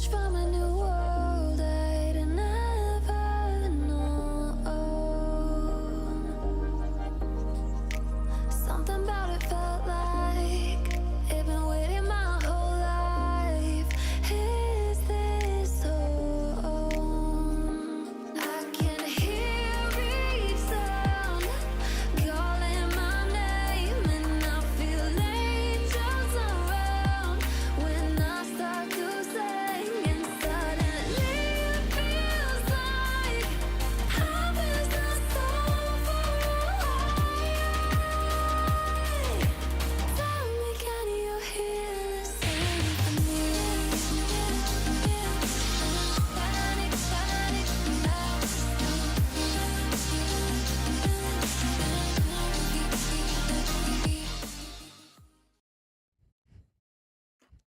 from a new world I'd never known. Something about it felt like it'd been waiting my whole life. Is this home? I can hear each sound calling my name, and I feel angels around when I start to sing, and suddenly it feels like heaven's not so far away. Tell me, can you hear the symphony? Panic, panic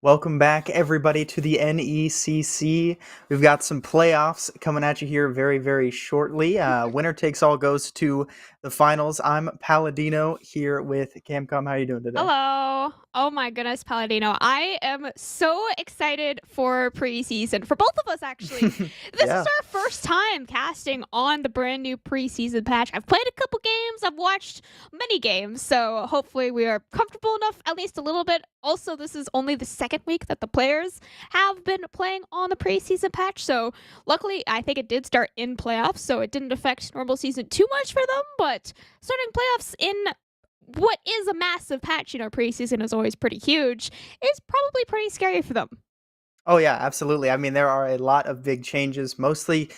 Welcome back, everybody, to the NECC. We've got some playoffs coming at you here very, very shortly. Winner takes all goes to the finals. I'm Palladino here with Camcom. How are you doing today? Hello. Oh my goodness, Palladino. I am so excited for preseason. For both of us, actually. This Yeah. is our first time casting on the brand new preseason patch. I've played a couple games. I've watched many games. So hopefully we are comfortable enough, at least a little bit. Also, this is only the second week that the players have been playing on the preseason patch. So luckily, I think it did start in playoffs. So it didn't affect normal season too much for them. But starting playoffs in what is a massive patch, preseason is always pretty huge, is probably pretty scary for them. Oh, yeah, absolutely. I mean, there are a lot of big changes, mostly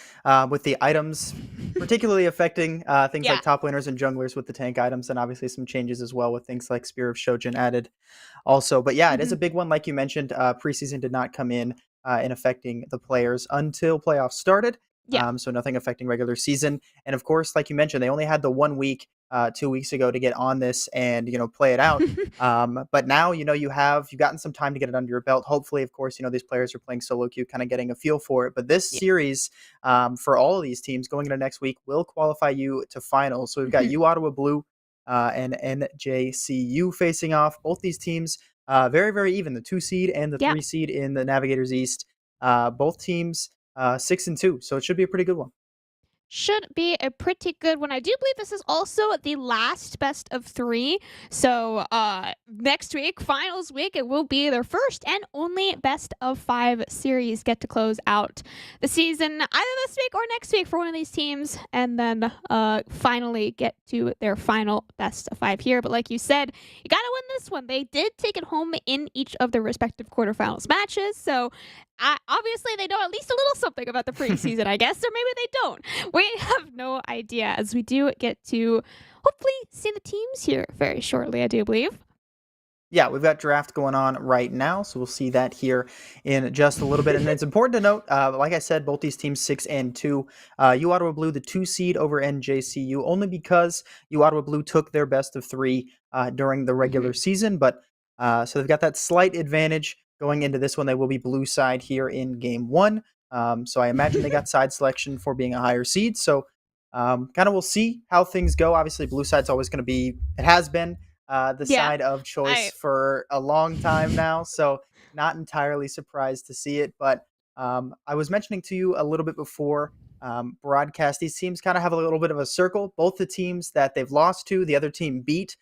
with the items, particularly affecting things Yeah. like top laners and junglers with the tank items, and obviously some changes as well with things like Spear of Shojin added also. But yeah, it is a big one. Like you mentioned, preseason did not come in affecting the players until playoffs started. Yeah. So nothing affecting regular season. And of course, like you mentioned, they only had the 1 week 2 weeks ago to get on this and play it out. But now you've gotten some time to get it under your belt. Hopefully, of course, these players are playing solo queue, kind of getting a feel for it. But this Yeah. series for all of these teams going into next week will qualify you to finals. So we've got uOttawa Blue and NJCU facing off. Both these teams very, very even. The 2 seed and the Yeah. 3 seed in the Navigators East. Both teams 6-2, so it should be a pretty good one. Should be a pretty good one. I do believe this is also the last best of 3. So next week, finals week, it will be their first and only best of 5 series get to close out the season either this week or next week for one of these teams, and then finally get to their final best of 5 here. But like you said, you gotta win this one. They did take it home in each of their respective quarterfinals matches, so obviously they know at least a little something about the preseason, I guess, or maybe they don't. We have no idea, as we do get to hopefully see the teams here very shortly, I do believe. Yeah, we've got draft going on right now, so we'll see that here in just a little bit. And it's important to note, like I said, both these teams 6-2. uOttawa Blue, the 2 seed over NJCU, only because uOttawa Blue took their best of 3 during the regular season. But so they've got that slight advantage going into this one. They will be blue side here in game 1. So I imagine they got side selection for being a higher seed. So kind of we'll see how things go. Obviously, blue side's always going to be, it has been the Yeah, side of choice for a long time now. So not entirely surprised to see it. But I was mentioning to you a little bit before broadcast, these teams kind of have a little bit of a circle. Both the teams that they've lost to, the other team beat.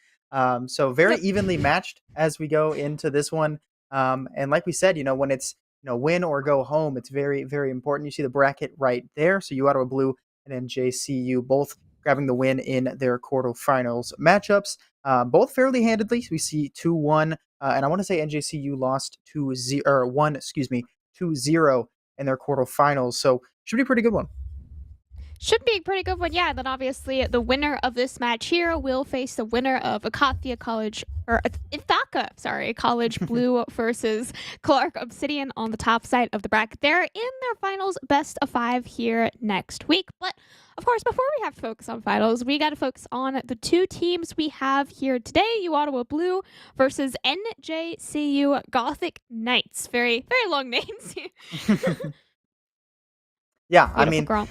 So very evenly matched as we go into this one. And like we said, when it's win or go home, it's very, very important. You see the bracket right there. So uOttawa Blue and NJCU both grabbing the win in their quarterfinals matchups. Both fairly handedly. We see 2-1, and I want to say NJCU lost 2-0, or 1, excuse me, 2-0 in their quarterfinals. So should be a pretty good one. Should be a pretty good one, yeah. And then obviously the winner of this match here will face the winner of Gothic College, or Ithaca, sorry, College Blue versus Clark Obsidian on the top side of the bracket. They're in their finals best of 5 here next week. But of course, before we have to focus on finals, we got to focus on the 2 teams we have here today, uOttawa Blue versus NJCU Gothic Knights. Very, very long names. Yeah, I mean, girl.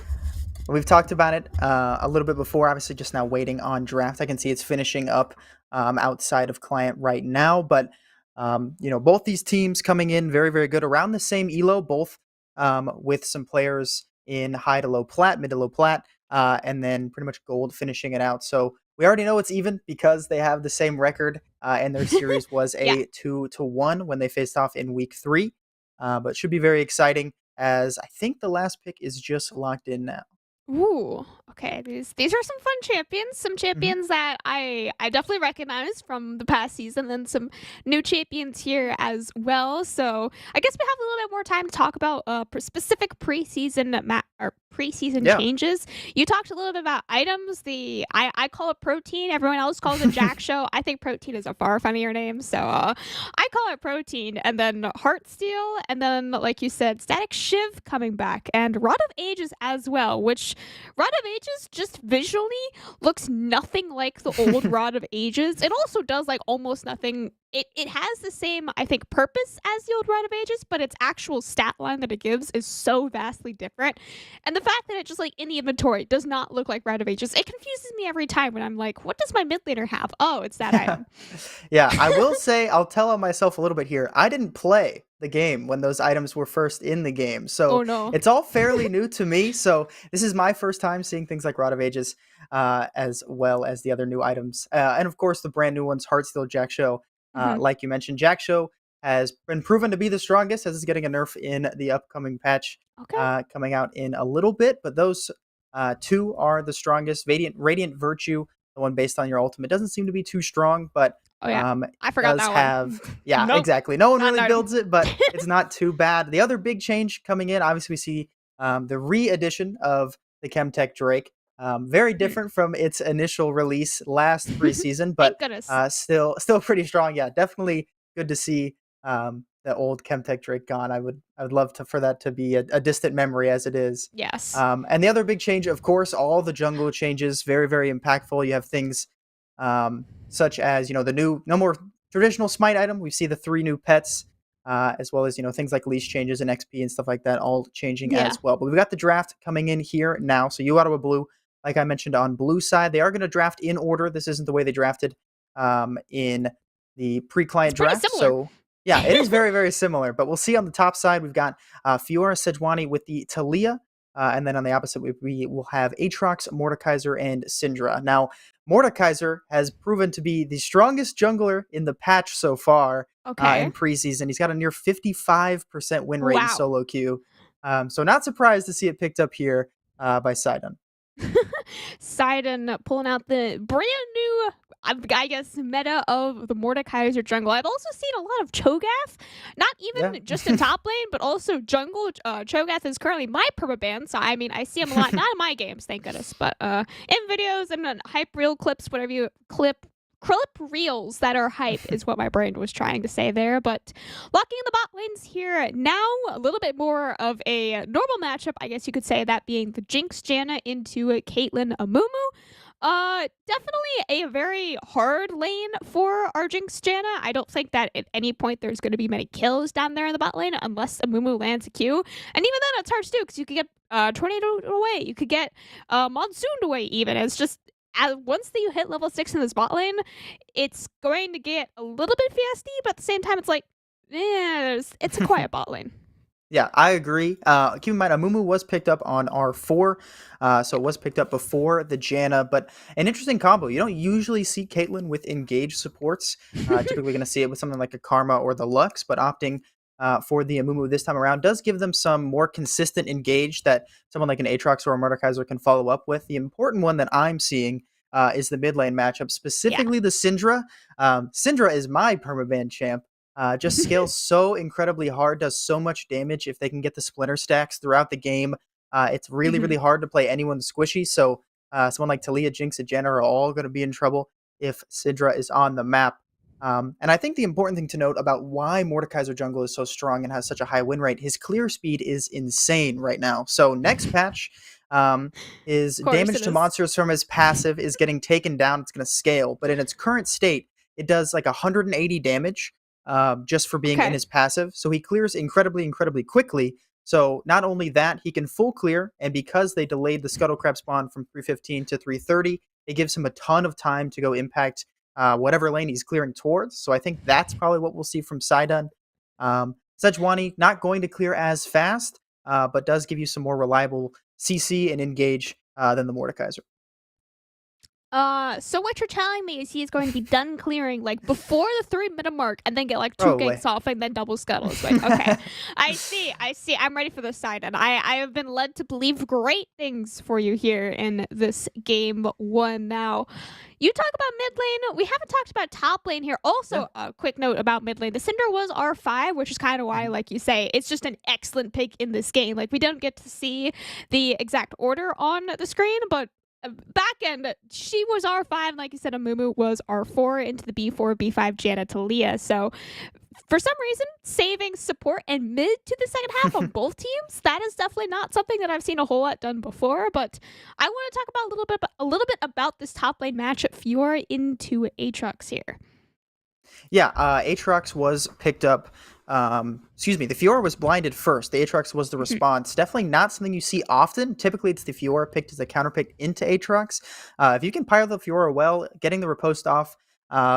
we've talked about it a little bit before. Obviously, just now waiting on draft. I can see it's finishing up outside of client right now. But, both these teams coming in very, very good. Around the same elo, both with some players in high to low plat, mid to low plat, and then pretty much gold finishing it out. So we already know it's even because they have the same record, and their series was Yeah. a 2-1 when they faced off in week 3. But should be very exciting, as I think the last pick is just locked in now. Ooh, okay. These are some fun champions. Some Mhm. champions that I definitely recognize from the past season, and some new champions here as well. So I guess we have a little bit more time to talk about specific preseason or preseason Yeah. changes. You talked a little bit about items. I call it protein. Everyone else calls it Jack Show. I think protein is a far funnier name, so I call it protein. And then Heartsteel, and then like you said, Static Shiv coming back, and Rod of Ages as well, which Rod of Ages just visually looks nothing like the old Rod of Ages. It also does like almost nothing. It has the same, I think, purpose as the old Rod of Ages, but its actual stat line that it gives is so vastly different. And the fact that it just like in the inventory does not look like Rod of Ages, it confuses me every time when I'm like, what does my mid laner have? Oh, it's that item. Yeah, I will say, I'll tell on myself a little bit here. I didn't play the game when those items were first in the game. So Oh no. it's all fairly new to me. So this is my first time seeing things like Rod of Ages, as well as the other new items. And of course, the brand new ones, Heartsteel, Jack Show. Mhm. Like you mentioned, Jack Show has been proven to be the strongest, as it's getting a nerf in the upcoming patch, Okay. coming out in a little bit. But those two are the strongest. Radiant Virtue, the one based on your ultimate, doesn't seem to be too strong, but Oh yeah. I forgot does that have one. yeah, Nope. exactly. No one Not really an item. builds it, but it's not too bad. The other big change coming in, obviously, we see the re-edition of the Chemtech Drake. Very different from its initial release last preseason, but Thank goodness. still pretty strong. Yeah, definitely good to see the old Chemtech Drake gone. I would love for that to be a distant memory as it is. Yes. And the other big change, of course, all the jungle changes, very, very impactful. You have things such as, the new, no more traditional smite item. We see the 3 new pets, as well as, things like leash changes and XP and stuff like that, all changing Yeah. as well. But we've got the draft coming in here now. So uOttawa Blue, like I mentioned on blue side, they are going to draft in order. This isn't the way they drafted in the pre-client It's pretty draft. similar. So yeah, it is very, very similar. But we'll see on the top side, we've got Fiora Sejuani with the Talia. And then on the opposite, we will have Aatrox, Mordekaiser, and Syndra. Now, Mordekaiser has proven to be the strongest jungler in the patch so far Okay. in preseason. He's got a near 55% win rate in Wow. solo queue. So not surprised to see it picked up here by Sidon. Sidon pulling out the brand new, I guess, meta of the Mordekaiser jungle. I've also seen a lot of Cho'Gath, not even Yeah. just in top lane, but also jungle. Cho'Gath is currently my perma-ban, so I mean, I see him a lot, not in my games, thank goodness, but in videos and hype reel clips, whatever you clip reels that are hype is what my brain was trying to say there. But locking in the bot lanes here now, a little bit more of a normal matchup, I guess you could say, that being the Jinx Janna into Caitlyn Amumu. Definitely a very hard lane for our Jinx Janna. I don't think that at any point there's going to be many kills down there in the bot lane unless Amumu lands a Q. And even then, it's hard to do because you could get Tornado away. You could get Monsoon away even. It's just, once that you hit level 6 in this bot lane, it's going to get a little bit fiesty, but at the same time, it's like, it's a quiet bot lane. Yeah, I agree. Keep in mind, Amumu was picked up on R4, so it was picked up before the Janna, but an interesting combo. You don't usually see Caitlyn with engaged supports. Typically going to see it with something like a Karma or the Lux, but opting for the Amumu this time around does give them some more consistent engage that someone like an Aatrox or a Mordekaiser can follow up with. The important one that I'm seeing is the mid lane matchup, specifically the Syndra. Syndra is my permaban champ. Just scales so incredibly hard, does so much damage if they can get the splinter stacks throughout the game. It's really, really hard to play anyone squishy. So someone like Talia, Jinx, and Jenna are all going to be in trouble if Syndra is on the map. And I think the important thing to note about why Mordekaiser jungle is so strong and has such a high win rate, his clear speed is insane right now. So next patch, his damage to monsters from his passive is getting taken down. It's going to scale. But in its current state, it does like 180 damage. Just for being in his passive. So he clears incredibly, incredibly quickly. So not only that, he can full clear, and because they delayed the Scuttle Crab spawn from 315 to 330, it gives him a ton of time to go impact whatever lane he's clearing towards. So I think that's probably what we'll see from Sidon. Sejuani not going to clear as fast, but does give you some more reliable CC and engage than the Mordekaiser. So what you're telling me is he's going to be done clearing like before the 3-minute mark and then get like 2 Probably. ganks off and then double scuttles. Like, okay. I see. I'm ready for this side, and I have been led to believe great things for you here in this game 1 now. You talk about mid lane. We haven't talked about top lane here. Also, a quick note about mid lane. The Cinder was R5, which is kind of why, like you say, it's just an excellent pick in this game. Like, we don't get to see the exact order on the screen, but back end, she was R5, like you said, Amumu was R4 into the B4, B5 Janna Talia. So for some reason, saving support and mid to the second half on both teams, that is definitely not something that I've seen a whole lot done before. But I want to talk about a little bit about this top lane matchup, Fiora into Aatrox here. Yeah, Aatrox was picked up. The Fiora was blinded first. The Aatrox was the response. Definitely not something you see often. Typically, it's the Fiora picked as a counter pick into Aatrox. If you can pilot the Fiora well, getting the riposte off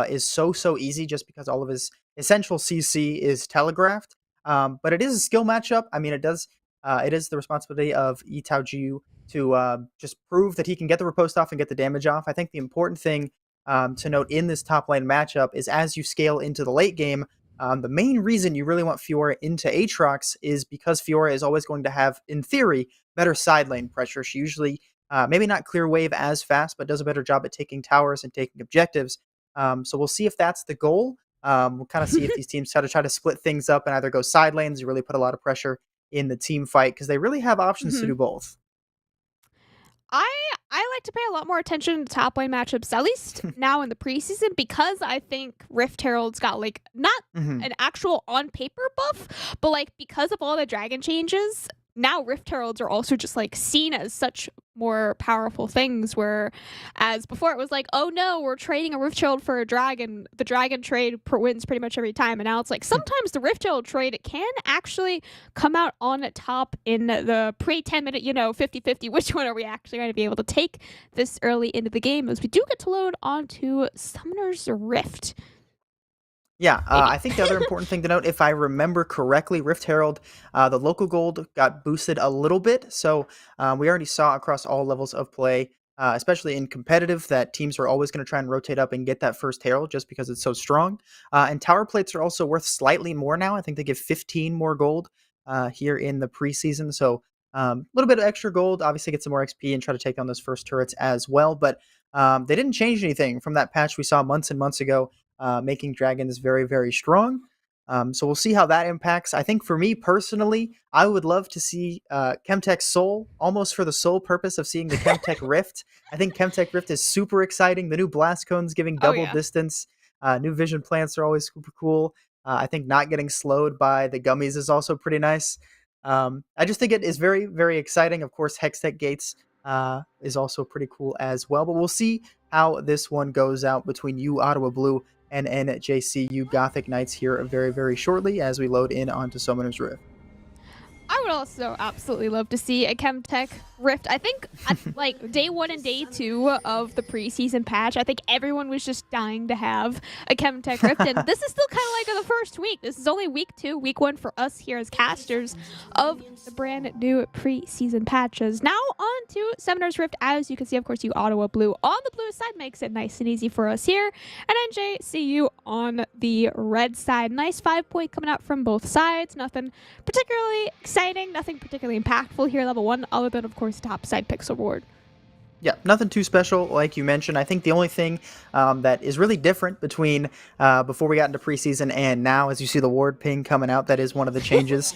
is so easy just because all of his essential CC is telegraphed. But it is a skill matchup. I mean, it is the responsibility of uOttawa to just prove that he can get the riposte off and get the damage off. I think the important thing to note in this top lane matchup is as you scale into the late game, the main reason you really want Fiora into Aatrox is because Fiora is always going to have, in theory, better side lane pressure. She usually, maybe not clear wave as fast, but does a better job at taking towers and taking objectives. So we'll see if that's the goal. We'll kind of see if these teams try to split things up and either go side lanes or really put a lot of pressure in the team fight, because they really have options to do both. I like to pay a lot more attention to top lane matchups, at least now in the preseason, because I think Rift Herald's got like not an actual on paper buff, but like because of all the dragon changes, now Rift Heralds are also just like seen as such more powerful things, whereas before it was like, oh no, we're trading a Rift Herald for a dragon. The dragon trade wins pretty much every time. And now it's like sometimes the Rift Herald trade can actually come out on top in the pre-10 minute, 50-50. Which one are we actually going to be able to take this early into the game, as we do get to load onto Summoner's Rift. Yeah, I think the other important thing to note, if I remember correctly, Rift Herald, the local gold got boosted a little bit. So we already saw across all levels of play, especially in competitive, that teams are always going to try and rotate up and get that first Herald just because it's so strong. And tower plates are also worth slightly more now. I think they give 15 more gold here in the preseason. So a little bit of extra gold, obviously get some more XP and try to take on those first turrets as well. But they didn't change anything from that patch we saw months and months ago. Making dragons very strong. So we'll see how that impacts. I think for me personally, I would love to see Chemtech Soul, almost for the sole purpose of seeing the Chemtech Rift. I think Chemtech Rift is super exciting. The new blast cones giving double distance. New vision plants are always super cool. I think not getting slowed by the gummies is also pretty nice. I just think it is very exciting. Of course, Hextech Gates is also pretty cool as well. But we'll see how this one goes out between uOttawa Blue and NJCU Gothic Knights here very shortly as we load in onto Summoner's Rift. I would also absolutely love to see a Chemtech Rift. I think at, like day 1 and day 2 of the preseason patch, I think everyone was just dying to have a Chemtech Rift. And this is still kind of like the first week. This is only week 2, week 1 for us here as casters of the brand new preseason patches. Now on to Summoner's Rift. As you can see, of course, uOttawa Blue on the blue side makes it nice and easy for us here. And NJCU on the red side. Nice 5-point coming out from both sides. Nothing particularly exciting, nothing particularly impactful here, level 1, other than, of course, top side pixel ward. Yeah, nothing too special, like you mentioned. I think the only thing that is really different between before we got into preseason and now, as you see the ward ping coming out, that is one of the changes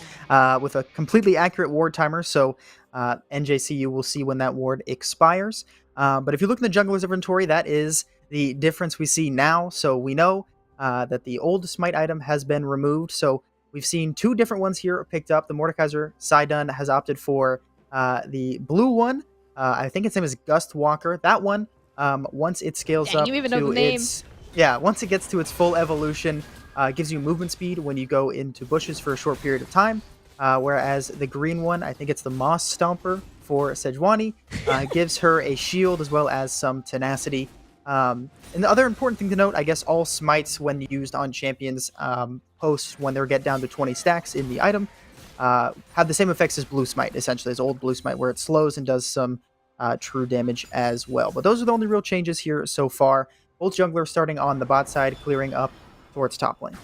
with a completely accurate ward timer. So NJCU will see when that ward expires. But if you look in the jungler's inventory, that is the difference we see now. So we know that the old smite item has been removed. So we've seen 2 different ones here picked up. The Mordekaiser Sidon has opted for the blue one. I think its name is Gust Walker. That one, once it scales up you even know to the name. once it gets to its full evolution, gives you movement speed when you go into bushes for a short period of time. Whereas the green one, I think it's the Moss Stomper for Sejuani, gives her a shield as well as some tenacity. And the other important thing to note, I guess all smites when used on champions post when they get down to 20 stacks in the item. have the same effects as Blue Smite, essentially, as old Blue Smite, where it slows and does some true damage as well. But those are the only real changes here so far. Both junglers starting on the bot side, clearing up towards top lane.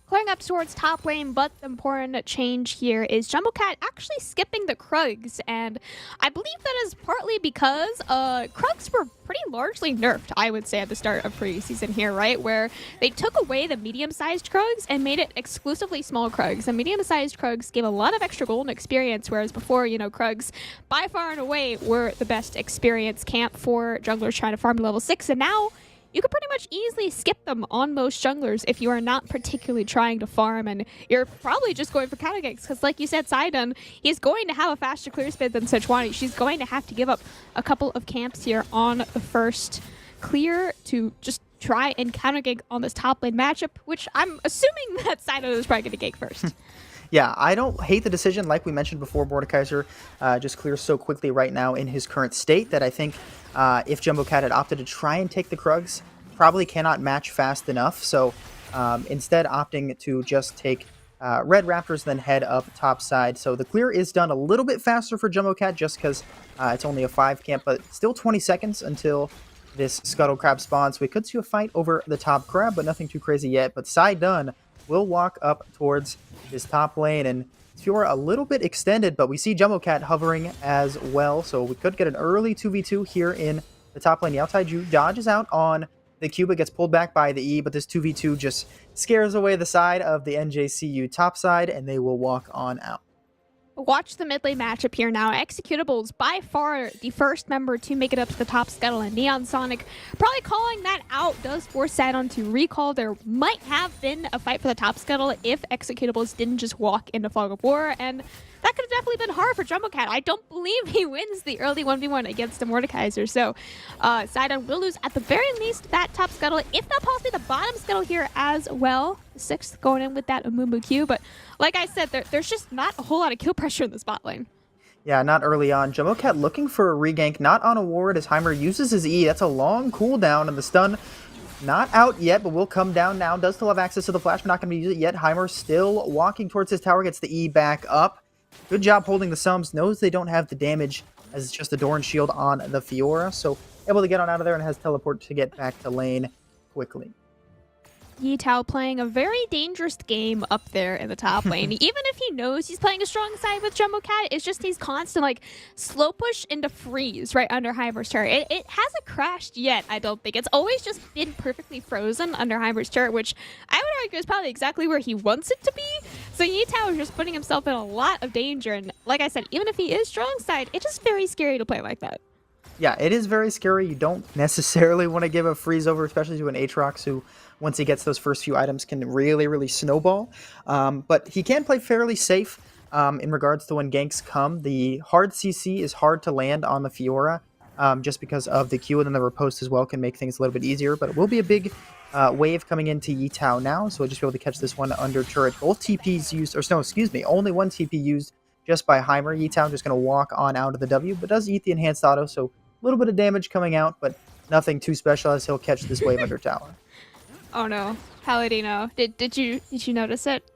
Clearing up towards top lane, but the important change here is Jumblecat actually skipping the Krugs, and I believe that is partly because Krugs were pretty largely nerfed, I would say, at the start of preseason here, right? Where they took away the medium-sized Krugs and made it exclusively small Krugs. And medium-sized Krugs gave a lot of extra golden experience, whereas before, Krugs by far and away were the best experience camp for junglers trying to farm to level 6, and now you can pretty much easily skip them on most junglers if you are not particularly trying to farm, and you're probably just going for counter ganks, because like you said, Sidon, he's going to have a faster clear speed than Sejuani. She's going to have to give up a couple of camps here on the first clear to just try and counter gank on this top lane matchup, which I'm assuming that Sidon is probably going to gank first. Yeah, I don't hate the decision. Like we mentioned before, Mordekaiser just clears so quickly right now in his current state that I think if Jumblecat had opted to try and take the Krugs, probably cannot match fast enough. So instead opting to just take Red Raptors, then head up top side. So the clear is done a little bit faster for Jumblecat just because it's only a 5 camp, but still 20 seconds until this Scuttle Crab spawns. We could see a fight over the top crab, but nothing too crazy yet. But Sidon will walk up towards this top lane, and Fiora a little bit extended, but we see Jumblecat hovering as well, so we could get an early 2v2 here in the top lane. The outside Jew dodges out on the Q, but gets pulled back by the E, but this 2v2 just scares away the side of the NJCU top side, and they will walk on out. Watch the mid lane matchup here now. Executables, by far the first member to make it up to the top scuttle, and Neon Sonic probably calling that out does force Sidon to recall. There might have been a fight for the top scuttle if Executables didn't just walk into Fog of War, and that could have definitely been hard for Jumblecat. I don't believe he wins the early 1v1 against the Mordekaiser, so Sidon will lose at the very least that top scuttle, if not possibly the bottom scuttle here as well. The 6th going in with that Amumu Q, but like I said, there's just not a whole lot of kill pressure in the bot lane. Yeah, not early on. Jumblecat looking for a regank, not on a ward as Heimer uses his E. That's a long cooldown, and the stun not out yet, but will come down now. Does still have access to the flash, but not going to use it yet. Heimer still walking towards his tower, gets the E back up. Good job holding the sums. Knows they don't have the damage as it's just the Doran shield on the Fiora, so able to get on out of there and has teleport to get back to lane quickly. uOttawa playing a very dangerous game up there in the top lane. Even if he knows he's playing a strong side with Jumblecat, it's just these constant slow push into freeze right under Heimer's turret. It hasn't crashed yet, I don't think. It's always just been perfectly frozen under Heimer's turret, which I would argue is probably exactly where he wants it to be. So uOttawa is just putting himself in a lot of danger, and like I said, even if he is strong side, it's just very scary to play like that. Yeah, it is very scary. You don't necessarily want to give a freeze over, especially to an Aatrox who, once he gets those first few items, can really, really snowball. But he can play fairly safe in regards to when ganks come. The hard CC is hard to land on the Fiora just because of the Q, and then the riposte as well can make things a little bit easier. But it will be a big wave coming into uOttawa now, so we'll just be able to catch this one under turret. Both TPs used, or no, excuse me, only one TP used just by Heimer. uOttawa just going to walk on out of the W, but does eat the enhanced auto, so a little bit of damage coming out, but nothing too special as he'll catch this wave under tower. Oh no, Paladino, did you notice it?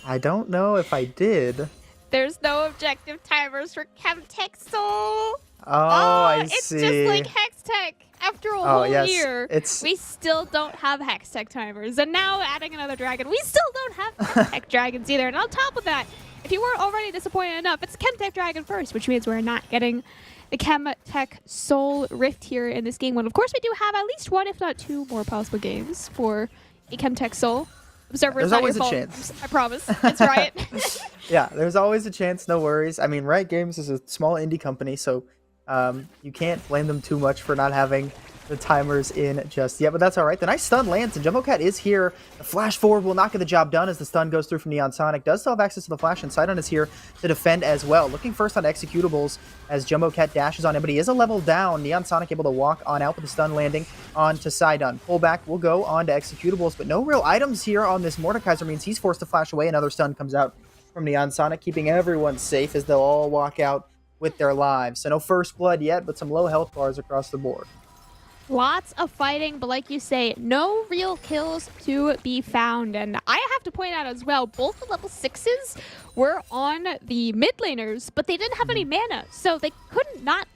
I don't know if I did. There's no objective timers for Chemtech Soul. Oh, I it's see. just like Hextech. After a whole year, it's... we still don't have Hextech timers. And now adding another dragon, we still don't have Chemtech dragons either. And on top of that, if you weren't already disappointed enough, it's Chemtech dragon first, which means we're not getting the Chemtech Soul Rift here in this game. When of course we do have at least one, if not two, more possible games for a Chemtech Soul. Observer, there's it's always not a your fault. chance. I promise. It's Riot. Yeah, there's always a chance. No worries. I mean, Riot Games is a small indie company, so you can't blame them too much for not having the timers in just yet, but that's all right. The nice stun lands, and Jumblecat is here. The flash forward will not get the job done as the stun goes through from Neon Sonic. Does still have access to the flash, and Sidon is here to defend as well. Looking first on executables as Jumblecat dashes on him, but he is a level down. Neon Sonic able to walk on out with the stun landing onto Sidon. Pullback will go on to executables, but no real items here on this Mordekaiser means he's forced to flash away. Another stun comes out from Neon Sonic, keeping everyone safe as they'll all walk out with their lives. So no first blood yet, but some low health bars across the board. Lots of fighting, but like you say, no real kills to be found. And I have to point out as well, both the level 6s were on the mid laners, but they didn't have any mana. So they could not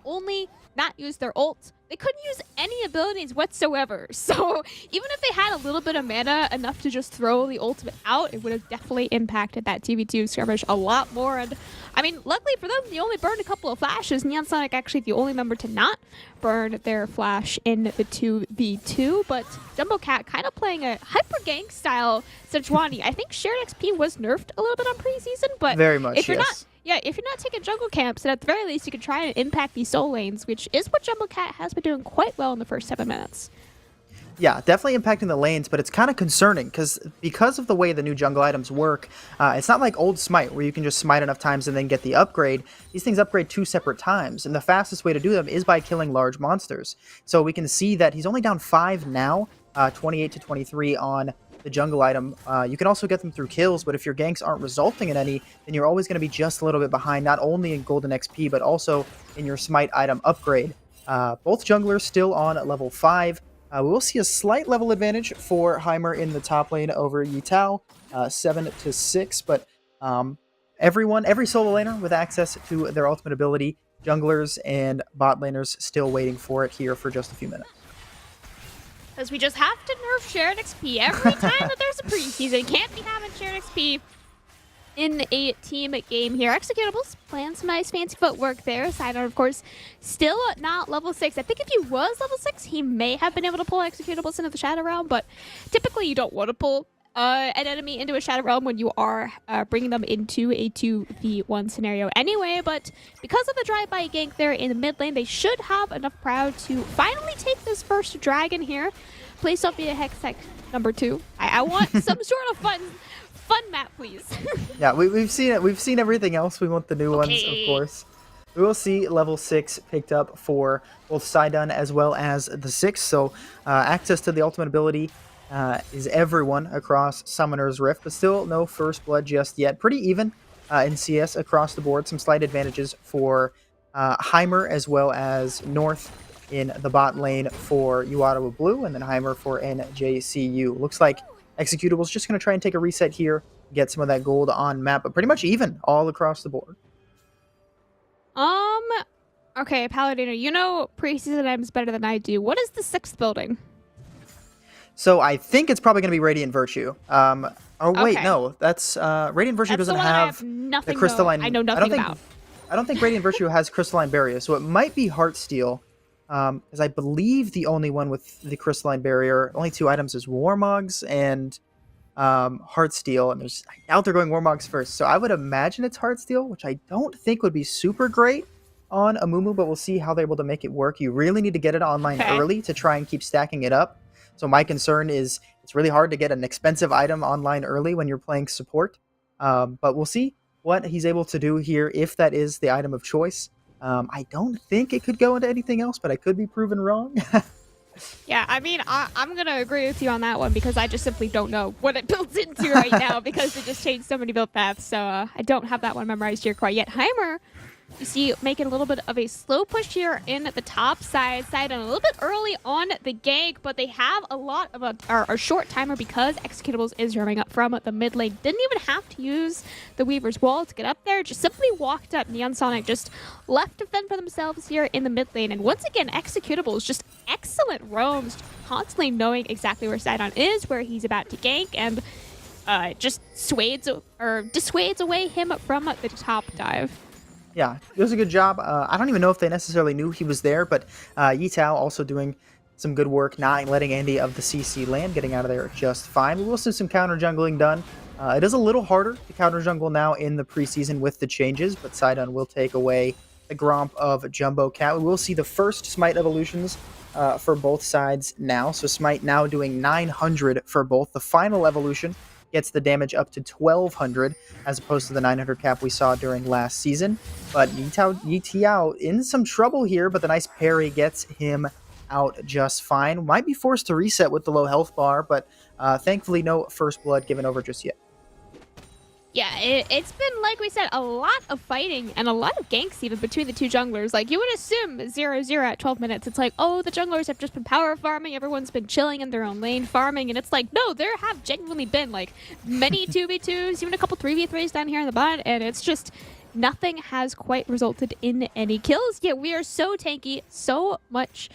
only not use their ult, they couldn't use any abilities whatsoever. So even if they had a little bit of mana, enough to just throw the ultimate out, it would have definitely impacted that TV2 skirmish a lot more. And I mean, luckily for them, they only burned a couple of flashes. Neon Sonic actually the only member to not burn their flash in the 2v2. But Jumbo Cat kind of playing a hyper gank style Sejuani. I think shared XP was nerfed a little bit on preseason, but Very much, if you're yes. if you're not taking jungle camps, then at the very least you can try and impact these soul lanes, which is what Jumbo Cat has been doing quite well in the first 7 minutes. Yeah, definitely impacting the lanes, but it's kind of concerning because of the way the new jungle items work. It's not like old Smite where you can just smite enough times and then get the upgrade. These things upgrade 2 separate times, and the fastest way to do them is by killing large monsters. So we can see that he's only down 5 now, 28 to 23 on the jungle item. You can also get them through kills, but if your ganks aren't resulting in any, then you're always going to be just a little bit behind, not only in golden XP, but also in your smite item upgrade. Both junglers still on level 5. We will see a slight level advantage for Heimer in the top lane over uOttawa, 7 to 6, but every solo laner with access to their ultimate ability, junglers and bot laners still waiting for it here for just a few minutes. Because we just have to nerf shared XP every time that there's a preseason. Can't be having shared XP in a team game here. Executables playing some nice fancy footwork there. Sidon, of course, still not level 6. I think if he was level 6, he may have been able to pull executables into the Shadow Realm, but typically you don't want to pull an enemy into a Shadow Realm when you are bringing them into a 2v1 scenario anyway. But because of the drive-by gank there in the mid lane, they should have enough crowd to finally take this first dragon here. Please don't be a Hextech number 2. I want some sort of fun map, please. Yeah, we've seen it. We've seen everything else. We want the new ones, of course. We will see level 6 picked up for both Sidon as well as the 6. So access to the ultimate ability is everyone across Summoner's Rift, but still no first blood just yet. Pretty even in CS across the board. Some slight advantages for Heimer as well as North in the bot lane for uOttawa Blue, and then Heimer for NJCU. Looks like Executable's just going to try and take a reset here, get some of that gold on map, but pretty much even all across the board. Okay, Paladino, you know preseason items better than I do. What is the 6th building? So I think it's probably going to be Radiant Virtue. Oh wait, Okay. no, that's Radiant Virtue That's the doesn't one I have nothing the crystalline. I know nothing about. I don't think Radiant Virtue has crystalline barrier, so it might be Heartsteel. Because I believe the only one with the crystalline barrier, only 2 items is Warmogs and Heartsteel, and I doubt they're going Warmogs first, so I would imagine it's Heartsteel, which I don't think would be super great on Amumu, but we'll see how they're able to make it work. You really need to get it online early to try and keep stacking it up. So my concern is it's really hard to get an expensive item online early when you're playing support, but we'll see what he's able to do here if that is the item of choice. I don't think it could go into anything else, but I could be proven wrong. Yeah, I mean, I'm going to agree with you on that one because I just simply don't know what it builds into right now because it just changed so many build paths. So I don't have that one memorized here quite yet. Heimer, you see, making a little bit of a slow push here in the top side and a little bit early on the gank, but they have a lot of a short timer because Executables is roaming up from the mid lane. Didn't even have to use the Weaver's Wall to get up there, just simply walked up. Neon Sonic just left to fend for themselves here in the mid lane. And once again, Executables just excellent roams, constantly knowing exactly where Sidon is, where he's about to gank, and just dissuades away him from the top dive. Yeah, it was a good job. I don't even know if they necessarily knew he was there, but uOttawa also doing some good work, not letting Andy of the CC land, getting out of there just fine. We will see some counter jungling done. It is a little harder to counter jungle now in the preseason with the changes, but Sidon will take away the Gromp of Jumbo Cat. We will see the first Smite evolutions for both sides now. So Smite now doing 900 for both. The final evolution gets the damage up to 1200 as opposed to the 900 cap we saw during last season. But uOttawa in some trouble here, but the nice parry gets him out just fine. Might be forced to reset with the low health bar, but thankfully no first blood given over just yet. Yeah, it's been, like we said, a lot of fighting and a lot of ganks even between the two junglers. Like, you would assume 0-0 at 12 minutes. It's like, oh, the junglers have just been power farming. Everyone's been chilling in their own lane farming. And it's like, no, there have genuinely been, like, many 2v2s, even a couple 3v3s down here in the bot. And it's just nothing has quite resulted in any kills. Yet we are so tanky, so much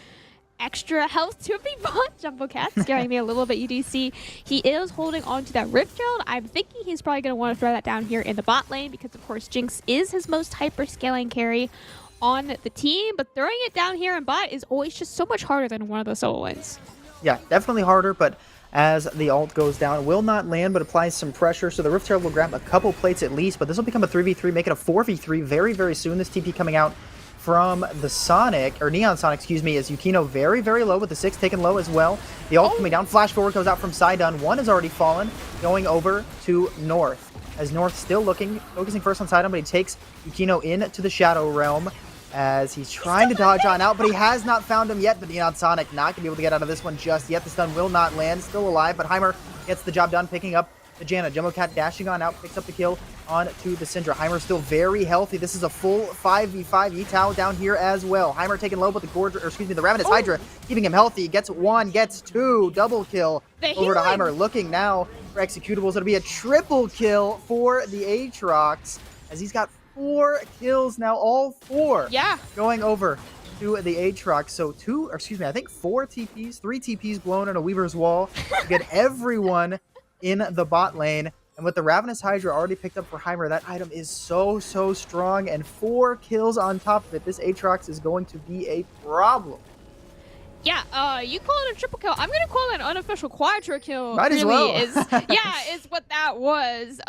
extra health to be bought. Jumbo Cat scaring me a little bit. You do see he is holding on to that Rift Shield. I'm thinking he's probably going to want to throw that down here in the bot lane because, of course, Jinx is his most hyper-scaling carry on the team. But throwing it down here in bot is always just so much harder than one of the solo lanes. Yeah, definitely harder, but as the ult goes down, will not land, but applies some pressure. So the Rift Herald will grab a couple plates at least, but this will become a 3v3, make it a 4v3 very, very soon. This TP coming out from the Sonic, or Neon Sonic, excuse me, is Yukino very, very low with the 6 taken low as well. The ult coming down, flash forward goes out from Sidon. One has already fallen, going over to North. As North still looking, focusing first on Sidon, but he takes Yukino into the Shadow Realm as he's trying to dodge on out, but he has not found him yet. But Neon Sonic not going to be able to get out of this one just yet. The stun will not land, still alive, but Heimer gets the job done, picking up the Janna. Jumbo Cat dashing on out, picks up the kill on to the Syndra. Heimer still very healthy. This is a full 5v5. uOttawa down here as well. Heimer taking low, but the Ravenous Hydra keeping him healthy. Gets one, gets two, double kill over to Heimer. Looking now for executables. It'll be a triple kill for the Aatrox as he's got 4 kills now, all 4 going over to the Aatrox. So 4 TPs, 3 TPs blown in a Weaver's Wall to get everyone in the bot lane. And with the Ravenous Hydra already picked up for Heimer, that item is so, so strong. And 4 kills on top of it. This Aatrox is going to be a problem. Yeah, you call it a triple kill. I'm going to call it an unofficial quadra kill. Might as well. Is what that was.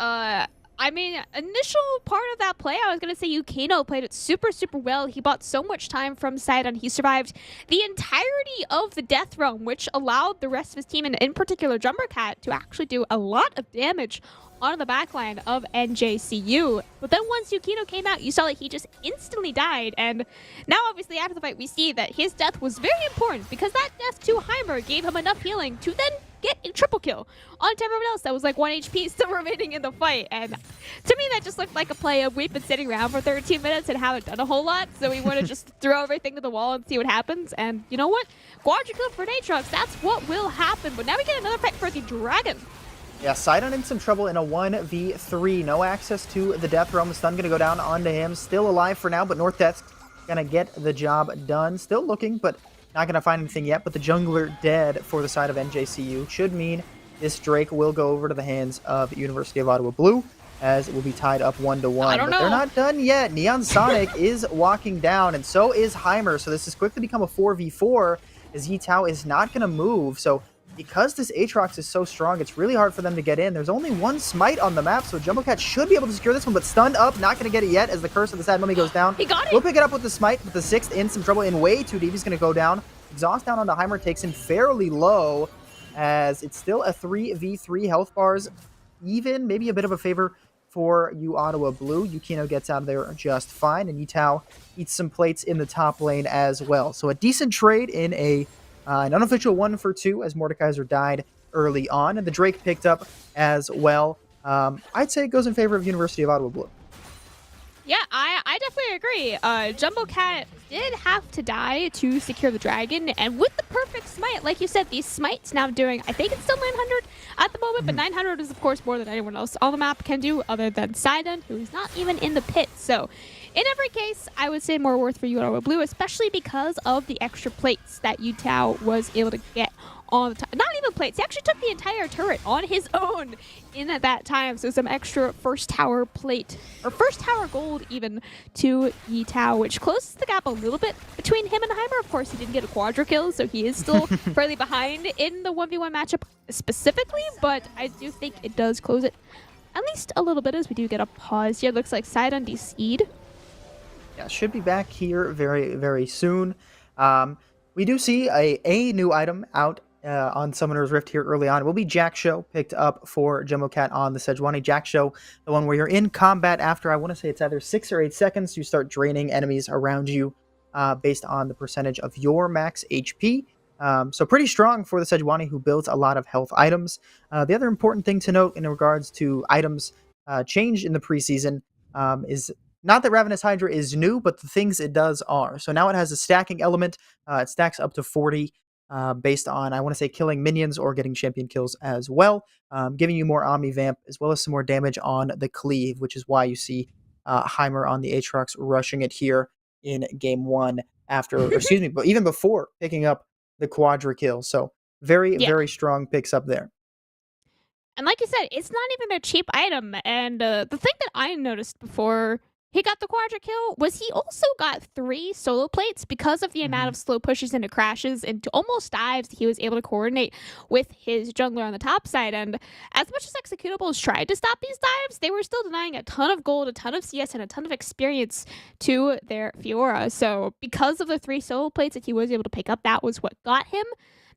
I mean, initial part of that play, I was going to say Yukino played it super, super well. He bought so much time from Sidon. He survived the entirety of the Death Realm, which allowed the rest of his team, and in particular Jumbo Cat, to actually do a lot of damage on the backline of NJCU. But then once Yukino came out, you saw that he just instantly died. And now, obviously, after the fight, we see that his death was very important because that death to Heimer gave him enough healing to then get a triple kill onto everyone else that was like 1 HP still remaining in the fight. And to me, that just looked like a play of we've been sitting around for 13 minutes and haven't done a whole lot, so we want to just throw everything to the wall and see what happens. And you know what? Quadra kill for Aatrox, that's what will happen. But now we get another fight for the Dragon. Yeah, Sidon in some trouble in a 1v3. No access to the Death Realm. The stun going to go down onto him. Still alive for now, but North Death's going to get the job done. Still looking, but not going to find anything yet. But the jungler dead for the side of NJCU should mean this Drake will go over to the hands of University of Ottawa Blue, as it will be tied up 1-1. I don't know. But they're not done yet. Neon Sonic is walking down, and so is Heimer. So this has quickly become a 4v4, as uOttawa is not going to move. So because this Aatrox is so strong, it's really hard for them to get in. There's only 1 smite on the map, so Jumbo Cat should be able to secure this one, but stunned up, not going to get it yet as the Curse of the Sad Mummy goes down. He got it! We'll pick it up with the smite, but the 6th in some trouble, in way too deep. He's going to go down. Exhaust down onto Heimer, takes him fairly low, as it's still a 3v3. Health bars even, maybe a bit of a favor for uOttawa Blue. Yukino gets out of there just fine, and uOttawa eats some plates in the top lane as well. So a decent trade in an unofficial 1-for-2, as Mordekaiser died early on, and the Drake picked up as well. I'd say it goes in favor of University of Ottawa Blue. Yeah, I definitely agree. Jumbo Cat did have to die to secure the dragon, and with the perfect smite, like you said, these smites now doing, I think it's still 900 at the moment, but 900 is, of course, more than anyone else on the map can do, other than Sidon, who is not even in the pit. So, in every case, I would say more worth for uOttawa Blue, especially because of the extra plates that uOttawa was able to get on the time. Not even plates. He actually took the entire turret on his own in that time. So some extra first tower plate, or first tower gold even, to uOttawa, which closes the gap a little bit between him and Heimer. Of course, he didn't get a quadra kill, so he is still fairly behind in the 1v1 matchup specifically, but I do think it does close it at least a little bit, as we do get a pause here. Looks like Sidon DC'd. Yeah, should be back here very, very soon. We do see a new item out on Summoner's Rift here early on. It will be Jack Show, picked up for Jumbo Cat on the Sejuani. Jack Show, the one where you're in combat after, I want to say it's either 6 or 8 seconds, you start draining enemies around you based on the percentage of your max HP. So pretty strong for the Sejuani, who builds a lot of health items. The other important thing to note in regards to items change in the preseason is not that Ravenous Hydra is new, but the things it does are. So now it has a stacking element. It stacks up to 40 based on, I want to say, killing minions or getting champion kills as well, giving you more Omni Vamp as well as some more damage on the cleave, which is why you see Heimer on the Aatrox rushing it here in game 1 after, or excuse me, but even before picking up the Quadra kill. So very, Yeah. very strong picks up there. And like you said, it's not even a cheap item. And the thing that I noticed before he got the Quadra kill was he also got 3 solo plates because of the amount of slow pushes into crashes and almost dives he was able to coordinate with his jungler on the top side. And as much as executables tried to stop these dives, they were still denying a ton of gold, a ton of CS, and a ton of experience to their Fiora. So because of the 3 solo plates that he was able to pick up, that was what got him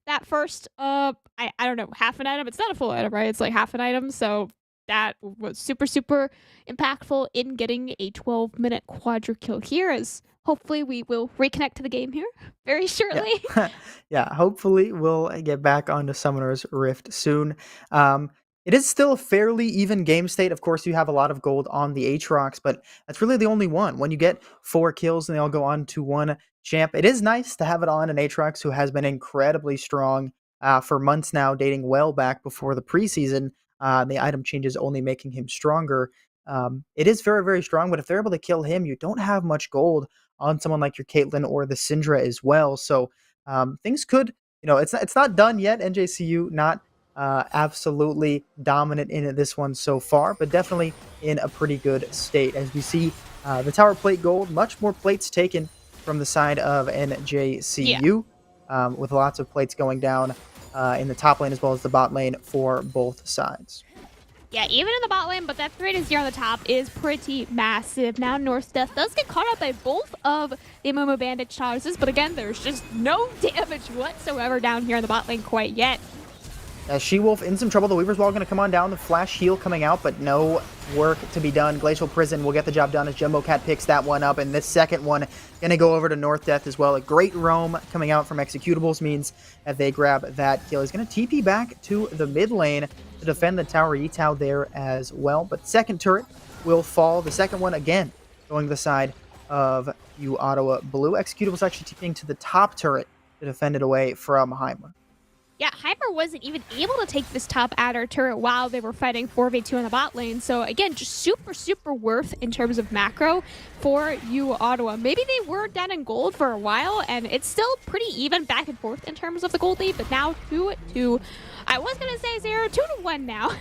that first, I don't know, half an item. It's not a full item, right? It's like half an item. So that was super, super impactful in getting a 12-minute Quadra kill here, as hopefully we will reconnect to the game here very shortly. Yeah, yeah, hopefully we'll get back onto Summoner's Rift soon. It is still a fairly even game state. Of course, you have a lot of gold on the Aatrox, but that's really the only one. When you get 4 kills and they all go on to 1 champ, it is nice to have it on an Aatrox who has been incredibly strong for months now, dating well back before the preseason. The item changes only making him stronger. It is very, very strong, but if they're able to kill him, you don't have much gold on someone like your Caitlyn or the Syndra as well. So things could, it's not done yet. NJCU not absolutely dominant in this one so far, but definitely in a pretty good state. As we see the tower plate gold, much more plates taken from the side of NJCU, with lots of plates going down in the top lane as well as the bot lane for both sides. Yeah, even in the bot lane, but that 3-0 on the top is pretty massive. Now North Death does get caught up by both of the Momo Bandage tosses, but again, there's just no damage whatsoever down here in the bot lane quite yet. She-Wolf in some trouble. The Weaver's Wall going to come on down. The Flash Heal coming out, but no work to be done. Glacial Prison will get the job done as Jumbo Cat picks that one up. And this second one going to go over to North Death as well. A great roam coming out from Executables means that they grab that kill. He's going to TP back to the mid lane to defend the tower. Yitao there as well. But second turret will fall. The second one again going to the side of uOttawa Blue. Executables actually TPing to the top turret to defend it away from Heimer. Yeah, Heimer wasn't even able to take this top adder turret while they were fighting 4v2 in the bot lane. So again, just super, super worth in terms of macro for uOttawa. Maybe they were down in gold for a while, and it's still pretty even back and forth in terms of the gold lead, but now 2-2. I was going to say 2-1 now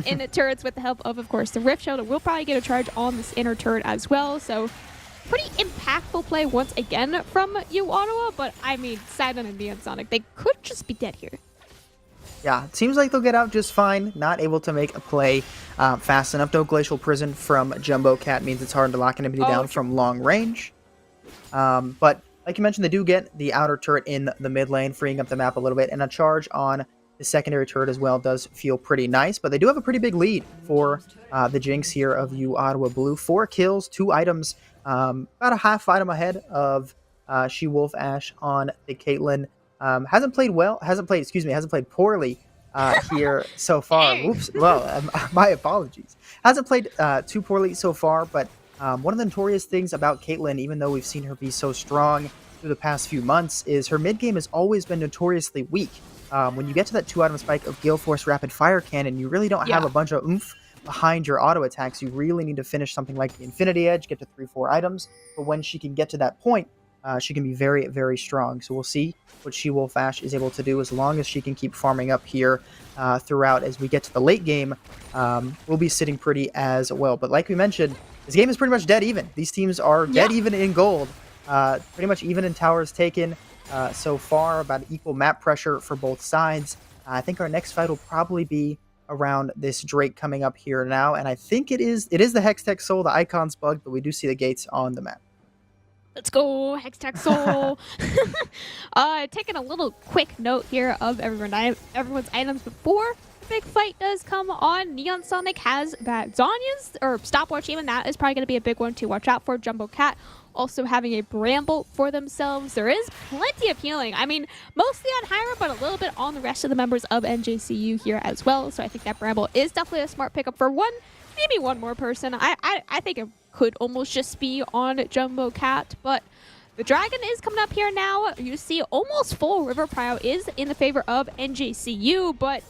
in the turrets with the help of course, the Rift Shield. We'll probably get a charge on this inner turret as well. So pretty impactful play once again from uOttawa, but I mean, Sidon and Neon Sonic, they could just be dead here. Yeah, it seems like they'll get out just fine. Not able to make a play fast enough. No Glacial Prison from Jumbo Cat means it's hard to lock anybody down from long range. But like you mentioned, they do get the outer turret in the mid lane, freeing up the map a little bit, and a charge on the secondary turret as well does feel pretty nice. But they do have a pretty big lead for the Jinx here of uOttawa Blue. 4 kills, 2 items, about a half item ahead of She-Wolf Ashe on the Caitlyn. Hasn't played poorly here so far. Oops. Well, my apologies. Hasn't played too poorly so far, but one of the notorious things about Caitlyn, even though we've seen her be so strong through the past few months, is her mid game has always been notoriously weak. When you get to that 2-item spike of Gale Force Rapid Fire Cannon, you really don't have a bunch of oomph behind your auto attacks. You really need to finish something like the Infinity Edge, get to 3-4 items. But when she can get to that point, she can be very, very strong. So we'll see what She-Wolf Ashe is able to do as long as she can keep farming up here throughout. As we get to the late game, we'll be sitting pretty as well. But like we mentioned, this game is pretty much dead even. These teams are dead even in gold. Pretty much even in towers taken so far, about equal map pressure for both sides. I think our next fight will probably be around this Drake coming up here now, and I think it is the Hextech Soul. The icon's bugged, but we do see the gates on the map. Let's go, Hextech Soul. Taking a little quick note here of everyone's items before the big fight does come on. Neon Sonic has that Zonya's, or Stopwatch even, that is probably going to be a big one to watch out for. Jumbo Cat also having a Bramble for themselves. There is plenty of healing. I mean, mostly on Hyra, but a little bit on the rest of the members of NJCU here as well. So I think that Bramble is definitely a smart pickup for one, maybe one more person. I think it could almost just be on Jumbo Cat, but the dragon is coming up here now. You see almost full River Prio is in the favor of NJCU, but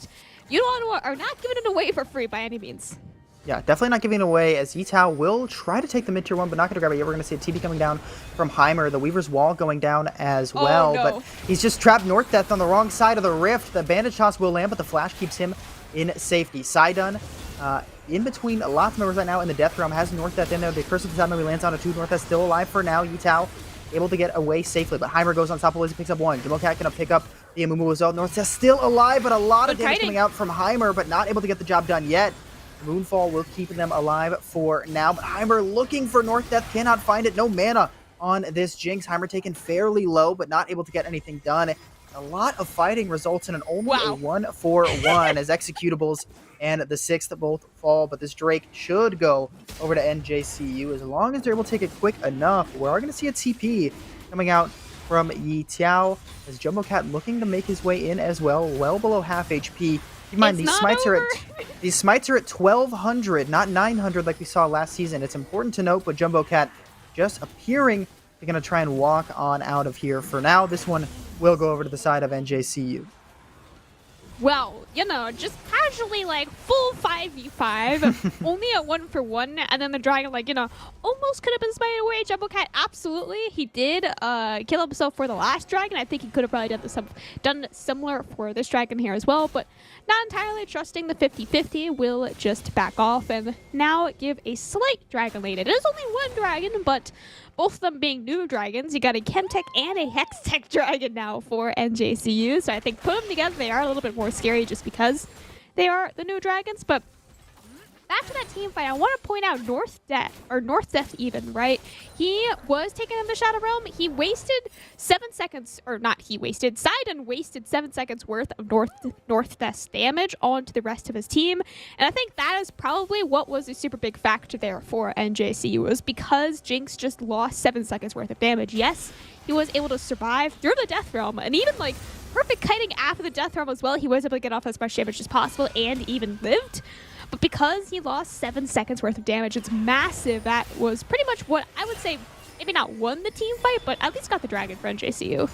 uOttawa are not giving it away for free by any means. Yeah, definitely not giving it away, as uOttawa will try to take the mid-tier one, but not going to grab it yet. We're going to see a TP coming down from Heimer, the Weaver's Wall going down as well, no. but he's just trapped North Death on the wrong side of the rift. The bandage toss will land, but the flash keeps him in safety. Sidon, in between lots of members right now in the Death Realm, has North Death in there. The Curse of the Time maybe lands on a 2. North Death still alive for now. uOttawa able to get away safely, but Heimer goes on top of Liz, picks up 1. Jumbo Cat going to pick up the Amumu as well. North Death still alive, but a lot of damage coming out from Heimer, but not able to get the job done yet. Moonfall will keep them alive for now, but Heimer looking for North Death, cannot find it. No mana on this Jinx. Heimer taken fairly low, but not able to get anything done. A lot of fighting results in an only a 1-for-1 as executables and the 6th both fall, but this Drake should go over to NJCU as long as they're able to take it quick enough. We are going to see a TP coming out from uOttawa as Jumbo Cat looking to make his way in as well, well below half HP. Keep in mind, these smites are at 1,200, not 900 like we saw last season. It's important to note, but Jumbo Cat just appearing they're going to try and walk on out of here for now. This one will go over to the side of NJCU. Well, just casually, full 5v5, only a 1-for-1, and then the dragon, almost could have been smited away. Jumbo Cat, absolutely, he did kill himself for the last dragon. I think he could have probably done similar for this dragon here as well, but not entirely trusting the 50-50, will just back off and now give a slight dragon lane. It is only one dragon, but both of them being new dragons. You got a Chemtech and a Hextech dragon now for NJCU. So I think put them together, they are a little bit more scary just because they are the new dragons. But back to that team fight, I want to point out North Death even, right? He was taken in the Shadow Realm. He wasted 7 seconds, or not he wasted, Sidon wasted 7 seconds worth of North Death's damage onto the rest of his team. And I think that is probably what was a super big factor there for NJCU, was because Jinx just lost 7 seconds worth of damage. Yes, he was able to survive through the Death Realm, and even perfect kiting after the Death Realm as well, he was able to get off as much damage as possible and even lived. But because he lost 7 seconds worth of damage, it's massive. That was pretty much what I would say, maybe not won the team fight, but at least got the dragon for NJCU.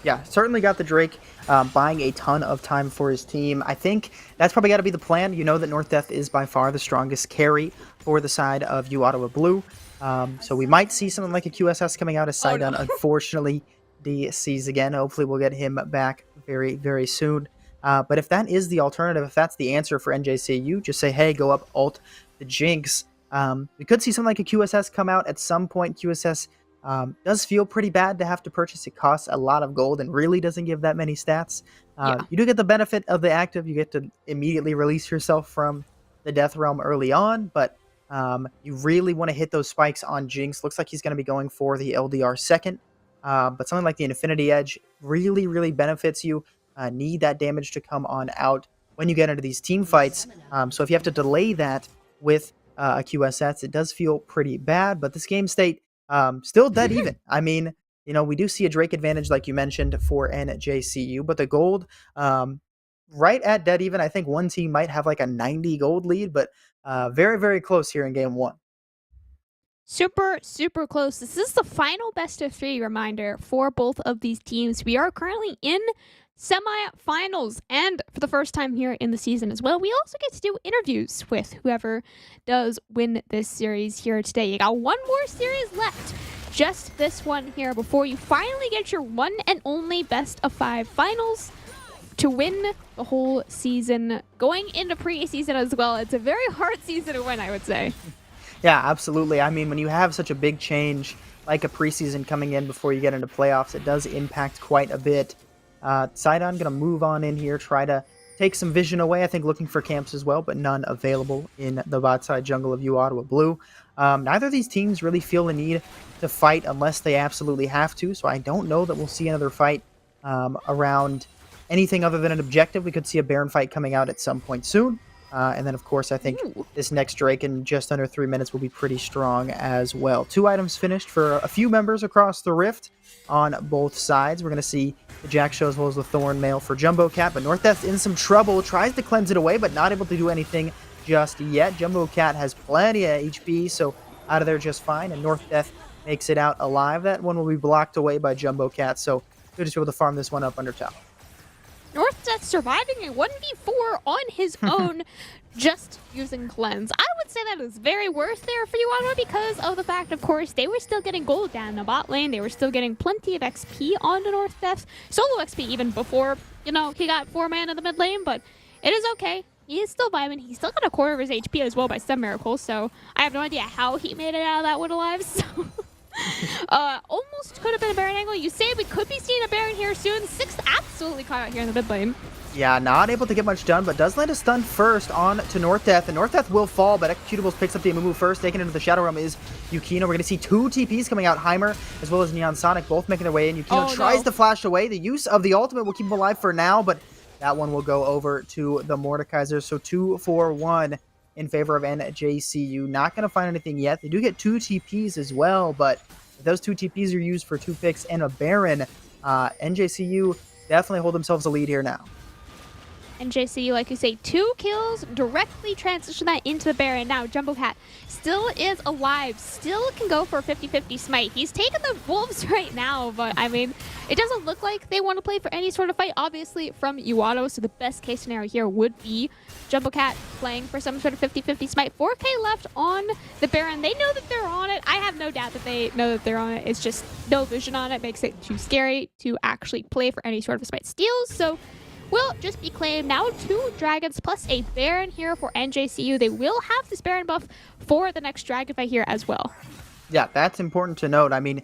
Yeah, certainly got the Drake, buying a ton of time for his team. I think that's probably got to be the plan. You know that North Death is by far the strongest carry for the side of uOttawa Blue. So we might see something like a QSS coming out as Sidon, unfortunately, DCs again. Hopefully we'll get him back very, very soon. But if that is the alternative, if that's the answer for NJCU, just say, hey, go up, ult the Jinx. We could see something like a QSS come out at some point. QSS does feel pretty bad to have to purchase. It costs a lot of gold and really doesn't give that many stats. You do get the benefit of the active. You get to immediately release yourself from the Death Realm early on, but you really want to hit those spikes on Jinx. Looks like he's going to be going for the LDR second. But something like the Infinity Edge really, really benefits you. Need that damage to come on out when you get into these team fights. So if you have to delay that with a QSS, it does feel pretty bad. But this game state, still dead even. I mean, we do see a Drake advantage, like you mentioned, for NJCU. But the gold, right at dead even. I think one team might have like a 90 gold lead, but very, very close here in game 1. Super, super close. This is the final best of 3 reminder for both of these teams. We are currently in semifinals, and for the first time here in the season as well, we also get to do interviews with whoever does win this series here today. You got one more series left, just this one here, before you finally get your one and only best of 5 finals to win the whole season. Going into preseason as well, it's a very hard season to win, I would say. Yeah, absolutely. I mean, when you have such a big change like a preseason coming in before you get into playoffs, it does impact quite a bit. Sidon going to move on in here, try to take some vision away. I think looking for camps as well, but none available in the bot side jungle of uOttawa Blue. Neither of these teams really feel the need to fight unless they absolutely have to, so I don't know that we'll see another fight around anything other than an objective. We could see a Baron fight coming out at some point soon. And then, of course, I think this next Drake in just under 3 minutes will be pretty strong as well. 2 items finished for a few members across the Rift on both sides. We're going to see the Jack Show as well as the Thorn Mail for Jumbo Cat, but North Death's in some trouble. Tries to cleanse it away, but not able to do anything just yet. Jumbo Cat has plenty of HP, so out of there just fine. And North Death makes it out alive. That one will be blocked away by Jumbo Cat, so good to be able to farm this one up under tower. North Death surviving a 1v4 on his own, just using Cleanse. I would say that is very worth there for uOttawa because of the fact, of course, they were still getting gold down in the bot lane. They were still getting plenty of XP on the North Death. Solo XP even before, he got 4-man in the mid lane, but it is okay. He is still vibing. He's still got a quarter of his HP as well by some miracle, so I have no idea how he made it out of that one alive, so... almost could have been a Baron angle. You say we could be seeing a Baron here soon. Sixth absolutely caught out here in the mid lane. Yeah, not able to get much done, but does land a stun first on to North Death. And North Death will fall, but Executables picks up the move first. Taken into the Shadow Realm is Yukino. We're going to see 2 TPs coming out. Heimer as well as Neon Sonic both making their way in. Yukino tries to flash away. The use of the ultimate will keep him alive for now, but that one will go over to the Mordekaiser. So 2-4-1 in favor of NJCU. Not going to find anything yet. They do get 2 TPs as well, but if those 2 TPs are used for 2 picks and a Baron, NJCU definitely hold themselves a lead here now. NJCU, like you say, 2 kills, directly transition that into the Baron. Now, Jumbo Cat still is alive, still can go for a 50-50 smite. He's taking the Wolves right now, but I mean, it doesn't look like they want to play for any sort of fight, obviously, from uOttawa, so the best case scenario here would be Jumbo Cat playing for some sort of 50-50 smite. 4K left on the Baron. They know that they're on it. I have no doubt that they know that they're on it. It's just no vision on it. Makes it too scary to actually play for any sort of smite steals, so will just be claimed now. 2 dragons plus a Baron here for NJCU. They will have this Baron buff for the next dragon fight here as well. Yeah, that's important to note. I mean,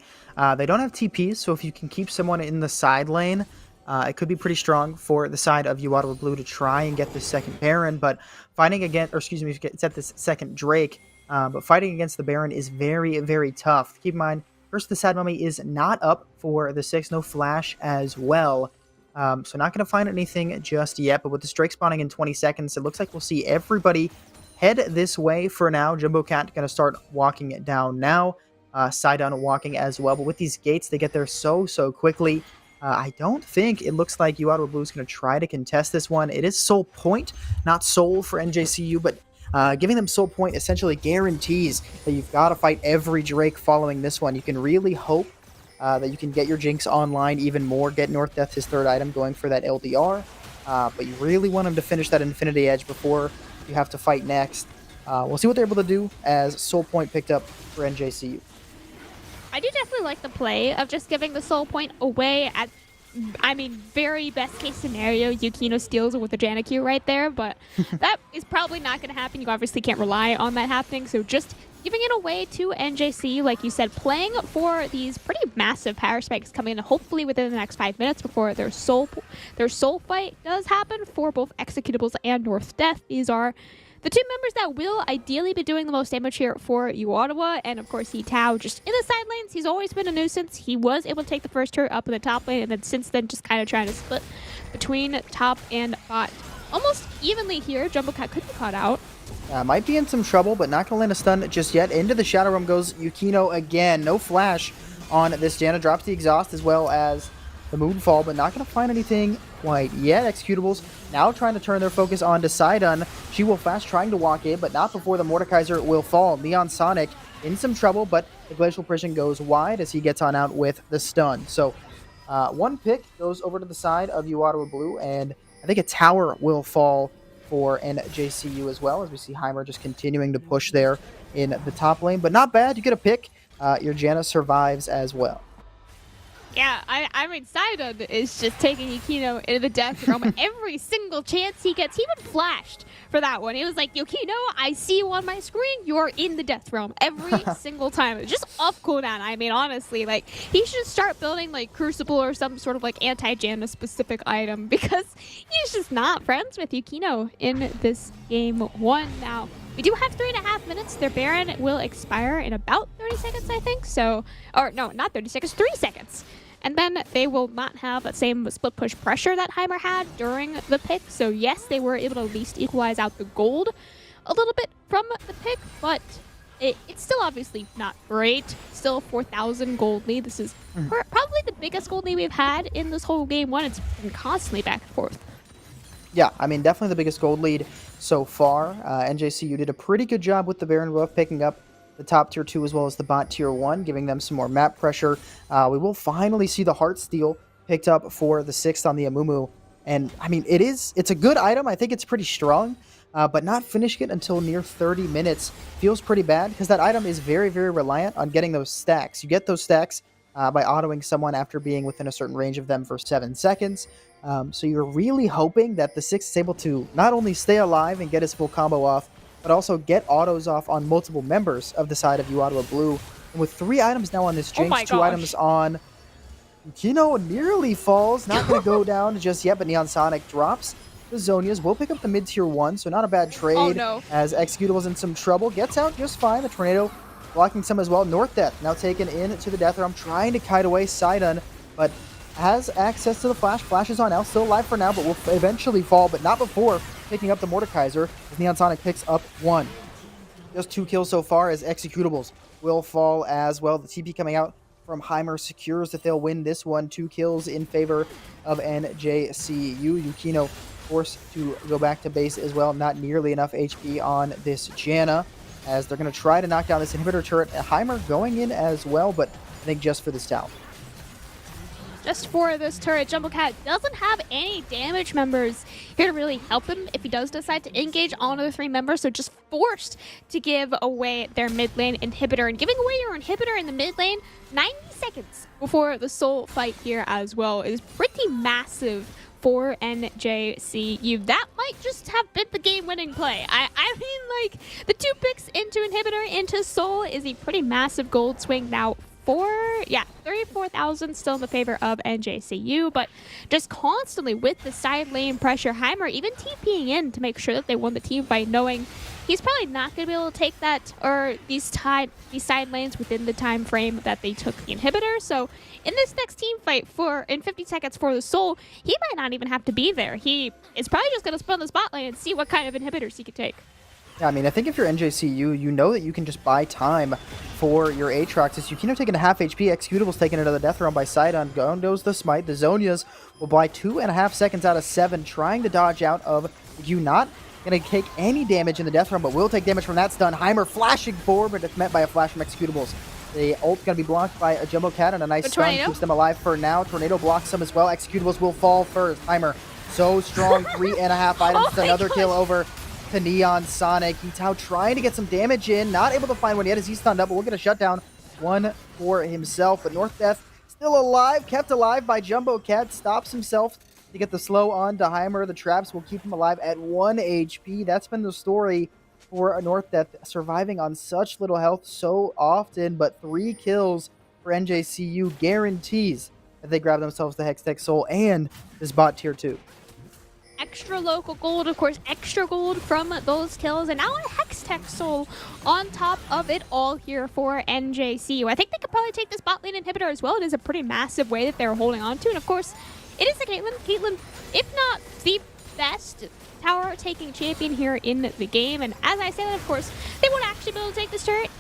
they don't have TPs, so if you can keep someone in the side lane, it could be pretty strong for the side of uOttawa Blue to try and get this second Baron, but fighting against, or excuse me, get this second Drake, but fighting against the Baron is very, very tough. Keep in mind, first the Sad Mummy is not up for the 6, no flash as well. So not going to find anything just yet, but with this Drake spawning in 20 seconds, it looks like we'll see everybody head this way for now. Jumbo Cat going to start walking it down now. Sidon walking as well, but with these gates, they get there so quickly. I don't think it looks like uOttawa Blue is going to try to contest this one. It is soul point, not soul for NJCU, but giving them soul point essentially guarantees that you've got to fight every Drake following this one. You can really hope that you can get your Jinx online even more, get North Death his 3rd item going for that LDR, but you really want him to finish that Infinity Edge before you have to fight next. We'll see what they're able to do as soul point picked up for NJCU. I do definitely like the play of just giving the soul point away at, I mean, very best case scenario, Yukino steals it with the Janna-Q right there, but that is probably not going to happen. You obviously can't rely on that happening, so just giving it away to NJC, like you said, playing for these pretty massive power spikes coming in hopefully within the next 5 minutes before their soul fight does happen for both Executables and North Death. These are the 2 members that will ideally be doing the most damage here for uOttawa, and of course Tao just in the side lanes. He's always been a nuisance. He was able to take the first turret up in the top lane, and then since then just kind of trying to split between top and bot. Almost evenly here, Jumbo Cat could be caught out. Might be in some trouble, but not going to land a stun just yet. Into the Shadow Realm goes Yukino again. No flash on this Janna. Drops the exhaust as well as the Moonfall, but not going to find anything quite yet. Executables now trying to turn their focus on to Sidon. She will flash, trying to walk in, but not before the Mordekaiser will fall. Neon Sonic in some trouble, but the Glacial Prison goes wide as he gets on out with the stun. So 1 pick goes over to the side of uOttawa Blue, and I think a tower will fall for NJCU as well, as we see Heimer just continuing to push there in the top lane. But not bad. You get a pick. Your Janna survives as well. Yeah, I mean, Sidon is just taking Yukino into the death realm every single chance he gets. He even flashed for that one. He was like, Yukino, I see you on my screen. You're in the death realm every single time. It's just off cooldown. I mean, honestly, like, he should start building, like, Crucible or some sort of, like, anti-Janna specific item because he's just not friends with Yukino in this game 1 now. We do have 3.5 minutes. Their Baron will expire in about 30 seconds, I think. So, or no, not 30 seconds, 3 seconds. And then they will not have that same split push pressure that Heimer had during the pick. So yes, they were able to at least equalize out the gold a little bit from the pick, but it's still obviously not great. Still 4,000 gold lead. This is probably the biggest gold lead we've had in this whole game 1. It's been constantly back and forth. Yeah, I mean, definitely the biggest gold lead so far. NJCU did a pretty good job with the Baron buff, picking up the top tier 2 as well as the bot tier 1, giving them some more map pressure. We will finally see the Heart Steel picked up for the 6th on the Amumu. And, I mean, it's a good item. I think it's pretty strong, but not finishing it until near 30 minutes feels pretty bad because that item is very, very reliant on getting those stacks. You get those stacks by autoing someone after being within a certain range of them for 7 seconds. So you're really hoping that the 6 is able to not only stay alive and get his full combo off, but also get autos off on multiple members of the side of uOttawa Blue. And with 3 items now on this Jinx, 2 items on Yukino, nearly falls. Not going to go down just yet, but Neon Sonic drops the Zonias. Will pick up the mid-tier 1, so not a bad trade. Oh, no. As Executable's in some trouble. Gets out just fine. The Tornado blocking some as well. North Death now taken in to the Death Realm, trying to kite away Sidon, but has access to the Flash. Flash is on now, still alive for now, but will eventually fall, but not before picking up the Mordekaiser as Neon Sonic picks up 1. Just 2 kills so far as Executables will fall as well. The TP coming out from Heimer secures that they'll win this one. 2 kills in favor of NJCU. Yukino forced to go back to base as well. Not nearly enough HP on this Janna as they're going to try to knock down this inhibitor turret. Heimer going in as well, but I think just for this tower. Just for this turret, Jumbo Cat doesn't have any damage members here to really help him if he does decide to engage on the 3 members, so just forced to give away their mid lane inhibitor. And giving away your inhibitor in the mid lane 90 seconds before the soul fight here as well is pretty massive for NJCU. That might just have been the game-winning play. I mean, like, the 2 picks into inhibitor, into soul is a pretty massive gold swing now. 34,000 still in the favor of NJCU, but just constantly with the side lane pressure, Heimer even TPing in to make sure that they won the team fight, knowing he's probably not going to be able to take that or these side lanes within the time frame that they took the inhibitor. So in this next team fight in 50 seconds for the soul, he might not even have to be there. He is probably just going to spin the spot lane and see what kind of inhibitors he could take. Yeah, I mean, I think if you're NJCU, you know that you can just buy time for your Aatrox. As Yukino taking a half HP, Executable's taken into the Death Realm by Sidon. Goes the Smite. The Zonias will buy 2.5 seconds out of 7, trying to dodge out of you. Not going to take any damage in the Death Realm, but will take damage from that stun. Heimer flashing forward, but it's met by a flash from Executables. The ult's going to be blocked by a Jumbo Cat, and a nice stun keeps them alive for now. Tornado blocks them as well. Executables will fall first. Heimer, so strong. 3.5 items. Another kill over to Neon Sonic. Yutao trying to get some damage in, not able to find one yet as he's stunned up, but we'll get a shutdown. 1 for himself, but North Death still alive, kept alive by Jumbo Cat, stops himself to get the slow on to Heimer. The traps will keep him alive at 1 HP. That's been the story for North Death, surviving on such little health so often, but 3 kills for NJCU guarantees that they grab themselves the Hextech Soul and this bot tier 2. Extra local gold, of course, extra gold from those kills, and now a Hextech Soul on top of it all here for NJCU. I think they could probably take this bot lane inhibitor as well. It is a pretty massive way that they're holding on to, and of course, it is a Caitlyn. Caitlyn, if not the best tower-taking champion here in the game, and as I said, of course, they won't actually be able to take this turret.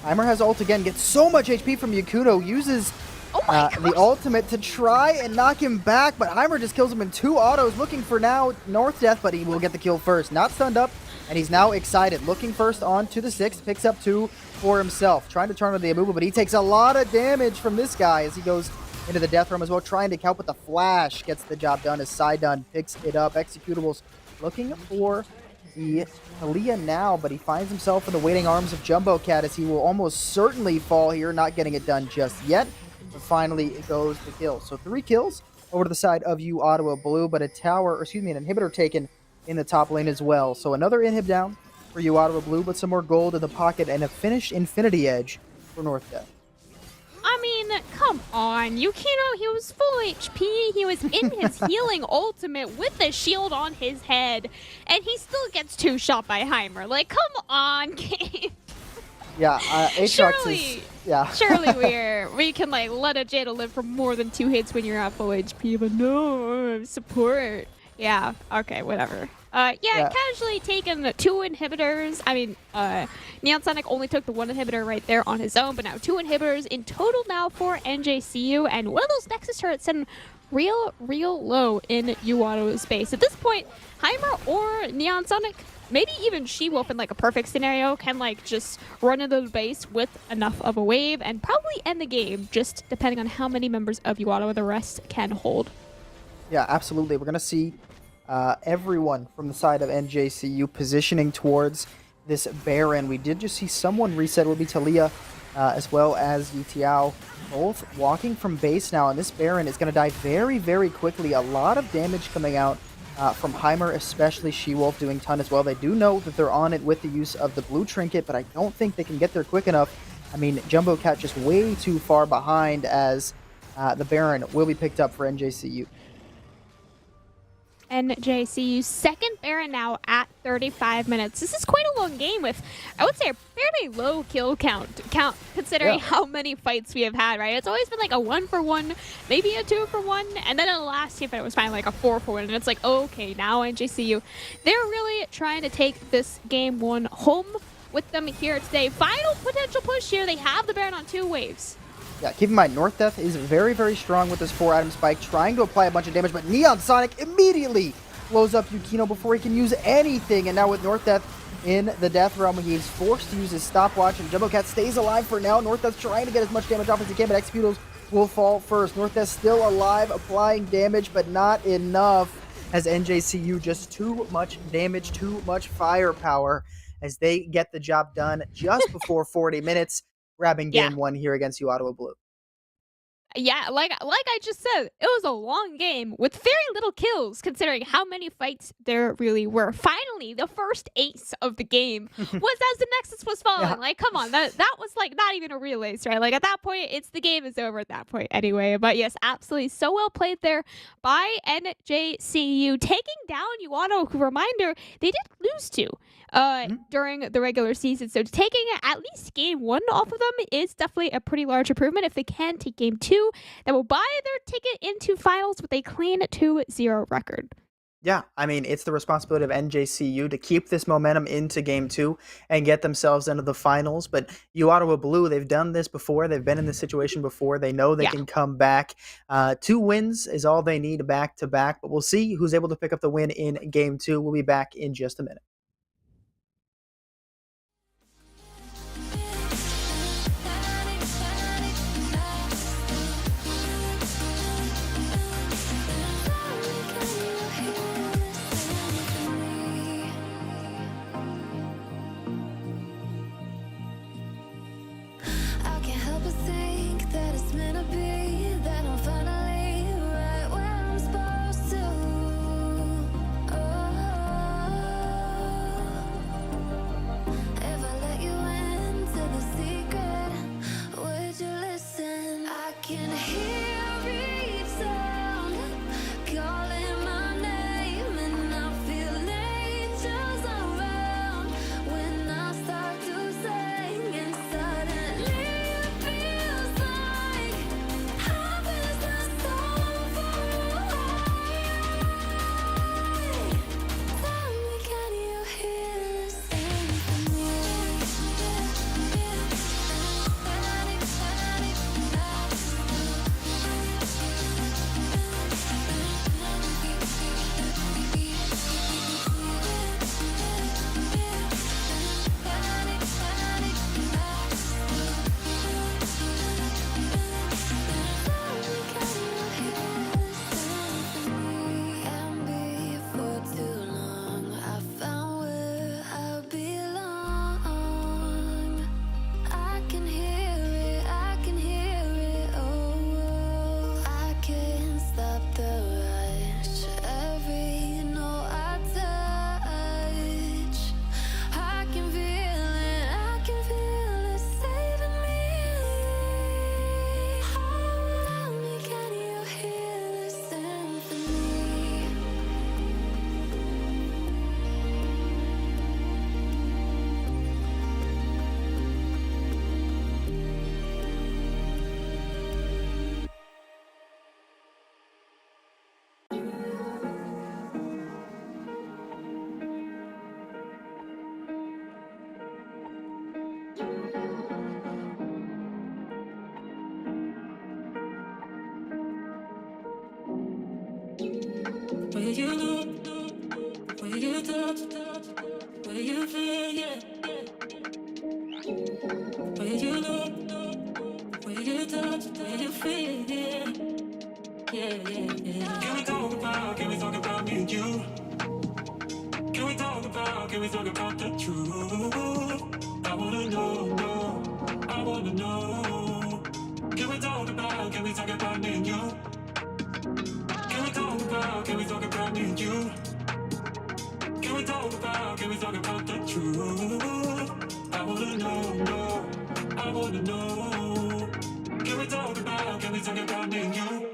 Heimer has ult again, gets so much HP from Yakuto, uses the ultimate to try and knock him back, but Heimer just kills him in 2 autos, looking for now North Death, but he will get the kill first. Not stunned up, and he's now excited. Looking first on to the 6, picks up 2 for himself. Trying to turn with the Amumu, but he takes a lot of damage from this guy as he goes into the Death Realm as well, trying to count with the flash. Gets the job done as Sidon picks it up. Executables looking for the Talia now, but he finds himself in the waiting arms of Jumbo Cat as he will almost certainly fall here, not getting it done just yet. But finally, it goes the kill. So 3 kills over to the side of uOttawa Blue, but an inhibitor taken in the top lane as well. So another inhib down for uOttawa Blue, but some more gold in the pocket and a finished Infinity Edge for North Death. I mean, come on. Yukino, he was full HP. He was in his healing ultimate with the shield on his head, and he still gets 2 shot by Heimer. Like, come on, game. Yeah, Aatrox is... Yeah. Surely we can, like, let a Jada live for more than 2 hits when you're at full HP, but no, support. Yeah, okay, whatever. Yeah. Casually taking the 2 inhibitors. I mean, Neon Sonic only took the 1 inhibitor right there on his own, but now 2 inhibitors in total now for NJCU, and one of those Nexus turrets sitting real low in uOttawa's base. At this point, Heimer or Neon Sonic, maybe even She-Wolf in like a perfect scenario, can like just run into the base with enough of a wave and probably end the game, just depending on how many members of uOttawa the rest can hold. Yeah, absolutely. We're going to see everyone from the side of NJCU positioning towards this Baron. We did just see someone reset. It will be Talia as well as Yitiao, both walking from base now. And this Baron is going to die very quickly. A lot of damage coming out from Heimer, especially She-Wolf doing ton as well. They do know that they're on it with the use of the blue trinket, but I don't think they can get there quick enough. I mean, Jumbo Cat just way too far behind as the Baron will be picked up for NJCU. NJCU's second Baron now at 35 minutes. This is quite a long game with, I would say, a fairly low kill count considering how many fights we have had, right? It's always been like a 1-for-1, maybe a 2-for-1, and then in the last team fight it was finally like a 4-for-1, and it's like, okay, now NJCU, they're really trying to take this game 1 home with them here today. Final potential push here. They have the Baron on 2 waves. Yeah, keep in mind, North Death is very strong with this 4-item spike, trying to apply a bunch of damage, but Neon Sonic immediately blows up Yukino before he can use anything. And now with North Death in the Death Realm, he's forced to use his stopwatch, and Jumbo Cat stays alive for now. North Death's trying to get as much damage off as he can, but Executos will fall first. North Death still alive, applying damage, but not enough, as NJCU just too much damage, too much firepower, as they get the job done just before 40 minutes. Grabbing game 1 here against uOttawa Blue. Yeah, like I just said, it was a long game with very little kills considering how many fights there really were. Finally, the first ace of the game was as the Nexus was falling. Yeah. Like, come on, that was like not even a real ace, right? Like at that point, the game is over at that point anyway. But yes, absolutely, so well played there by NJCU, taking down uOttawa. Reminder, they did lose to during the regular season. So taking at least game 1 off of them is definitely a pretty large improvement. If they can take game 2, that will buy their ticket into finals with a clean 2-0 record. Yeah, I mean, it's the responsibility of NJCU to keep this momentum into game 2 and get themselves into the finals. But uOttawa Blue, they've done this before. They've been in this situation before. They know they can come back. 2 wins is all they need back to back. But we'll see who's able to pick up the win in game 2. We'll be back in just a minute. I can't help but think that it's meant to be, that I'm finally right where I'm supposed to. Oh, Where you look, where you touch, where you feel, yeah. Where you look, where you touch, where you feel, yeah. Can we talk about me and you? Can we talk about the truth? I wanna know, I wanna know. Can we talk about me and you? Can we talk about me and you? Can we talk about the truth? I wanna know, I wanna know. Can we talk about me and you?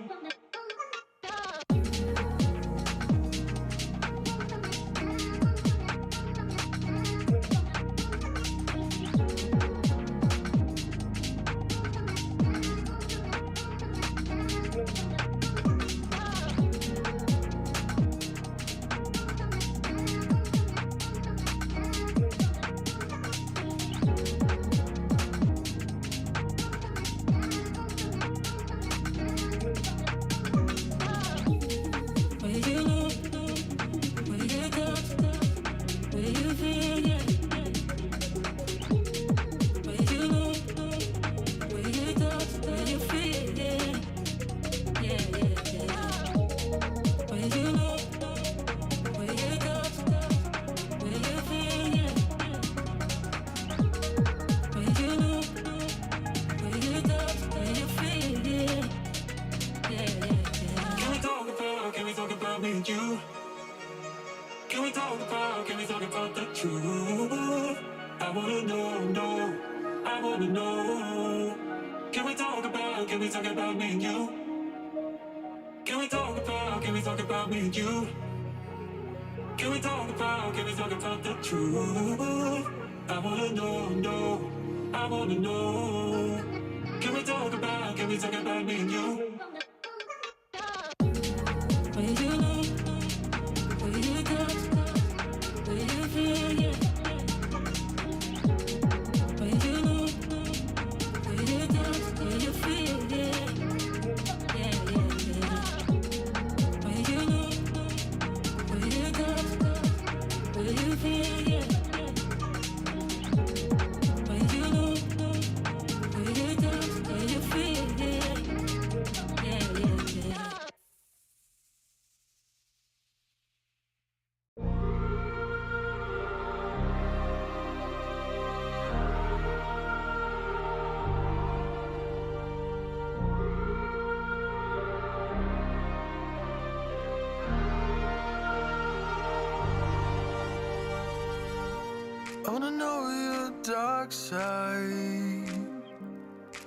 I wanna know your dark side.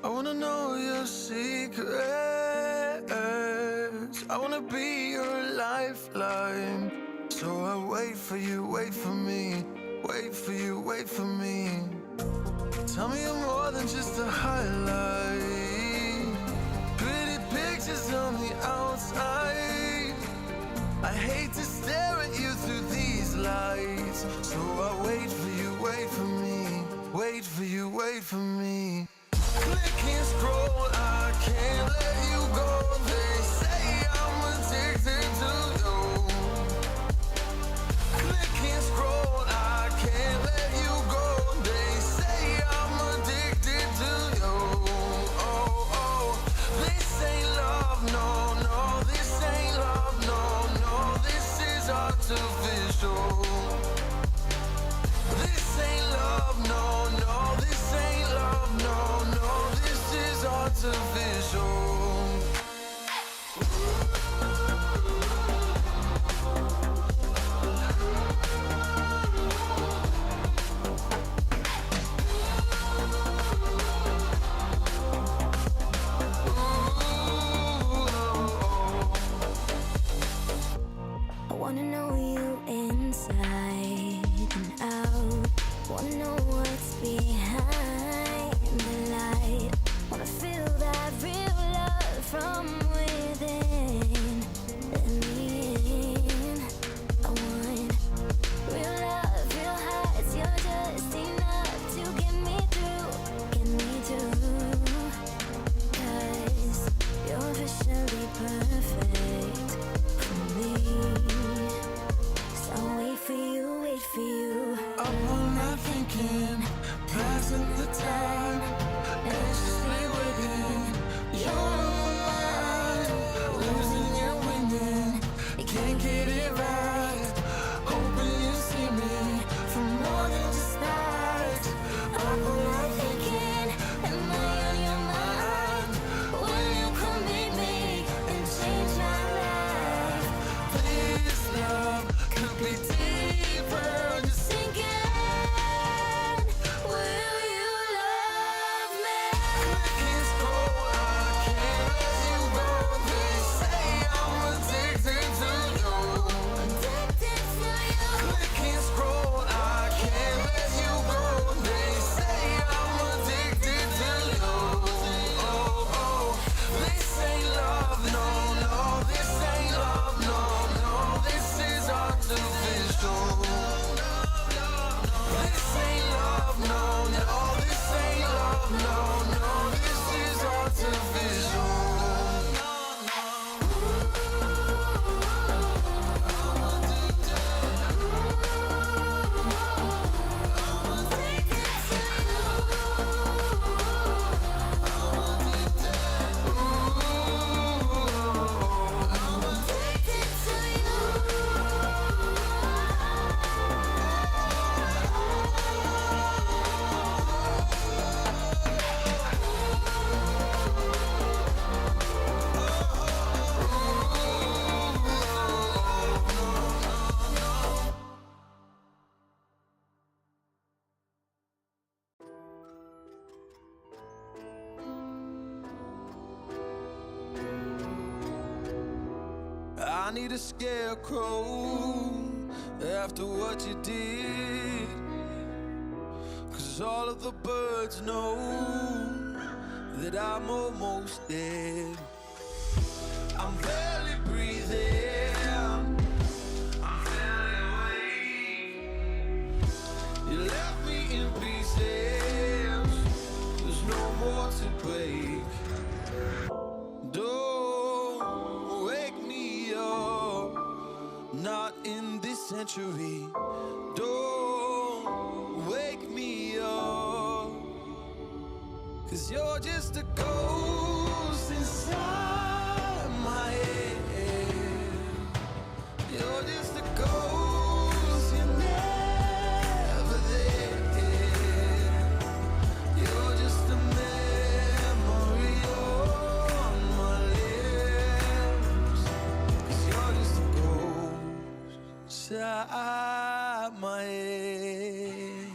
I wanna know your secrets. I wanna be your lifeline. So I wait for you, wait for me. Wait for you, wait for me. Tell me you're more than just a highlight. Pretty pictures on the outside. I hate to stare at you through these lights. So I wait for you, wait for me. Wait for you, wait for me. Click and scroll, I can't let you go. They say I'm addicted to you. Click and scroll, I can't let you go. They say I'm addicted to you. Oh, oh, this ain't love, no, no. This ain't love, no, no. This is artificial. This ain't love, no, no. This ain't love. I need a scarecrow after what you did. 'Cause all of the birds know that I'm almost dead. I'm barely breathing, I'm barely awake. You left me in pieces, there's no more to break. Don't wake me up, not in this century. Don't wake me up, 'cause you're just a ghost inside my head. You're just a ghost, you're never there. You're just a memory on my lips. 'Cause you're just a ghost inside my head.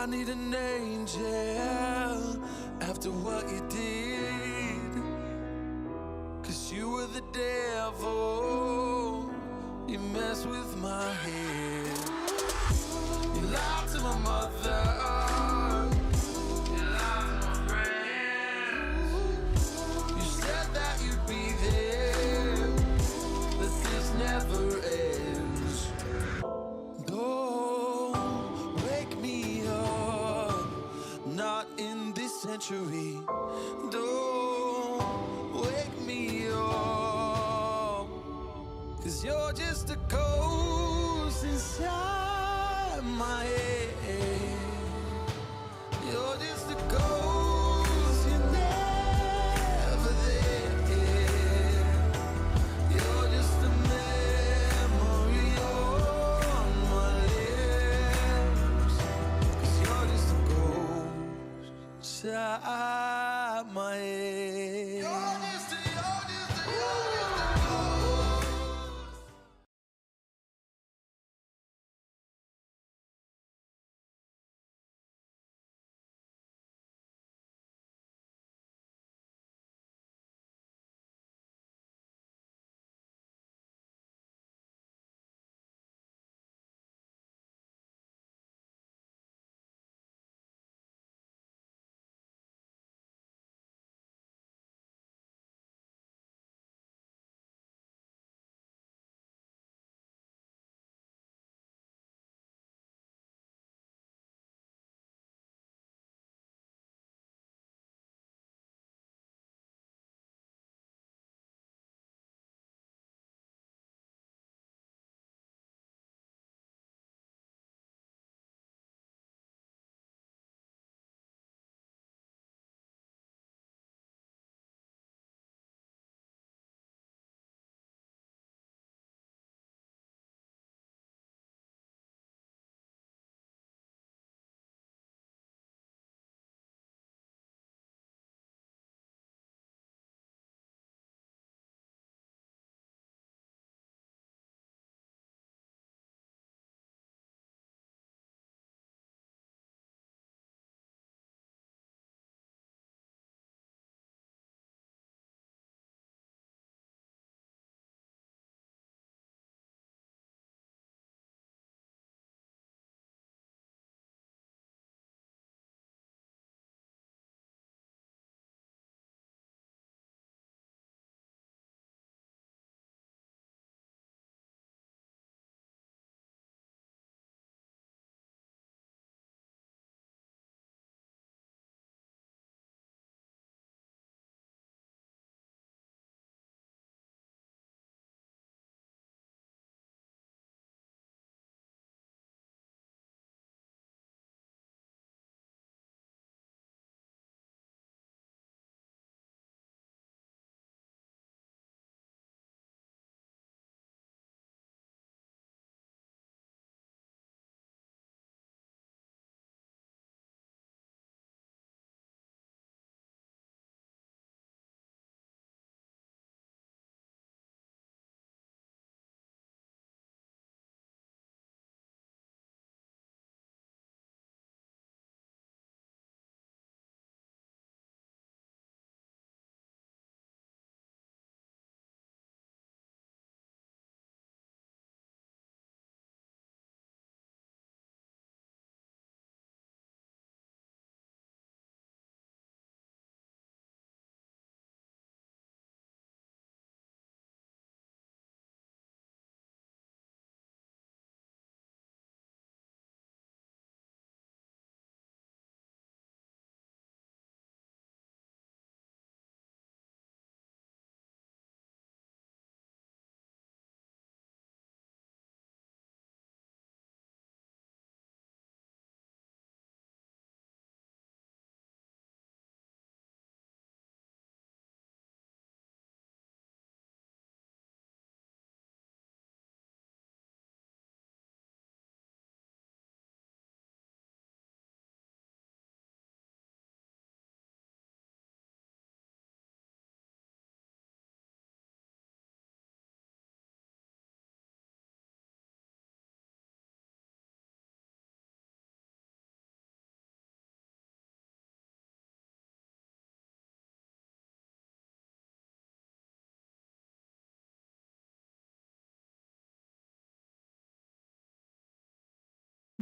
I need an angel after what you did. 'Cause you were the devil, you messed with my head. You lied to my mother, you lied to my friends. You said that you'd be there, but this never ends. Don't wake me up, not in this century. Don't wake me up, 'cause you're just a ghost inside my head. You're just a ghost, you're never there. You're just a memory on my lips. 'Cause you're just a ghost inside my head.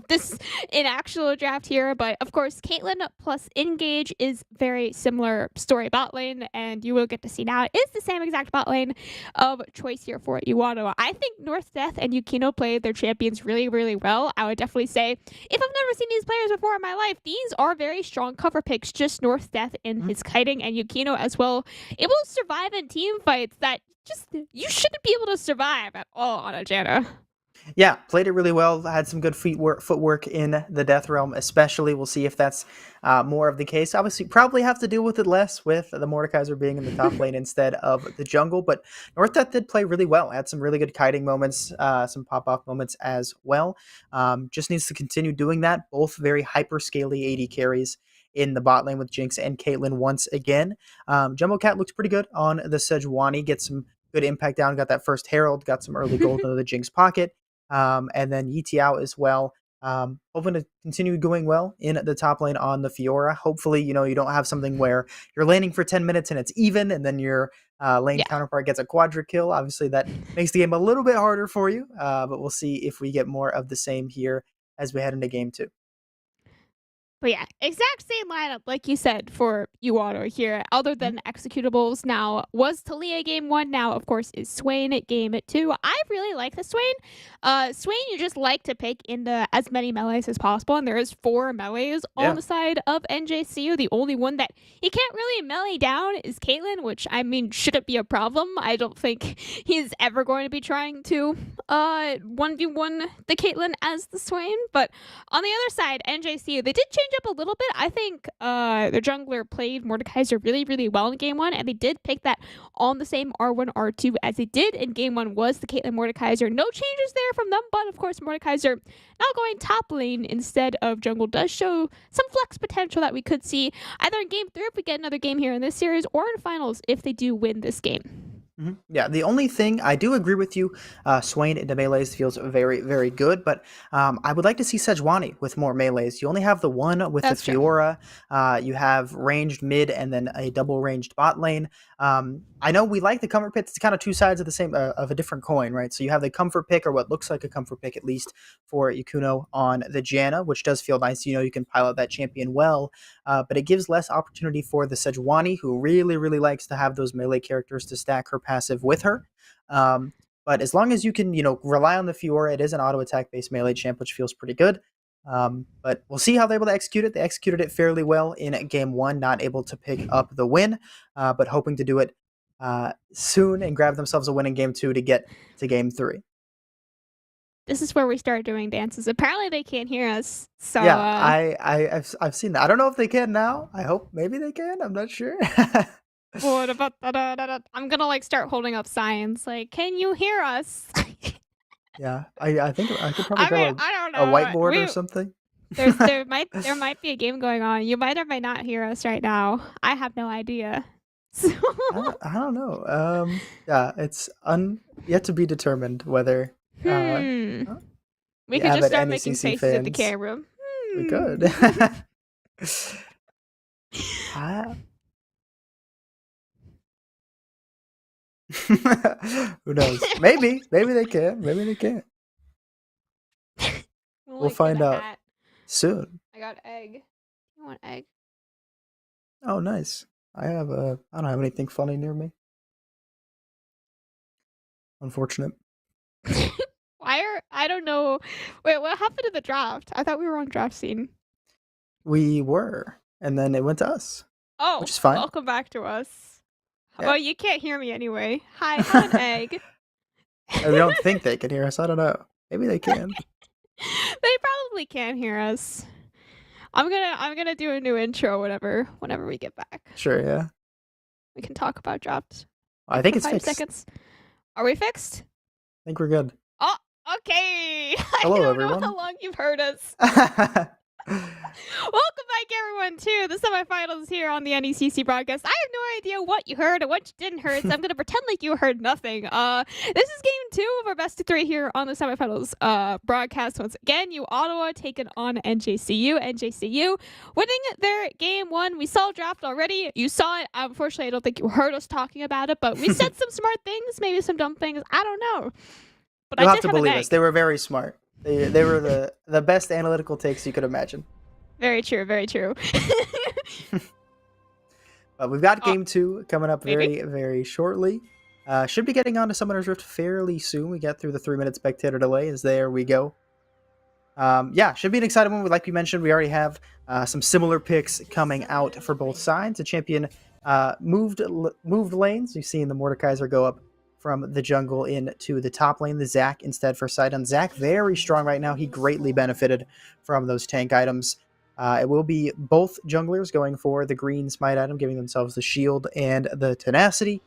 this in actual draft here, but of course, Caitlyn plus Engage is very similar story bot lane, and you will get to see now it is the same exact bot lane of choice here for uOttawa. I think North Death and Yukino played their champions really, really well. I would definitely say, if I've never seen these players before in my life, these are very strong cover picks, just North Death in his kiting and Yukino as well, able to survive in team fights that just you shouldn't be able to survive at all on a Janna. Yeah, played it really well. Had some good footwork in the Death Realm, especially. We'll see if that's more of the case. Obviously, probably have to deal with it less with the Mordekaiser being in the top lane instead of the jungle. But North Death did play really well. Had some really good kiting moments, some pop-off moments as well. Just needs to continue doing that. Both very hyper-scaly AD carries in the bot lane with Jinx and Caitlyn once again. Jumbo Cat looks pretty good on the Sejuani. Get some good impact down. Got that first Herald. Got some early gold into the Jinx pocket. And then Yitiao as well. Hoping to continue going well in the top lane on the Fiora. Hopefully, you don't have something where you're laning for 10 minutes and it's even, and then your lane counterpart gets a quadra kill. Obviously, that makes the game a little bit harder for you, but we'll see if we get more of the same here as we head into game 2. But yeah, exact same lineup, like you said, for uOttawa here, other than executables. Now, was Talia game 1, now, of course, is Swain at game 2. I really like the Swain. Swain, you just like to pick into as many melees as possible, and there is 4 melees on the side of NJCU. The only one that he can't really melee down is Caitlyn, which, I mean, shouldn't be a problem. I don't think he's ever going to be trying to 1v1 the Caitlyn as the Swain. But on the other side, NJCU, they did change up a little bit. I think their jungler played Mordekaiser really, really well in game 1, and they did pick that on the same R1, R2 as they did in game 1 was the Caitlyn Mordekaiser. No changes there from them, but of course Mordekaiser now going top lane instead of jungle does show some flex potential that we could see either in game 3 if we get another game here in this series, or in finals if they do win this game. Yeah, the only thing, I do agree with you, Swain into melees feels very, very good, but I would like to see Sejuani with more melees. You only have the one with That's the Fiora. You have ranged mid and then a double ranged bot lane. I know we like the comfort pick. It's kind of two sides of the same of a different coin, right? So you have the comfort pick, or what looks like a comfort pick at least, for Yukuno on the Janna, which does feel nice. You can pilot that champion well, but it gives less opportunity for the Sejuani, who really, really likes to have those melee characters to stack her passive with her. But as long as you can, rely on the Fiora, it is an auto attack based melee champ, which feels pretty good. But we'll see how they're able to execute it. They executed it fairly well in game 1, not able to pick up the win, but hoping to do it soon and grab themselves a win in game 2 to get to game 3. This is where we start doing dances. Apparently they can't hear us. So yeah, I've seen that. I don't know if they can now. I hope maybe they can. I'm not sure. What about I'm gonna start holding up signs like, can you hear us? Yeah, I think I could probably grab I don't know. a whiteboard or something. there might be a game going on. You might or might not hear us right now. I have no idea. So I don't know. Yeah, it's yet to be determined whether we could just start making NECC faces at the camera. We could. Who knows? Maybe they can. Maybe they can't. We'll find out soon. I got egg. You want egg? Oh, nice. I don't have anything funny near me. Unfortunate. I don't know. Wait, what happened to the draft? I thought we were on draft scene. We were, and then it went to us. Oh, which is fine. Welcome back to us. Yeah. Well, you can't hear me anyway. Hi, have an egg. I don't think they can hear us. I don't know. Maybe they can. They probably can hear us. I'm gonna do a new intro whenever we get back. Sure, yeah. We can talk about drafts. I think it's 5 fixed. seconds. Are we fixed? I think we're good. Oh, okay. Hello, I don't everyone. know how long you've heard us. Welcome back, everyone, to the semifinals here on the NECC broadcast. I have no idea what you heard or what you didn't hear, so I'm going to pretend like you heard nothing. This is game 2 of our best of 3 here on the semifinals broadcast. Once again, uOttawa taking on NJCU. NJCU winning their game 1. We saw draft already. You saw it. Unfortunately, I don't think you heard us talking about it, but we said some smart things, maybe some dumb things. I don't know. But You'll I have did to believe an us. egg. They were very smart. They were the best analytical takes you could imagine. Very true, very true. But we've got Oh, game 2 coming up maybe? very, very shortly. Should be getting on to Summoner's Rift fairly soon. We get through the 3-minute spectator delay, as there we go. Yeah, should be an exciting one. Like we mentioned, we already have some similar picks coming out for both sides. The champion moved lanes. You've seen the Mordekaiser go up from the jungle into the top lane. The Zac instead for Sidon. Zac very strong right now. He greatly benefited from those tank items. It will be both junglers going for the green smite item, giving themselves the shield and the tenacity.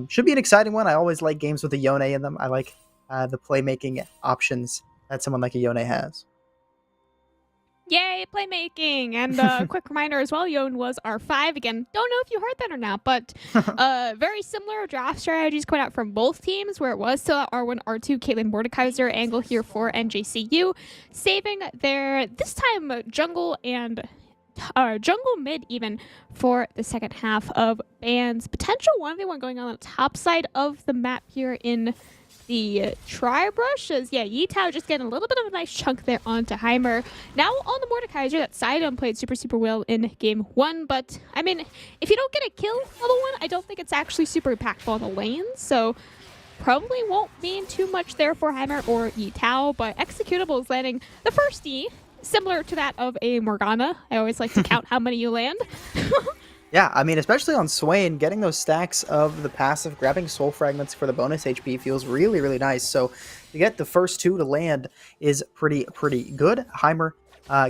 Should be an exciting one. I always like games with a Yone in them. I like the playmaking options that someone like a Yone has. Yay, playmaking! And quick reminder as well, Yon was R5 again. Don't know if you heard that or not, but very similar draft strategies coming out from both teams, where it was still at R1, R2, Caitlyn Mordekaiser angle here for NJCU, saving their, this time, jungle and jungle mid even for the second half of Ban's potential 1v1 going on the top side of the map here in the Tri-Brush, as uOttawa just getting a little bit of a nice chunk there onto Heimer. Now on the Mordekaiser, that Sidon played super well in game 1, but I mean, if you don't get a kill level 1, I don't think it's actually super impactful on the lanes, so probably won't mean too much there for Heimer or uOttawa, but Executable is landing the first E, similar to that of a Morgana. I always like to count how many you land. Yeah, I mean, especially on Swain, getting those stacks of the passive, grabbing soul fragments for the bonus HP feels really, really nice. So to get the first 2 to land is pretty good. Heimer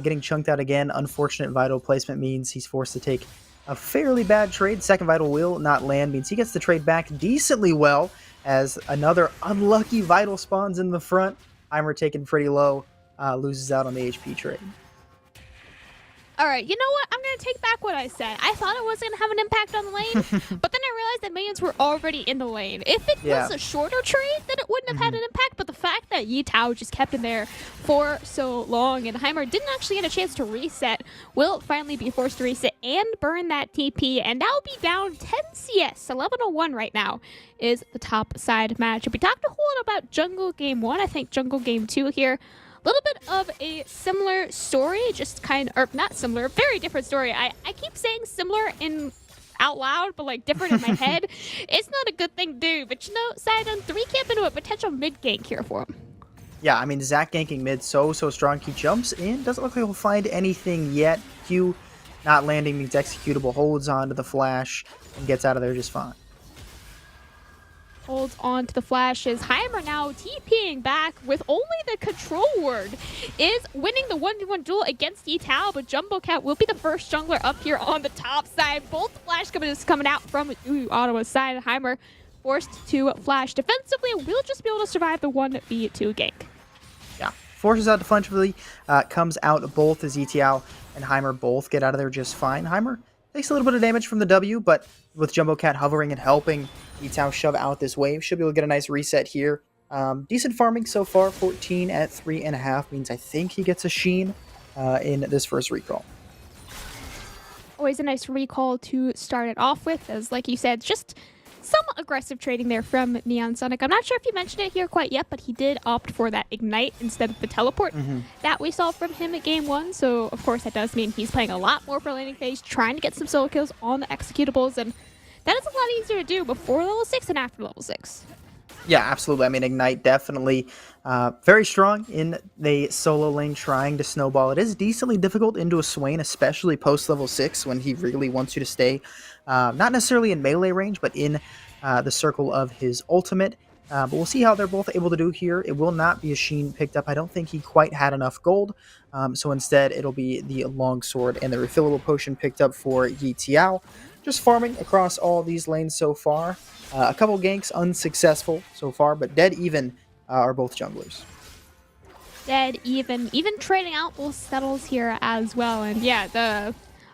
getting chunked out again. Unfortunate vital placement means he's forced to take a fairly bad trade. Second vital will not land, means he gets the trade back decently well, as another unlucky vital spawns in the front. Heimer taken pretty low, loses out on the HP trade. All right, you know what? I'm going to take back what I said. I thought it was going to have an impact on the lane, but then I realized that minions were already in the lane. If it was a shorter trade, then it wouldn't have had an impact, but the fact that uOttawa just kept him there for so long and Heimer didn't actually get a chance to reset, will finally be forced to reset and burn that TP, and now be down 10 CS. 11-1 right now is the top side matchup. We talked a whole lot about jungle game 1, I think jungle game 2 here. Little bit of a similar story, just kind of, or not similar, very different story. I keep saying similar in out loud, but like different in my head. It's not a good thing to do, but you know, Sidon 3 camp into a potential mid gank here for him. Yeah, I mean, Zac ganking mid so strong. He jumps in, doesn't look like he'll find anything yet. Q not landing means Executable holds on to the flash and gets out of there just fine. Holds on to the flashes. Heimer now TPing back with only the control word, is winning the 1v1 duel against uOttawa, but Jumbo Cat will be the first jungler up here on the top side. Both flash coming out from uOttawa's side. Heimer forced to flash defensively, will just be able to survive the 1v2 gank. Yeah, forces out defensively, comes out both as uOttawa and Heimer both get out of there just fine. Heimer takes a little bit of damage from the W, but with Jumbo Cat hovering and helping uOttawa shove out this wave, should be able to get a nice reset here. Decent farming so far, 14 at 3.5 means I think he gets a Sheen in this first recall. Always a nice recall to start it off with, as like you said, just some aggressive trading there from Neon Sonic. I'm not sure if you mentioned it here quite yet, but he did opt for that Ignite instead of the Teleport that we saw from him at Game 1. So, of course, that does mean he's playing a lot more for laning phase, trying to get some solo kills on the executables, and that is a lot easier to do before level 6 and after level 6. Yeah, absolutely. I mean, Ignite definitely very strong in the solo lane, trying to snowball. It is decently difficult into a Swain, especially post level 6, when he really wants you to stay not necessarily in melee range, but in the circle of his ultimate. But we'll see how they're both able to do here. It will not be a Sheen picked up. I don't think he quite had enough gold. So instead, it'll be the longsword and the refillable potion picked up for uOttawa. Just farming across all these lanes so far. A couple ganks unsuccessful so far, but dead even are both junglers. Dead even trading out both settles here as well. And yeah,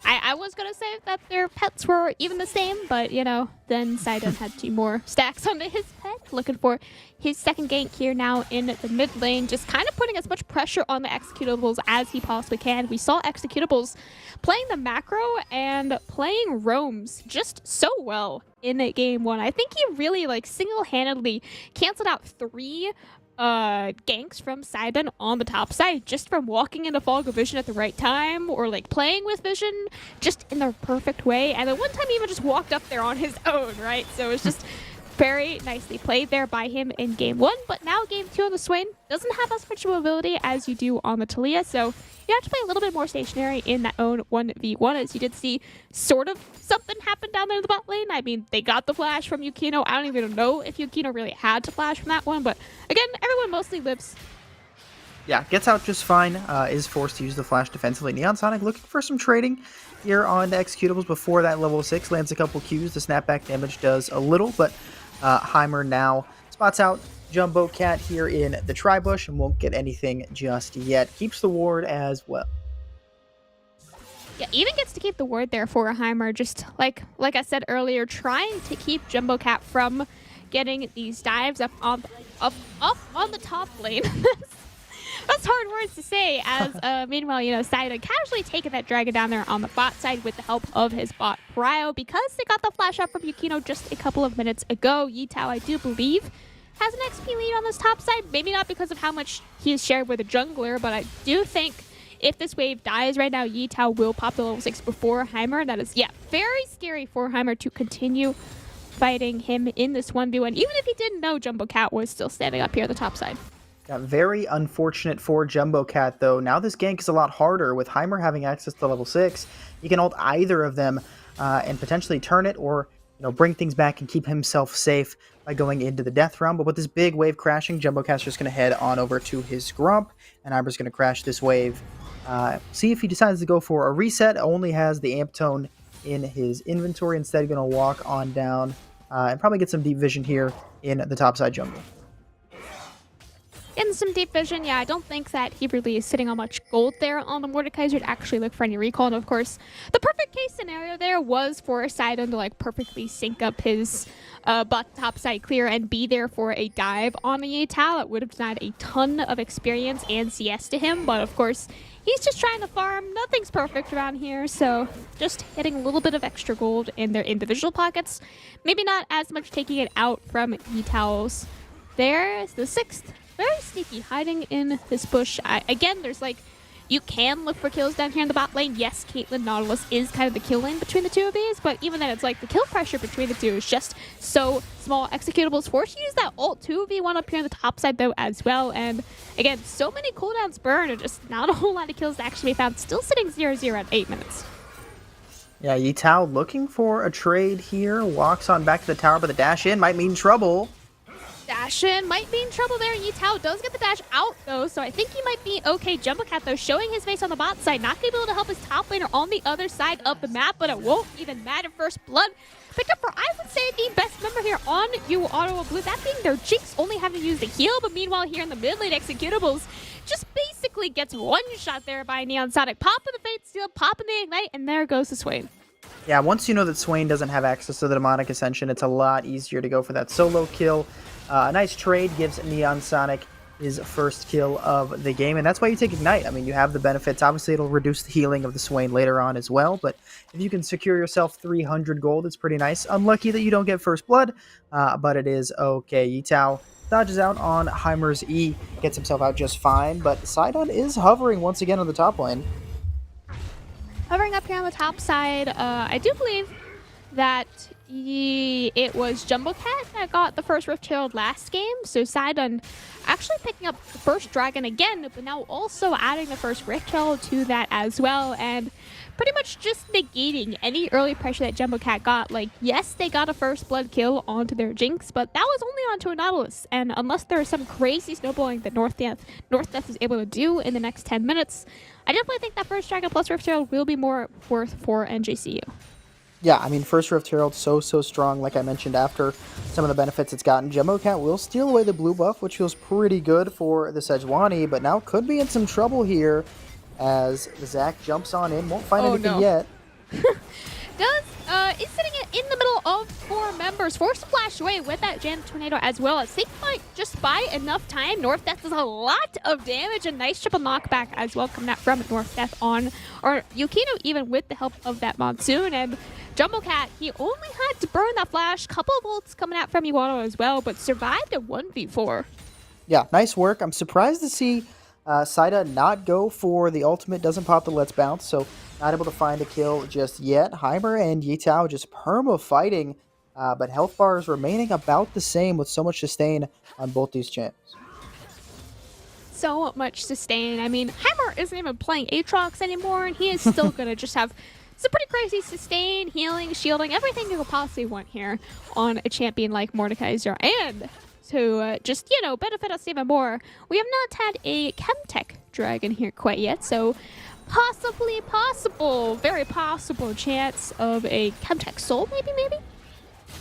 I was going to say that their pets were even the same, but, you know, then Sidon had 2 more stacks onto his pet. Looking for his second gank here now in the mid lane, just kind of putting as much pressure on the executables as he possibly can. We saw executables playing the macro and playing roams just so well in Game 1. I think he really, like, single-handedly canceled out 3 ganks from Sidon on the top side just from walking into Fog of Vision at the right time or like playing with Vision just in the perfect way. And then one time he even just walked up there on his own, right? So it's just very nicely played there by him in game 1. But now game 2 on the Swain doesn't have as much mobility as you do on the Talia. So you have to play a little bit more stationary in that own 1v1, as you did see sort of something happen down there in the bot lane. I mean, they got the flash from Yukino. I don't even know if Yukino really had to flash from that one. But again, everyone mostly lives. Yeah, gets out just fine, is forced to use the flash defensively. Neon Sonic looking for some trading here on the executables before that level 6. Lands a couple Qs. The snapback damage does a little, but Heimer now spots out Jumbo Cat here in the tri-bush and won't get anything just yet. Keeps the ward as well. Yeah, even gets to keep the ward there for Heimer, just like I said earlier, trying to keep Jumbo Cat from getting these dives up on the top lane. That's hard words to say, as meanwhile, Sidon casually taking that dragon down there on the bot side with the help of his bot Bryo, because they got the flash up from Yukino just a couple of minutes ago. uOttawa, I do believe, has an XP lead on this top side. Maybe not because of how much he has shared with a jungler, but I do think if this wave dies right now, uOttawa will pop the level 6 before Heimer. That is, very scary for Heimer to continue fighting him in this 1v1, even if he didn't know Jumbo Cat was still standing up here on the top side. Yeah, very unfortunate for Jumbo Cat, though. Now this gank is a lot harder. With Heimer having access to level 6, he can ult either of them and potentially turn it or bring things back and keep himself safe by going into the death realm. But with this big wave crashing, Jumbo Cat's just going to head on over to his Grump, and Heimer's going to crash this wave. See if he decides to go for a reset. Only has the amp tone in his inventory. Instead, going to walk on down and probably get some deep vision here in the topside jungle. In some deep vision, I don't think that he really is sitting on much gold there on the Mordekaiser to actually look for any recall. And of course, the perfect case scenario there was for Sidon to perfectly sync up his bot top side clear and be there for a dive on the uOttawa. It would have denied a ton of experience and CS to him, but of course, he's just trying to farm. Nothing's perfect around here, so just getting a little bit of extra gold in their individual pockets. Maybe not as much taking it out from uOttawa's. There's the 6th. Very sneaky, hiding in this bush. Again, there's you can look for kills down here in the bot lane. Yes, Caitlyn Nautilus is kind of the kill lane between the two of these, but even then, it's the kill pressure between the two is just so small. Executables forced to use that ult 2v1 up here on the top side, though, as well. And again, so many cooldowns burn and just not a whole lot of kills to actually be found. Still sitting 0-0 at 8 minutes. Yeah, uOttawa looking for a trade here. Walks on back to the tower, but the dash in might mean trouble. Dash in might be in trouble there. uOttawa does get the dash out, though, so I think he might be okay. Jumbo Cat, though, showing his face on the bot side, not going to be able to help his top laner on the other side of the map, but it won't even matter. First blood picked up for, I would say, the best member here on uOttawa Blue, that being their Jinx, only having to use the heal, but meanwhile here in the mid lane, Executables just basically gets one shot there by Neon Sonic. Popping the Fate Steel, popping the Ignite, and there goes the Swain. Yeah, once you know that Swain doesn't have access to the Demonic Ascension, it's a lot easier to go for that solo kill. A nice trade gives Neon Sonic his first kill of the game, and that's why you take Ignite. I mean, you have the benefits. Obviously, it'll reduce the healing of the Swain later on as well, but if you can secure yourself 300 gold, it's pretty nice. Unlucky that you don't get First Blood, but it is okay. uOttawa dodges out on Heimer's E, gets himself out just fine, but Sidon is hovering once again on the top lane. Hovering up here on the top side, I do believe that it was Jumbo Cat that got the first Rift Herald last game, so Sidon actually picking up the first dragon again, but now also adding the first Rift Herald to that as well, and pretty much just negating any early pressure that Jumbo Cat got. Yes, they got a first blood kill onto their Jinx, but that was only onto a Nautilus, and unless there is some crazy snowballing that North Death is able to do in the next 10 minutes, I definitely think that first dragon plus Rift Herald will be more worth for NJCU. Yeah, I mean, first Rift Herald so strong, like I mentioned, after some of the benefits it's gotten. Jumbo Cat will steal away the blue buff, which feels pretty good for the Sejuani, but now could be in some trouble here as Zach jumps on in. Won't find anything yet. Is sitting in the middle of 4 members, forced to flash away with that Jam Tornado as well. I think just by enough time, North Death does a lot of damage. A nice triple knockback as well coming out from North Death on, or Yukino even with the help of that Monsoon. And Jumbo Cat, he only had to burn that flash. Couple of ults coming out from uOttawa as well, but survived a 1v4. Yeah, nice work. I'm surprised to see Saida not go for the ultimate. Doesn't pop the Let's Bounce, so not able to find a kill just yet. Heimer and uOttawa just perma fighting, but health bars remaining about the same with so much sustain on both these champs. So much sustain. I mean, Heimer isn't even playing Aatrox anymore, and he is still gonna just have some pretty crazy sustain, healing, shielding, everything you could possibly want here on a champion like Mordekaiser. And to just, benefit us even more, we have not had a Chemtech dragon here quite yet, so very possible chance of a Chemtech soul, maybe?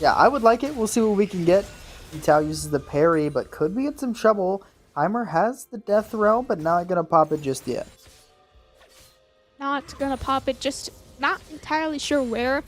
Yeah, I would like it. We'll see what we can get. uOttawa uses the parry, but could be in some trouble. Heimer has the Death Realm, but not gonna pop it just yet. Not gonna pop it, just not entirely sure where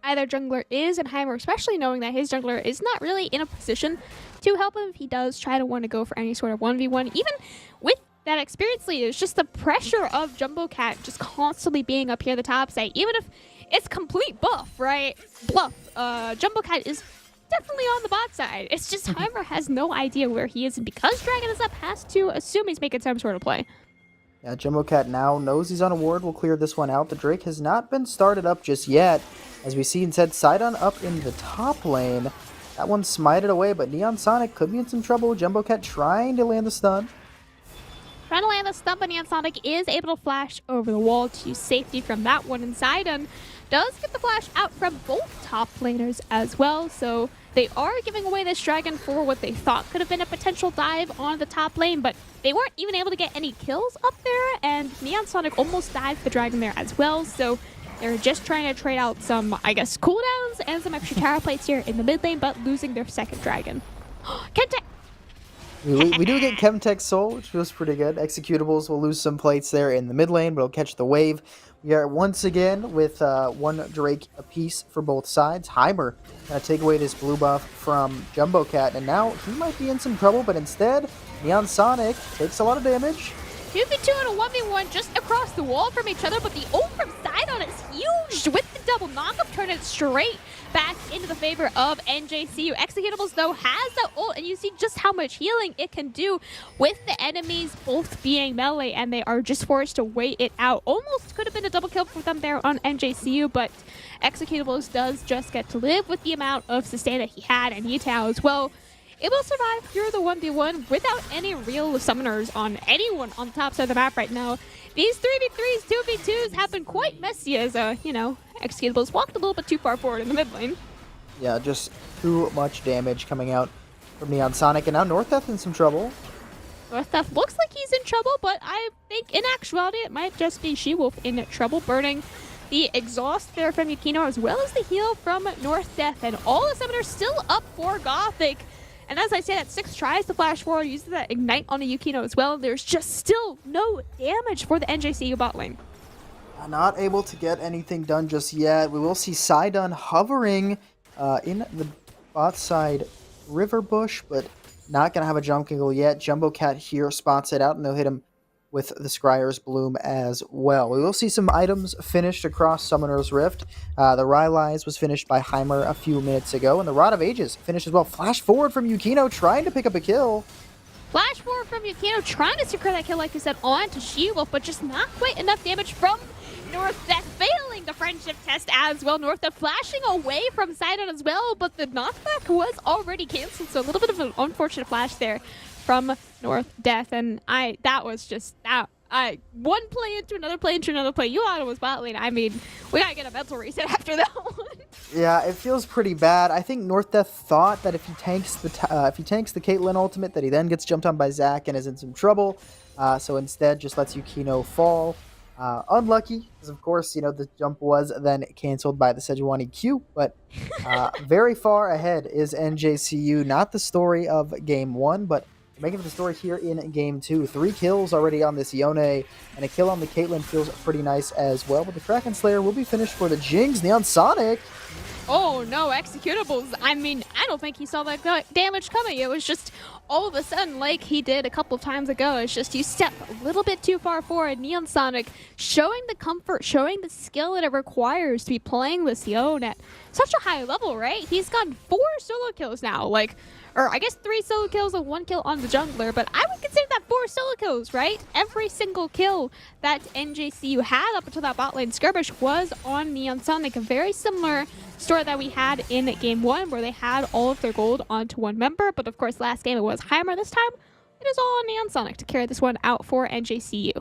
either jungler is, and Heimer, especially knowing that his jungler is not really in a position to help him if he does try to want to go for any sort of 1v1. Even with that experience lead, it's just the pressure of Jumbo Cat just constantly being up here at the top side. Even if it's complete bluff, Jumbo Cat is definitely on the bot side. It's just Heimer has no idea where he is, and because Dragon is up, has to assume he's making some sort of play. Yeah, Jumbo Cat now knows he's on a ward. We'll clear this one out. The Drake has not been started up just yet. As we see instead, Sidon up in the top lane. That one smited away, but Neon Sonic could be in some trouble. Jumbo Cat trying to land the stun. Trying to land the stun, but Neon Sonic is able to flash over the wall to safety from that one, and Sidon does get the flash out from both top laners as well, so they are giving away this dragon for what they thought could have been a potential dive on the top lane, but they weren't even able to get any kills up there, and Neon Sonic almost died for the dragon there as well, so they're just trying to trade out some, cooldowns and some extra tower plates here in the mid lane, but losing their second dragon. Kente! We do get Chemtech Soul, which feels pretty good. Executables will lose some plates there in the mid lane, but it'll catch the wave. We are once again with one Drake apiece for both sides. Heimer going to take away this blue buff from Jumbo Cat, and now he might be in some trouble, but instead, Neon Sonic takes a lot of damage. 2v2 and a 1v1 just across the wall from each other, but the ult from Sidon is huge with the double knockup, turn it straight back into the favor of NJCU. Executables, though, has the ult, and you see just how much healing it can do with the enemies both being melee, and they are just forced to wait it out. Almost could have been a double kill for them there on NJCU, but Executables does just get to live with the amount of sustain that he had, and uOttawa as well able to survive through the 1v1 without any real summoners on anyone on the top side of the map right now. These 3v3s, 2v2s have been quite messy as, Executables walked a little bit too far forward in the mid lane. Yeah, just too much damage coming out from Neon Sonic, and now Northeth in some trouble. Northeth looks like he's in trouble, but I think in actuality it might just be She-Wolf in trouble, burning the exhaust there from Yukino as well as the heal from Northeth, and all the summoners still up for Gothic. And as I said, at 6 tries to flash forward, uses that ignite on the Yukino as well. There's just still no damage for the NJCU bot lane. Not able to get anything done just yet. We will see Sidon hovering in the bot side river bush, but not going to have a jump kill yet. Jumbo Cat here spots it out, and they'll hit him with the Scryer's Bloom as well. We will see some items finished across Summoner's Rift. The Rylai's was finished by Heimer a few minutes ago, and the Rod of Ages finished as well. Flash forward from Yukino, trying to pick up a kill. Flash forward from Yukino, trying to secure that kill, like you said, on to She-Wolf, but just not quite enough damage from Northeth, failing the friendship test as well. Northeth flashing away from Sidon as well, but the knockback was already canceled, so a little bit of an unfortunate flash there from Northeth, and one play into another play into another play. uOttawa's bot lane. I mean, we gotta get a mental reset after that one. Yeah, it feels pretty bad. I think Northeth thought that if he tanks the Caitlyn ultimate, that he then gets jumped on by Zac and is in some trouble. So instead, just lets Yukino fall. Unlucky, because of course, the jump was then canceled by the Sejuani Q, but very far ahead is NJCU. Not the story of Game 1, but making the story here in Game 2. 3 kills already on this Yone, and a kill on the Caitlyn feels pretty nice as well. But the Kraken Slayer will be finished for the Jings. Neon Sonic! Oh no, Executables. I mean, I don't think he saw that damage coming. It was just all of a sudden, like he did a couple of times ago, it's just you step a little bit too far forward. Neon Sonic showing the comfort, showing the skill that it requires to be playing this Yone at such a high level, right? He's gotten 4 solo kills now. Like, or I guess 3 solo kills and 1 kill on the jungler, but I would consider that 4 solo kills, right? Every single kill that NJCU had up until that bot lane skirmish was on Neon Sonic, a very similar story that we had in game 1 where they had all of their gold onto one member, but of course last game it was Heimer. This time it is all on Neon Sonic to carry this one out for NJCU.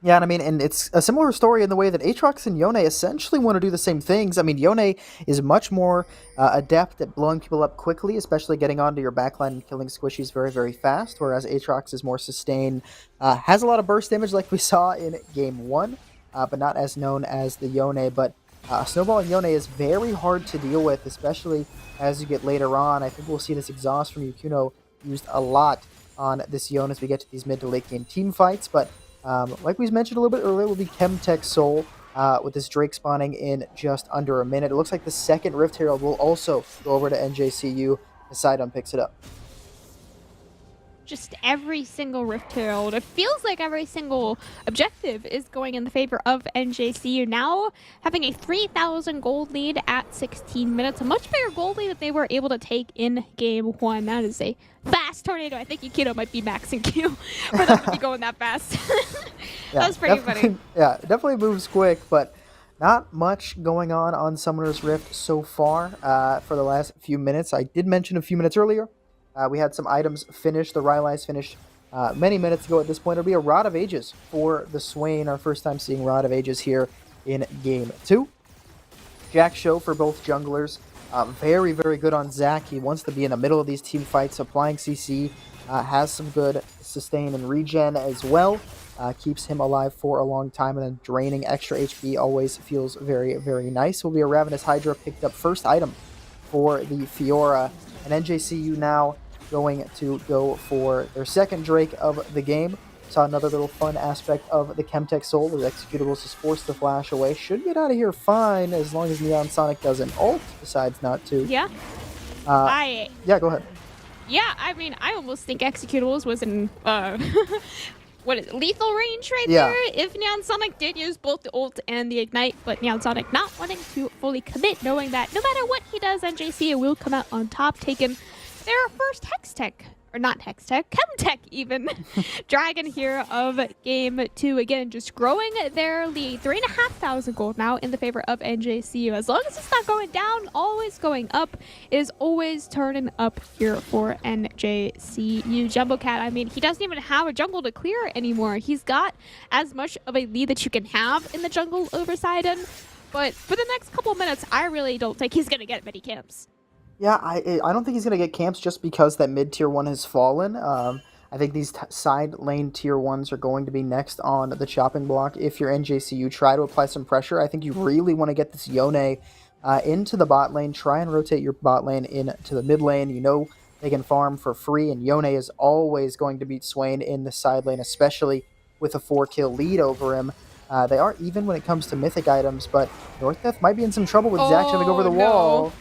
Yeah, and I mean, and it's a similar story in the way that Aatrox and Yone essentially want to do the same things. I mean, Yone is much more adept at blowing people up quickly, especially getting onto your backline and killing squishies very, very fast, whereas Aatrox is more sustained, has a lot of burst damage like we saw in Game 1, but not as known as the Yone. But snowballing Yone is very hard to deal with, especially as you get later on. I think we'll see this exhaust from Yukuno used a lot on this Yone as we get to these mid to late game team fights, but like we mentioned a little bit earlier, will be Chemtech Soul with this Drake spawning in just under a minute. It looks like the second Rift Herald will also go over to NJCU as Sidon picks it up. Just every single Rift Herald. It feels like every single objective is going in the favor of NJCU. Now having a 3,000 gold lead at 16 minutes. A much bigger gold lead that they were able to take in game 1. That is a fast tornado. I think Yukido might be maxing Q for them to be going that fast. That was pretty funny. Yeah, it definitely moves quick, but not much going on Summoner's Rift so far for the last few minutes. I did mention a few minutes earlier. We had some items finished. The Rylai's finished many minutes ago at this point. It'll be a Rod of Ages for the Swain. Our first time seeing Rod of Ages here in Game 2. Jack Show for both junglers. Very, very good on Zac. He wants to be in the middle of these team fights. Applying CC has some good sustain and regen as well. Keeps him alive for a long time. And then draining extra HP always feels very, very nice. Will be a Ravenous Hydra picked up first item for the Fiora. And NJCU now going to go for their second Drake of the game. Saw another little fun aspect of the Chemtech Soul. The Executables is forced to flash away. Should get out of here fine as long as Neon Sonic doesn't ult, decides not to. Yeah. Yeah, go ahead. Yeah, I mean, I almost think Executables was in, what is it, lethal range right there if Neon Sonic did use both the ult and the ignite, but Neon Sonic not wanting to fully commit, knowing that no matter what he does, NJCU will come out on top, taking their first Hextech, or not Hextech, Chemtech even, Dragon here of Game 2. Again, just growing their lead. 3,500 gold now in the favor of NJCU. As long as it's not going down, always going up, it is always turning up here for NJCU. Jumbo Cat, I mean, he doesn't even have a jungle to clear anymore. He's got as much of a lead that you can have in the jungle over Sidon, but for the next couple minutes, I really don't think he's going to get many camps. Yeah, I don't think he's going to get camps just because that mid tier 1 has fallen. I think these side lane tier 1s are going to be next on the chopping block. If you're NJCU, try to apply some pressure. I think you really want to get this Yone into the bot lane. Try and rotate your bot lane into the mid lane. You know they can farm for free, and Yone is always going to beat Swain in the side lane, especially with a 4-kill lead over him. They are even when it comes to mythic items, but North Death might be in some trouble with Zac jumping over the wall.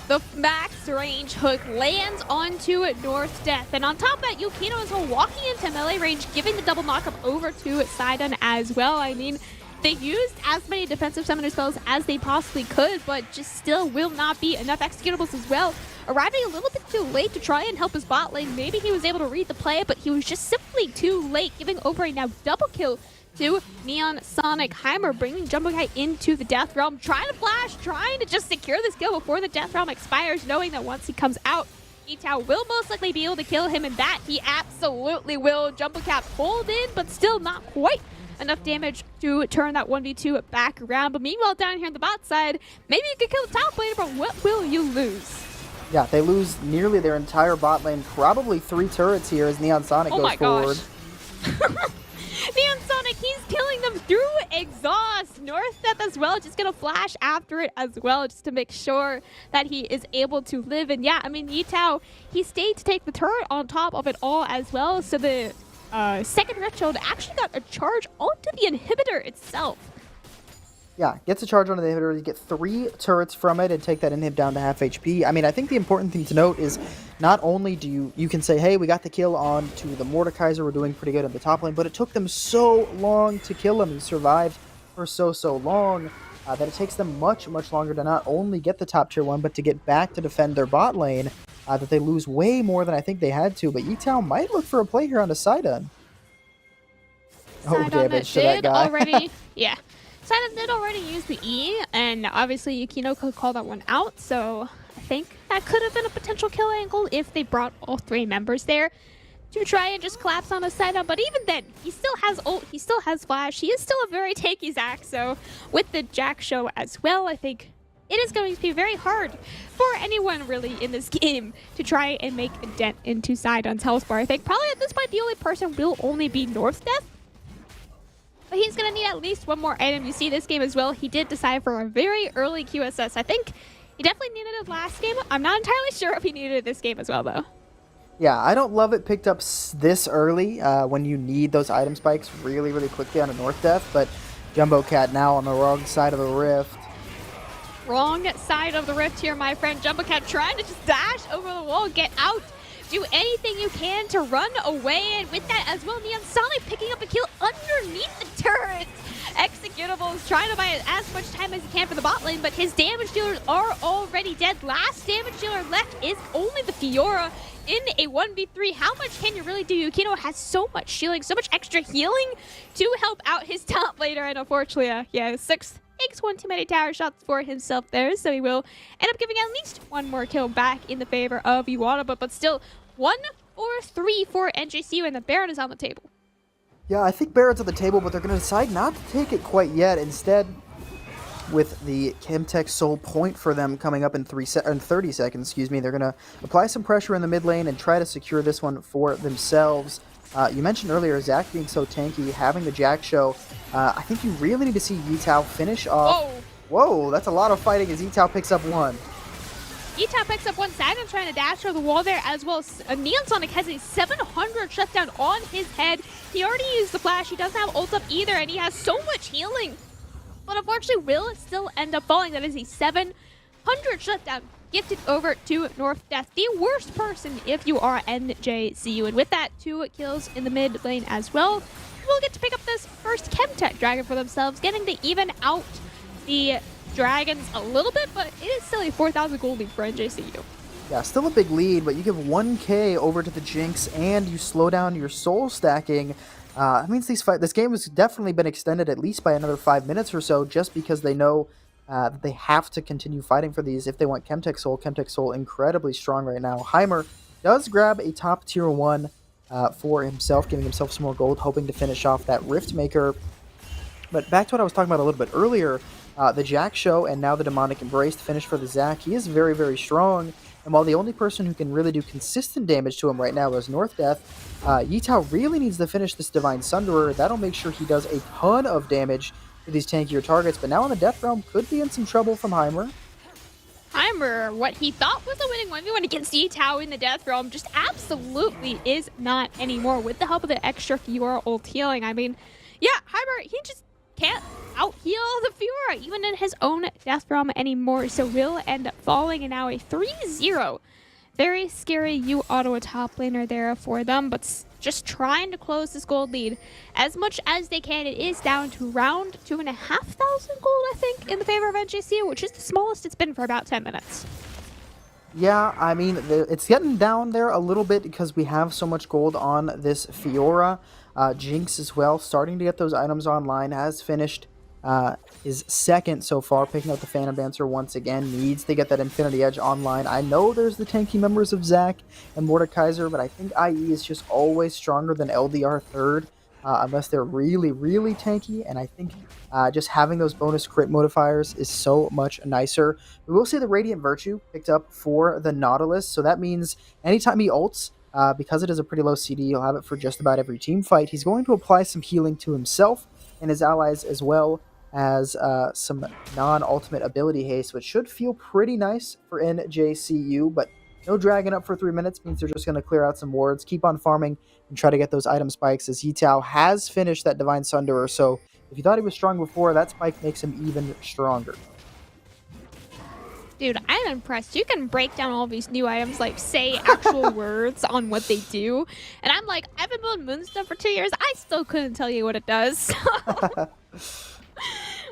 The max range hook lands onto North Death. And on top of that, Yukino is walking into melee range, giving the double knockup over to Sidon as well. I mean, they used as many defensive summoner spells as they possibly could, but just still will not be enough executables as well. Arriving a little bit too late to try and help his bot lane. Maybe he was able to read the play, but he was just simply too late, giving over a now double kill to Neon Sonic. Heimer bringing Jumbo Cat into the Death Realm, trying to flash, trying to just secure this kill before the Death Realm expires, knowing that once he comes out, uOttawa will most likely be able to kill him, and that he absolutely will. Jumbo Cat pulled in, but still not quite enough damage to turn that 1v2 back around. But meanwhile, down here on the bot side, maybe you could kill the top laner, but what will you lose? Yeah, they lose nearly their entire bot lane, probably 3 turrets here as Neon Sonic goes forward. Neon Sonic, he's killing them through exhaust. North Death as well, just gonna flash after it as well, just to make sure that he is able to live. And yeah, I mean, uOttawa, he stayed to take the turret on top of it all as well. So the second Rift Shield actually got a charge onto the inhibitor itself. Yeah, gets a charge on the inhibitor. You get 3 turrets from it and take that inhib down to half HP. I mean, I think the important thing to note is not only do you can say, hey, we got the kill on to the Mordekaiser, we're doing pretty good in the top lane, but it took them so long to kill him. He survived for so long that it takes them much longer to not only get the top tier 1, but to get back to defend their bot lane. that they lose way more than I think they had to. But uOttawa might look for a play here on the Sidon. Oh, Sidon damage to that did guy. already, yeah. Sidon did already use the E, and obviously Yukino could call that one out, so I think that could have been a potential kill angle if they brought all 3 members there to try and just collapse on a Sidon. But even then, he still has ult, he still has flash, he is still a very tanky Zac, so with the Jack show as well, I think it is going to be very hard for anyone really in this game to try and make a dent into Sidon's health bar. I think probably at this point the only person will only be North Death. But he's going to need at least one more item. You see this game as well, he did decide for a very early QSS. I think he definitely needed it last game. I'm not entirely sure if he needed it this game as well, though. Yeah, I don't love it picked up this early when you need those item spikes really, really quickly on a North Death. But Jumbo Cat now on the wrong side of the rift. Wrong side of the rift here, my friend. Jumbo Cat trying to just dash over the wall, get out. Do anything you can to run away, and with that as well, Neon Sonic picking up a kill underneath the turret. Executables trying to buy as much time as he can for the bot lane, but his damage dealers are already dead. Last damage dealer left is only the Fiora in a 1v3. How much can you really do? Yukino has so much shielding, so much extra healing to help out his top laner, and unfortunately, yeah, 6 takes 1 too many tower shots for himself there, so he will end up giving at least 1 more kill back in the favor of uOttawa, but still 1 or 3 for NJCU, and the Baron is on the table. Yeah, I think Barrett's on the table, but they're going to decide not to take it quite yet. Instead, with the Chemtech Soul point for them coming up in 30 seconds, they're going to apply some pressure in the mid lane and try to secure this one for themselves. You mentioned earlier Zac being so tanky, having the Jack show. I think you really need to see uOttawa finish off. Whoa, that's a lot of fighting as uOttawa picks up 1. uOttawa picks up 1. Sagan trying to dash over the wall there as well. Neon Sonic has a 700 shutdown on his head. He already used the flash. He doesn't have ult up either, and he has so much healing. But unfortunately, will still end up falling. That is a 700 shutdown gifted over to North Death. The worst person if you are NJCU. And with that, 2 kills in the mid lane as well. We'll get to pick up this first Chemtech Dragon for themselves, getting to even out the Dragons a little bit, but it is still a 4,000 gold lead for NJCU. Yeah, still a big lead, but you give 1k over to the Jinx and you slow down your soul stacking. That means this game has definitely been extended at least by another 5 minutes or so, just because they know that they have to continue fighting for these if they want Chemtech Soul. Chemtech Soul incredibly strong right now. Heimer does grab a top tier 1 for himself, giving himself some more gold, hoping to finish off that Rift Maker. But back to what I was talking about a little bit earlier, the Jack show and now the Demonic Embrace finish for the Zac. He is very, very strong. And while the only person who can really do consistent damage to him right now is North Death, uOttawa really needs to finish this Divine Sunderer. That'll make sure he does a ton of damage to these tankier targets. But now in the Death Realm, could be in some trouble from Heimer. Heimer, what he thought was a winning 1v1 against uOttawa in the Death Realm, just absolutely is not anymore. With the help of the extra Fiora ult healing, I mean, yeah, Heimer, he just can't out-heal the Fiora, even in his own Death Realm anymore, so will end up falling, and now a 3-0. Very scary uOttawa top laner there for them, but just trying to close this gold lead as much as they can. It is down to around 2,500 gold, I think, in the favor of NJCU, which is the smallest it's been for about 10 minutes. Yeah, I mean, it's getting down there a little bit because we have so much gold on this Fiora. Jinx as well, starting to get those items online, has finished his 2nd so far, picking up the Phantom Dancer once again, needs to get that Infinity Edge online. I know there's the tanky members of Zac and Mordekaiser, but I think IE is just always stronger than LDR 3rd, unless they're really, really tanky, and I think just having those bonus crit modifiers is so much nicer. We will see the Radiant Virtue picked up for the Nautilus, so that means anytime he ults, because it is a pretty low CD, he'll have it for just about every team fight. He's going to apply some healing to himself and his allies, as well as some non-ultimate ability haste, which should feel pretty nice for NJCU, but no dragon up for 3 minutes means they're just going to clear out some wards, keep on farming, and try to get those item spikes, as uOttawa has finished that Divine Sunderer, so if you thought he was strong before, that spike makes him even stronger. Dude, I'm impressed. You can break down all these new items, like say actual words on what they do. And I'm like, I've been building Moonstone for 2 years. I still couldn't tell you what it does.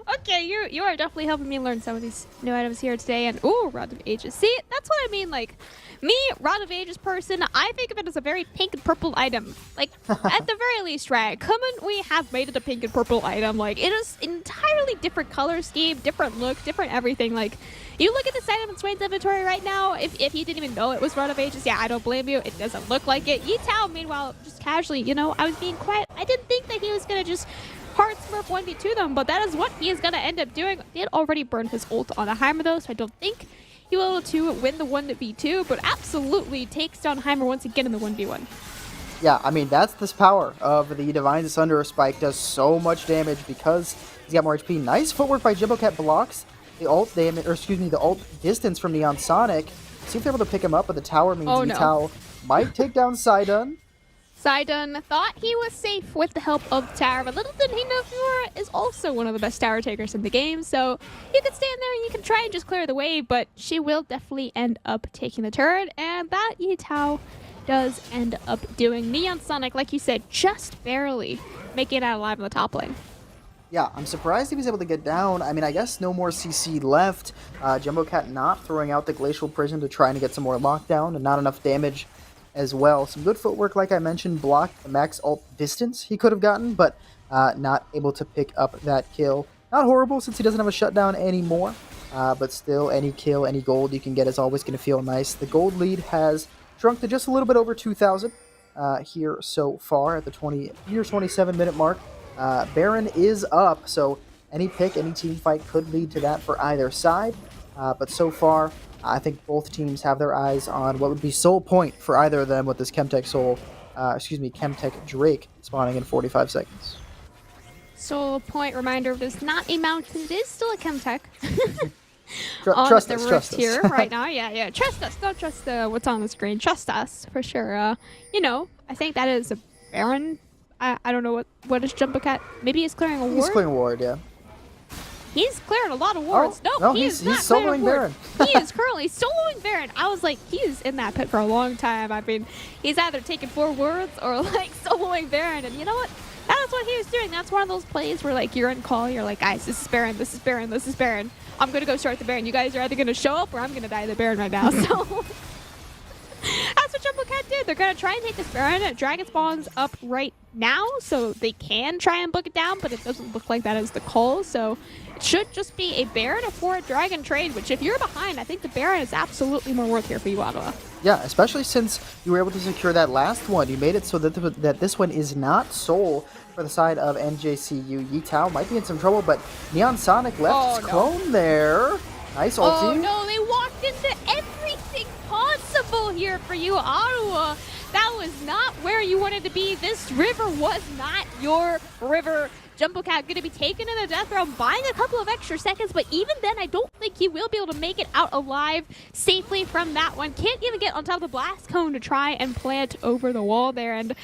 Okay, you are definitely helping me learn some of these new items here today. And ooh, Rod of Ages. See, that's what I mean. Like, me, Rod of Ages person, I think of it as a very pink and purple item. Like, at the very least, right? Couldn't we have made it a pink and purple item? Like, it is entirely different color scheme, different look, different everything. Like, you look at this item in Swain's inventory right now. If you didn't even know it was Rod of Ages, yeah, I don't blame you. It doesn't look like it. Yitao, meanwhile, just casually, I was being quiet. I didn't think that he was gonna just hard smurf 1v2 them, but that is what he is going to end up doing. He had already burned his ult on a Heimer though, so I don't think he will be able to win the 1v2, but absolutely takes down Heimer once again in the 1v1. Yeah, I mean, that's this power of the Divine Sunderer Spike. Does so much damage because he's got more HP. Nice footwork by Jimbocat, blocks the ult damage, or excuse me, the ult distance from Neon Sonic. See if they're able to pick him up, but the tower means Yitao might take down Sidon. Sidon thought he was safe with the help of the tower, but little did he know Fiora is also one of the best tower takers in the game, so you can stand there and you can try and just clear the way, but she will definitely end up taking the turret, and that Yitao does end up doing. Neon Sonic, like you said, just barely making it out alive in the top lane. Yeah, I'm surprised he was able to get down. I mean, I guess no more CC left. Jumbocat not throwing out the Glacial Prism to try and get some more lockdown, and not enough damage as well. Some good footwork, like I mentioned, blocked the max ult distance he could have gotten, but not able to pick up that kill. Not horrible since he doesn't have a shutdown anymore, but still any kill, any gold you can get is always going to feel nice. The gold lead has shrunk to just a little bit over 2,000 here so far at the 27-minute mark. Baron is up, so any pick, any team fight could lead to that for either side, but so far I think both teams have their eyes on what would be Soul Point for either of them with this Chemtech Chemtech Drake spawning in 45 seconds. Soul Point, reminder, it is not a mountain, it is still a Chemtech. Trust us. Here right now, yeah. Trust us, don't trust what's on the screen. Trust us, for sure. I think that is a Baron. I don't know what is Jumbocat. Maybe he's clearing a ward? He's clearing a ward, yeah. He's clearing a lot of wards. He's not soloing Baron. He is currently soloing Baron. I was like, he's in that pit for a long time. I mean, he's either taking 4 wards or like soloing Baron. And you know what? That's what he was doing. That's one of those plays where like you're in call. You're like, guys, this is Baron. This is Baron. This is Baron. I'm gonna go start the Baron. You guys are either gonna show up or I'm gonna die the Baron right now. So that's what Jumbocat did. They're gonna try and take this Baron. Dragon spawns up right now, so they can try and book it down, but it doesn't look like that is the call. So it should just be a Baron for a Dragon trade, which if you're behind, I think the Baron is absolutely more worth here for you, uOttawa. Yeah, especially since you were able to secure that last one. You made it so that this one is not Soul for the side of NJCU. Yitao might be in some trouble, but Neon Sonic left his clone there. Nice ulti. Oh no, they walked into everything possible here for you, uOttawa. That was not where you wanted to be. This river was not your river. Jumbocat going to be taken in the death realm, buying a couple of extra seconds, but even then, I don't think he will be able to make it out alive safely from that one. Can't even get on top of the blast cone to try and plant over the wall there. And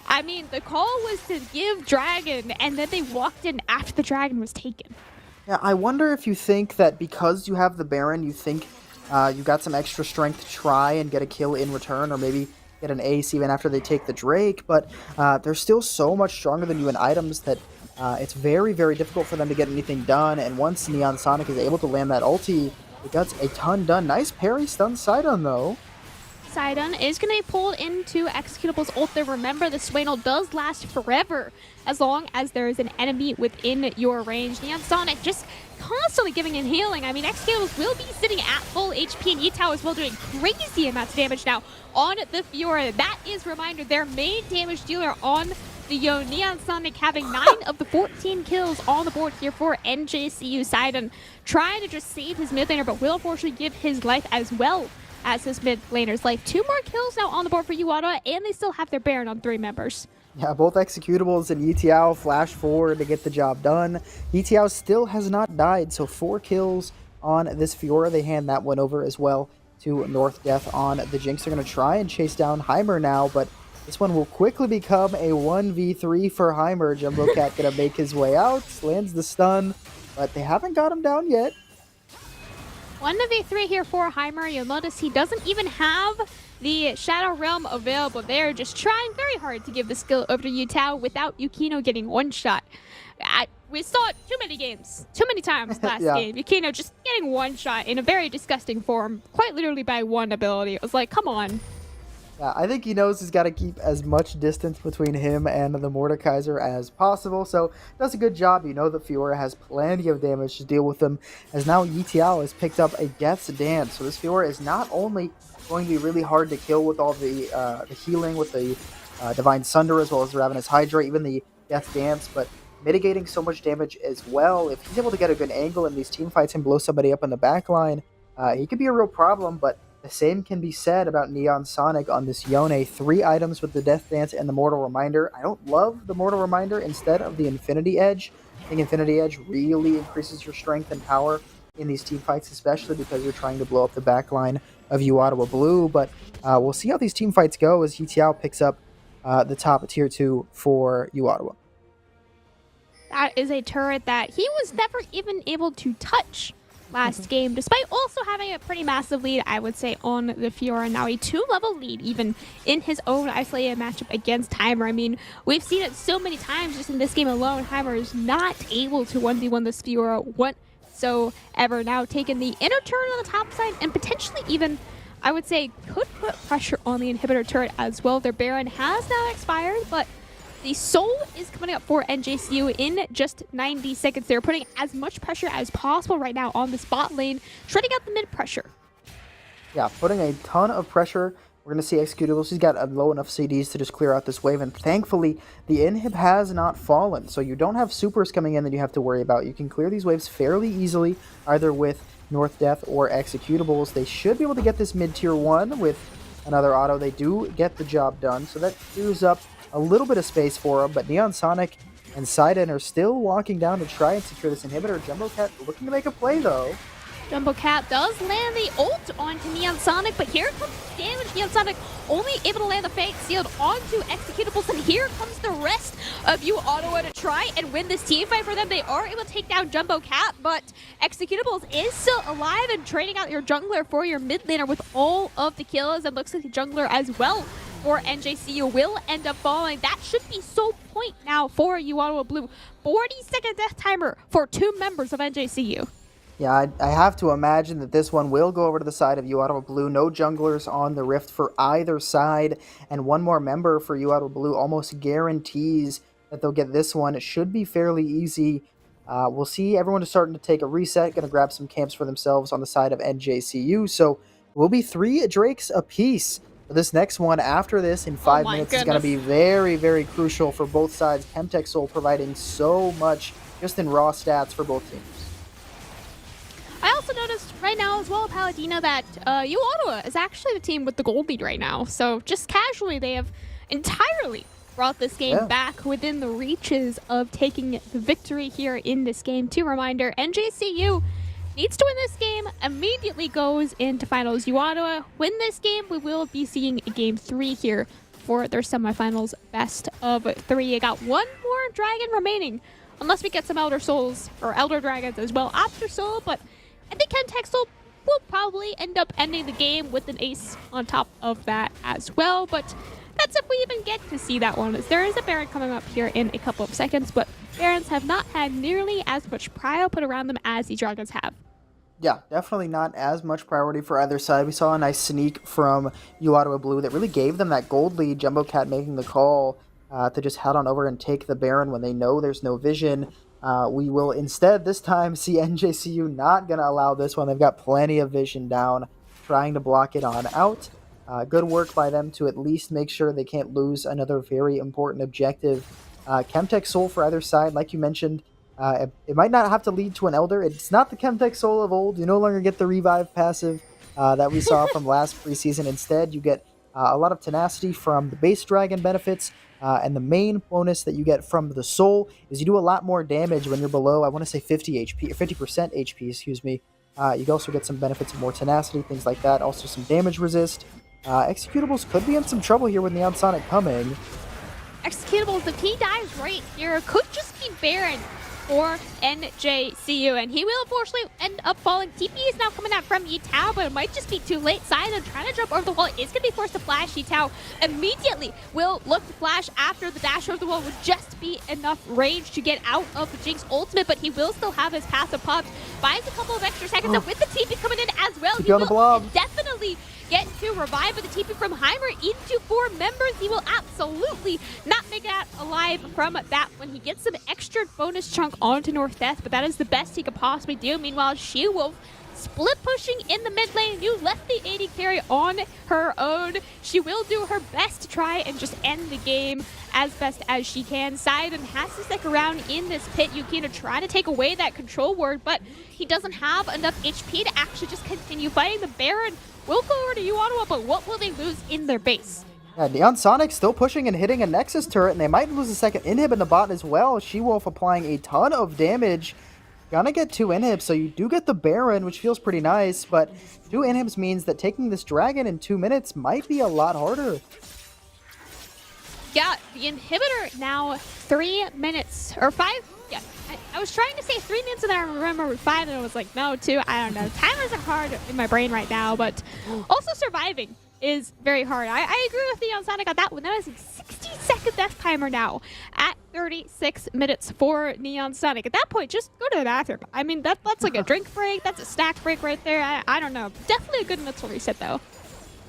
I mean, the call was to give Dragon, and then they walked in after the Dragon was taken. Yeah, I wonder if you think that because you have the Baron, you think you got some extra strength to try and get a kill in return, or maybe get an ace even after they take the Drake, but they're still so much stronger than you in items that it's very, very difficult for them to get anything done, and once Neon Sonic is able to land that ulti, it gets a ton done. Nice parry stun Sidon, though. Sidon is going to be pulled into Executable's ult there. Remember, the Swain ult does last forever as long as there is an enemy within your range. Neon Sonic just constantly giving in healing. I mean, Executables will be sitting at full HP, and Yitao as well doing crazy amounts of damage now on the Fiora. That is, reminder, their main damage dealer on the Neon Sonic, having 9 of the 14 kills on the board here for NJCU. Sidon trying to just save his mid laner, but will unfortunately give his life as well as his mid laner's life. 2 more kills now on the board for uOttawa, and they still have their Baron on 3 members. Yeah, both Executables and Yitao flash forward to get the job done. Yitao still has not died, so 4 kills on this Fiora. They hand that one over as well to North Death on the Jinx. They're going to try and chase down Heimer now, but this one will quickly become a 1v3 for Heimer. Jumbocat going to make his way out, lands the stun, but they haven't got him down yet. 1v3 here for Heimer. You'll notice he doesn't even have the Shadow Realm available there. Just trying very hard to give the skill over to Yutao without Yukino getting one shot. we saw it too many times last Yeah. game. Yukino just getting one shot in a very disgusting form, quite literally by one ability. It was like, come on. Yeah, I think he knows he's got to keep as much distance between him and the Mordekaiser as possible, so does a good job. You know that Fiora has plenty of damage to deal with them, as now Yitiao has picked up a Death's Dance, so this Fiora is not only going to be really hard to kill with all the healing with the Divine Sunder as well as the Ravenous Hydra, even the Death Dance, but mitigating so much damage as well. If he's able to get a good angle in these team fights and blow somebody up in the back line, he could be a real problem, but the same can be said about Neon Sonic on this Yone. 3 items with the Death Dance and the Mortal Reminder. I don't love the Mortal Reminder instead of the Infinity Edge. I think Infinity Edge really increases your strength and power in these team fights, especially because you're trying to blow up the back line of uOttawa Blue. But we'll see how these team fights go as Yitiao picks up the top of Tier 2 for uOttawa. That is a turret that he was never even able to touch last game, despite also having a pretty massive lead, I would say, on the Fiora. Now a 2-level lead, even in his own isolated matchup against Heimer. I mean, we've seen it so many times just in this game alone. Heimer is not able to 1v1 this Fiora whatsoever. Now taking the inner turret on the top side and potentially even, I would say, could put pressure on the inhibitor turret as well. Their Baron has now expired, but the Soul is coming up for NJCU in just 90 seconds. They're putting as much pressure as possible right now on this bot lane, shredding out the mid pressure. Yeah, putting a ton of pressure. We're going to see Executables. He's got low enough CDs to just clear out this wave, and thankfully, the inhib has not fallen, so you don't have supers coming in that you have to worry about. You can clear these waves fairly easily, either with North Death or Executables. They should be able to get this mid-tier 1 with another auto. They do get the job done, so that clears up a little bit of space for him, but Neon Sonic and Sidon are still walking down to try and secure this inhibitor. Jumbo Cat looking to make a play, though. Jumbo Cat does land the ult onto Neon Sonic, but here comes the damage. Neon Sonic only able to land the Fate sealed onto Executables, and here comes the rest of uOttawa to try and win this team fight for them. They are able to take down Jumbo Cat, but Executables is still alive and trading out your jungler for your mid laner with all of the kills, and looks like the jungler as well for NJCU will end up falling. That should be sole point now for uOttawa Blue. 40-second death timer for 2 members of NJCU. Yeah, I have to imagine that this one will go over to the side of uOttawa Blue. No junglers on the Rift for either side, and one more member for uOttawa Blue almost guarantees that they'll get this one. It should be fairly easy. We'll see everyone is starting to take a reset, going to grab some camps for themselves on the side of NJCU. So we'll be 3 Drakes apiece. This next one after this in 5 minutes is going to be very, very crucial for both sides. Chemtech Soul providing so much just in raw stats for both teams. I also noticed right now as well, Paladina, that uOttawa is actually the team with the gold lead right now. So just casually, they have entirely brought this game back within the reaches of taking the victory here in this game. To reminder, NJCU needs to win this game, immediately goes into finals. uOttawa win this game, we will be seeing a game 3 here for their semifinals best of 3. You got one more dragon remaining, unless we get some Elder Souls or Elder Dragons as well after Soul, but I think Chemtech Soul will probably end up ending the game with an ace on top of that as well, but that's if we even get to see that one, as there is a Baron coming up here in a couple of seconds, but Barons have not had nearly as much prio put around them as the Dragons have. Yeah, definitely not as much priority for either side. We saw a nice sneak from uOttawa Blue that really gave them that gold lead. Jumbo Cat making the call to just head on over and take the Baron when they know there's no vision. We will instead this time see NJCU not going to allow this one. They've got plenty of vision down, trying to block it on out. Good work by them to at least make sure they can't lose another very important objective. Chemtech Soul for either side, like you mentioned, it might not have to lead to an Elder. It's not the Chemtech Soul of old. You no longer get the revive passive that we saw from last preseason. Instead, you get a lot of tenacity from the base dragon benefits, and the main bonus that you get from the Soul is you do a lot more damage when you're below, I want to say 50 HP, or 50% HP, excuse me. You also get some benefits of more tenacity, things like that. Also some damage resist. Executables could be in some trouble here with Neon Sonic coming. Executables, if he dies right here, could just be Baron for NJCU, and he will unfortunately end up falling. TP is now coming out from uOttawa, but it might just be too late. Sidon trying to jump over the wall is going to be forced to flash. uOttawa immediately will look to flash after the dash over the wall would just be enough range to get out of the Jinx ultimate, but he will still have his passive popped. Buys a couple of extra seconds, and with the TP coming in as well, he will definitely get to revive with the TP from Heimer into 4 members. He will absolutely not make it out alive from that when he gets some extra bonus chunk onto North Death, but that is the best he could possibly do. Meanwhile, She-Wolf split pushing in the mid lane. You left the AD carry on her own. She will do her best to try and just end the game as best as she can. Sidon has to stick around in this pit. Yukino trying to take away that control ward, but he doesn't have enough HP to actually just continue fighting. The Baron will go over to uOttawa, but what will they lose in their base? Yeah, Neon Sonic still pushing and hitting a Nexus turret, and they might lose a second inhib in the bot as well. She-Wolf applying a ton of damage. Gonna get 2 inhibs, so you do get the Baron, which feels pretty nice, but 2 inhibs means that taking this dragon in 2 minutes might be a lot harder. Yeah, the inhibitor now 3 minutes, or 5? Yeah, I was trying to say 3 minutes and then I remembered 5 and I was like, no, 2, I don't know. Timers are hard in my brain right now, but also surviving is very hard. I agree with Neon Sonic on that one. That is a 60-second death timer now at 36 minutes for Neon Sonic. At that point, just go to the bathroom. I mean, that's like a drink break. That's a snack break right there. I don't know. Definitely a good mental reset, though.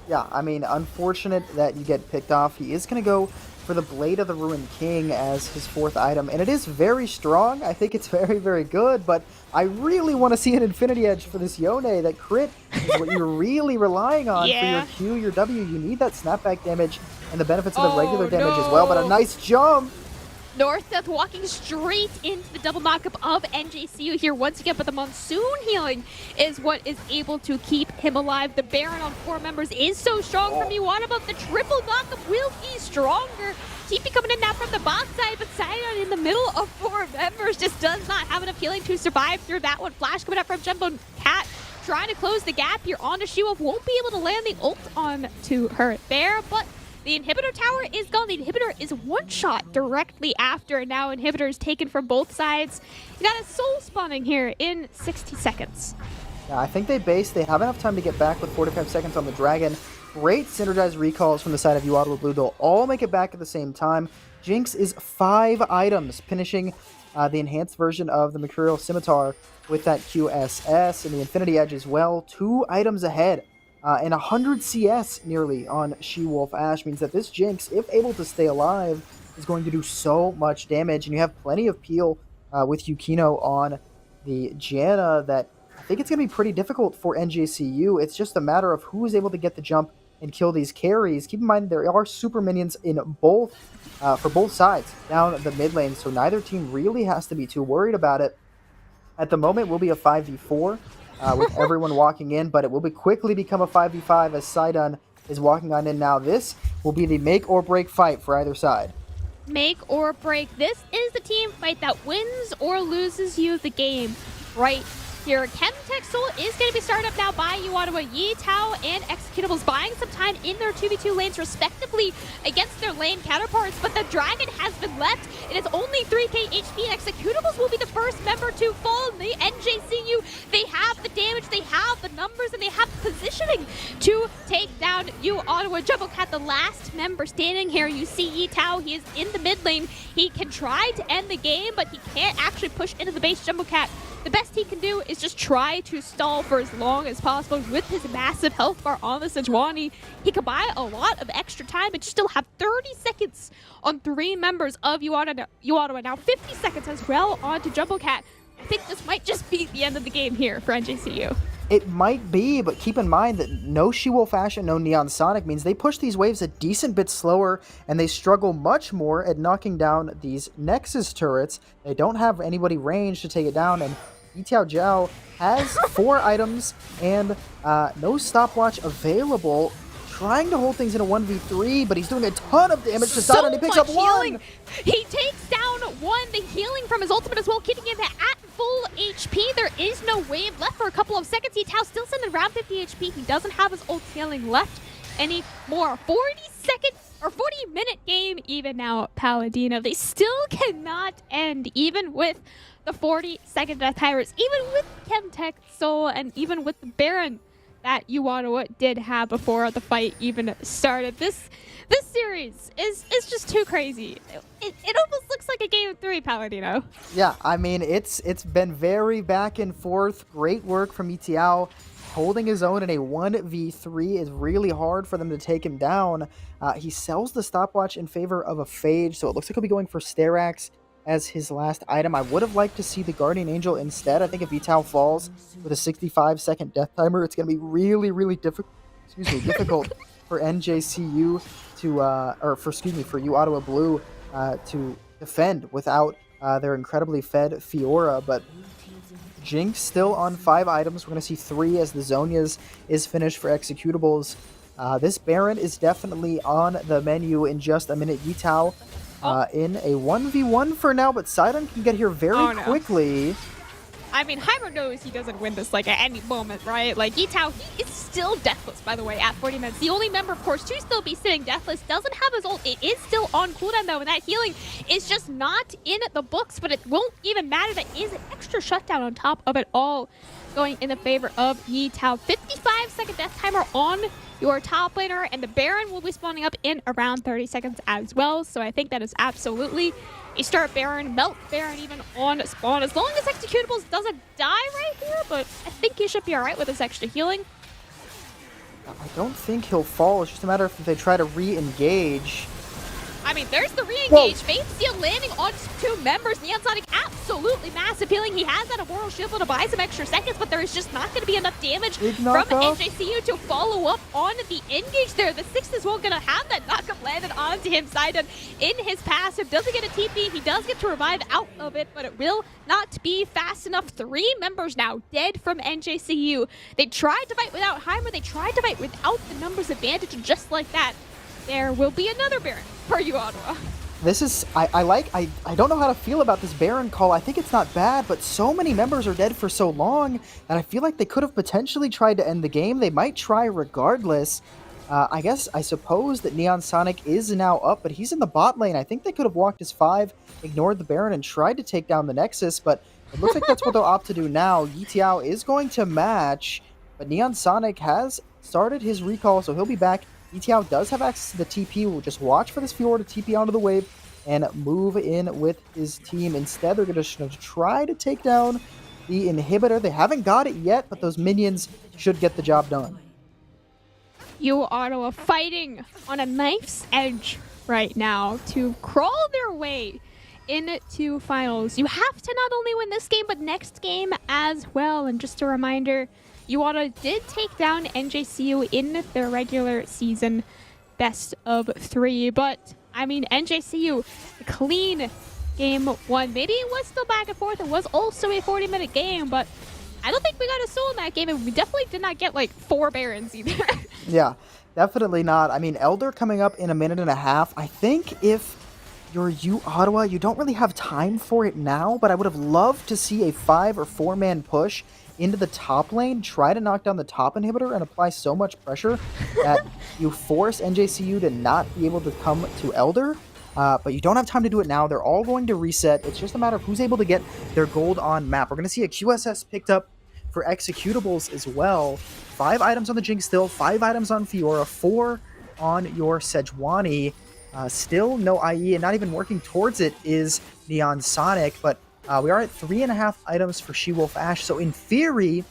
Yeah, I mean, unfortunate that you get picked off. He is going to go for the Blade of the Ruined King as his 4th item, and it is very strong. I think it's very, very good, but I really want to see an Infinity Edge for this Yone. That crit is what you're really relying on for your Q, your W. You need that snapback damage and the benefits of the regular damage as well, but a nice jump! North Death walking straight into the double knockup of NJCU here once again, but the Monsoon healing is what is able to keep him alive. The Baron on 4 members is so strong from uOttawa, but the triple knockup will be stronger. TP coming in now from the bot side, but Sidon in the middle of 4 members just does not have enough healing to survive through that one. Flash coming up from Jumbo Cat, trying to close the gap here onto She-Wolf. Won't be able to land the ult on to her there, but the inhibitor tower is gone. The inhibitor is one-shot directly after. Now inhibitor is taken from both sides. You got a soul spawning here in 60 seconds. Yeah, I think they have enough time to get back with 45 seconds on the Dragon. Great synergized recalls from the side of uOttawa Blue. They'll all make it back at the same time. Jinx is 5 items, finishing the enhanced version of the Mercurial Scimitar with that QSS, and the Infinity Edge as well. 2 items ahead. And 100 CS nearly on She-Wolf Ashe means that this Jinx, if able to stay alive, is going to do so much damage. And you have plenty of peel with Yukino on the Janna that I think it's going to be pretty difficult for NJCU. It's just a matter of who is able to get the jump and kill these carries. Keep in mind there are super minions in both for both sides down the mid lane, so neither team really has to be too worried about it. At the moment, will be a 5v4. With everyone walking in, but it will quickly become a 5v5 as Sidon is walking on in now. This will be the make or break fight for either side. Make or break. This is the team fight that wins or loses you the game right here. Chemtech Soul is going to be started up now by uOttawa. uOttawa and Executables buying some time in their 2v2 lanes respectively against their lane counterparts, but the Dragon has been left. It is only 3k HP. Executables will be the first member to fall. The NJCU, they have the damage, they have the numbers, and they have the positioning to take down uOttawa. Jumbo Cat, the last member standing here. You see uOttawa, he is in the mid lane. He can try to end the game, but he can't actually push into the base. Jumbo Cat, the best he can do is just try to stall for as long as possible with his massive health bar on the Sejuani. He could buy a lot of extra time, but you still have 30 seconds on 3 members of uOttawa. Now 50 seconds as well onto Jumbo Cat. I think this might just be the end of the game here for NJCU. It might be, but keep in mind that no She-Wolf Ashe and no Neon Sonic means they push these waves a decent bit slower, and they struggle much more at knocking down these Nexus turrets. They don't have anybody ranged to take it down, and Yijiao Jiao has 4 items and no stopwatch available. Trying to hold things in a 1v3, but he's doing a ton of damage to Sidon. He picks up 1! He takes down 1. The healing from his ultimate as well, keeping him at full HP. There is no wave left for a couple of seconds. Yijiao still sitting around 50 HP. He doesn't have his ult healing left anymore. 40-minute game even now, Paladino. They still cannot end, even with the 40-second death timers, even with Chemtech Soul and even with the Baron that uOttawa did have before the fight even started. This series is just too crazy. It almost looks like a game of 3, Paladino. Yeah, I mean, it's been very back and forth. Great work from uOttawa. Holding his own in a 1v3 is really hard for them to take him down. He sells the stopwatch in favor of a Phage, so it looks like he'll be going for Sterax as his last item. I would have liked to see the Guardian Angel instead. I think if uOttawa falls with a 65-second death timer, it's going to be really, really difficult for NJCU to, for uOttawa Blue to defend without their incredibly fed Fiora. But Jinx still on 5 items. We're going to see 3 as the Zhonya's is finished for executables. This Baron is definitely on the menu in just a minute. uOttawa in a 1v1 for now, but Sidon can get here very quickly. I mean, Heimer knows he doesn't win this, like, at any moment, right? Like, uOttawa, he is still deathless, by the way, at 40 minutes. The only member, of course, to still be sitting deathless, doesn't have his ult. It is still on cooldown, though, and that healing is just not in the books, but it won't even matter. That is an extra shutdown on top of it all, going in the favor of uOttawa. 55-second death timer on your top laner, and the Baron will be spawning up in around 30 seconds as well, so I think that is absolutely a start Baron, melt Baron even on spawn, as long as executables doesn't die right here, but I think he should be alright with this extra healing. I don't think he'll fall. It's just a matter of if they try to re-engage. I mean, there's the re-engage. Faith Seal landing on 2 members. Neon Sonic, absolutely massive healing. He has that Aurora Shield to buy some extra seconds, but there is just not going to be enough damage from NJCU to follow up on the engage there. The 6th as well going to have that knockup landed onto him. Sidon in his passive doesn't get a TP. He does get to revive out of it, but it will not be fast enough. 3 members now dead from NJCU. They tried to fight without Heimer. They tried to fight without the numbers advantage, and just like that, there will be another Baron for uOttawa. This is, I don't know how to feel about this Baron call. I think it's not bad, but so many members are dead for so long that I feel like they could have potentially tried to end the game. They might try regardless. I suppose that Neon Sonic is now up, but he's in the bot lane. I think they could have walked his 5, ignored the Baron, and tried to take down the Nexus, but it looks like that's what they'll opt to do now. uOttawa is going to match, but Neon Sonic has started his recall, so he'll be back. uOttawa does have access to the TP. We'll just watch for this Fiora to TP onto the wave and move in with his team. Instead, they're going to try to take down the inhibitor. They haven't got it yet, but those minions should get the job done. uOttawa fighting on a knife's edge right now to crawl their way into finals. You have to not only win this game, but next game as well. And just a reminder, uOttawa did take down NJCU in their regular season best of 3, but I mean, NJCU, clean game 1. Maybe it was still back and forth. It was also a 40-minute game, but I don't think we got a soul in that game, and we definitely did not get like 4 Barons either. Yeah, definitely not. I mean, Elder coming up in a minute and a half. I think if you're uOttawa, you don't really have time for it now, but I would have loved to see a 5 or 4-man push into the top lane, try to knock down the top inhibitor and apply so much pressure that you force NJCU to not be able to come to Elder. But you don't have time to do it now. They're all going to reset. It's just a matter of who's able to get their gold on map. We're going to see a QSS picked up for executables as well. 5 items on the Jinx still, 5 items on Fiora, 4 on your Sejuani. Still no IE, and not even working towards it is Neon Sonic, but we are at 3.5 items for She-Wolf Ashe, so in theory,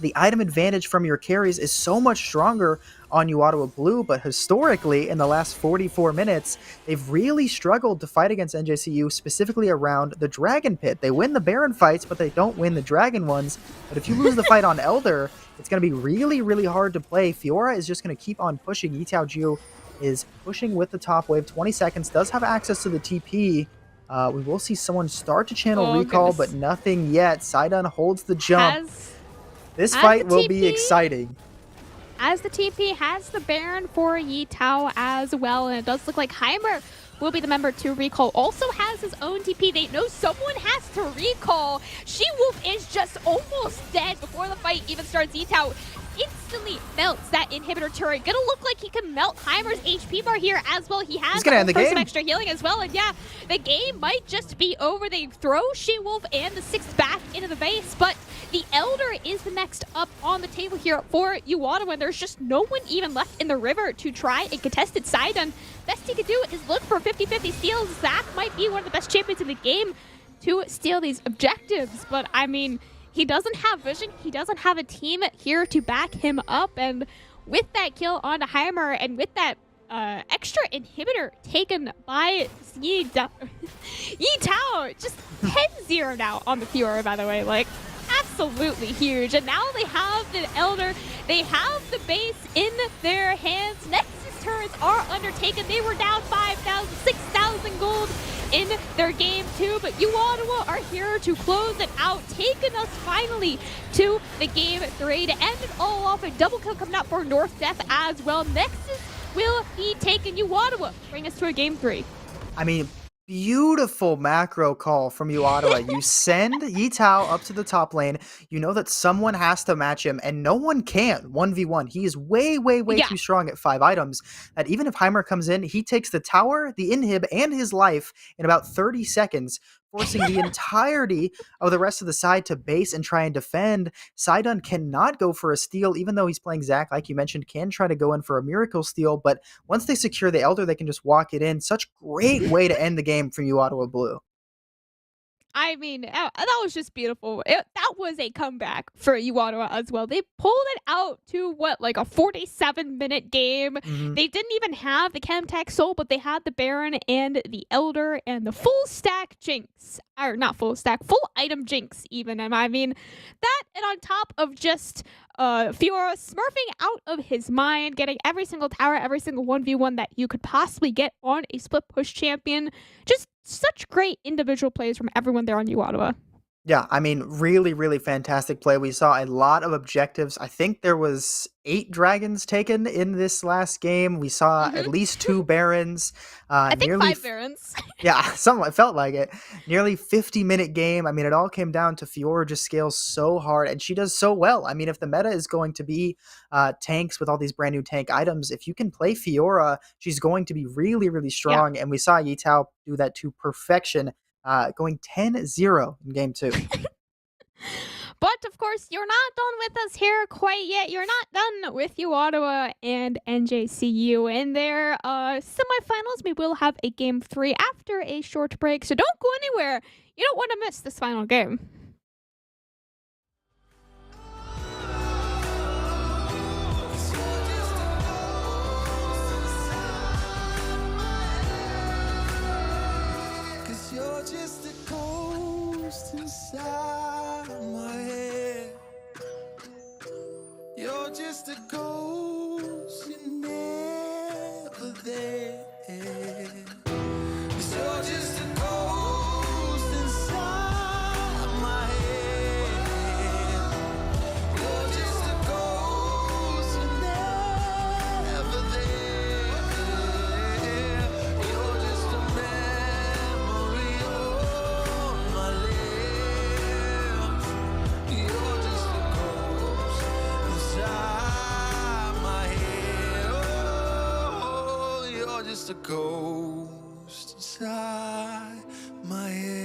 the item advantage from your carries is so much stronger on uOttawa Blue, but historically, in the last 44 minutes, they've really struggled to fight against NJCU, specifically around the Dragon Pit. They win the Baron fights, but they don't win the Dragon ones. But if you lose the fight on Elder, it's going to be really, really hard to play. Fiora is just going to keep on pushing. uOttawa is pushing with the top wave. 20 seconds, does have access to the TP. We will see someone start to channel recall, but nothing yet. Sidon holds the jump. This fight will be exciting. As the TP has the Baron for uOttawa as well, and it does look like Heimer will be the member to recall. Also has his own TP. They know someone has to recall. She-Wolf is just almost dead before the fight even starts. uOttawa, it's instantly melts that inhibitor turret. Gonna look like he can melt Heimer's HP bar here as well. He has He's gonna end the game. some extra healing as well. And yeah, the game might just be over. They throw She-Wolf and the 6th back into the base, but the Elder is the next up on the table here for uOttawa, and there's just no one even left in the river to try a contested side. And best he could do is look for 50-50 steals. Zach might be one of the best champions in the game to steal these objectives, but I mean, he doesn't have vision. He doesn't have a team here to back him up, and with that kill onto Heimer and with that extra inhibitor taken by Yi-Tao, just 10-0 now on the Fiora, by the way, like, absolutely huge. And now they have the Elder, they have the base in their hands. Nexus turrets are undertaken. They were down 5,000, 6,000 gold in their game 2, but uOttawa are here to close it out, taking us finally to the game 3 to end it all off. A double kill coming up for North Death as well. Nexus will be taking uOttawa, bring us to a game 3. I mean, beautiful macro call from uOttawa. You send Yi-Tao up to the top lane. You know that someone has to match him, and no one can 1v1. He is way too strong at 5 items. That even if Heimer comes in, he takes the tower, the inhib, and his life in about 30 seconds, forcing the entirety of the rest of the side to base and try and defend. Sidon cannot go for a steal, even though he's playing Zac, like you mentioned, can try to go in for a miracle steal, but once they secure the Elder, they can just walk it in. Such great way to end the game from uOttawa Blue. I mean, that was just beautiful. That was a comeback for uOttawa as well. They pulled it out to, like a 47-minute game. They didn't even have the Chemtech Soul, but they had the Baron and the Elder and the full stack Jinx. Or not full stack, full item Jinx even. And I mean, that and on top of just Fiora smurfing out of his mind, getting every single tower, every single 1v1 that you could possibly get on a split push champion. Just such great individual plays from everyone there on uOttawa. Yeah, I mean, really fantastic play. We saw a lot of objectives. I think there was 8 dragons taken in this last game. We saw at least 2 barons. I think 5 barons. Yeah, something. It felt like it. Nearly 50-minute game. I mean, it all came down to Fiora just scales so hard, and she does so well. I mean, if the meta is going to be tanks with all these brand new tank items, if you can play Fiora, she's going to be really strong. Yeah. And we saw Yi-Tao do that to perfection. Going 10-0 in game 2. But of course, you're not done with us here quite yet. You're not done with uOttawa and NJCU. In their semifinals, we will have a game 3 after a short break. So don't go anywhere. You don't want to miss this final game. You're just a ghost inside my head. You're just a ghost, you're never there. 'Cause you're just a ghost inside my head. You're just a ghost, you're never there. You're just a memory on my lips. You're just a ghost inside my head. Oh, you're just a ghost inside my head.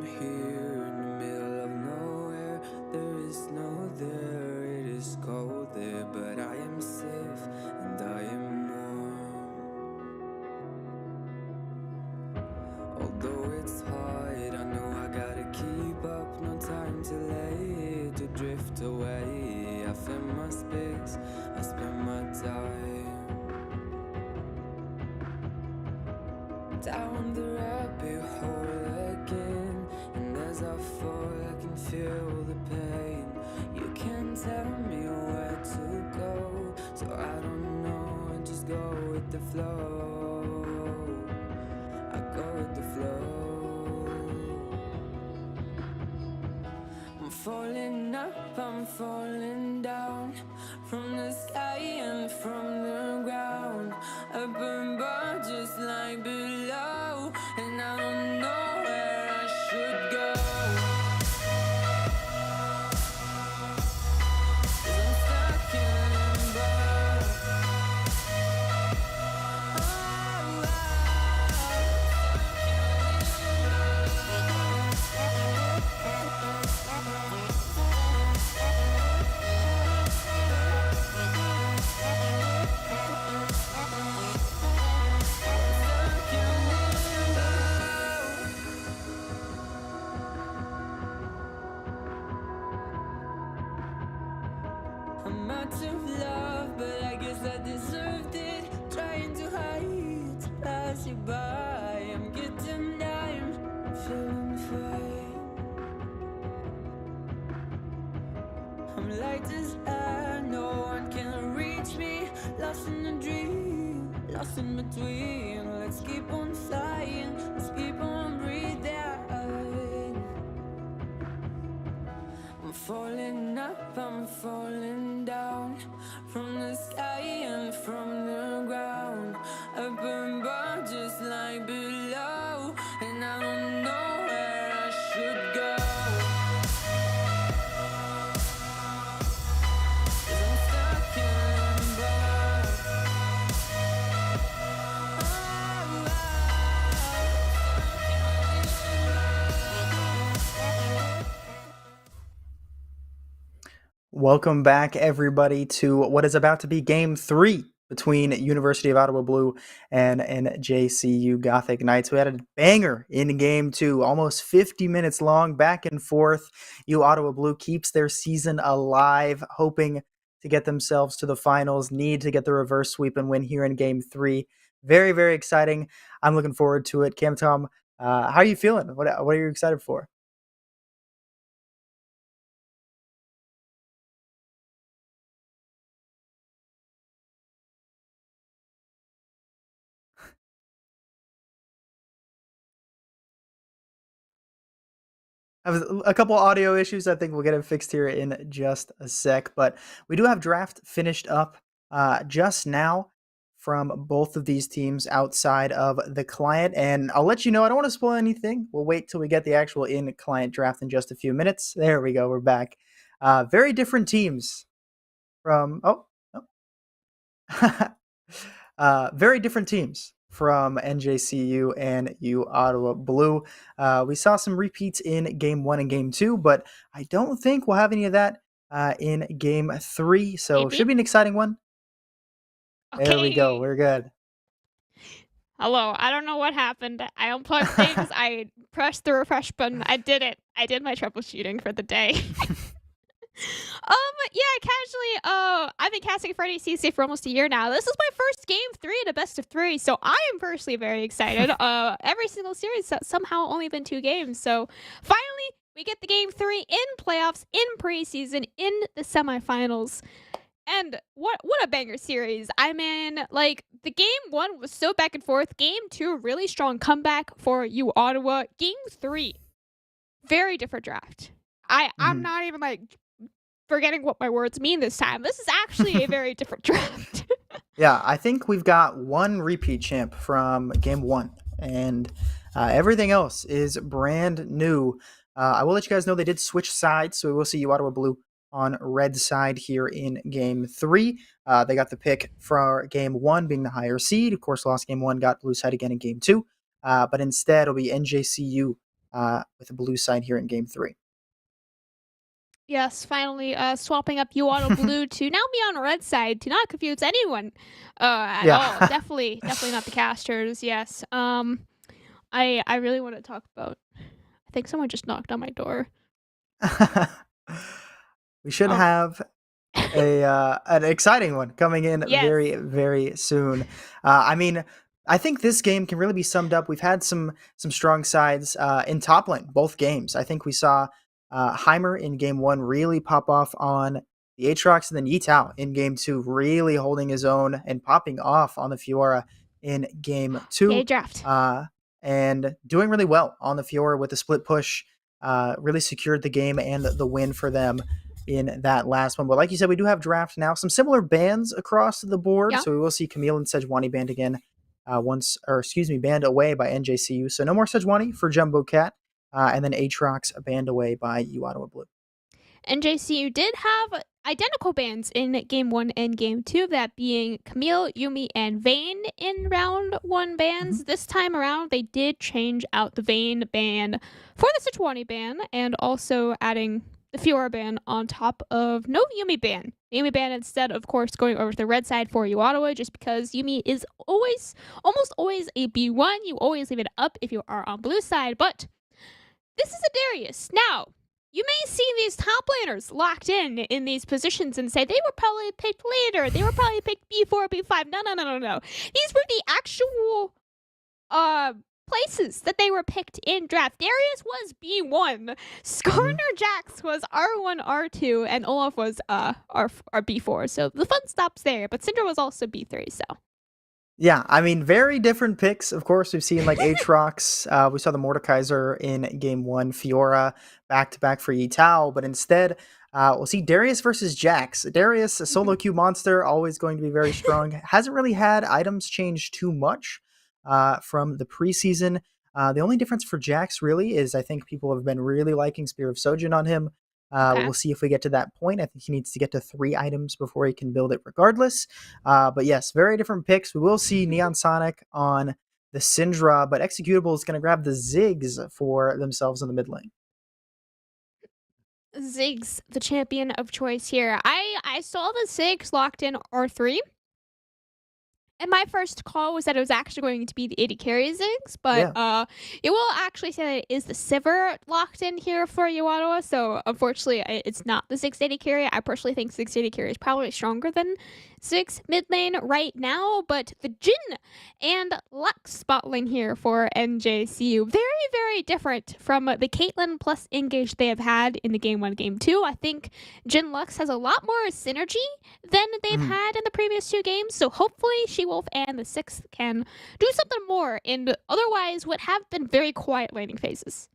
here in the middle of nowhere. There is no there, it is cold there, but I am safe and I am warm. Although it's hard, I know I gotta keep up. No time to lay, to drift away. I find my space, I spend my time down the rabbit hole again. And as I fall, I can feel the pain. You can't tell me where to go, so I don't know, I just go with the flow. I go with the flow. I'm falling up, I'm falling down, from the sky and from the ground. Up above, just like below, and I don't know where I should go. 'Cause I'm stuck in limbo. I'm out of love, but I guess I deserved it. Trying to hide, to pass you by. I'm getting down, feeling fine. I'm light as air, no one can reach me. Lost in a dream, lost in between. Let's keep on flying, let's keep on breathing. I'm falling up, I'm falling down, from the sky and from the ground. Up above, just like below, and I don't know where I should go. 'Cause I'm stuck in limbo. Welcome back, everybody, to what is about to be Game 3 between University of Ottawa Blue and NJCU Gothic Knights. We had a banger in Game 2, almost 50 minutes long, back and forth. uOttawa Blue keeps their season alive, hoping to get themselves to the finals, need to get the reverse sweep and win here in Game 3. Very, very exciting. I'm looking forward to it. Cam Tom, how are you feeling? What are you excited for? I have a couple audio issues. I think we'll get it fixed here in just a sec. But we do have draft finished up just now from both of these teams outside of the client. And I'll let you know, I don't want to spoil anything. We'll wait till we get the actual in-client draft in just a few minutes. There we go. We're back. Very different teams from... very different teams from NJCU and uOttawa Blue. We saw some repeats in Game 1 and Game 2, but I don't think we'll have any of that in Game 3, so Maybe. should be an exciting one. Okay. There we go. We're good. Hello. I don't know what happened. I unplugged things. I pressed the refresh button. I did it. I did my troubleshooting for the day. Yeah, casually, I've been casting for NECC for almost a year now. This is my first Game 3 in a best of 3, so I am personally very excited. Every single series has somehow only been 2 games, so finally we get the Game 3 in playoffs, in preseason, in the semifinals. And what a banger series. I mean, like, the Game 1 was so back and forth. Game 2, really strong comeback for uOttawa. Game 3, very different draft. I'm not even, like, forgetting what my words mean this time. This is actually a very different draft. Yeah, I think we've got one repeat champ from Game 1, and everything else is brand new. I will let you guys know they did switch sides, so we will see uOttawa Blue on red side here in Game 3. They got the pick for Game 1 being the higher seed. Of course, lost Game 1, got blue side again in Game 2. But instead, it'll be NJCU with the blue side here in Game 3. Yes, finally swapping up uOttawa blue to now be on red side to not confuse anyone at all. Yeah. Definitely not the casters. Yes. I really want to talk about. I think someone just knocked on my door. We should Oh. have an exciting one coming in Yes. very, very soon. I mean, I think this game can really be summed up. We've had some strong sides in top lane, both games. I think we saw Heimer in Game 1 really pop off on the Aatrox, and then uOttawa in Game 2 really holding his own and popping off on the Fiora in Game 2. Okay, draft. And doing really well on the Fiora with the split push. Really secured the game and the win for them in that last one. But like you said, we do have draft now. Some similar bans across the board. Yeah. So we will see Camille and Sejuani banned again banned away by NJCU. So no more Sejuani for Jumbo Cat. And then Aatrox banned away by uOttawa Blue. NJCU did have identical bans in Game 1 and Game 2, that being Camille, Yuumi, and Vayne in round 1 bans. This time around, they did change out the Vayne ban for the Sejuani ban, and also adding the Fiora ban on top of no Yuumi ban. Yuumi ban instead, of course, going over to the red side for uOttawa, just because Yuumi is almost always a B1. You always leave it up if you are on blue side, but this is a Darius. Now, you may see these top laners locked in these positions and say they were probably picked later. They were probably picked B4, B5. No. These were the actual places that they were picked in draft. Darius was B1. Skarner Jax was R1, R2, and Olaf was R B4. So the fun stops there. But Syndra was also B3, so. Yeah, I mean, very different picks. Of course, we've seen like Aatrox. We saw the Mordekaiser in Game 1, Fiora back-to-back for uOttawa. But instead, we'll see Darius versus Jax. Darius, a solo queue monster, always going to be very strong. Hasn't really had items change too much from the preseason. The only difference for Jax really is I think people have been really liking Spear of Sojin on him. Okay. We'll see if we get to that point. I think he needs to get to 3 items before he can build it regardless. But yes, very different picks. We will see Neon Sonic on the Syndra, but Executable is going to grab the Ziggs for themselves in the mid lane. Ziggs, the champion of choice here. I saw the Ziggs locked in R3. And my first call was that it was actually going to be the 80 carry Ziggs, but it will actually say that it is the Sivir locked in here for uOttawa, so unfortunately it's not the Ziggs 80 carry. I personally think Ziggs 80 carry is probably stronger than Ziggs mid lane right now, but the Jhin and Lux spot lane here for NJCU, very, very different from the Caitlyn plus engage they have had in the Game 1, Game 2. I think Jhin Lux has a lot more synergy than they've had in the previous 2 games, so hopefully She-Wolf and the 6th can do something more in otherwise what have been very quiet laning phases.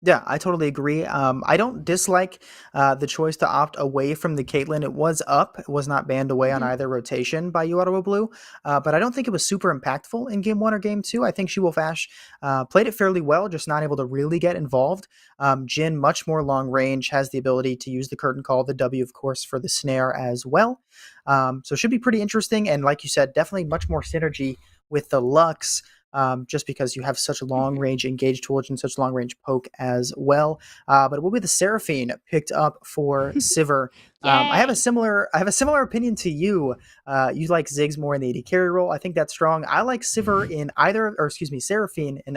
Yeah, I totally agree. I don't dislike the choice to opt away from the Caitlyn. It was up. It was not banned away on either rotation by uOttawa Blue, but I don't think it was super impactful in Game 1 or Game 2. I think She-Wolf Ash played it fairly well, just not able to really get involved. Jhin, much more long range, has the ability to use the Curtain Call, the W, of course, for the snare as well. So it should be pretty interesting, and like you said, definitely much more synergy with the Lux. Just because you have such a long range engage toolage and such long range poke as well. But it will be the Seraphine picked up for Sivir. I have a similar opinion to you. You like Ziggs more in the AD carry role. I think that's strong. I like Seraphine in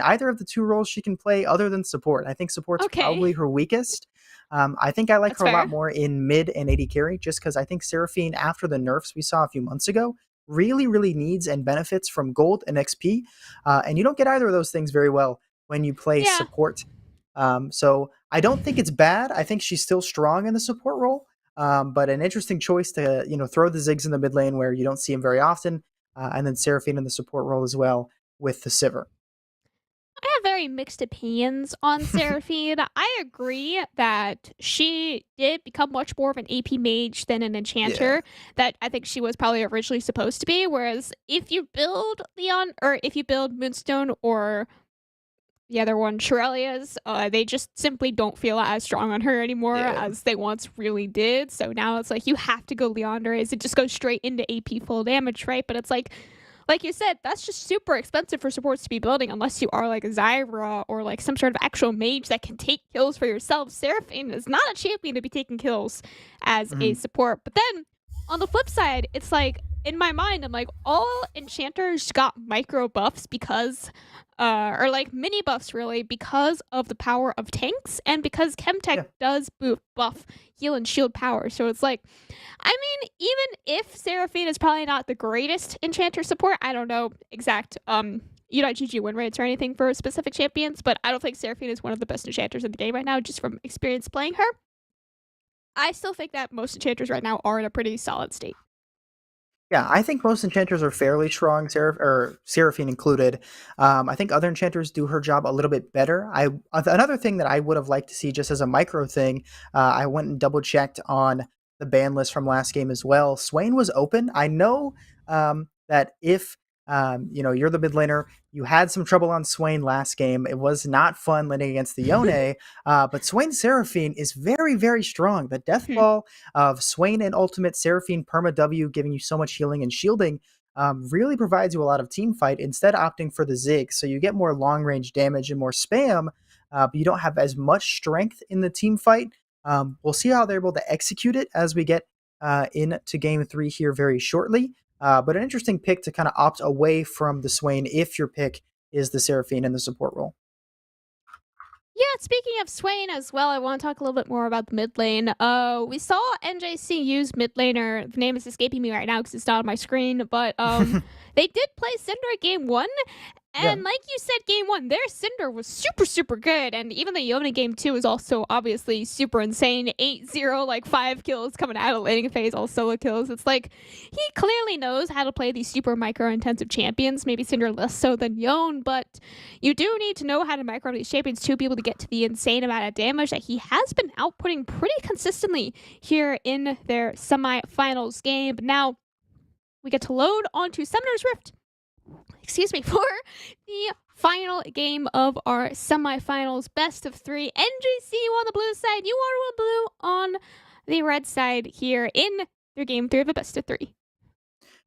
either of the 2 roles she can play other than support. I think support's probably her weakest. I think I like her a lot more in mid and AD carry, just because I think Seraphine, after the nerfs we saw a few months ago, really, really needs and benefits from gold and XP. And you don't get either of those things very well when you play support. So I don't think it's bad. I think she's still strong in the support role. But an interesting choice to, throw the Ziggs in the mid lane where you don't see him very often. And then Seraphine in the support role as well with the Sivir. I have very mixed opinions on Seraphine. I agree that she did become much more of an AP mage than an enchanter that I think she was probably originally supposed to be. Whereas if you build Leon, or if you build Moonstone or the other one, Shirelia's, they just simply don't feel as strong on her anymore as they once really did. So now it's like you have to go Leandre's. It just goes straight into AP full damage, right? But it's like like you said, that's just super expensive for supports to be building unless you are like Zyra or like some sort of actual mage that can take kills for yourself. Seraphine is not a champion to be taking kills as a support. But then on the flip side, it's like in my mind, I'm like, all enchanters got micro buffs because or like mini buffs really because of the power of tanks and because Chemtech does buff heal and shield power. So it's like, I mean, even if Seraphine is probably not the greatest enchanter support, I don't know exact uOttawa win rates or anything for specific champions, but I don't think Seraphine is one of the best enchanters in the game right now, just from experience playing her. I still think that most enchanters right now are in a pretty solid state. Yeah, I think most enchanters are fairly strong, Seraphine included. I think other enchanters do her job a little bit better. Another thing that I would have liked to see just as a micro thing, I went and double checked on the ban list from last game as well. Swain was open. I know that if you're the mid laner, you had some trouble on Swain last game. It was not fun laning against the Yone, but Swain Seraphine is very, very strong. The death ball of Swain and ultimate Seraphine perma W, giving you so much healing and shielding, really provides you a lot of team fight, instead opting for the Zig. So you get more long range damage and more spam, but you don't have as much strength in the team fight. We'll see how they're able to execute it as we get into game 3 here very shortly. But an interesting pick to kind of opt away from the Swain if your pick is the Seraphine in the support role. Yeah, speaking of Swain as well, I want to talk a little bit more about the mid lane. We saw NJCU's mid laner. The name is escaping me right now because it's not on my screen, but they did play Cinder at game 1. And like you said, game 1, their Cinder was super, super good. And even the Yone game 2 is also obviously super insane. 8-0, like 5 kills coming out of laning phase, all solo kills. It's like, he clearly knows how to play these super micro-intensive champions. Maybe Cinder less so than Yone, but you do need to know how to micro these champions to be able to get to the insane amount of damage that he has been outputting pretty consistently here in their semifinals game. Now, we get to load onto Summoner's Rift. For the final game of our semifinals, best of 3. NJCU on the blue side, uOttawa blue on the red side here in their game 3 of a best of 3.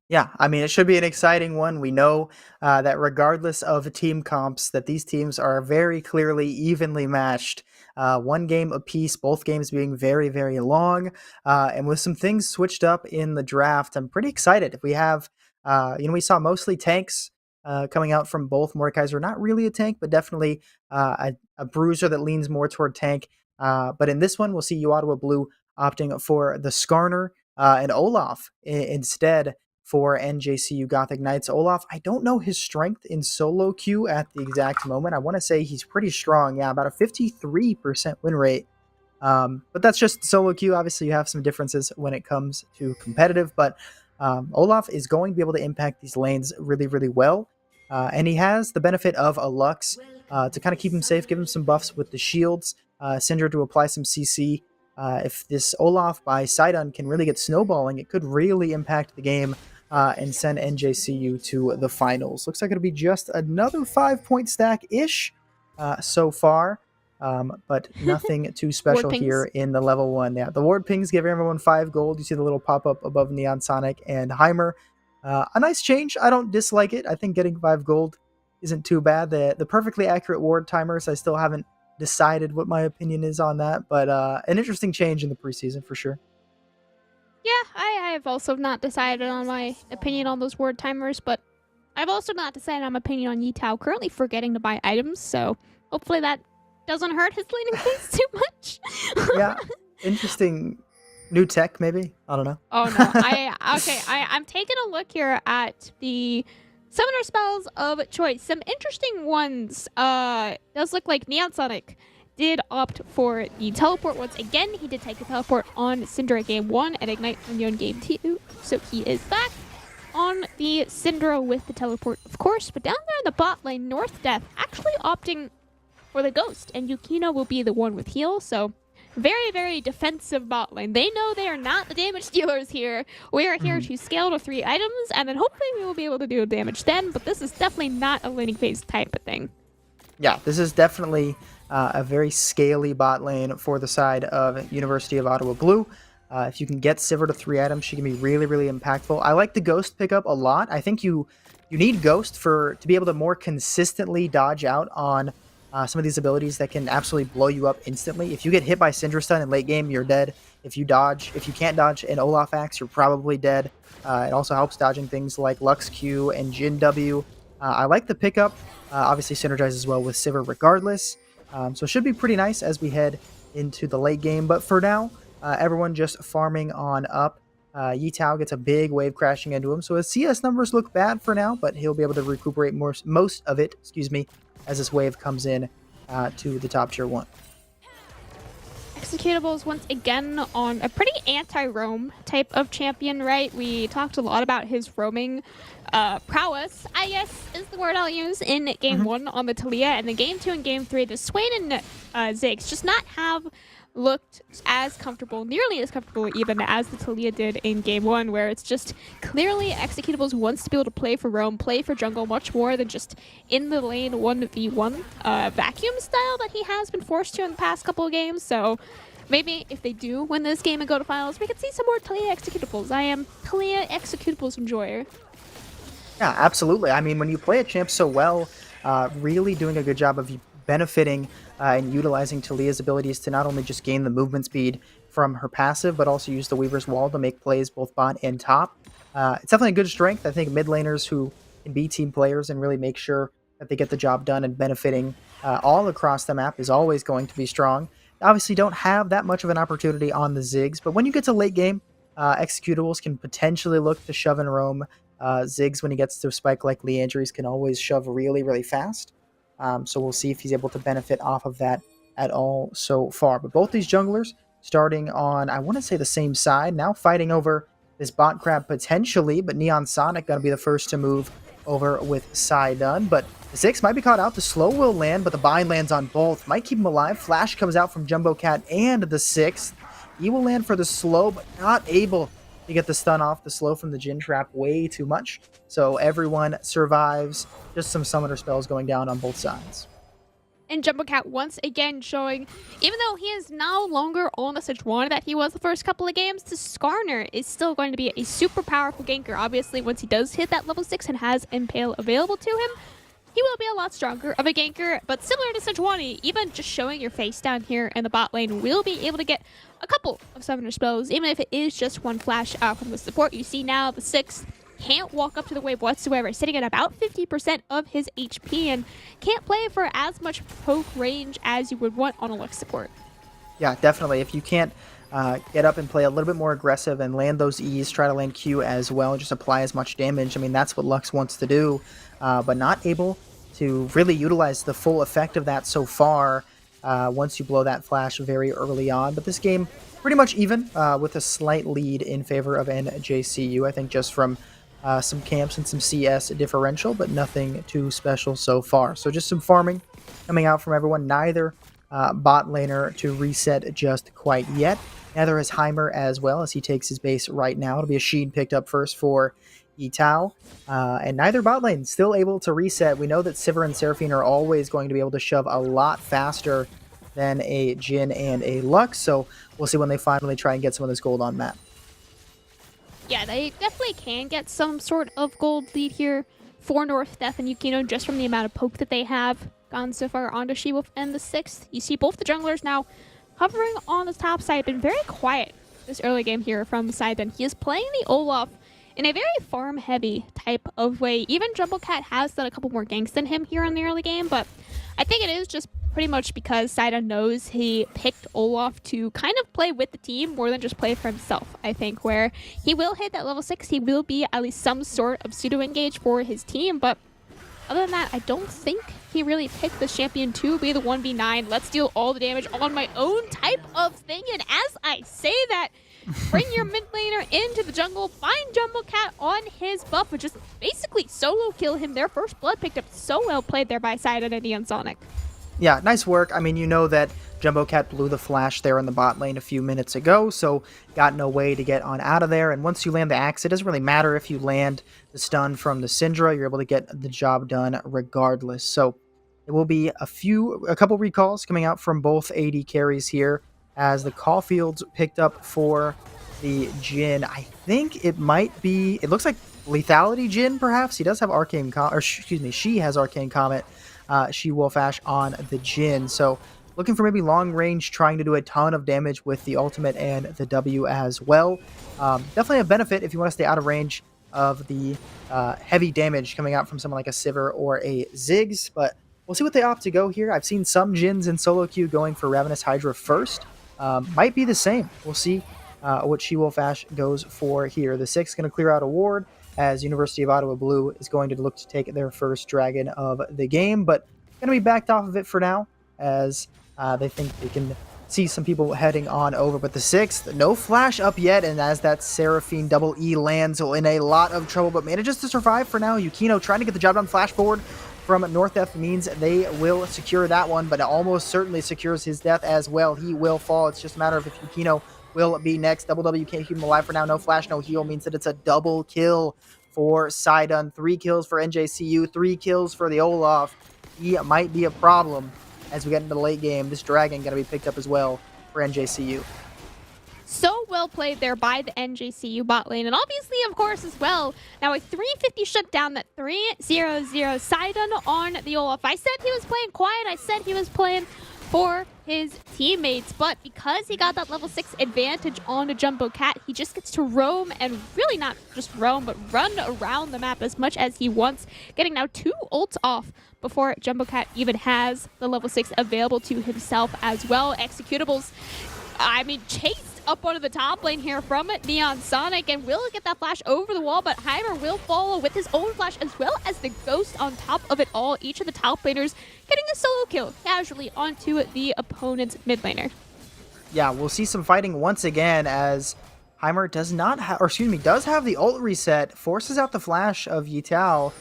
Yeah, I mean, it should be an exciting one. We know that regardless of team comps, that these teams are very clearly evenly matched. One game apiece, both games being very, very long. And with some things switched up in the draft, I'm pretty excited. We have, we saw mostly tanks coming out from both. Mordekaiser, not really a tank, but definitely a bruiser that leans more toward tank. But in this one, we'll see uOttawa blue opting for the Skarner and Olaf instead for NJCU Gothic Knights. Olaf, I don't know his strength in solo queue at the exact moment. I want to say he's pretty strong. Yeah, about a 53% win rate. But that's just solo queue. Obviously, you have some differences when it comes to competitive, but Olaf is going to be able to impact these lanes really, really well. And he has the benefit of a Lux to kind of keep him safe, give him some buffs with the shields, Syndra to apply some CC. If this Olaf by Sidon can really get snowballing, it could really impact the game and send NJCU to the finals. Looks like it'll be just another 5-point stack-ish so far. But nothing too special here in the level 1. Yeah, the ward pings give everyone 5 gold. You see the little pop-up above Neon Sonic and Heimer. A nice change. I don't dislike it. I think getting 5 gold isn't too bad. The perfectly accurate ward timers, I still haven't decided what my opinion is on that, but an interesting change in the preseason for sure. Yeah, I have also not decided on my opinion on those ward timers, but I've also not decided on my opinion on uOttawa currently forgetting to buy items, so hopefully that doesn't hurt his laning phase too much. Yeah, interesting new tech maybe. I don't know. Oh no, I'm taking a look here at the summoner spells of choice. Some interesting ones. Does look like Neon Sonic did opt for the teleport once again. He did take a teleport on Syndra game 1 and Ignite on Yon game 2, so he is back on the Syndra with the teleport, of course. But down there in the bot lane, North Death actually opting for the Ghost, and Yukino will be the one with heal, so very, very defensive bot lane. They know they are not the damage dealers here. We are here to scale to 3 items, and then hopefully we will be able to do damage then, but this is definitely not a laning phase type of thing. Yeah, this is definitely a very scaly bot lane for the side of University of Ottawa Blue. If you can get Sivir to 3 items, she can be really, really impactful. I like the Ghost pickup a lot. I think you need Ghost to be able to more consistently dodge out on some of these abilities that can absolutely blow you up instantly. If you get hit by Syndra Stun in late game, you're dead. If you can't dodge an Olaf Axe, you're probably dead. It also helps dodging things like Lux Q and Jin W. I like the pickup. Obviously synergizes well with Sivir regardless. So it should be pretty nice as we head into the late game. But for now, everyone just farming on up. uOttawa gets a big wave crashing into him. So his CS numbers look bad for now, but he'll be able to recuperate most of it, as this wave comes in to the top tier 1. Executables once again on a pretty anti-roam type of champion, right? We talked a lot about his roaming prowess, I guess is the word I'll use, in game 1 on the Taliyah, and then game 2 and game 3, the Swain and Ziggs just not have looked as comfortable, nearly as comfortable even as the Taliyah did in game 1, where it's just clearly Executables wants to be able to play for roam, play for jungle much more than just in the lane 1v1 vacuum style that he has been forced to in the past couple of games. So maybe if they do win this game and go to finals, we could see some more Taliyah Executables. I am Taliyah Executables enjoyer. Yeah, absolutely. I mean, when you play a champ so well, really doing a good job of benefiting and utilizing Taliyah's abilities to not only just gain the movement speed from her passive, but also use the Weaver's Wall to make plays both bot and top. It's definitely a good strength. I think mid laners who can be team players and really make sure that they get the job done and benefiting all across the map is always going to be strong. Obviously don't have that much of an opportunity on the Ziggs, but when you get to late game, Executables can potentially look to shove and roam. Ziggs, when he gets to a spike like Leandry's, can always shove really, really fast. So we'll see if he's able to benefit off of that at all so far. But both these junglers starting on, I want to say, the same side, now fighting over this bot crab potentially, but Neon Sonic going to be the first to move over with Sidon. But the 6 might be caught out. The slow will land, but the bind lands on both. Might keep him alive. Flash comes out from Jumbo Cat and the 6. He will land for the slow, but not able to get the stun off. The slow from the Jin trap way too much. So everyone survives. Just some summoner spells going down on both sides. And Jumbo Cat once again showing, even though he is no longer on the Sejuani that he was the first couple of games, the Skarner is still going to be a super powerful ganker. Obviously, once he does hit that level 6 and has Impale available to him, he will be a lot stronger of a ganker. But similar to Sejuani, even just showing your face down here in the bot lane will be able to get a couple of summoner spells, even if it is just one flash out from the support. You see now the 6 can't walk up to the wave whatsoever, sitting at about 50% of his HP and can't play for as much poke range as you would want on a Lux support. Yeah, definitely. If you can't get up and play a little bit more aggressive and land those E's, try to land Q as well, just apply as much damage. I mean, that's what Lux wants to do, but not able to really utilize the full effect of that so far once you blow that flash very early on. But this game, pretty much even, with a slight lead in favor of NJCU, I think just from some camps and some CS differential, but nothing too special so far. So just some farming coming out from everyone. Neither bot laner to reset just quite yet. Neither is Heimer as well, as he takes his base right now. It'll be a Sheen picked up first for uOttawa. And neither bot lane still able to reset. We know that Sivir and Seraphine are always going to be able to shove a lot faster than a Jin and a Lux. So we'll see when they finally try and get some of this gold on map. Yeah, they definitely can get some sort of gold lead here for North Death and Yukino just from the amount of poke that they have gone so far onto She-Wolf and the 6th. You see both the junglers now hovering on the top side. Been very quiet this early game here from Sidon. He is playing the Olaf in a very farm-heavy type of way. Even Jumbo Cat has done a couple more ganks than him here in the early game, but I think it is just pretty much because Sidon knows he picked Olaf to kind of play with the team more than just play for himself, I think, where he will hit that level 6. He will be at least some sort of pseudo-engage for his team, but other than that, I don't think he really picked the champion to be the 1v9. Let's deal all the damage on my own type of thing, and as I say that, bring your mid laner into the jungle, find Jumbo Cat on his buff, which is basically solo kill him. Their first blood picked up so well played there by Sidon and Neon Sonic. Yeah, nice work. I mean, you know that Jumbo Cat blew the flash there in the bot lane a few minutes ago, so got no way to get on out of there. And once you land the axe, it doesn't really matter if you land the stun from the Syndra. You're able to get the job done regardless. So it will be a couple recalls coming out from both AD carries here, as the Caulfields picked up for the Jin. I think it might be, it looks like Lethality Jin, perhaps. He does have Arcane excuse me, she has Arcane Comet. She Wolf Ash on the Jin. So looking for maybe long range, trying to do a ton of damage with the ultimate and the W as well. Definitely a benefit if you want to stay out of range of the heavy damage coming out from someone like a Sivir or a Ziggs, but we'll see what they opt to go here. I've seen some Jins in solo queue going for Ravenous Hydra first. Might be the same. We'll see what She-Wolf Ash goes for here. The 6 going to clear out a ward as University of Ottawa Blue is going to look to take their first dragon of the game, but going to be backed off of it for now as they think they can see some people heading on over. But the 6th, no flash up yet, and as that Seraphine double E lands, so in a lot of trouble, but manages to survive for now. Yukino trying to get the job done. Flash forward from North F means they will secure that one, but it almost certainly secures his death as well. He will fall. It's just a matter of if Yukino will be next. Double W can't keep him alive for now. No flash, no heal means that it's a double kill for Sidon. 3 kills for NJCU, 3 kills for the Olaf. He might be a problem as we get into the late game. This dragon going to be picked up as well for NJCU. So well played there by the NJCU bot lane. And obviously, of course, as well, now a 350 shut down that 3-0-0 Sidon on the Olaf. I said he was playing quiet. I said he was playing for his teammates, but because he got that level 6 advantage on a Jumbo Cat, he just gets to roam, and really not just roam, but run around the map as much as he wants, getting now 2 ults off before Jumbo Cat even has the level 6 available to himself as well. Executables, I mean, chased up onto the top lane here from Neon Sonic, and will get that flash over the wall, but Heimer will follow with his own flash as well as the Ghost on top of it all. Each of the top laners getting a solo kill casually onto the opponent's mid laner. Yeah, we'll see some fighting once again as Heimer does not have, or excuse me, does have the ult reset, forces out the flash of Yitao,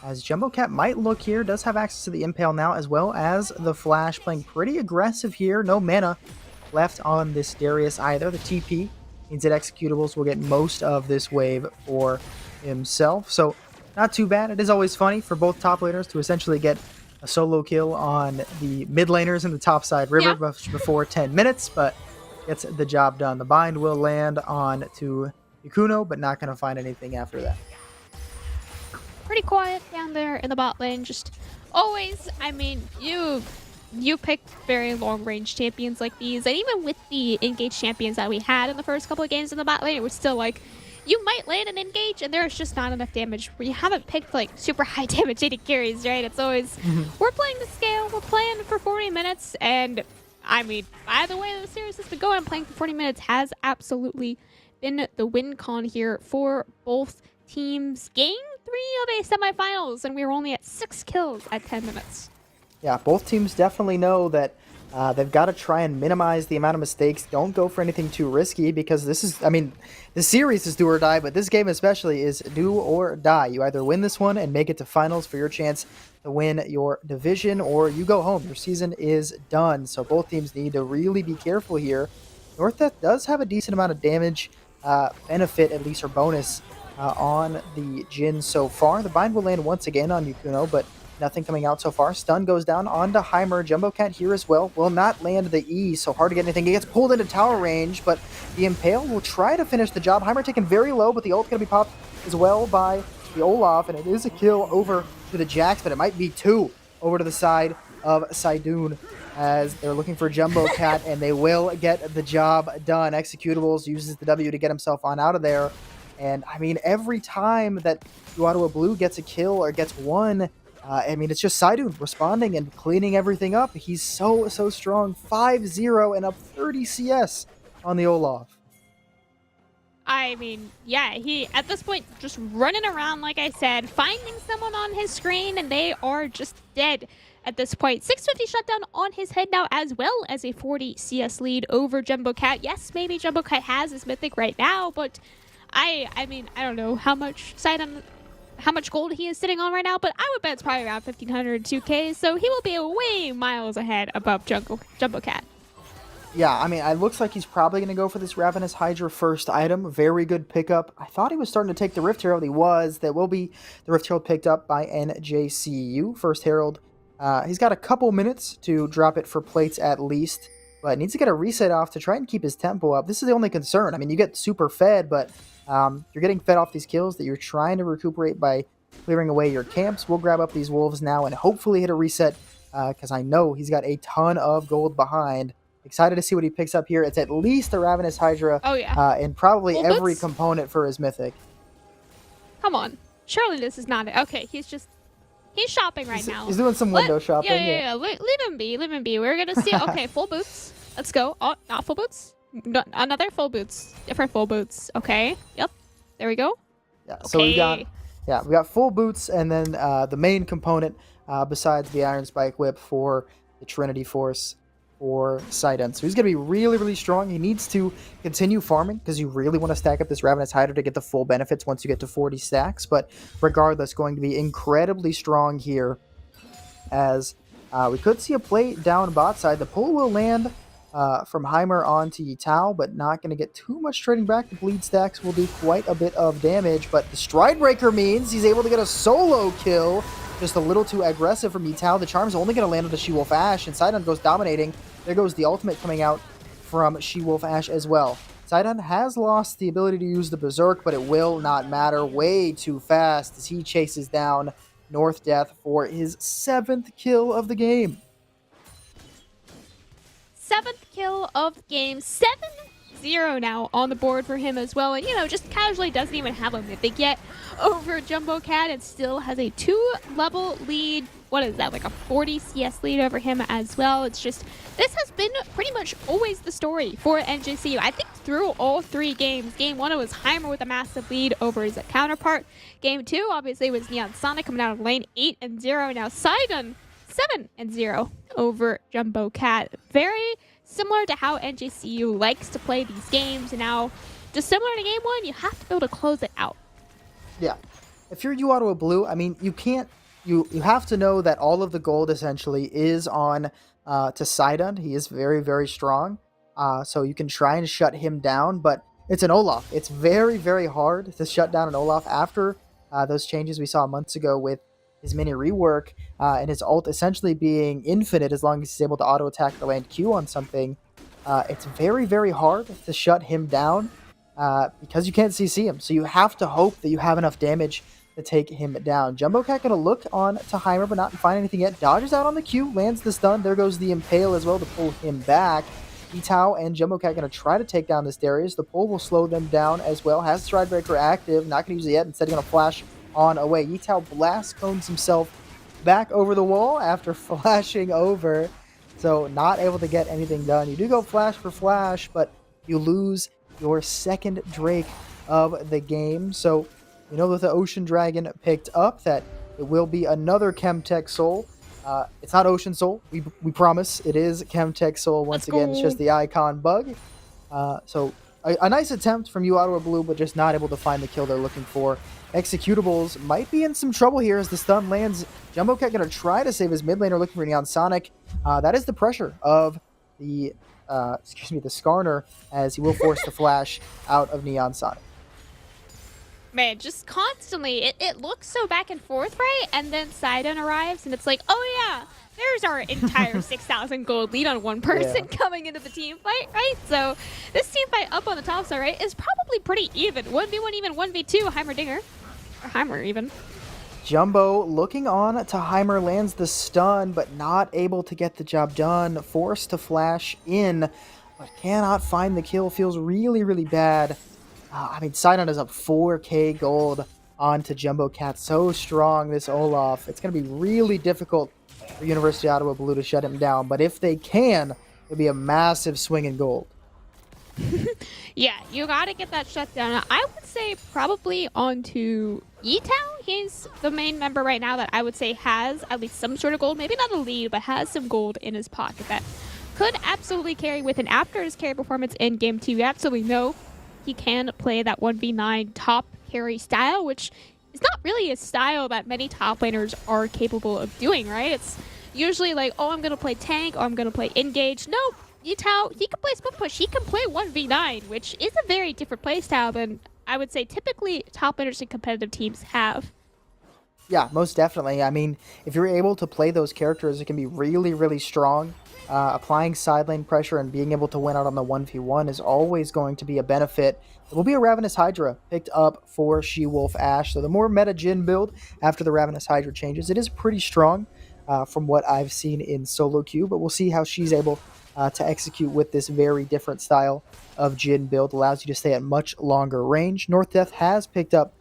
as Jumbo Cat might look here, does have access to the Impale now as well as the flash, playing pretty aggressive here. No mana left on this Darius either. The TP means that Executables will get most of this wave for himself, so not too bad. It is always funny for both top laners to essentially get a solo kill on the mid laners in the top side river before 10 minutes, but gets the job done. The bind will land on to Ikuno, but not going to find anything after that. Pretty quiet down there in the bot lane. Just always, I mean, you picked very long-range champions like these, and even with the engaged champions that we had in the first couple of games in the bot lane, it was still like, you might land an engage, and there's just not enough damage. We haven't picked, like, super high damage AD carries, right? It's always, we're playing to scale, we're playing for 40 minutes, and, I mean, by the way the series has been going, playing for 40 minutes has absolutely been the win con here for both teams. Game 3 of a semifinals, and we were only at 6 kills at 10 minutes. Yeah, both teams definitely know that they've got to try and minimize the amount of mistakes. Don't go for anything too risky, because this is, I mean, the series is do or die, but this game especially is do or die. You either win this one and make it to finals for your chance to win your division, or you go home. Your season is done. So both teams need to really be careful here. Northeth does have a decent amount of damage benefit, at least, or bonus on the Jin so far. The bind will land once again on Yukuno, but nothing coming out so far. Stun goes down onto Heimer. Jumbo Cat here as well. Will not land the E, so hard to get anything. He gets pulled into tower range, but the Impale will try to finish the job. Heimer taken very low, but the ult going to be popped as well by the Olaf, and it is a kill over to the Jax, but it might be 2 over to the side of Sidon as they're looking for Jumbo Cat, and they will get the job done. Executables uses the W to get himself on out of there. And, I mean, every time that uOttawa Blue gets a kill or gets one, I mean, it's just Sidon responding and cleaning everything up. He's so strong. 5-0 and up 30 CS on the Olaf. I mean, yeah, he, at this point, just running around, like I said, finding someone on his screen, and they are just dead at this point. 650 shutdown on his head now, as well as a 40 CS lead over Jumbo Cat. Yes, maybe Jumbo Cat has his mythic right now, but I mean, I don't know how much how much gold he is sitting on right now, but I would bet it's probably around 1,500 2K, so he will be way miles ahead above Jumbo Cat. Yeah, I mean, it looks like he's probably going to go for this Ravenous Hydra first item. Very good pickup. I thought he was starting to take the Rift Herald. He was. That will be the Rift Herald picked up by NJCU. First Herald. He's got a couple minutes to drop it for plates at least. but needs to get a reset off to try and keep his tempo up. This is the only concern. I mean, you get super fed, but you're getting fed off these kills that you're trying to recuperate by clearing away your camps. We'll grab up these wolves now and hopefully hit a reset, because I know he's got a ton of gold behind. Excited to see what he picks up here. It's at least a Ravenous Hydra, Oh, yeah. and probably Full every boots? component for his mythic. Come on. Surely this is not it. Okay, he's shopping right now. He's doing some window shopping. Yeah. Leave him be. Leave him be. We're gonna see. Okay, full boots. Let's go. Oh, not full boots. No, another full boots. Different full boots. Okay. Yep. There we go. Yeah, so we got full boots, and then the main component besides the Iron Spike Whip for the Trinity Force for Sidon. So he's going to be really, really strong. He needs to continue farming because you really want to stack up this Ravenous Hydra to get the full benefits once you get to 40 stacks. But regardless, going to be incredibly strong here, as we could see a play down bot side. The pull will land from Heimer onto uOttawa, but not going to get too much trading back. The bleed stacks will do quite a bit of damage, but the Stride Breaker means he's able to get a solo kill. Just a little too aggressive from uOttawa. The charm's only going to land on the She-Wolf Ash, and Sidon goes dominating. There goes the ultimate coming out from She-Wolf Ash as well. Sidon has lost the ability to use the Berserk, but it will not matter. Way too fast as he chases down North Death for his 7th kill of the game. 7th kill of the game. 7-0 now on the board for him as well. And, just casually doesn't even have a mythic yet over Jumbo Cat, and still has a 2-level lead. What is that, like a 40 CS lead over him as well? It's just, this has been pretty much always the story for NJCU. I think through all 3 games. Game 1, it was Heimer with a massive lead over his counterpart. Game 2, obviously, was Neon Sonic coming out of lane 8-0. Now Sidon 7-0 over Jumbo Cat. Very similar to how NJCU likes to play these games. And now, just similar to Game 1, you have to be able to close it out. Yeah. If you're uOttawa Blue, I mean, you can't... You have to know that all of the gold essentially is on to Sidon. He is very, very strong. So you can try and shut him down, but it's an Olaf. It's very, very hard to shut down an Olaf after those changes we saw months ago with his mini rework and his ult essentially being infinite as long as he's able to auto attack the land Q on something. It's very, very hard to shut him down because you can't CC him. So you have to hope that you have enough damage to take him down. Jumbo Cat gonna look on to Heimer, but not find anything yet. Dodges out on the Q, lands the stun. There goes the Impale as well to pull him back. uOttawa and Jumbo Cat gonna try to take down this Darius. The pull will slow them down as well. Has the Stride Breaker active, not gonna use it yet. Instead, gonna flash on away. uOttawa blast cones himself back over the wall after flashing over. So not able to get anything done. You do go flash for flash, but you lose your 2nd Drake of the game. So you know that the Ocean Dragon picked up, that it will be another Chemtech Soul. It's not Ocean Soul, we promise. It is Chemtech Soul once again. It's just the icon bug. So a nice attempt from uOttawa Blue, but just not able to find the kill they're looking for. Executables might be in some trouble here as the stun lands. Jumbo Cat going to try to save his mid laner, looking for Neon Sonic. That is the pressure of the Skarner, as he will force the flash out of Neon Sonic. Man, just constantly, it looks so back and forth, right? And then Sidon arrives, and it's like, oh yeah, there's our entire 6,000 gold lead on one person coming into the team fight, right? So this team fight up on the top side, right, is probably pretty even. 1v1 even, 1v2, Heimerdinger. Or Heimer even. Jumbo looking on to Heimer, lands the stun, but not able to get the job done. Forced to flash in, but cannot find the kill. Feels really, really bad. I mean, Sidon is up 4k gold onto Jumbo Cat. So strong, this Olaf. It's going to be really difficult for University of Ottawa Blue to shut him down. But if they can, it'll be a massive swing in gold. Yeah, you got to get that shut down. I would say probably onto uOttawa. He's the main member right now that I would say has at least some sort of gold. Maybe not a lead, but has some gold in his pocket that could absolutely carry with him after his carry performance in Game 2. We absolutely know he can play that 1v9 top carry style, which is not really a style that many top laners are capable of doing, right? It's usually like, oh, I'm going to play tank, or I'm going to play engage. No, uOttawa, he can play split push. He can play 1v9, which is a very different play style than I would say typically top laners in competitive teams have. Yeah, most definitely. I mean, if you're able to play those characters, it can be really, really strong. applying side lane pressure and being able to win out on the 1v1 is always going to be a benefit. It will be a Ravenous Hydra picked up for She-Wolf Ashe. So the more meta Jhin build after the Ravenous Hydra changes, it is pretty strong from what I've seen in solo queue, but we'll see how she's able to execute with this very different style of Jhin build. Allows you to stay at much longer range. North Death has picked up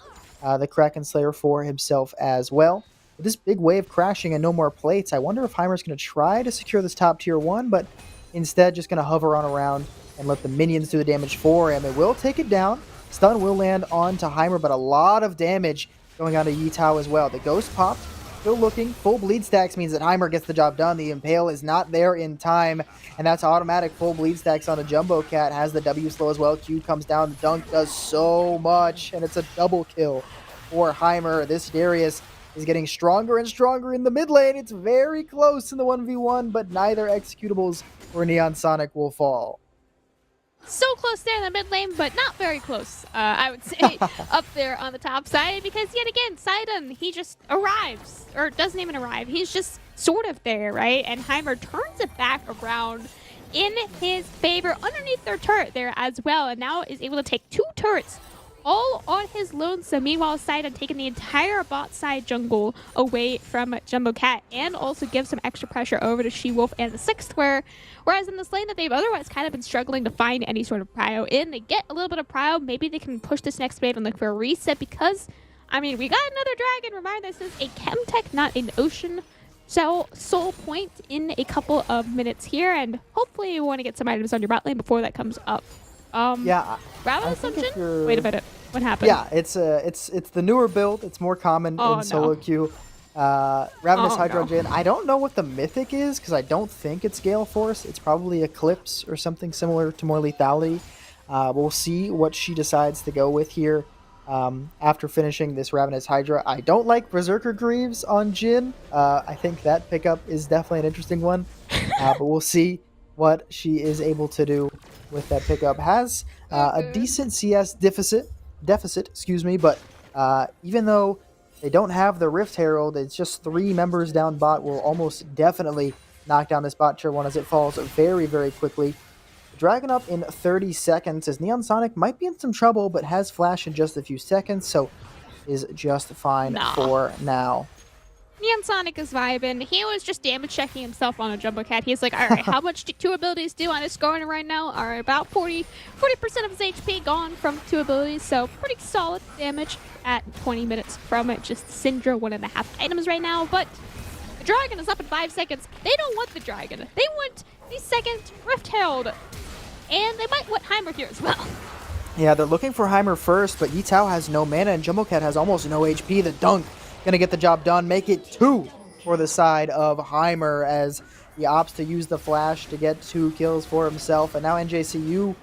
the Kraken Slayer for himself as well. With this big wave crashing and no more plates, I wonder if Heimer's going to try to secure this top tier 1, but instead just going to hover on around and let the minions do the damage for him. It will take it down. Stun will land onto Heimer, but a lot of damage going on to uOttawa as well. The Ghost popped, still looking. Full bleed stacks means that Heimer gets the job done. The Impale is not there in time, and that's automatic full bleed stacks on a Jumbo Cat. Has the W slow as well. Q comes down. The dunk does so much, and it's a double kill for Heimer. This Darius is getting stronger and stronger in the mid lane. It's very close in the 1v1, but neither executables for Neon Sonic will fall. So close there in the mid lane, but not very close, I would say, up there on the top side, because yet again, Sidon, he just arrives, or doesn't even arrive. He's just sort of there, right? And Heimer turns it back around in his favor underneath their turret there as well, and now is able to take 2 turrets all on his lonesome. Meanwhile, Sidon taking the entire bot side jungle away from Jumbo Cat, and also gives some extra pressure over to She-Wolf and the 6th, whereas in this lane that they've otherwise kind of been struggling to find any sort of prio in, they get a little bit of prio. Maybe they can push this next wave and look for a reset, because, I mean, we got another dragon. Remind, this is a Chemtech, not an Ocean soul point in a couple of minutes here, and hopefully you want to get some items on your bot lane before that comes up. Yeah, Ravenous Assumption? Wait a minute. What happened? Yeah, it's the newer build. It's more common in solo queue. Ravenous Hydra Jhin. I don't know what the mythic is, because I don't think it's Gale Force. It's probably Eclipse or something similar to more lethality. We'll see what she decides to go with here after finishing this Ravenous Hydra. I don't like Berserker Greaves on Jhin. I think that pickup is definitely an interesting one, but we'll see what she is able to do with that pickup. Has a decent CS deficit, but even though they don't have the Rift Herald, it's just 3 members down bot, will almost definitely knock down this bot tier 1 as it falls very, very quickly. Dragon up in 30 seconds, as Neon Sonic might be in some trouble, but has flash in just a few seconds, so is just fine for now. Neon Sonic is vibing. He was just damage checking himself on a Jumbo Cat. He's like, all right, how much do 2 abilities do on his scoring right now? All right, about 40% of his HP gone from 2 abilities, so pretty solid damage at 20 minutes from it. Just Syndra 1.5 items right now, but the Dragon is up in 5 seconds. They don't want the Dragon. They want the 2nd Rift Herald, and they might want Heimer here as well. Yeah, they're looking for Heimer first, but uOttawa has no mana, and Jumbo Cat has almost no HP. The dunk gonna get the job done, make it 2 for the side of Heimer, as he opts to use the flash to get 2 kills for himself. And now NJCU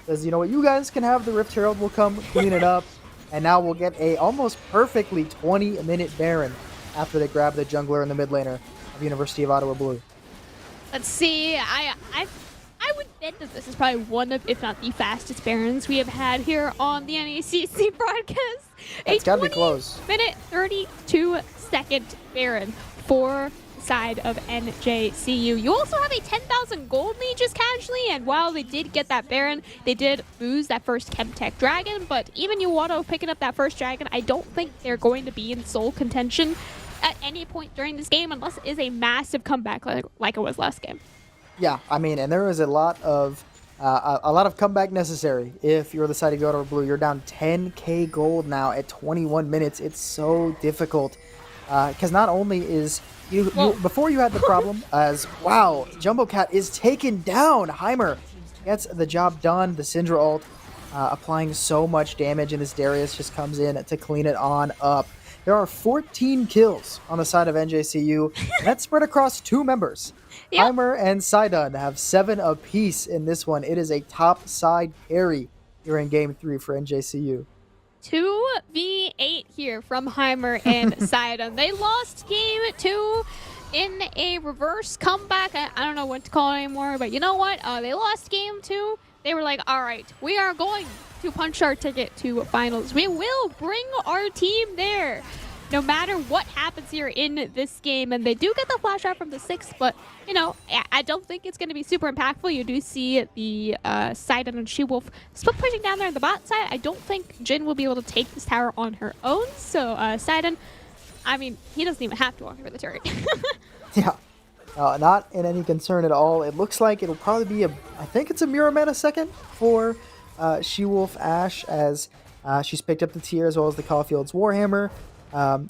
says, you know what, you guys can have the Rift Herald, we'll come clean it up. And now we'll get a almost perfectly 20-minute Baron after they grab the jungler and the mid laner of University of Ottawa Blue. Let's see, I would bet that this is probably one of, if not the fastest Barons we have had here on the NECC broadcast. It's gotta be close. 32-second Baron for the side of NJCU. You also have a 10,000 gold lead just casually, and while they did get that Baron, they did lose that first Chemtech Dragon, but even uOttawa picking up that first Dragon, I don't think they're going to be in sole contention at any point during this game, unless it is a massive comeback like it was last game. Yeah, I mean, and there is a lot of comeback necessary if you're the side of Ottawa Blue. You're down 10k gold now at 21 minutes. It's so difficult because not only is you before you had the problem as wow, Jumbo Cat is taken down. Heimer gets the job done. The Syndra ult applying so much damage, and this Darius just comes in to clean it on up. There are 14 kills on the side of NJCU, and that's spread across 2 members. Yep. Heimer and Sidon have 7 apiece in this one. It is a top side carry here in Game 3 for NJCU. 2v8 here from Heimer and Sidon. They lost Game 2 in a reverse comeback. I don't know what to call it anymore, but you know what? They lost Game 2. They were like, all right, we are going to punch our ticket to finals. We will bring our team there. no matter what happens here in this game, and they do get the flash out from the 6th, but, you know, I don't think it's going to be super impactful. You do see the Sidon and She-Wolf split pushing down there on the bot side. I don't think Jin will be able to take this tower on her own, so Sidon, I mean, he doesn't even have to walk over the turret. Yeah. Not in any concern at all. It looks like it'll probably be I think it's a mirror mana second for She-Wolf Ashe, as she's picked up the tier as well as the Caulfield's Warhammer.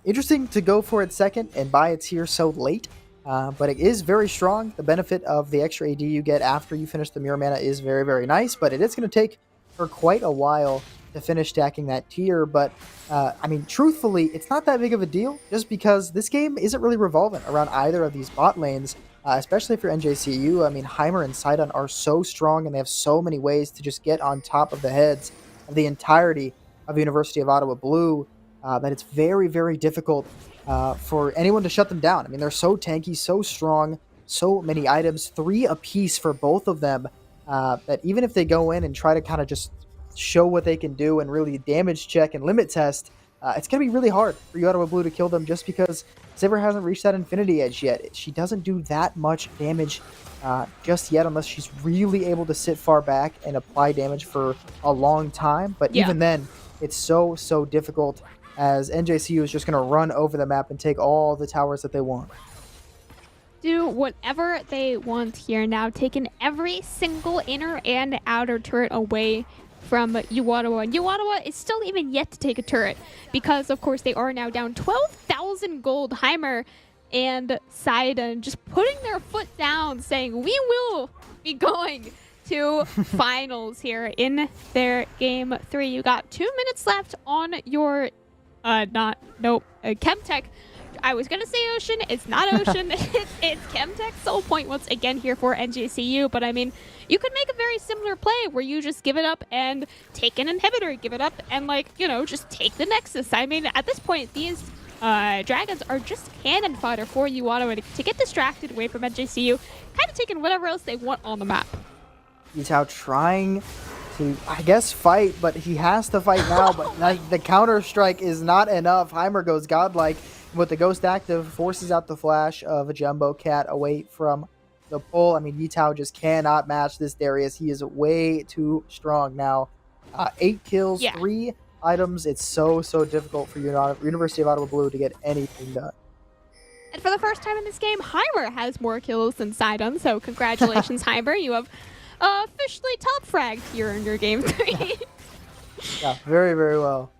Interesting to go for it second and buy a tier so late, but it is very strong. The benefit of the extra AD you get after you finish the mirror mana is very, very nice, but it is going to take her quite a while to finish stacking that tier. But I mean, truthfully, it's not that big of a deal, just because this game isn't really revolving around either of these bot lanes, especially for NJCU. I mean, Heimer and Sidon are so strong, and they have so many ways to just get on top of the heads of the entirety of University of Ottawa Blue, that it's very, very difficult for anyone to shut them down. I mean, they're so tanky, so strong, so many items, 3 apiece for both of them, that even if they go in and try to kind of just show what they can do and really damage check and limit test, it's going to be really hard for uOttawa Blue to kill them, just because Sivir hasn't reached that Infinity Edge yet. She doesn't do that much damage just yet, unless she's really able to sit far back and apply damage for a long time. But even then, it's so, so difficult, as NJCU is just going to run over the map and take all the towers that they want. Do whatever they want here now, taking every single inner and outer turret away from uOttawa. And uOttawa is still even yet to take a turret, because of course they are now down 12,000 gold. Heimer and Sidon just putting their foot down, saying we will be going to finals here in their game 3. You got 2 minutes left on your Chemtech. I was gonna say Ocean. It's not Ocean. it's Chemtech Soul Point once again here for NJCU. But I mean, you could make a very similar play where you just give it up and take an inhibitor, give it up and, like, you know, just take the Nexus. I mean, at this point, these dragons are just cannon fodder for uOttawa to get distracted away from NJCU, kind of taking whatever else they want on the map. He's out trying to, I guess, fight, but he has to fight now. But like, the counter strike is not enough. Heimer goes godlike with the Ghost active, forces out the flash of a Jumbo Cat away from the pull. I mean, uOttawa just cannot match this Darius. He is way too strong now. 8 kills, 3 items. It's so, so difficult for University of Ottawa Blue to get anything done. And for the first time in this game, Heimer has more kills than Sidon, so congratulations, Heimer. You have officially top fragged here in your game 3. Yeah, very, very well.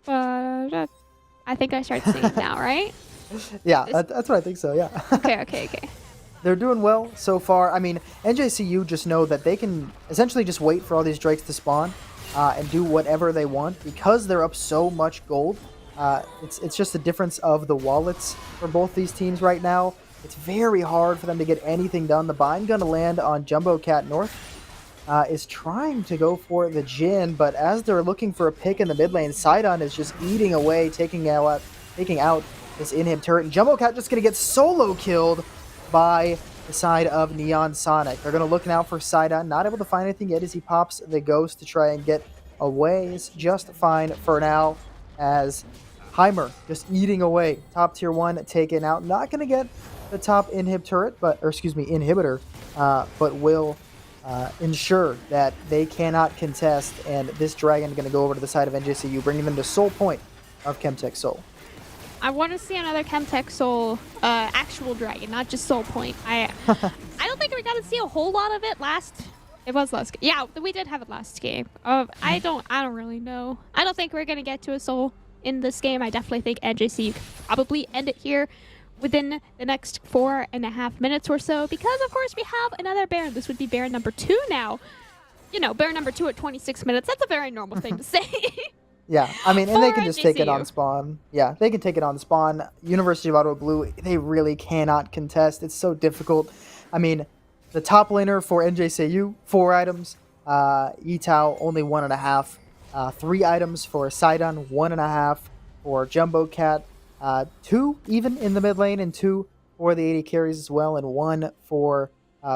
I think I start seeing it now, right? Yeah, that's what I think so, yeah. Okay. They're doing well so far. I mean, NJCU just know that they can essentially just wait for all these drakes to spawn and do whatever they want, because they're up so much gold. It's just the difference of the wallets for both these teams right now. It's very hard for them to get anything done. The bind gonna land on Jumbo Cat North. Is trying to go for the Jin, but as they're looking for a pick in the mid lane, Sidon is just eating away, taking out this inhib turret, and Jumbo Cat just going to get solo killed by the side of Neon Sonic. They're going to look now for Sidon, not able to find anything yet as he pops the Ghost to try and get away. It's just fine for now, as Heimer just eating away. Top tier 1 taken out. Not going to get the top inhibitor, but will ensure that they cannot contest, and this dragon is going to go over to the side of NJCU, bringing them to Soul Point of Chemtech Soul. I want to see another Chemtech Soul actual dragon, not just Soul Point. I don't think we got to see a whole lot of it last. It was last. Yeah, we did have it last game. I don't really know. I don't think we're going to get to a Soul in this game. I definitely think NJCU could probably end it here within the next 4.5 minutes or so, because of course we have another Baron. This would be Baron number 2 now. You know, Baron number 2 at 26 minutes. That's a very normal thing to say. Yeah, I mean, and they can just take it NJCU. on spawn. Yeah, they can take it on spawn. University of Ottawa Blue, they really cannot contest. It's so difficult. I mean, the top laner for NJCU, 4 items. uOttawa, only 1.5. 3 items for Sidon, 1.5 for Jumbo Cat. 2 even in the mid lane, and 2 for the AD carries as well, and 1 for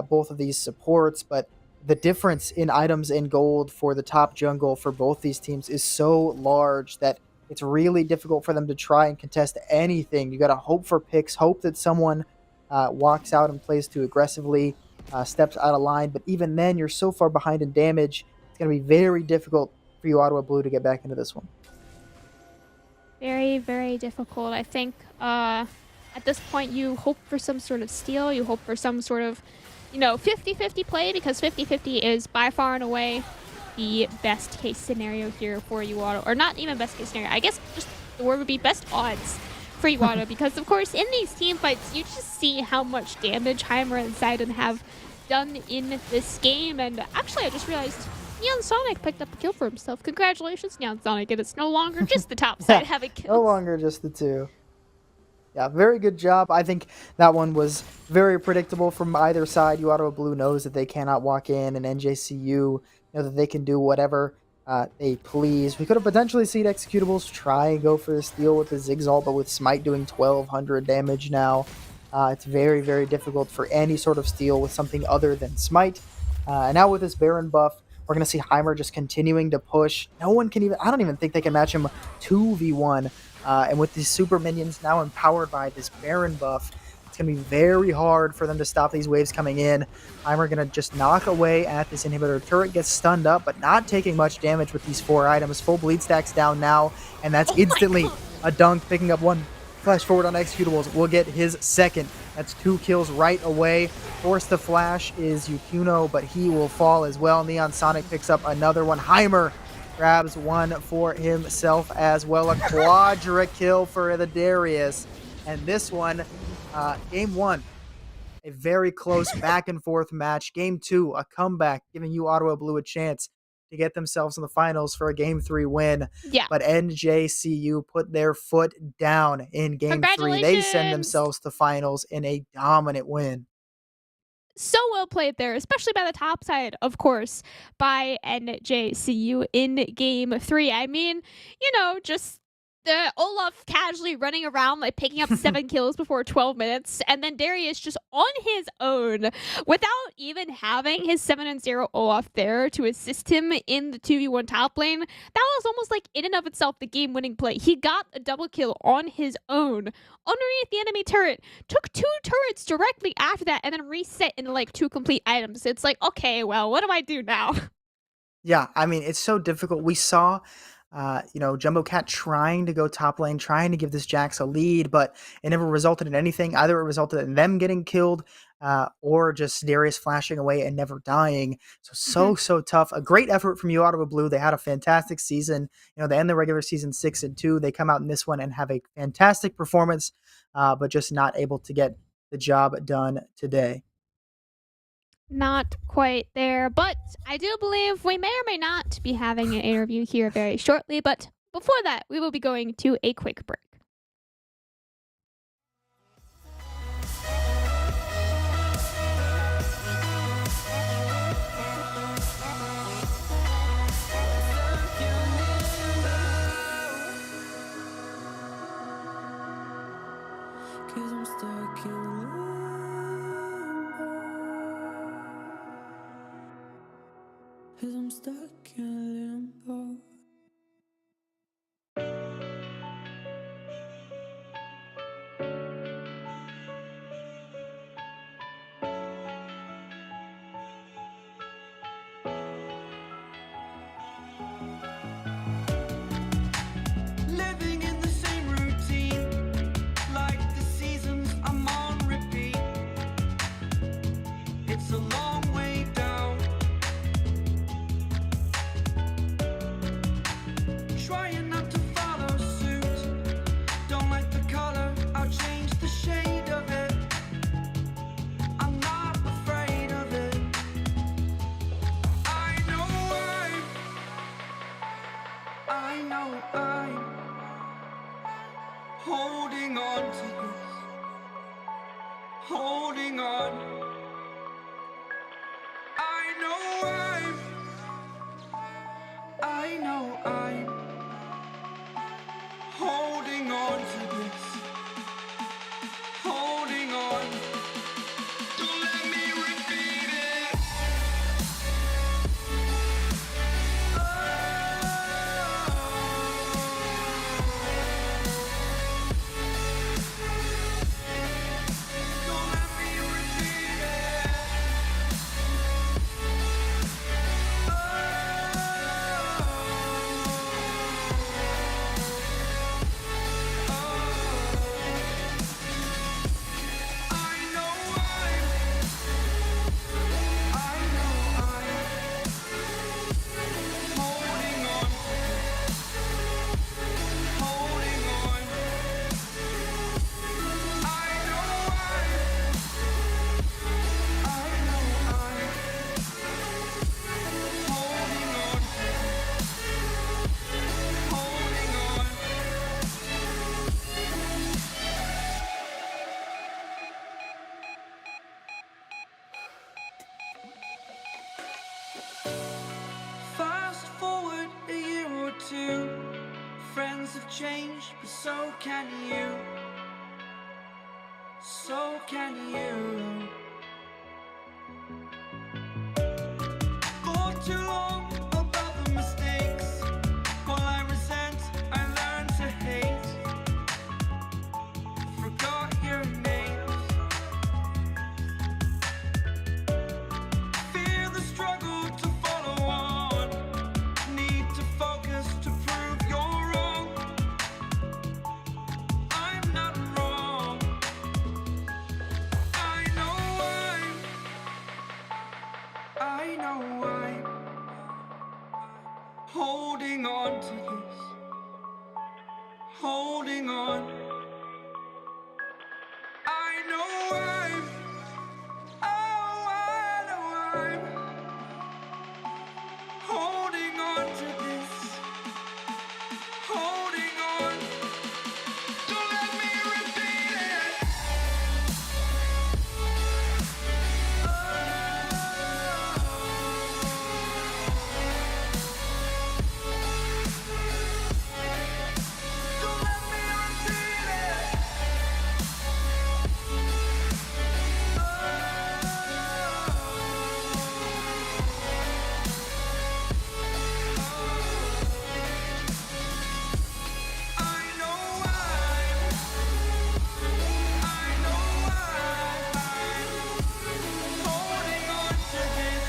both of these supports. But the difference in items and gold for the top jungle for both these teams is so large that it's really difficult for them to try and contest anything. You got to hope for picks, hope that someone walks out and plays too aggressively, steps out of line. But even then, you're so far behind in damage. It's going to be very difficult for you, Ottawa Blue, to get back into this one. Very, very difficult. I think at this point you hope for some sort of steal. You hope for some sort of, 50-50 play, because 50-50 is by far and away the best case scenario here for uOttawa. Or not even best case scenario. I guess just the word would be best odds for uOttawa, because of course in these team fights you just see how much damage Heimer and Sidon have done in this game. And actually I just realized Neon Sonic picked up a kill for himself. Congratulations, Neon Sonic, and it's no longer just the top side having kills. No longer just the two. Yeah, very good job. I think that one was very predictable from either side. uOttawa Blue knows that they cannot walk in, and NJCU know that they can do whatever they please. We could have potentially seen Executables try and go for the steal with the Zigzalt, but with Smite doing 1200 damage now, it's very, very difficult for any sort of steal with something other than Smite. And now with this Baron buff, we're going to see Heimer just continuing to push. No one can even, I don't even think they can match him 2v1. And with these super minions now empowered by this Baron buff, it's going to be very hard for them to stop these waves coming in. Heimer going to just knock away at this inhibitor. Turret gets stunned up, but not taking much damage with these 4 items. Full bleed stacks down now, and that's instantly a dunk, picking up 1 flash forward on Executables. Will get his second. That's 2 kills right away. Force the flash is Yukuno, but he will fall as well. Neon Sonic picks up another one. Heimer grabs one for himself as well. A quadra kill for the Darius. And this one, game 1, a very close back and forth match. Game 2, a comeback, giving uOttawa Blue a chance to get themselves in the finals for a game 3 win. Yeah. But NJCU put their foot down in game 3. They send themselves to finals in a dominant win. So well played there, especially by the top side, of course, by NJCU in game 3. I mean, just the Olaf casually running around, like picking up 7 kills before 12 minutes, and then Darius just on his own, without even having his 7-0 Olaf there to assist him in the 2v1 top lane. That was almost like in and of itself the game-winning play. He got a double kill on his own underneath the enemy turret, took 2 turrets directly after that, and then reset into like 2 complete items. It's like, okay, well, what do I do now? Yeah, I mean, it's so difficult. We saw Jumbo Cat trying to go top lane, trying to give this Jax a lead, but it never resulted in anything. Either it resulted in them getting killed or just Darius flashing away and never dying. So tough. A great effort from uOttawa Blue. They had a fantastic season. They end the regular season 6-2. They come out in this one and have a fantastic performance, but just not able to get the job done today. Not quite there, but I do believe we may or may not be having an interview here very shortly. But before that, we will be going to a quick break. Cause I'm stuck in limbo. Living in the same routine, like the seasons I'm on repeat. It's a long way down. Trying not to follow suit. Don't like the color, I'll change the shade of it. I'm not afraid of it. I know I'm holding on to this. Holding on. I know I'm holding on to this. Holding on. Don't let me repeat it. Oh. Times have changed, but so can you. So can you. For too long about the mistakes. While I resent, I learned to hate. Forgot your names. Fear the struggle to follow on. Need to focus to prove you're wrong. I'm not wrong. I know I'm holding on to this. Holding on. I know I know I'm holding on to this. Holding on. Don't let me repeat it. Don't let me repeat it. I know I'm holding on to this.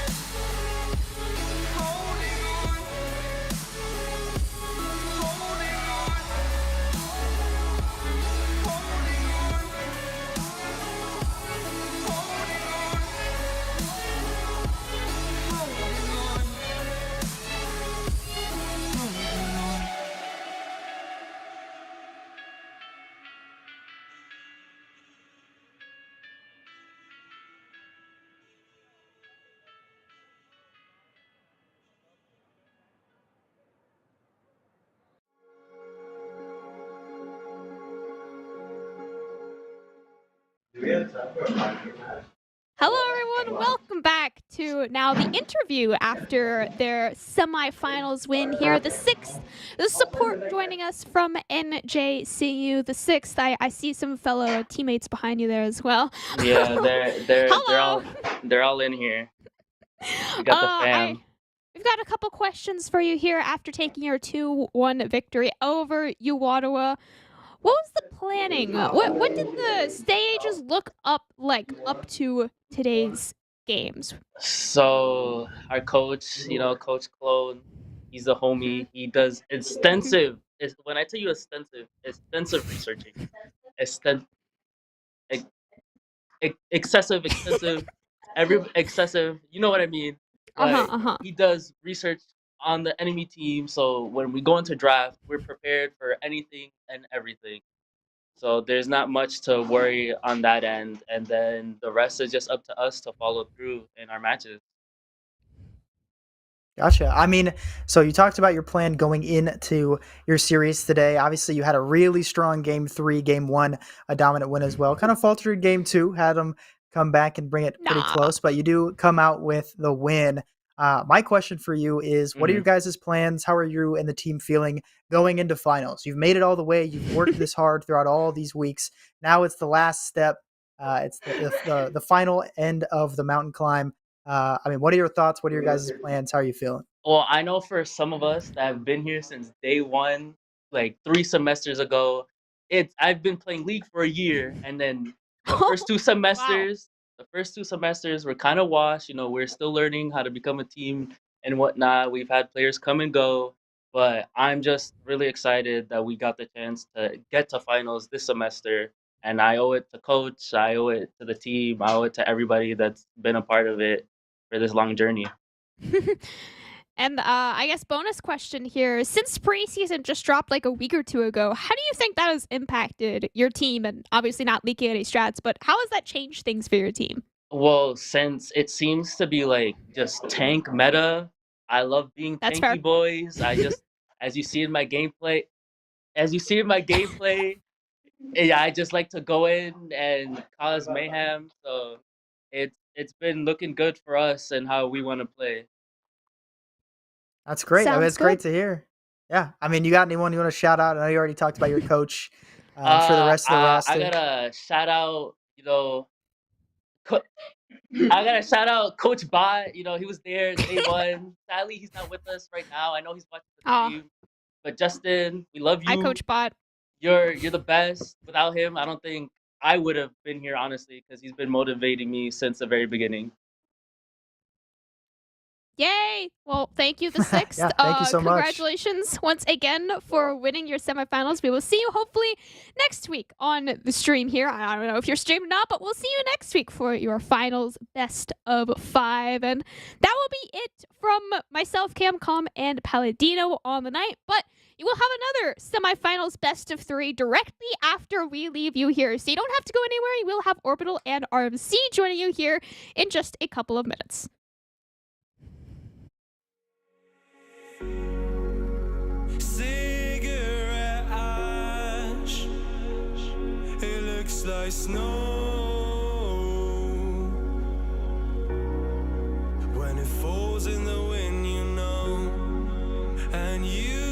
Holding on. Holding on. Holding on. Holding on. Holding on. Holding on. Hello, everyone. Welcome back to now the interview after their semifinals win here. The sixth, the support joining us from NJCU. The sixth, I see some fellow teammates behind you there as well. Yeah, Hello. they're all in here. We got the fam. We've got a couple questions for you here after taking your 2-1 victory over uOttawa. What was the planning? What did the stages look up to today's games? So our coach, Coach Clone, he's a homie. He does extensive. When I tell you extensive researching, exten, ex, extensive, excessive. You know what I mean? But he does research on the enemy team. So when we go into draft, we're prepared for anything and everything. So there's not much to worry on that end, and then the rest is just up to us to follow through in our matches. Gotcha. I mean, so you talked about your plan going into your series today. Obviously, you had a really strong game 3, game 1, a dominant win as well. Kind of faltered game 2, had them come back and bring it pretty close, but you do come out with the win. My question for you is, what are your guys' plans? How are you and the team feeling going into finals? You've made it all the way. You've worked this hard throughout all these weeks. Now it's the last step. It's the final end of the mountain climb. I mean, what are your thoughts? What are your guys' plans? How are you feeling? Well, I know for some of us that have been here since day one, like 3 semesters ago, I've been playing League for a year, and then the first 2 semesters, were kind of washed. We're still learning how to become a team and whatnot. We've had players come and go, but I'm just really excited that we got the chance to get to finals this semester. And I owe it to coach, I owe it to the team, I owe it to everybody that's been a part of it for this long journey. And I guess bonus question here. Since preseason just dropped like a week or 2 ago, how do you think that has impacted your team? And obviously not leaking any strats, but how has that changed things for your team? Well, since it seems to be like just tank meta, I love being That's tanky fair. boys. I just, as you see in my gameplay, yeah, I just like to go in and cause mayhem. So it's been looking good for us and how we want to play. That's great. I mean, Sounds it's great good. to hear. Yeah, I mean, you got anyone you want to shout out? I know you already talked about your coach. For the rest of the roster, I gotta shout out, Co- I gotta shout out Coach Bot. He was there day one. Sadly, he's not with us right now. I know he's watching the Oh, stream. But Justin, we love hi, you. Coach Bot. You're the best. Without him, I don't think I would have been here, honestly, because he's been motivating me since the very beginning. Yay! Well, thank you, the sixth. Yeah, thank you so much. Congratulations once again for winning your semifinals. We will see you hopefully next week on the stream here. I don't know if you're streaming or not, but we'll see you next week for your finals best of 5. And that will be it from myself, Camcom, and Palladino on the night. But you will have another semifinals best of 3 directly after we leave you here. So you don't have to go anywhere. You will have Orbital and RMC joining you here in just a couple of minutes. Cigarette ash, it looks like snow. When it falls in the wind, and you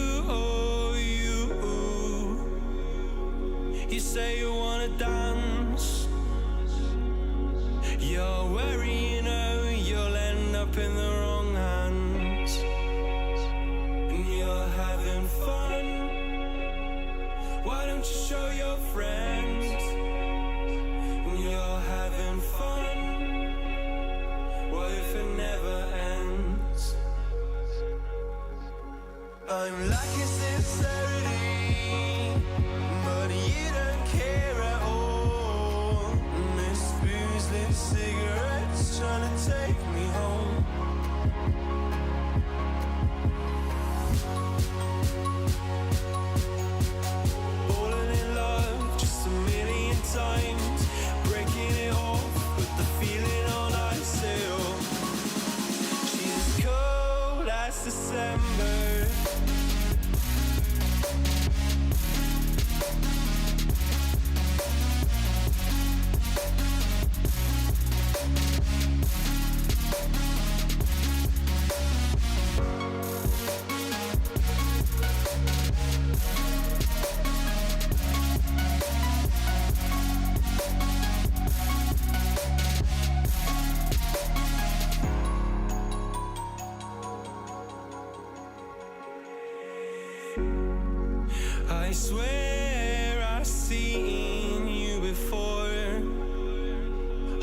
say you wanna dance. You're worried, you'll end up in the wrong hands. And you're having fun. Why don't you show your friends? And you're having fun. What if it never ends? I'm lacking sincerity, but you don't care at all. Miss Boozley cigarettes trying to take me home. Falling in love just a million times, breaking it off with the feeling on ice still. She's as cold as December. I swear I've seen you before,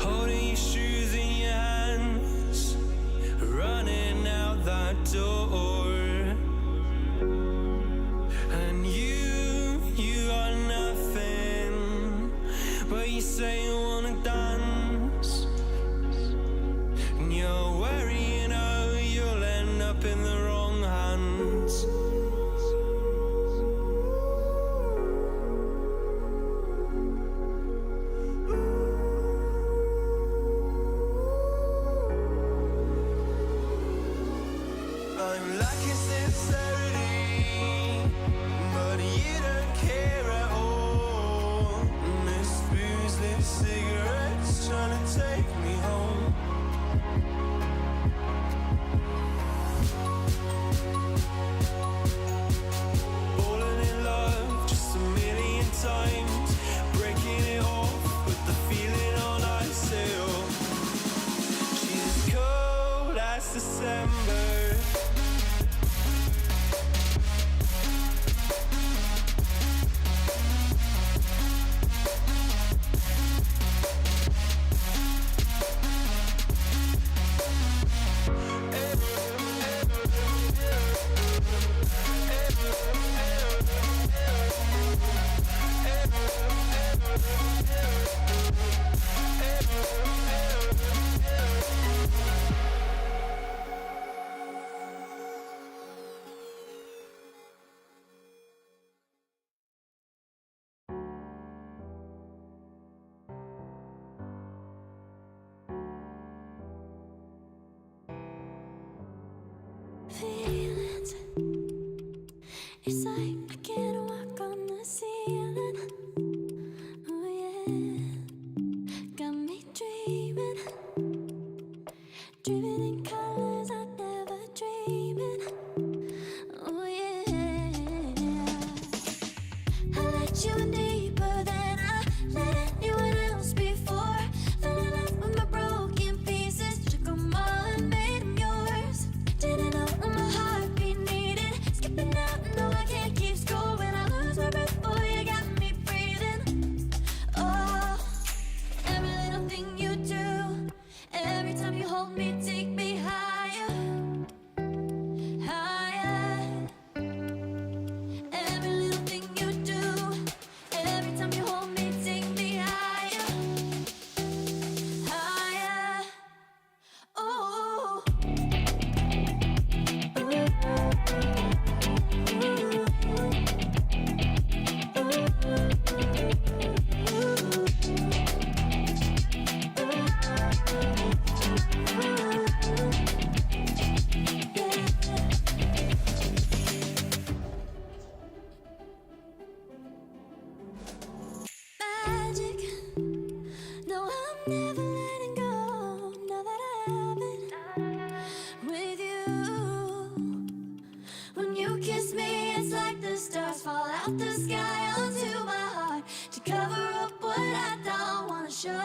holding your shoes in your hands, running out that door. And you are nothing, but you say you wanna dance. And you're worrying, you'll end up in the wrong hands. I'm lacking sincerity, but you don't care at all. Miss Boozley cigarettes let you in deeper than I let anyone else before. Fell in love with my broken pieces, took them all and made them yours. Didn't know what my heartbeat needed, skipping out, no I can't keep score. When I lose my breath, boy, you got me breathing. Oh, every little thing you do, every time you hold me, take me higher, higher. Every little thing you do, every time you hold me, take me higher, higher. Oh. Magic. No, I'm never letting go. Now that I have it with you. When you kiss me, it's like the stars fall out the sky onto my heart to cover up what I don't wanna show.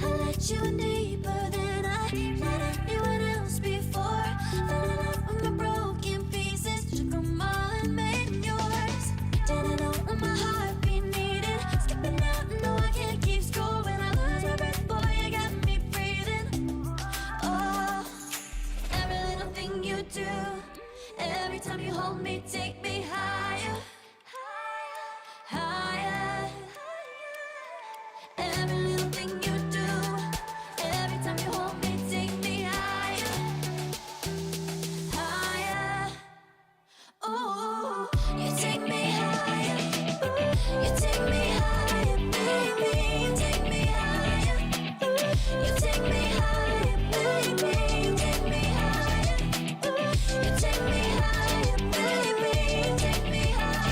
I let you in deeper than I let anyone else before. Fell in love with my broken pieces, took them all and made them yours. Didn't know what my heartbeat needed, skipping out, no I can't keep score. When I lose my breath, boy, you got me breathing. Oh, every little thing you do, every time you hold me, take me higher, higher. Every little thing you do, every time you hold me, take me higher, higher. Oh, you take me higher, you take me higher, baby, you take me higher, you take me higher, baby, you take me higher, you take me higher, baby, you take me higher.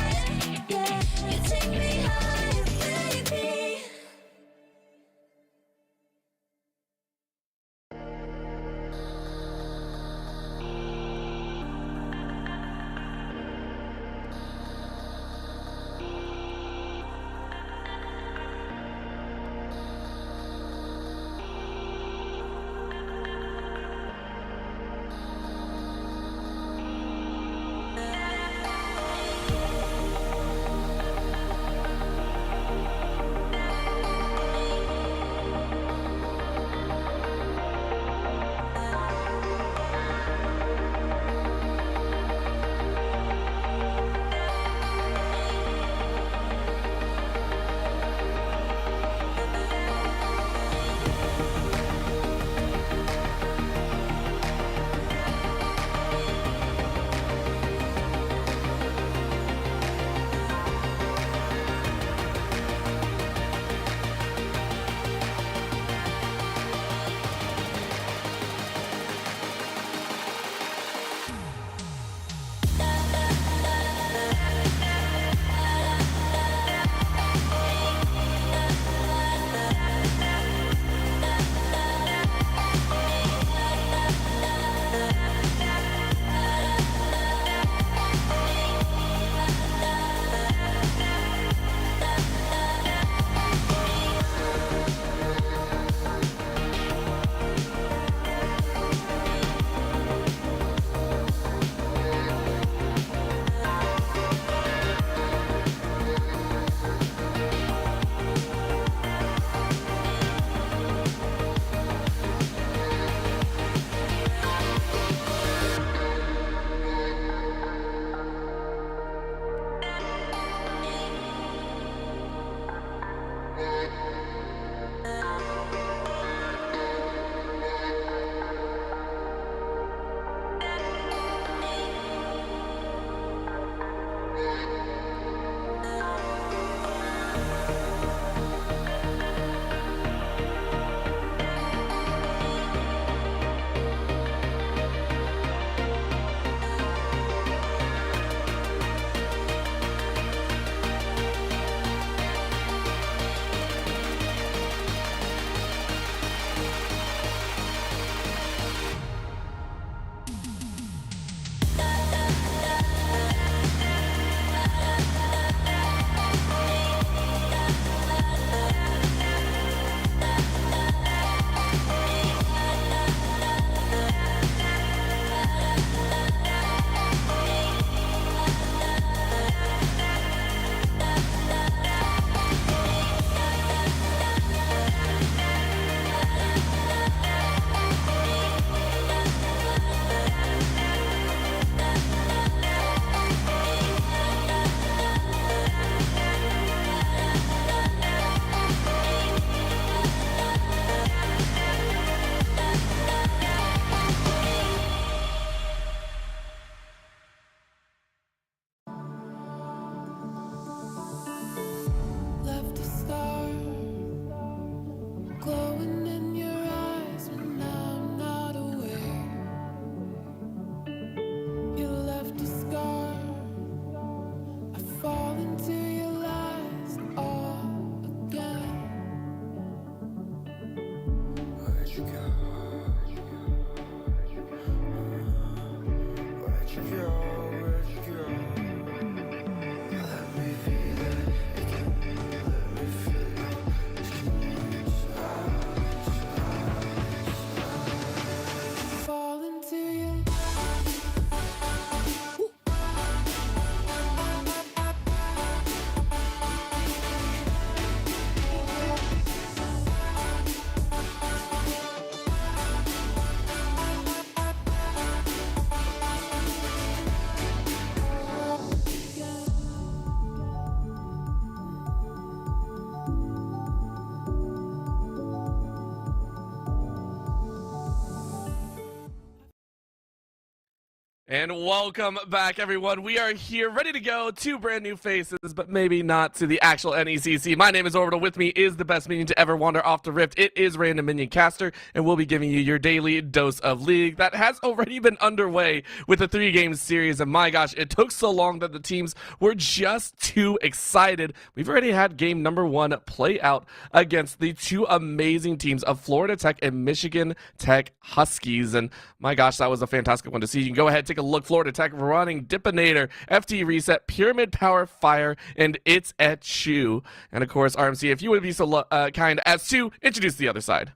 And welcome back, everyone. We are here ready to go. 2 brand new faces, but maybe not to the actual NECC. My name is Orbital. With me is the best minion to ever wander off the rift. It is Random Minion Caster, and we'll be giving you your daily dose of League that has already been underway with a 3-game series. And my gosh, it took so long that the teams were just too excited. We've already had game number 1 play out against the 2 amazing teams of Florida Tech and Michigan Tech Huskies. And my gosh, that was a fantastic one to see. You can go ahead, take a look. Florida Tech running Dipinator, FT Reset, Pyramid Power Fire, and It's at You. And of course, RMC, if you would be so kind as to introduce the other side.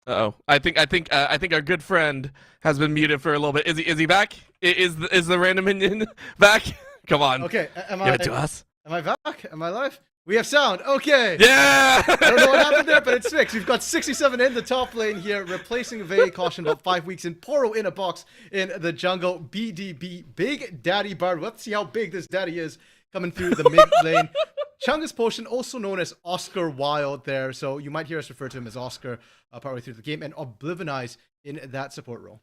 Uh-oh. I think our good friend has been muted for a little bit. Is he back? Is the random minion back? Come on. Okay, give it to us. Am I back? Am I live? We have sound. Okay. Yeah. I don't know what happened there, but it's fixed. We've got 67 in the top lane here, replacing Vey, caution about 5 weeks in. Poro in a box in the jungle. BDB, Big Daddy Bard. Let's see how big this daddy is coming through the mid lane. Chungus Potion, also known as Oscar Wilde there. So you might hear us refer to him as Oscar partway through the game. And Oblivionize in that support role.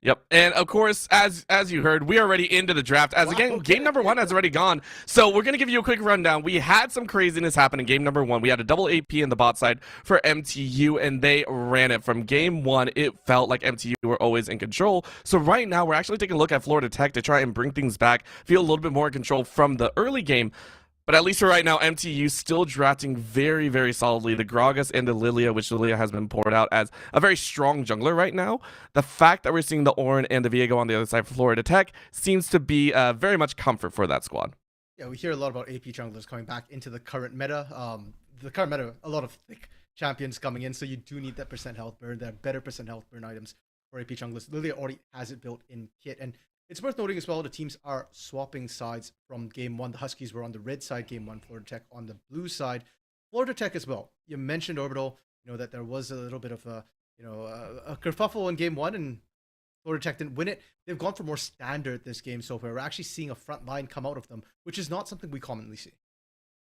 Yep, and of course, as you heard, we are already into the draft. Game number 1 has already gone. So we're going to give you a quick rundown. We had some craziness happen in game number 1. We had a double AP in the bot side for MTU, and they ran it. From game 1, it felt like MTU were always in control. So right now, we're actually taking a look at Florida Tech to try and bring things back, feel a little bit more in control from the early game. But at least for right now, MTU still drafting very, very solidly. The Gragas and the Lilia, which Lilia has been poured out as a very strong jungler right now. The fact that we're seeing the Orin and the Viego on the other side for Florida Tech seems to be very much comfort for that squad. Yeah, we hear a lot about AP junglers coming back into the current meta. A lot of thick champions coming in, so you do need that percent health burn. There are better percent health burn items for AP junglers. Lilia already has it built in kit, and it's worth noting as well, the teams are swapping sides from game 1. The Huskies were on the red side game 1, Florida Tech on the blue side. Florida Tech as well. You mentioned, Orbital, that there was a little bit of a kerfuffle in game 1, and Florida Tech didn't win it. They've gone for more standard this game so far. We're actually seeing a front line come out of them, which is not something we commonly see.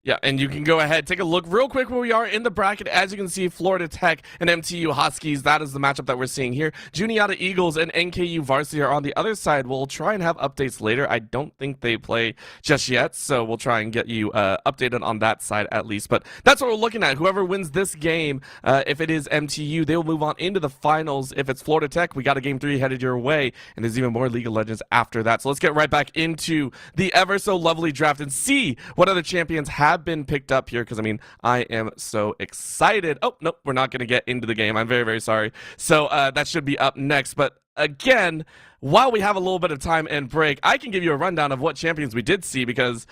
Yeah, and you can go ahead, take a look real quick where we are in the bracket. As you can see, Florida Tech and MTU Huskies, that is the matchup that we're seeing here. Juniata Eagles and NKU Varsity are on the other side. We'll try and have updates later. I don't think they play just yet, so we'll try and get you updated on that side at least. But that's what we're looking at. Whoever wins this game, if it is MTU, they will move on into the finals. If it's Florida Tech, we got a game 3 headed your way, and there's even more League of Legends after that. So let's get right back into the ever so lovely draft and see what other champions have been picked up here, because I am so excited. Oh, nope, we're not going to get into the game. I'm very, very sorry. So that should be up next. But again, while we have a little bit of time and break, I can give you a rundown of what champions we did see, because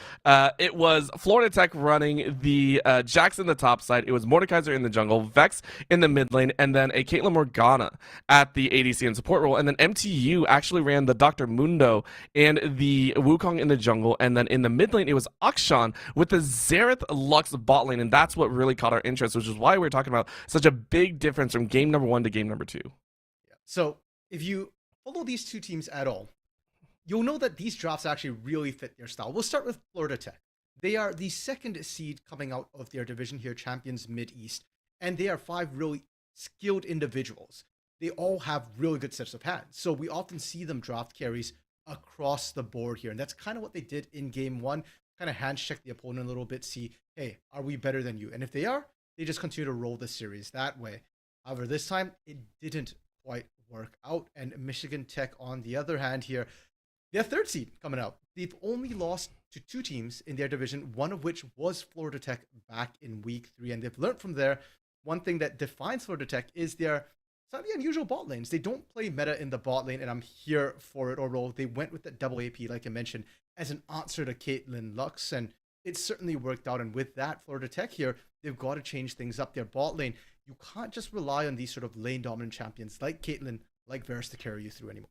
it was Florida Tech running the Jax in the top side. It was Mordekaiser in the jungle, Vex in the mid lane, and then a Caitlyn Morgana at the ADC and support role. And then MTU actually ran the Dr. Mundo and the Wukong in the jungle. And then in the mid lane, it was Akshan with the Xerath Lux bot lane. And that's what really caught our interest, which is why we're talking about such a big difference from game number 1 to game number 2. Yeah. So if you follow these two teams at all, you'll know that these drafts actually really fit their style. We'll start with Florida Tech. They are the 2nd seed coming out of their division here, Champions Mid-East, and they are 5 really skilled individuals. They all have really good sets of hands, so we often see them draft carries across the board here, and that's kind of what they did in game 1, kind of hand check the opponent a little bit, see, hey, are we better than you? And if they are, they just continue to roll the series that way. However, this time, it didn't quite work out. And Michigan Tech, on the other hand here, they're 3rd seed coming out. They've only lost to 2 teams in their division, one of which was Florida Tech back in week 3. And they've learned from there. One thing that defines Florida Tech is their slightly unusual bot lanes. They don't play meta in the bot lane, and I'm here for it, Orbital. They went with the double AP, like I mentioned, as an answer to Caitlyn Lux, and it certainly worked out. And with that, Florida Tech here, they've got to change things up. Their bot lane, you can't just rely on these sort of lane dominant champions like Caitlyn, like Varus to carry you through anymore.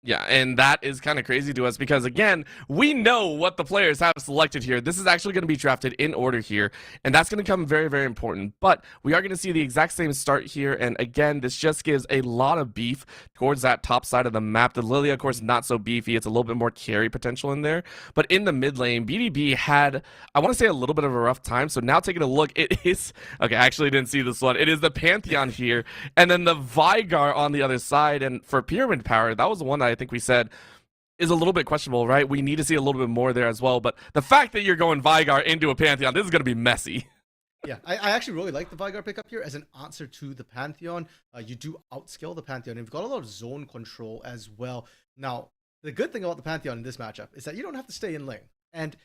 Yeah, and that is kind of crazy to us because, again, we know what the players have selected here. This is actually going to be drafted in order here, and that's going to come very, very important. But we are going to see the exact same start here, and again, this just gives a lot of beef towards that top side of the map. The Lilia, of course, not so beefy. It's a little bit more carry potential in there. But in the mid lane, BDB had, I want to say, a little bit of a rough time. So now taking a look, it is, okay, I actually didn't see this one. It is the Pantheon here, and then the Vigar on the other side. And for Pyramid Power, that was the one that I think we said is a little bit questionable, right? We need to see a little bit more there as well. But the fact that you're going Vigar into a Pantheon, this is going to be messy. Yeah, I actually really like the Vigar pickup here as an answer to the Pantheon. You do outscale the Pantheon, and you've got a lot of zone control as well. Now, the good thing about the Pantheon in this matchup is that you don't have to stay in lane. And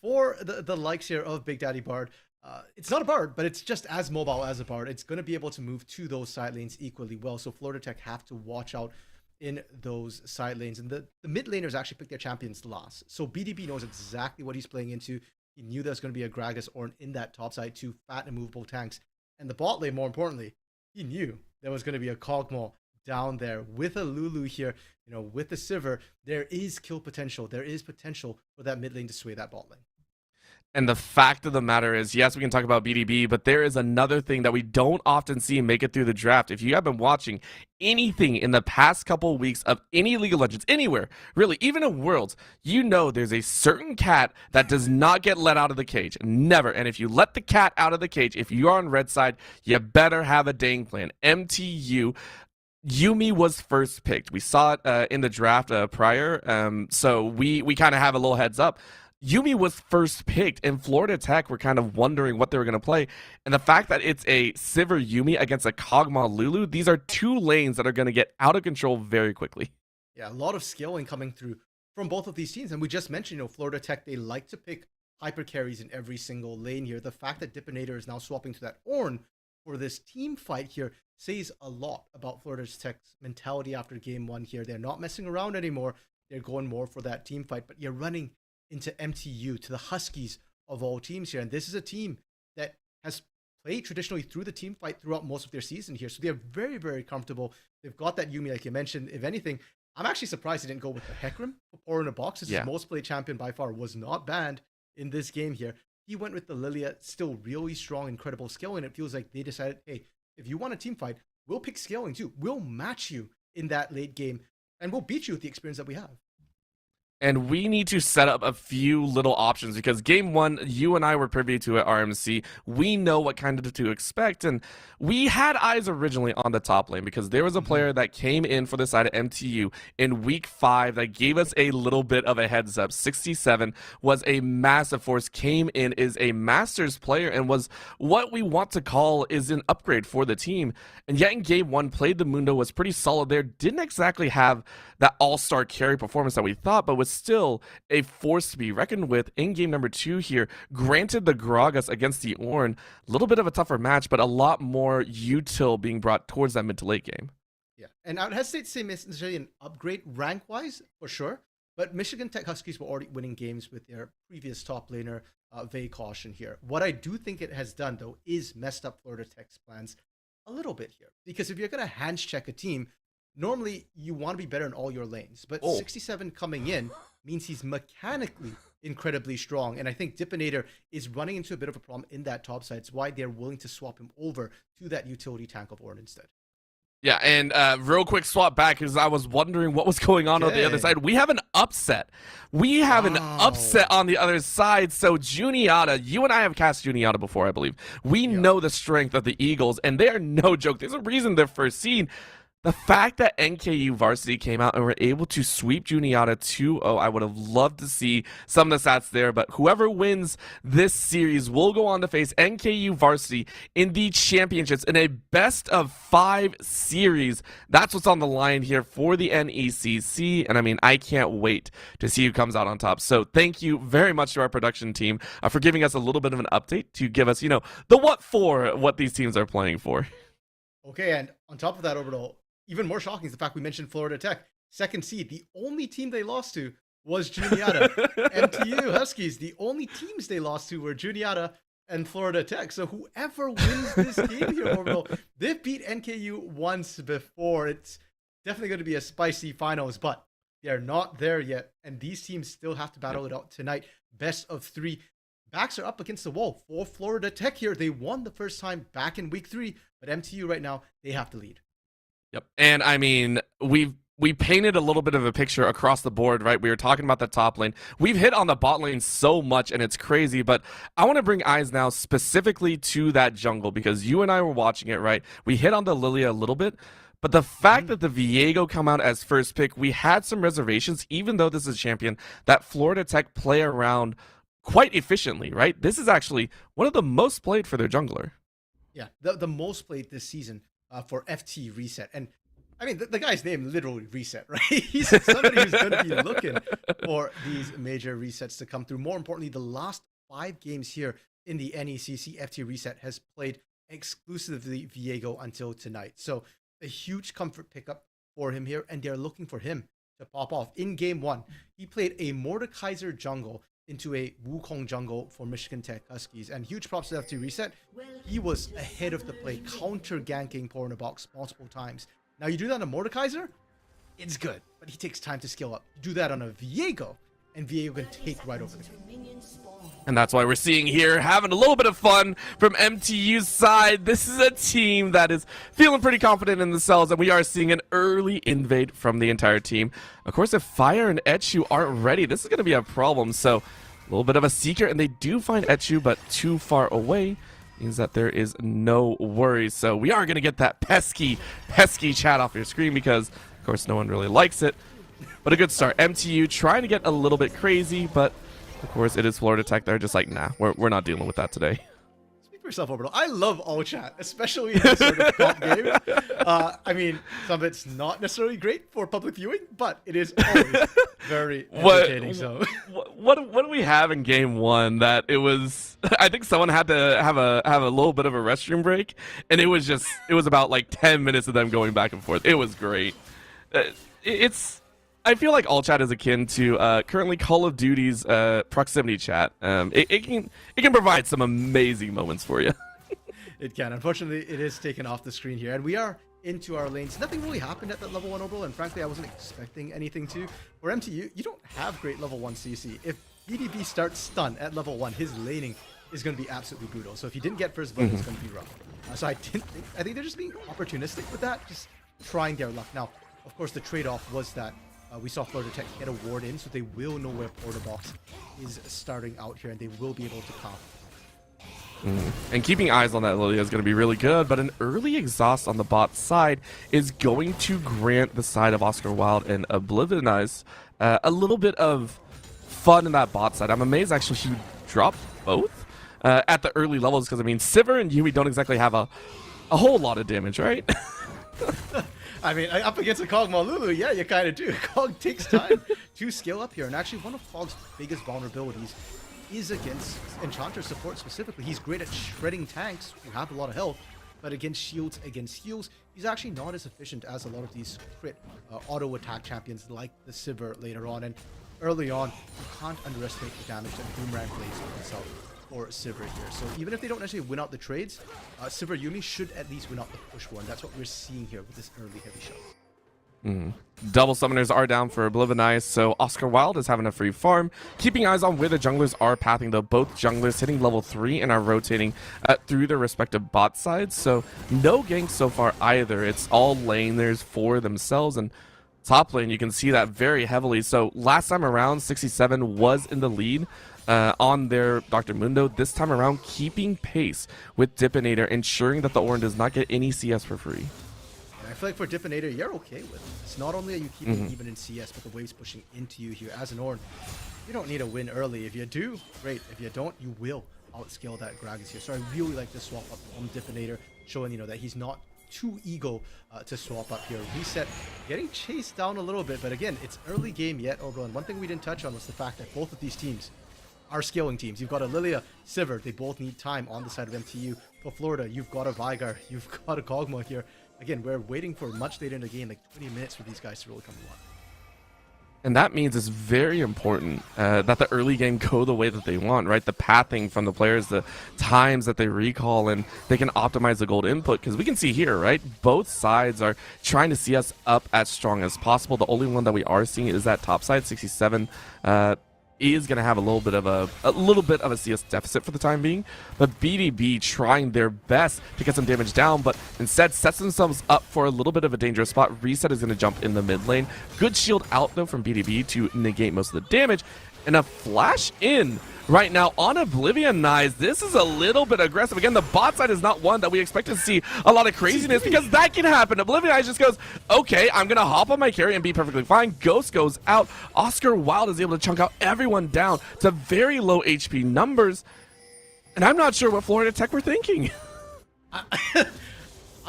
for the likes here of Big Daddy Bard, it's not a Bard, but it's just as mobile as a Bard. It's going to be able to move to those side lanes equally well. So Florida Tech have to watch out in those side lanes. And the mid laners actually pick their champions last. So BDB knows exactly what he's playing into. He knew there's going to be a Gragas Ornn in that top side, 2 fat and movable tanks. And the bot lane, more importantly, he knew there was going to be a Kog'Maw down there with a Lulu here, with the Sivir. There is kill potential. There is potential for that mid lane to sway that bot lane. And the fact of the matter is, yes, we can talk about BDB, but there is another thing that we don't often see make it through the draft. If you have been watching anything in the past couple of weeks of any League of Legends, anywhere, really, even in Worlds, you know there's a certain cat that does not get let out of the cage. Never. And if you let the cat out of the cage, if you are on red side, you better have a dang plan. MTU. Yuumi was first picked. We saw it in the draft prior, so we kind of have a little heads up. Yuumi was first picked, and Florida Tech were kind of wondering what they were going to play. And the fact that it's a Sivir Yuumi against a Kog'Maw Lulu, these are 2 lanes that are going to get out of control very quickly. Yeah, a lot of scaling coming through from both of these teams. And we just mentioned, Florida Tech, they like to pick hyper carries in every single lane here. The fact that Dipinator is now swapping to that Ornn for this team fight here says a lot about Florida Tech's mentality after game 1 here. They're not messing around anymore. They're going more for that team fight. But you're running into MTU, to the Huskies of all teams here. And this is a team that has played traditionally through the team fight throughout most of their season here. So they're very, very comfortable. They've got that Yuumi, like you mentioned. If anything, I'm actually surprised they didn't go with the Hecarim or in a box. His most played champion by far, was not banned in this game here. He went with the Lilia, still really strong, incredible skill. And it feels like they decided, hey, if you want a team fight, we'll pick scaling too. We'll match you in that late game, and we'll beat you with the experience that we have. And we need to set up a few little options because game 1, you and I were privy to at RMC. We know what kind of to expect. And we had eyes originally on the top lane because there was a player that came in for the side of MTU in week 5 that gave us a little bit of a heads up. 67 was a massive force, came in, is a Masters player, and was what we want to call is an upgrade for the team. And yet in game 1, played the Mundo, was pretty solid there. Didn't exactly have that all-star carry performance that we thought, but was still a force to be reckoned with in game number 2 here. Granted, the Gragas against the Ornn, a little bit of a tougher match, but a lot more util being brought towards that mid to late game. Yeah, and I would hesitate to say necessarily an upgrade rank-wise, for sure, but Michigan Tech Huskies were already winning games with their previous top laner, Vay Caution here. What I do think it has done, though, is messed up Florida Tech's plans a little bit here. Because if you're going to hands check a team, normally you want to be better in all your lanes, but 67 coming in means he's mechanically incredibly strong. And I think Dipinator is running into a bit of a problem in that top side. It's why they're willing to swap him over to that utility tank of Ornn instead. Yeah, and real quick swap back because I was wondering what was going on the other side. We have an upset. We have an upset on the other side. So Juniata, you and I have cast Juniata before, I believe. We know the strength of the Eagles, and they are no joke. There's a reason they're first seen. The fact that NKU Varsity came out and were able to sweep Juniata 2-0, I would have loved to see some of the stats there, but whoever wins this series will go on to face NKU Varsity in the championships in a best-of-5 series. That's what's on the line here for the NECC, and I mean, I can't wait to see who comes out on top. So thank you very much to our production team for giving us a little bit of an update to give us, the what for what these teams are playing for. Okay, and on top of that, Orbital, even more shocking is the fact we mentioned Florida Tech, 2nd seed. The only team they lost to was Juniata. MTU Huskies, the only teams they lost to were Juniata and Florida Tech. So whoever wins this game here, Orbital, they've beat NKU once before. It's definitely going to be a spicy finals, but They are not there yet, and these teams still have to battle it out tonight. Best of 3. Backs are up against the wall for Florida Tech here. They won the first time back in week 3, but MTU right now, they have to lead. Yep. And I mean, we painted a little bit of a picture across the board, right? We were talking about the top lane. We've hit on the bot lane so much, and it's crazy, but I want to bring eyes now specifically to that jungle, because you and I were watching it, right? We hit on the Lilia a little bit, but the fact that the Viego come out as first pick, we had some reservations, even though this is a champion that Florida Tech play around quite efficiently, right? This is actually one of the most played for their jungler. Yeah, the most played this season for FT Reset. And I mean, the guy's name literally Reset, right? He's somebody who's going to be looking for these major resets to come through. More importantly, the last 5 games here in the NECC, FT Reset has played exclusively Viego until tonight. So a huge comfort pickup for him here, and they're looking for him to pop off. In game 1, he played a Mordekaiser jungle into a Wukong jungle for Michigan Tech Huskies, and huge props to FT Reset. He was ahead of the play, counter ganking Power in a Box multiple times. Now you do that on a Mordekaiser, it's good, but he takes time to skill up. You do that on a Viego, and Viego can take right over the game. And that's why we're seeing here, having a little bit of fun from MTU's side. This is a team that is feeling pretty confident in themselves, and we are seeing an early invade from the entire team. Of course, if Fire and Etchu aren't ready, this is going to be a problem. So a little bit of a secret, and they do find Etchu, but too far away means that there is no worries. So we are going to get that pesky chat off your screen, because, of course, no one really likes it. But a good start. MTU trying to get a little bit crazy, but of course it is Florida Tech. They're just like, nah, we're not dealing with that today. Speak for yourself, Orbital. I love all chat, especially in this sort of comp game. I mean, some of it's not necessarily great for public viewing, but it is always very entertaining. What do we have in game 1 that it was? I think someone had to have a little bit of a restroom break, and it was about like 10 minutes of them going back and forth. It was great. I feel like all chat is akin to currently Call of Duty's proximity chat. It can provide some amazing moments for you. It can. Unfortunately, it is taken off the screen here, and we are into our lanes. Nothing really happened at that level 1 orbital, and frankly, I wasn't expecting anything to. For MTU, you don't have great level 1 CC. If BDB starts stun at level 1, his laning is going to be absolutely brutal. So if you didn't get first blood, it's going to be rough. So I think they're just being opportunistic with that, just trying their luck. Now, of course, the trade-off was that we saw Florida Tech get a ward in, so they will know where Porta Box is starting out here, and they will be able to comp. And keeping eyes on that Lilia is going to be really good, but an early exhaust on the bot side is going to grant the side of Oscar Wilde and Oblivionize a little bit of fun in that bot side. I'm amazed actually he dropped both at the early levels, because I mean, Sivir and Yui don't exactly have a whole lot of damage, right? I mean, up against a Kog Malulu, yeah, you kind of do. Kog takes time to scale up here, and actually one of Kog's biggest vulnerabilities is against Enchanter support specifically. He's great at shredding tanks who have a lot of health, but against shields, against heals, he's actually not as efficient as a lot of these crit auto attack champions like the Sivir later on. And early on, you can't underestimate the damage that Boomerang plays for himself or Sivir here. So even if they don't necessarily win out the trades, Sivir Yumi should at least win out the push war, and that's what we're seeing here with this early heavy shot. Double summoners are down for Oblivionize, so Oscar Wilde is having a free farm. Keeping eyes on where the junglers are pathing, though. Both junglers hitting level 3 and are rotating through their respective bot sides, so no ganks so far either. It's all laners for themselves, and top lane, you can see that very heavily. So last time around, 67 was in the lead on their Dr. Mundo. This time around, keeping pace with Dipinator, ensuring that the Ornn does not get any CS for free. I feel like for Dipinator, you're okay with it. It's not only are you keeping even in CS, but the wave's pushing into you here as an Ornn. You don't need a win early. If you do, great. If you don't, you will outscale that Gragas here. So I really like the swap up on Dipinator, showing that he's not too ego to swap up here. Reset, getting chased down a little bit, but again, it's early game yet, Orbital. And one thing we didn't touch on was the fact that both of these teams are scaling teams. You've got a Lilia, Sivir. They both need time on the side of MTU. For Florida, you've got a Vigar, you've got a Kog'Maw here. Again, we're waiting for much later in the game, like 20 minutes for these guys to really come alive. And that means it's very important that the early game go the way that they want, right? The pathing from the players, the times that they recall, and they can optimize the gold input. Because we can see here, right? Both sides are trying to see us up as strong as possible. The only one that we are seeing is that top side, 67. Is going to have a little bit of a CS deficit for the time being, but BDB trying their best to get some damage down, but instead sets themselves up for a little bit of a dangerous spot. Reset is going to jump in the mid lane. Good shield out though from BDB to negate most of the damage, and a flash in right now on Oblivionize. This is a little bit aggressive. Again, the bot side is not one that we expect to see a lot of craziness, because that can happen. Oblivionize just goes, okay, I'm going to hop on my carry and be perfectly fine. Ghost goes out. Oscar Wilde is able to chunk out everyone down to very low HP numbers. And I'm not sure what Florida Tech were thinking.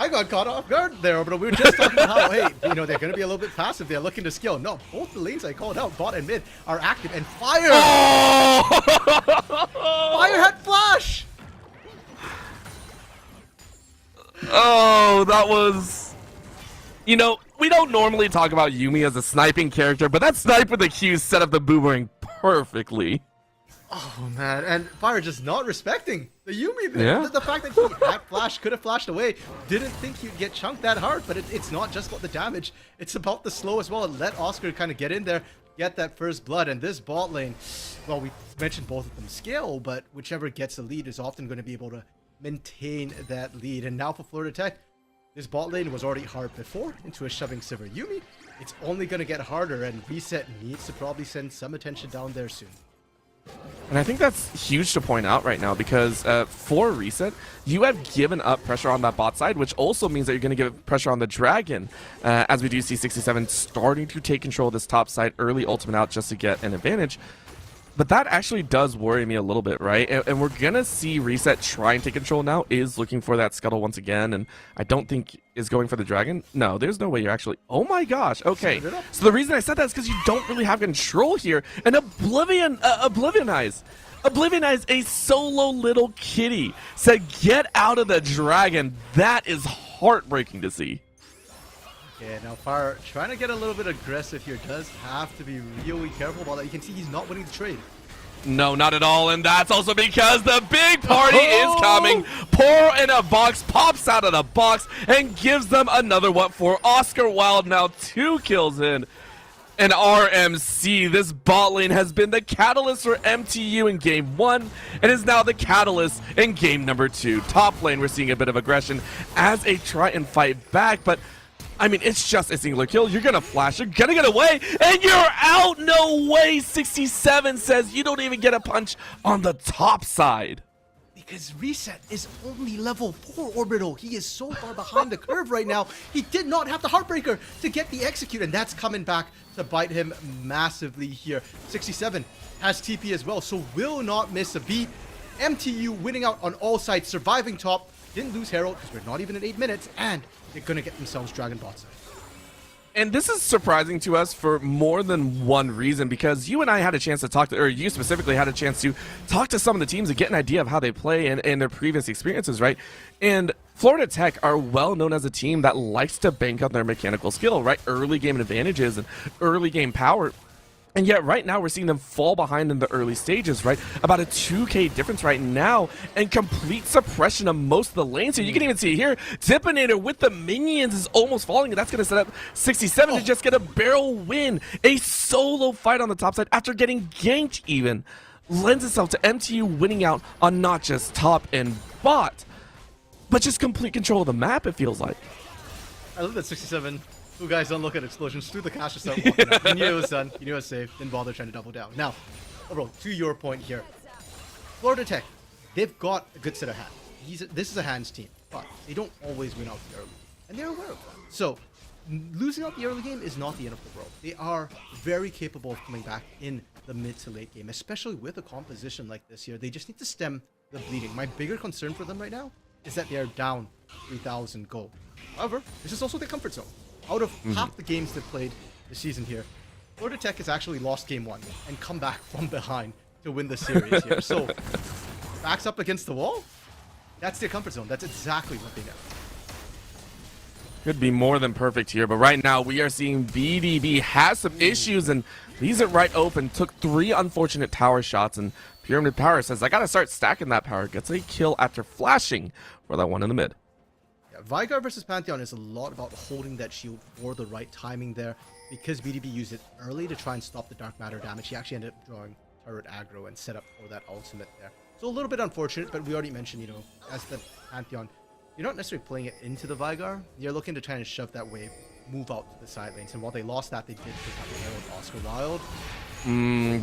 I got caught off guard there, but we were just talking about how, hey, you know, they're going to be a little bit passive. They're looking to skill. No, both the lanes I called out, bot and mid, are active. And Fire! Oh! Fire had flash! Oh, that was... You know, we don't normally talk about Yuumi as a sniping character, but that snipe with the Q set up the boomerang perfectly. Oh, man. And Fire just not respecting the Yuumi there. Yeah. The fact that he had flash, could have flashed away, didn't think he'd get chunked that hard, but it's not just about the damage. It's about the slow as well. And let Oscar kind of get in there, get that first blood. And this bot lane, well, we mentioned both of them scale, but whichever gets the lead is often going to be able to maintain that lead. And now for Florida Tech, this bot lane was already hard before into a shoving Sivir Yuumi. It's only going to get harder, and Reset needs to probably send some attention down there soon. And I think that's huge to point out right now, because for Reset, you have given up pressure on that bot side, which also means that you're going to give pressure on the Dragon, as we do see 67 starting to take control of this top side early, ultimate out just to get an advantage. But that actually does worry me a little bit, right? And we're going to see Reset try and take control now, is looking for that scuttle once again, and I don't think is going for the Dragon. No, there's no way you're actually... Oh my gosh, okay. So the reason I said that is because you don't really have control here, and Oblivionize, a solo little kitty, said get out of the Dragon. That is heartbreaking to see. Yeah, now Fire trying to get a little bit aggressive here, does have to be really careful about that. You can see he's not winning the trade. No, not at all, and that's also because the big party is coming. Pour in a box, pops out of the box, and gives them another what for Oscar Wilde. Now 2 kills in. And RMC, this bot lane has been the catalyst for MTU in game 1, and is now the catalyst in game number 2. Top lane, we're seeing a bit of aggression as they try and fight back, but I mean, it's just a singular kill. You're gonna flash, you're gonna get away, and you're out! No way! 67 says you don't even get a punch on the top side. Because Reset is only level 4 orbital. He is so far behind the curve right now. He did not have the Heartbreaker to get the execute, and that's coming back to bite him massively here. 67 has TP as well, so will not miss a beat. MTU winning out on all sides, surviving top. Didn't lose Herald because we're not even at 8 minutes, and they're going to get themselves Dragon bot side. And this is surprising to us for more than one reason, because you and I had a chance to talk to, or you specifically had a chance to talk to some of the teams and get an idea of how they play and their previous experiences, right? And Florida Tech are well known as a team that likes to bank on their mechanical skill, right? Early game advantages and early game power. And yet right now we're seeing them fall behind in the early stages, right? About a 2k difference right now, and complete suppression of most of the lanes. So you can even see here, Tippinator with the minions is almost falling, and that's going to set up 67 to just get a barrel win. A solo fight on the top side after getting ganked even. Lends itself to MTU winning out on not just top and bot, but just complete control of the map, it feels like. I love that 67. You guys don't look at explosions, threw the cash to start walking out. You knew it was done, you knew it was safe, didn't bother trying to double down. Now, overall, to your point here, Florida Tech, they've got a good set of hands. This is a hands team, but they don't always win out the early, and they're aware of that. So, losing out the early game is not the end of the world. They are very capable of coming back in the mid to late game, especially with a composition like this here. They just need to stem the bleeding. My bigger concern for them right now is that they are down 3,000 gold. However, this is also their comfort zone. Out of half the games they've played this season here, Florida Tech has actually lost game 1 and come back from behind to win the series here. So, backs up against the wall, that's their comfort zone. That's exactly what they know. Could be more than perfect here, but right now we are seeing BDB has some issues and leaves it right open. Took 3 unfortunate tower shots, and Pyramid Power says, I gotta start stacking that power. Gets a kill after flashing for that one in the mid. Yeah, Vigar versus Pantheon is a lot about holding that shield for the right timing there. Because BDB used it early to try and stop the Dark Matter damage, he actually ended up drawing turret aggro and set up for that ultimate there. So a little bit unfortunate, but we already mentioned, you know, as the Pantheon, you're not necessarily playing it into the Vigar. You're looking to try and shove that wave, move out to the side lanes. And while they lost that, they did pick up the Herald Oscar Wilde.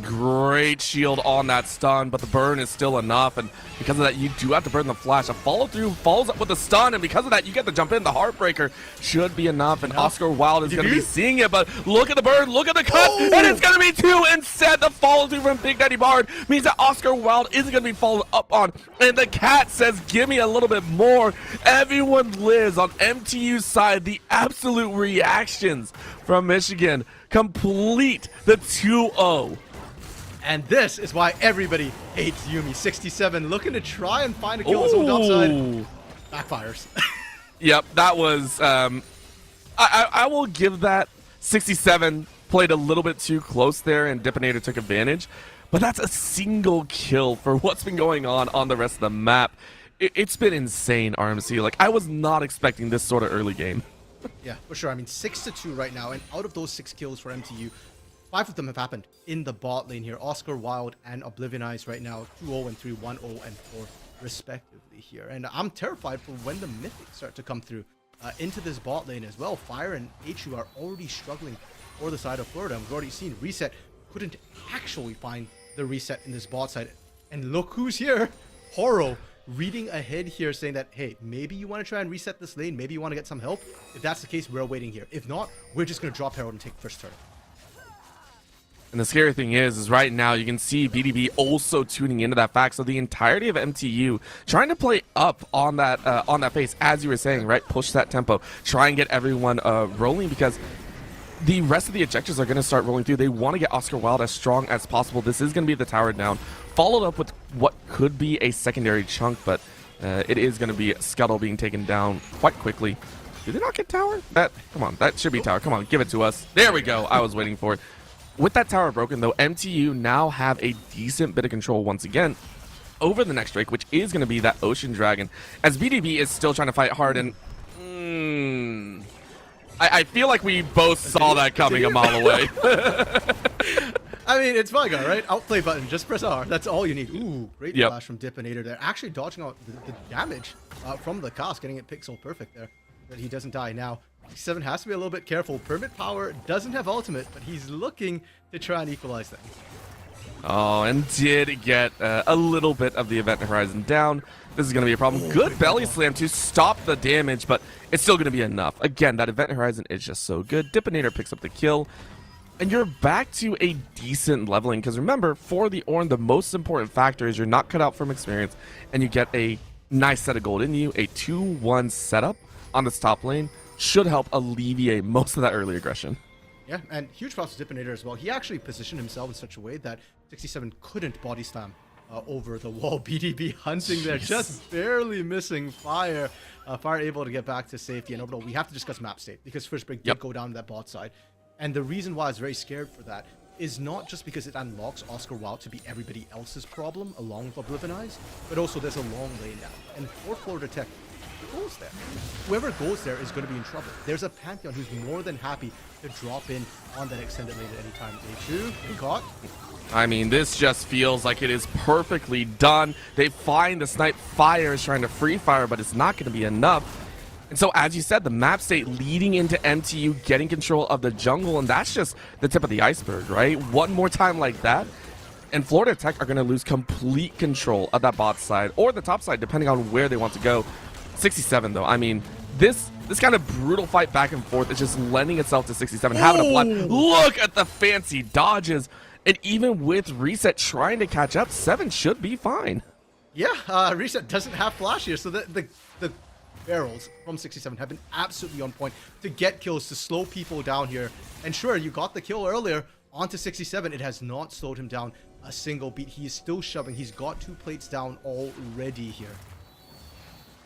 Great shield on that stun, but the burn is still enough, and because of that you do have to burn the flash. A follow through follows up with the stun, and because of that you get the jump in. The Heartbreaker should be enough, and Oscar Wilde is going to be seeing it, but look at the burn, look at the cut, and it's going to be 2 instead. The follow through from Big Daddy Bard means that Oscar Wilde isn't going to be followed up on, and the cat says give me a little bit more. Everyone lives on MTU's side. The absolute reactions from Michigan complete the 2-0. And this is why everybody hates Yumi. 67 looking to try and find a kill on his own top side. Backfires. Yep, that was I will give that 67 played a little bit too close there, and Dipinator took advantage, but that's a single kill for what's been going on the rest of the map. It's been insane, RMC. Like, I was not expecting this sort of early game. Yeah, for sure. I mean, 6-2 right now, and out of those 6 kills for MTU, 5 of them have happened in the bot lane here. Oscar Wilde and Oblivionize right now, 2-0 and 3, 1-0 and 4 respectively here. And I'm terrified for when the Mythics start to come through into this bot lane as well. Fire and HU are already struggling for the side of Florida. We've already seen Reset couldn't actually find the reset in this bot side. And look who's here. Horo reading ahead here, saying that, hey, maybe you want to try and reset this lane. Maybe you want to get some help. If that's the case, we're waiting here. If not, we're just going to drop Herald and take first turn. And the scary thing is right now you can see BDB also tuning into that fact. So the entirety of MTU trying to play up on that phase, as you were saying, right? Push that tempo, try and get everyone rolling, because the rest of the ejectors are going to start rolling through. They want to get Oscar Wilde as strong as possible. This is going to be the tower down, followed up with what could be a secondary chunk, but it is going to be Scuttle being taken down quite quickly. Did they not get tower? Come on, that should be tower. Come on, give it to us. There we go. I was waiting for it. With that tower broken, though, MTU now have a decent bit of control once again over the next Drake, which is going to be that Ocean Dragon, as BDB is still trying to fight hard. And I feel like we both saw that coming a mile away. I mean, it's Vigar, right? Outplay button, just press R. That's all you need. Ooh, great flash from Dipinator there. Actually dodging out the damage from the cast, getting it pixel perfect there. But he doesn't die now. 7 has to be a little bit careful. Permit Power doesn't have ultimate, but he's looking to try and equalize things. Oh, and did get a little bit of the Event Horizon down. This is going to be a problem. Good belly slam to stop the damage, but it's still going to be enough. Again, that Event Horizon is just so good. Dipinator picks up the kill, and you're back to a decent leveling. Because remember, for the Ornn, the most important factor is you're not cut out from experience, and you get a nice set of gold in you. A 2-1 setup on this top lane should help alleviate most of that early aggression. Yeah, and huge props to Dipinator as well. He actually positioned himself in such a way that 67 couldn't body slam over the wall. BDB hunting there, just barely missing Fire. Fire able to get back to safety. And overall, we have to discuss map state, because First Break did go down that bot side. And the reason why I was very scared for that is not just because it unlocks Oscar Wilde to be everybody else's problem along with Oblivionize, but also there's a long lane now. And for Florida Tech, goes there. Whoever goes there is going to be in trouble. There's a Pantheon who's more than happy to drop in on that extended lane at any time. They caught. I mean, this just feels like it is perfectly done. They find the Snipe Fire is trying to free fire, but it's not going to be enough. And so, as you said, the map state leading into MTU getting control of the jungle, and that's just the tip of the iceberg, right? One more time like that, and Florida Tech are going to lose complete control of that bot side or the top side, depending on where they want to go. 67 though, I mean, this kind of brutal fight back and forth is just lending itself to 67 having a blood. Look at the fancy dodges, and even with Reset trying to catch up, 7 should be fine. Yeah, Reset doesn't have flash here, so the barrels from 67 have been absolutely on point to get kills, to slow people down here. And sure, you got the kill earlier onto 67. It has not slowed him down a single beat. He is still shoving. He's got 2 plates down already here.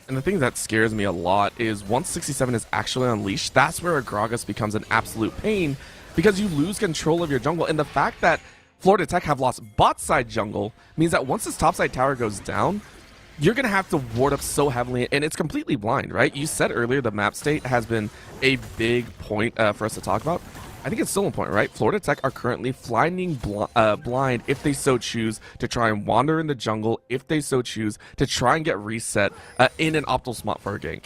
And the thing that scares me a lot is once 67 is actually unleashed, that's where Gragas becomes an absolute pain because you lose control of your jungle. And the fact that Florida Tech have lost bot side jungle means that once this top side tower goes down, you're going to have to ward up so heavily, and it's completely blind, right? You said earlier the map state has been a big point for us to talk about. I think it's still important, right? Florida Tech are currently flying blind if they so choose to try and wander in the jungle, if they so choose to try and get reset in an optimal spot for a gank.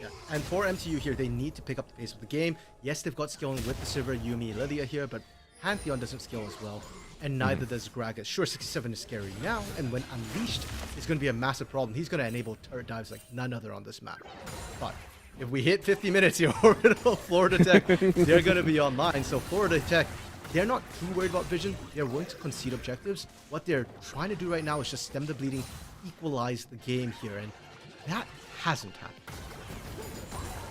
Yeah. And for MTU here, they need to pick up the pace of the game. Yes, they've got skilling with the Sivir, Yuumi, Lilia here, but Pantheon doesn't skill as well, and neither does Gragas. Sure, 67 is scary now, and when unleashed, it's going to be a massive problem. He's going to enable turret dives like none other on this map. But if we hit 50 minutes here, Orbital, Florida Tech, they're going to be online. So Florida Tech, they're not too worried about vision. They're willing to concede objectives. What they're trying to do right now is just stem the bleeding, equalize the game here, and that hasn't happened.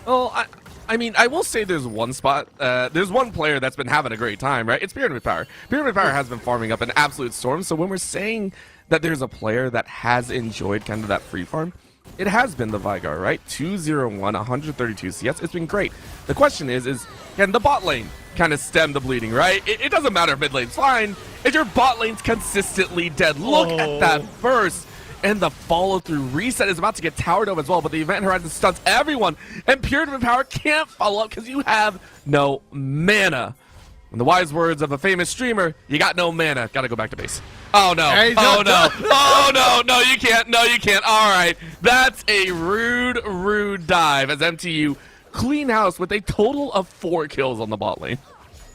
Well, I mean, I will say there's one spot, there's one player that's been having a great time, right? It's Pyramid Power. Pyramid Power has been farming up an absolute storm, so when we're saying that there's a player that has enjoyed kind of that free farm, it has been the Vigar, right? 201, 132 CS. It's been great. The question is can the bot lane kind of stem the bleeding, right? It doesn't matter if mid lane's fine. If your bot lane's consistently dead, look at that burst. And the follow-through reset is about to get towered over as well, but the Event Horizon stuns everyone, and Pyramid Power can't follow up because you have no mana. In the wise words of a famous streamer, you got no mana. Gotta go back to base. Oh no. Oh no. Oh no. No, you can't. No, you can't. All right. That's a rude dive as MTU clean house with a total of 4 kills on the bot lane.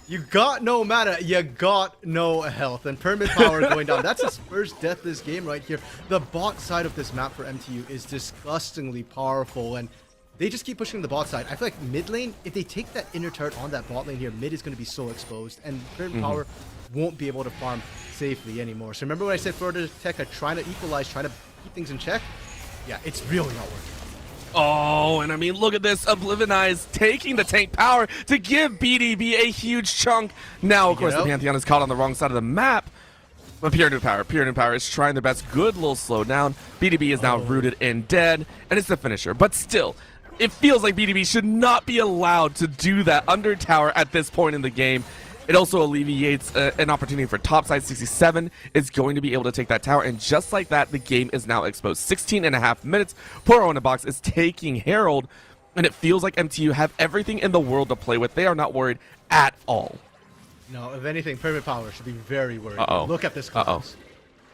You got no mana, you got no health, and Pyramid Power going down. That's his first death this game right here. The bot side of this map for MTU is disgustingly powerful, and they just keep pushing the bot side. I feel like mid lane, if they take that inner turret on that bot lane here, mid is going to be so exposed, and Pyramid Power won't be able to farm safely anymore. So remember when I said Florida Tech are trying to equalize, trying to keep things in check? Yeah, it's really not working. Oh, and I mean, look at this. Oblivionize taking the tank power to give BDB a huge chunk. Now, of course, the Pantheon is caught on the wrong side of the map. But Pyramid Power is trying their best. Good little slow down. BDB is now rooted and dead, and it's the finisher. But still, it feels like BDB should not be allowed to do that under tower at this point in the game. It also alleviates an opportunity for topside. 67 is going to be able to take that tower, and just like that, the game is now exposed. 16.5 minutes. Poro in the box is taking Herald, and it feels like MTU have everything in the world to play with. They are not worried at all. No, if anything, Pyramid Power should be very worried. Look at this collapse.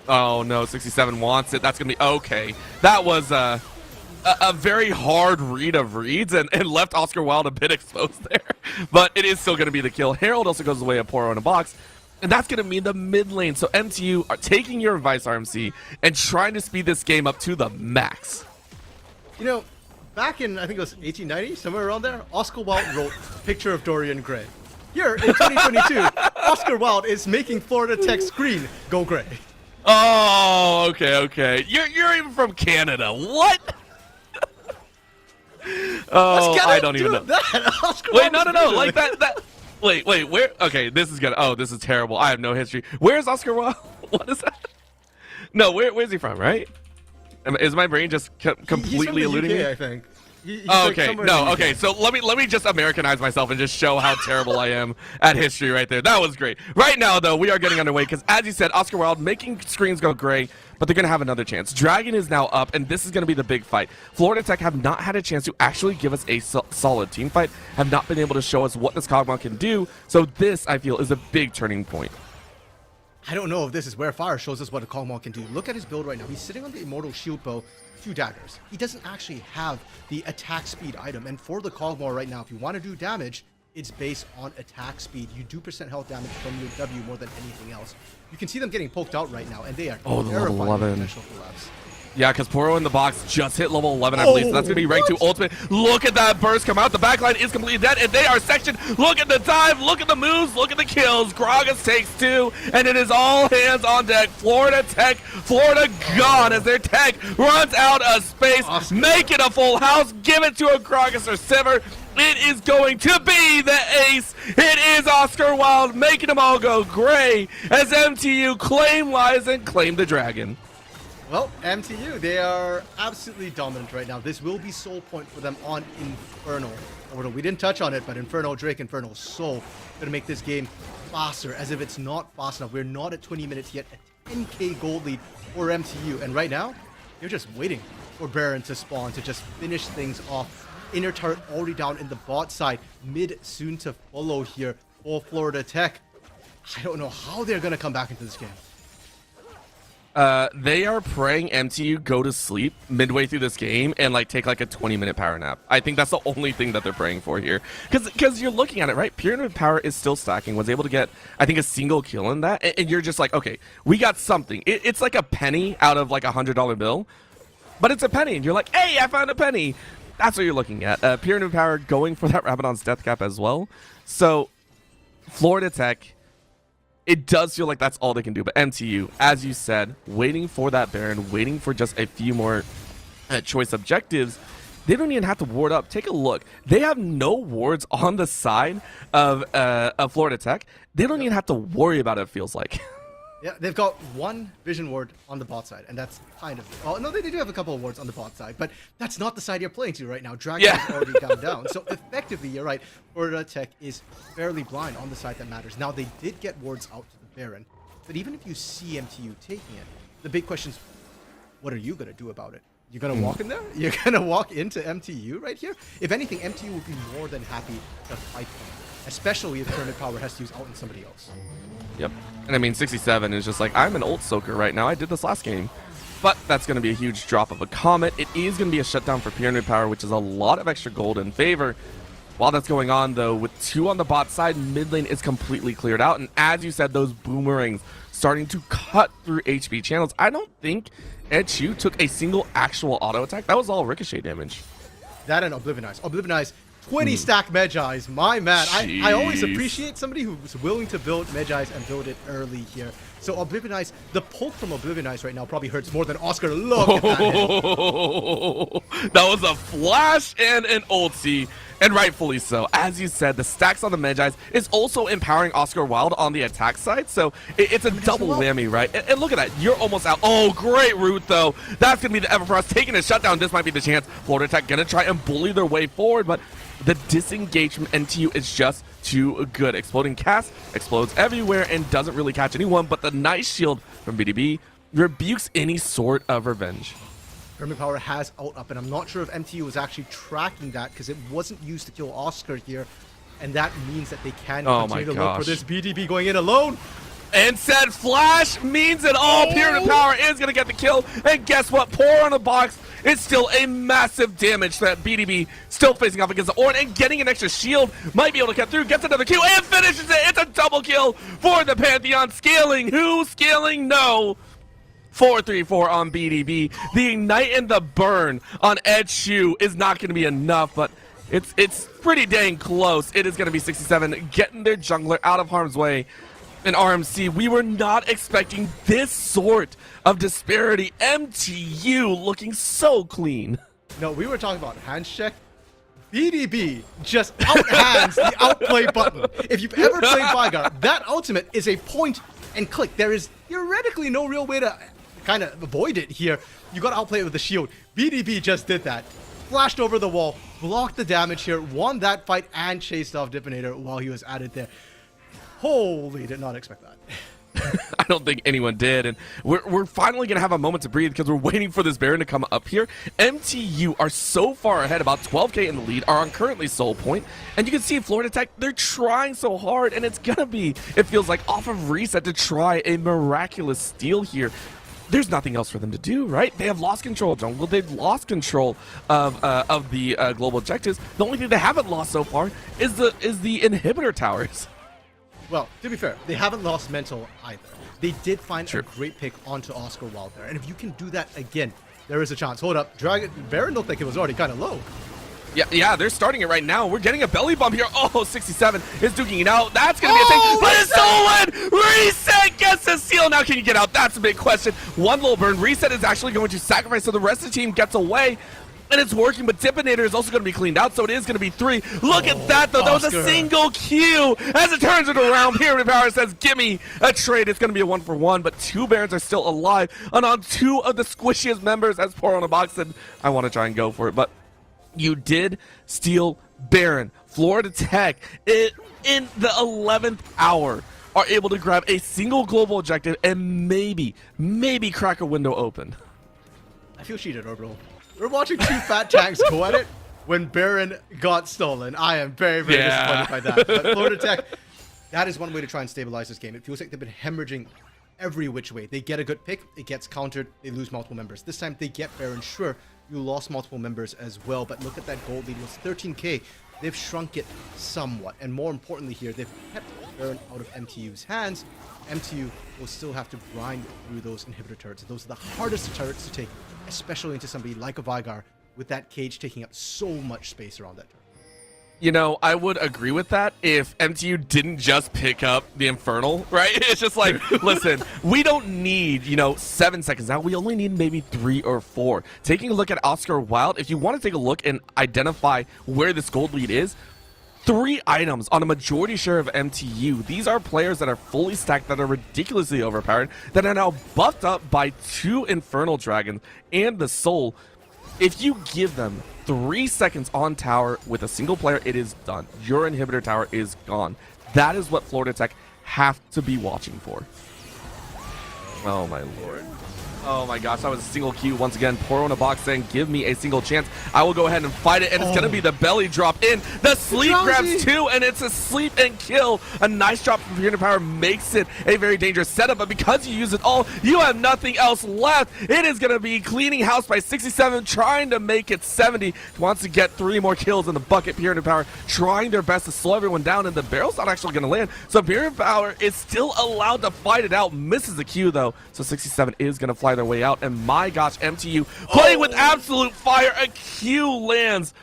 Oh no, 67 wants it. That's going to be okay. That was a very hard read of reads and left Oscar Wilde a bit exposed there. But it is still going to be the kill. Herald also goes away at Poro in a box. And that's going to mean the mid lane. So MTU are taking your advice, RMC, and trying to speed this game up to the max. You know, back in, I think it was 1890, somewhere around there, Oscar Wilde wrote Picture of Dorian Gray. Here, in 2022, Oscar Wilde is making Florida Tech screen go gray. Oh, okay. You're even from Canada. What? Oh, I don't even know. Wait, no, like that. Wait, where? Okay, this is gonna. Oh, this is terrible. I have no history. Where's Oscar Wilde? What is that? No, where's he from? Right? Is my brain just completely eluding me? I think. Okay, no, okay. So let me just Americanize myself and just show how terrible I am at history right there. That was great. Right now, though, we are getting underway because, as you said, Oscar Wilde making screens go gray, but they're going to have another chance. Dragon is now up, and this is going to be the big fight. Florida Tech have not had a chance to actually give us a solid team fight, have not been able to show us what this Kog'Maw can do, so this, I feel, is a big turning point. I don't know if this is where Fire shows us what a Kog'Maw can do. Look at his build right now. He's sitting on the Immortal Shield Bow, 2 daggers. He doesn't actually have the attack speed item. And for the Kog'Maw right now, if you want to do damage, it's based on attack speed. You do % health damage from your W more than anything else. You can see them getting poked out right now, and they are level 11. Potential collapse. Yeah, because Poro in the box just hit level 11, I believe. So that's going to be rank 2 ultimate. Look at that burst come out. The backline is completely dead, and they are sectioned. Look at the dive. Look at the moves. Look at the kills. Gragas takes 2, and it is all hands on deck. Florida Tech, Florida gone as their tech runs out of space. Awesome. Make it a full house. Give it to a Gragas or Sivir. It is going to be the ace. It is Oscar Wilde making them all go gray as MTU claim lies and claim the dragon. Well, MTU, they are absolutely dominant right now. This will be soul point for them on Inferno. Although we didn't touch on it, but Inferno, Drake, Inferno, Soul going to make this game faster. As if it's not fast enough. We're not at 20 minutes yet. A 10k gold lead for MTU. And right now, you're just waiting for Baron to spawn to just finish things off. Inner turret already down in the bot side. Mid soon to follow here for Florida Tech. I don't know how they're going to come back into this game. They are praying MTU go to sleep midway through this game and like take like a 20-minute power nap. I think that's the only thing that they're praying for here. Because you're looking at it, right? Pyramid Power is still stacking, was able to get, I think, a single kill in that. And you're just like, okay, we got something. It's like a penny out of like $100 bill. But it's a penny. And you're like, hey, I found a penny. That's what you're looking at. Pyramid Power going for that Rabadon's death cap as well. So, Florida Tech, it does feel like that's all they can do. But MTU, as you said, waiting for that Baron, waiting for just a few more choice objectives. They don't even have to ward up. Take a look. They have no wards on the side of Florida Tech. They don't even have to worry about it, it feels like. Yeah, they've got one vision ward on the bot side, and that's kind of... Oh, no, they do have a couple of wards on the bot side, but that's not the side you're playing to right now. Dragon is already gone down. So effectively, you're right, Florida Tech is fairly blind on the side that matters. Now, they did get wards out to the Baron, but even if you see MTU taking it, the big question is, what are you going to do about it? You're going to walk in there? You're going to walk into MTU right here? If anything, MTU would be more than happy to fight them, especially if Pyramid Power has to use out on somebody else. Yep. And I mean, 67 is just like, I'm an old soaker right now. I did this last game. But that's going to be a huge drop of a Comet. It is going to be a shutdown for Pyramid Power, which is a lot of extra gold in favor. While that's going on, though, with 2 on the bot side, mid lane is completely cleared out. And as you said, those boomerangs starting to cut through HP channels. I don't think NJCU took a single actual auto attack. That was all ricochet damage. That and Oblivionize. Oblivionize, 20 stack Medjais, my man. I always appreciate somebody who's willing to build Medjais and build it early here. So Oblivionize, the poke from Oblivionize right now probably hurts more than Oscar. Look at that hit. That was a flash and an ulti, and rightfully so. As you said, the stacks on the Medjais is also empowering Oscar Wilde on the attack side, so it's a double whammy, right? And look at that, you're almost out. Oh, great route, though. That's going to be the Everfrost taking a shutdown. This might be the chance. Florida Tech going to try and bully their way forward, but the disengage from NTU is just too good. Exploding cast explodes everywhere and doesn't really catch anyone, but the nice shield from BDB rebukes any sort of revenge. Pyramid Power has ult up, and I'm not sure if MTU was actually tracking that because it wasn't used to kill Oscar here, and that means that they can continue to look for this BDB going in alone. And said flash means it all. Pyramid Power is going to get the kill. And guess what? Pour on the box. It's still a massive damage that BDB still facing off against the Ornn and getting an extra shield. Might be able to cut through. Gets another kill and finishes it. It's a double kill for the Pantheon. Scaling. Who? Scaling? No. 4-3-4 on BDB. The ignite and the burn on NJCU is not going to be enough, but it's pretty dang close. It is going to be 67 getting their jungler out of harm's way. And RMC, we were not expecting this sort of disparity. MTU looking so clean. No, we were talking about hand check. BDB just outhands the outplay button. If you've ever played Vigar, that ultimate is a point and click. There is theoretically no real way to kind of avoid it here. You got to outplay it with the shield. BDB just did that. Flashed over the wall, blocked the damage here, won that fight, and chased off Dipinator while he was at it there. Holy, did not expect that. I don't think anyone did, and we're finally going to have a moment to breathe because we're waiting for this Baron to come up here. MTU are so far ahead, about 12k in the lead, are on currently soul point, and you can see Florida Tech, they're trying so hard, and it's going to be, it feels like, off of reset to try a miraculous steal here. There's nothing else for them to do, right? They have lost control of jungle. They've lost control of the global objectives. The only thing they haven't lost so far is the inhibitor towers. Well, to be fair, they haven't lost mental either. They did find a great pick onto Oscar Wilde there. And if you can do that again, there is a chance. Hold up. Baron looked like it was already kind of low. Yeah, they're starting it right now. We're getting a belly bump here. Oh, 67 is duking it out. That's going to be a thing. But it's stolen! Reset gets the seal. Now can you get out? That's a big question. One little burn. Reset is actually going to sacrifice, so the rest of the team gets away. And it's working, but Dipinator is also going to be cleaned out, so it is going to be 3. Look at that, though. That was a single Q. As it turns it around, Pyramid Power says, gimme a trade. It's going to be a 1-for-1, but 2 Barons are still alive. And on 2 of the squishiest members, as Pour on a Box said, I want to try and go for it. But you did steal Baron. Florida Tech, in the 11th hour, are able to grab a single global objective and maybe crack a window open. I feel cheated, Orbital. We're watching 2 fat tanks go at it when Baron got stolen. I am very, very disappointed by that. But Florida Tech, that is one way to try and stabilize this game. It feels like they've been hemorrhaging every which way. They get a good pick, it gets countered, they lose multiple members. This time they get Baron. Sure, you lost multiple members as well, but look at that gold lead. It was 13k. They've shrunk it somewhat. And more importantly here, they've kept Baron out of MTU's hands. MTU will still have to grind through those inhibitor turrets. Those are the hardest turrets to take, especially into somebody like a Vigar with that cage taking up so much space around that turret. You know, I would agree with that if MTU didn't just pick up the Infernal, right? It's just like, listen, we don't need, 7 seconds now. We only need maybe 3 or 4. Taking a look at Oscar Wilde, if you want to take a look and identify where this gold lead is, 3 items on a majority share of MTU. These are players that are fully stacked, that are ridiculously overpowered, that are now buffed up by 2 Infernal Dragons and the Soul. If you give them 3 seconds on tower with a single player, it is done. Your inhibitor tower is gone. That is what Florida Tech have to be watching for. Oh my lord. Oh my gosh, that was a single Q once again. Pour on a Box saying, give me a single chance. I will go ahead and fight it, and it's going to be the belly drop in. The sleep grabs 2, and it's a sleep and kill. A nice drop from Pyramid Power makes it a very dangerous setup, but because you use it all, you have nothing else left. It is going to be cleaning house by 67, trying to make it 70. Wants to get 3 more kills in the bucket. Pyramid Power trying their best to slow everyone down, and the barrel's not actually going to land. So Pyramid Power is still allowed to fight it out. Misses the Q, though, so 67 is going to fly their way out. And my gosh, MTU playing with absolute fire. A Q lands,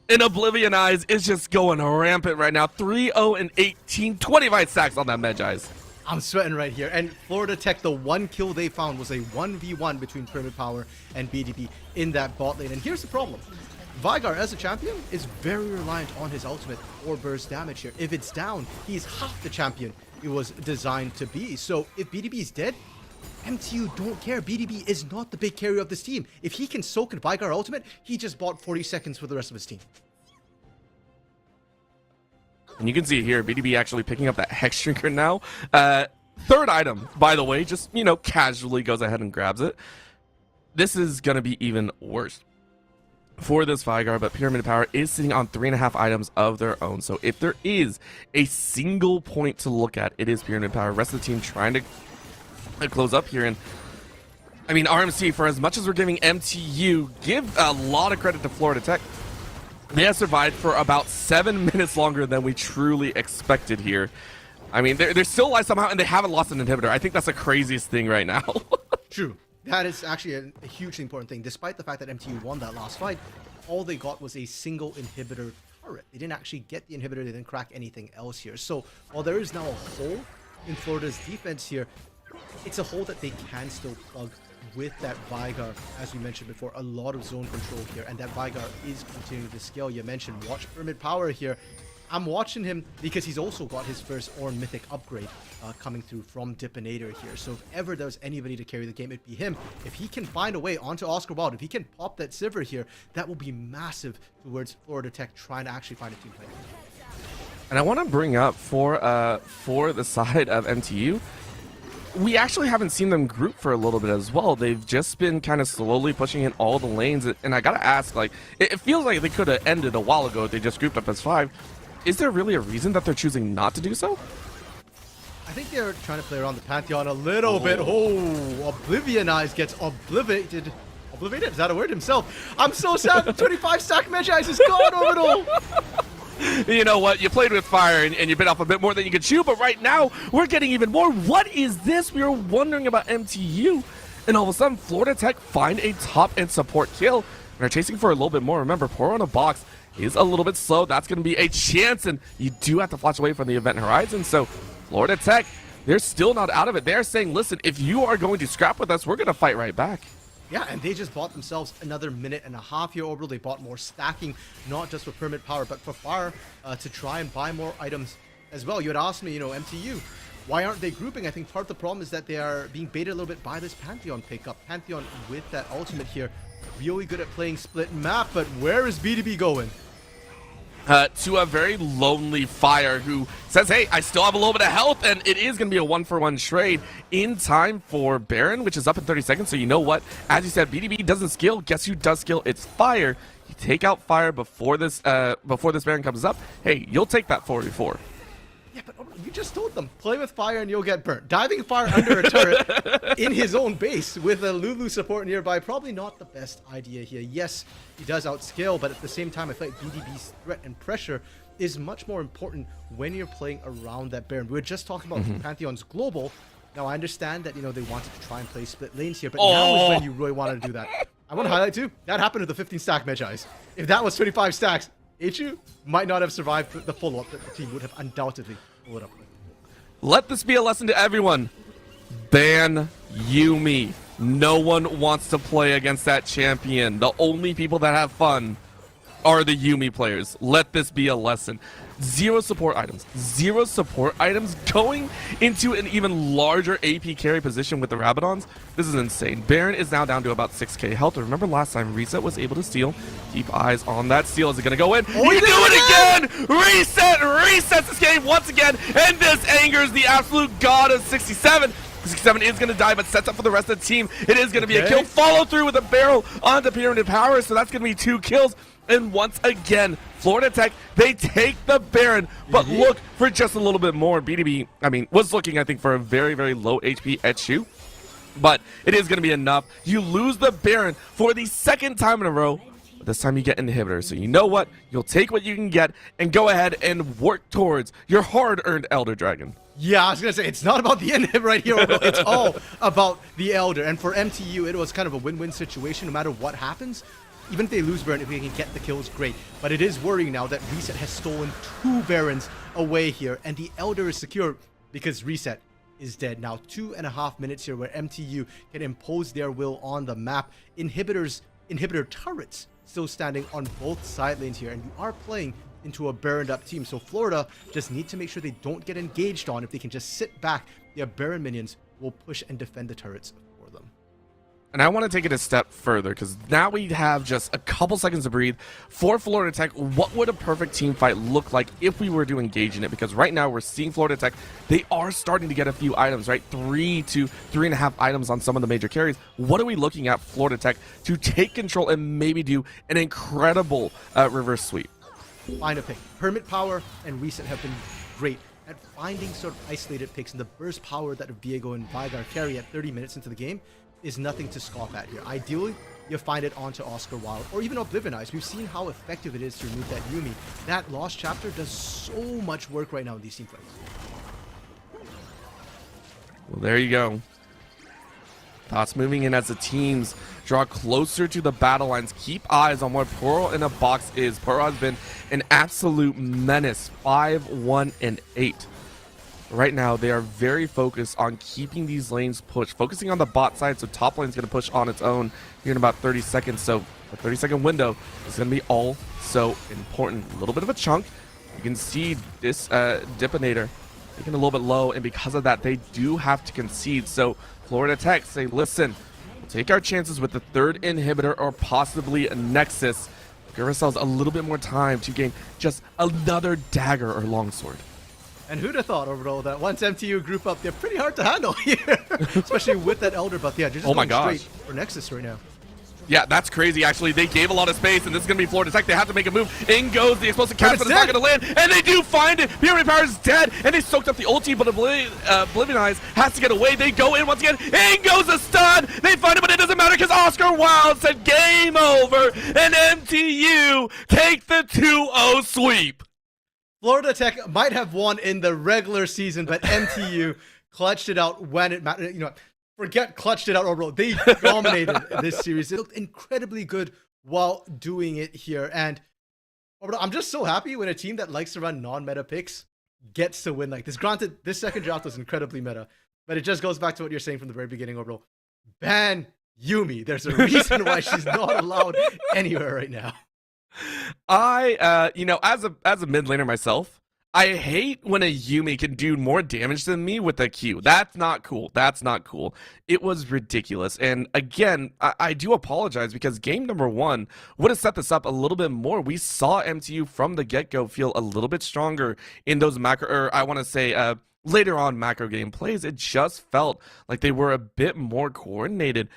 and Oblivion Eyes is just going rampant right now. 3-0 and 18, 25 stacks on that Medjai's. I'm sweating right here. And Florida Tech, the one kill they found was a 1v1 between Pyramid Power and BDB in that bot lane. And here's the problem. Vigar, as a champion, is very reliant on his ultimate for burst damage here. If it's down, he's half the champion it was designed to be. So if BDB is dead, MTU don't care. BDB is not the big carrier of this team. If he can soak in Vigar ultimate, he just bought 40 seconds for the rest of his team. And you can see here, BDB actually picking up that Hex Drinker now. 3rd item, by the way, just, casually goes ahead and grabs it. This is going to be even worse for this Vigar, but Pyramid Power is sitting on 3.5 items of their own. So if there is a single point to look at, it is Pyramid Power. Rest of the team trying to close up here. And I mean, RMC, for as much as we're giving MTU, give a lot of credit to Florida Tech. They have survived for about 7 minutes longer than we truly expected here. I mean, they're still alive somehow, and they haven't lost an inhibitor. I think that's the craziest thing right now. True. That is actually a hugely important thing. Despite the fact that MTU won that last fight, all they got was a single inhibitor turret. They didn't actually get the inhibitor. They didn't crack anything else here. So while there is now a hole in Florida's defense here, it's a hole that they can still plug with that Vigar. As we mentioned before, a lot of zone control here, and that Vigar is continuing to scale. You mentioned watch Pyramid Power here. I'm watching him because he's also got his first Ornn Mythic upgrade coming through from Dipinator here. So if ever there was anybody to carry the game, it'd be him. If he can find a way onto Oscar Wilde, if he can pop that Sivir here, that will be massive towards Florida Tech trying to actually find a team fight. And I want to bring up for the side of MTU, we actually haven't seen them group for a little bit as well. They've just been kind of slowly pushing in all the lanes. And I got to ask, like, it feels like they could have ended a while ago if they just grouped up as 5. Is there really a reason that they're choosing not to do so? I think they're trying to play around the Pantheon a little bit. Oh, Oblivion Eyes gets obliterated. Obliterated? Is that a word himself? I'm so sad. The 25 stack Medjai's is gone, Orbital. You know what? You played with fire and you bit off a bit more than you could chew, but right now we're getting even more. What is this? We were wondering about MTU, and all of a sudden Florida Tech find a top and support kill, and are chasing for a little bit more. Remember, Pour on a Box is a little bit slow. That's going to be a chance, and you do have to flash away from the event horizon. So Florida Tech, they're still not out of it. They're saying, listen, if you are going to scrap with us, we're going to fight right back. Yeah, and they just bought themselves another minute and a half here, Orbital. They bought more stacking, not just for permit power, but for fire to try and buy more items as well. You had asked me, MTU, why aren't they grouping? I think part of the problem is that they are being baited a little bit by this Pantheon pickup. Pantheon with that ultimate here, really good at playing split map, but where is BDB going? To a very lonely Fire who says, hey, I still have a little bit of health, and it is going to be a 1-for-1 trade in time for Baron, which is up in 30 seconds. So you know what? As you said, BDB doesn't skill. Guess who does skill? It's Fire. You take out Fire before this Baron comes up. Hey, you'll take that 4v4. Yeah, but you just told them, play with Fire and you'll get burnt. Diving Fire under a turret in his own base with a Lulu support nearby, probably not the best idea here. Yes, he does outscale, but at the same time, I feel like BDB's threat and pressure is much more important when you're playing around that Baron. We were just talking about Pantheon's global. Now, I understand that, they wanted to try and play split lanes here, but now is when you really wanted to do that. I want to highlight, too, that happened to the 15 stack Magi's. If that was 25 stacks, HU might not have survived the follow-up that the team would have undoubtedly followed up with. Let this be a lesson to everyone. Ban Yuumi. No one wants to play against that champion. The only people that have fun are the Yuumi players. Let this be a lesson. Zero support items. Zero support items going into an even larger AP carry position with the Rabadons. This is insane. Baron is now down to about 6k health. Remember last time Reset was able to steal? Keep eyes on that steal. Is it going to go in? Oh, He do it again! Reset! Resets this game once again. And this angers the absolute god of 67. 67 is going to die, but sets up for the rest of the team. It is going to be a kill. Follow through with a barrel onto Pyramid Power, so that's going to be 2 kills. And once again, Florida Tech, they take the Baron, but look for just a little bit more. BDB, was looking, I think, for a very, very low HP HU, but it is going to be enough. You lose the Baron for the second time in a row. This time you get inhibitor, so you know what? You'll take what you can get and go ahead and work towards your hard-earned Elder Dragon. Yeah, I was going to say, it's not about the inhib right here. It's all about the Elder. And for MTU, it was kind of a win-win situation no matter what happens. Even if they lose Baron, if we can get the kills, great. But it is worrying now that Reset has stolen 2 Barons away here, and the Elder is secure because Reset is dead. Now 2.5 minutes here where MTU can impose their will on the map. Inhibitor turrets still standing on both side lanes here, and you are playing into a Baroned up team. So Florida just need to make sure they don't get engaged on. If they can just sit back, their Baron minions will push and defend the turrets for them. And I want to take it a step further, because now we have just a couple seconds to breathe. For Florida Tech, what would a perfect team fight look like if we were to engage in it? Because right now we're seeing Florida Tech, they are starting to get a few items, right? 3 to 3.5 items on some of the major carries. What are we looking at Florida Tech to take control and maybe do an incredible reverse sweep? Find a pick. Hermit Power and Reset have been great at finding sort of isolated picks, and the burst power that Viego and Vigar carry at 30 minutes into the game is nothing to scoff at here. Ideally, you find it onto Oscar Wilde or even Oblivion Eyes. We've seen how effective it is to remove that Yuumi. That Lost Chapter does so much work right now in these team fights. Well, there you go. Thoughts moving in as the teams draw closer to the battle lines. Keep eyes on what Pearl in a Box is. Pearl has been an absolute menace, 5-1-8. Right now, they are very focused on keeping these lanes pushed, focusing on the bot side, so top lane's going to push on its own here in about 30 seconds. So a 30-second window is going to be all so important. A little bit of a chunk. You can see this Dipinator taking a little bit low, and because of that, they do have to concede. So Florida Tech say, listen, we'll take our chances with the 3rd inhibitor or possibly a Nexus. Give ourselves a little bit more time to gain just another dagger or longsword. And who'd have thought, Orbital, that once MTU group up, they're pretty hard to handle here, especially with that Elder buff. Yeah, they're just going straight for Nexus right now. Yeah, that's crazy, actually. They gave a lot of space, and this is going to be Florida Tech. They have to make a move. In goes the explosive cast, but it's not going to land, and they do find it. Pyramid Power is dead, and they soaked up the ulti, but Oblivion Eyes has to get away. They go in once again. In goes the stun. They find it, but it doesn't matter because Oscar Wilde said game over, and MTU take the 2-0 sweep. Florida Tech might have won in the regular season, but MTU clutched it out when it mattered. You know, forget clutched it out overall. They dominated this series. They looked incredibly good while doing it here. And I'm just so happy when a team that likes to run non-meta picks gets to win like this. Granted, this second draft was incredibly meta, but it just goes back to what you're saying from the very beginning, Orbital. Ban Yumi. There's a reason why she's not allowed anywhere right now. As a mid laner myself, I hate when a Yumi can do more damage than me with a Q. That's not cool. That's not cool. It was ridiculous. And again, I do apologize because game number 1 would have set this up a little bit more. We saw MTU from the get-go feel a little bit stronger in those later on macro game plays. It just felt like they were a bit more coordinated.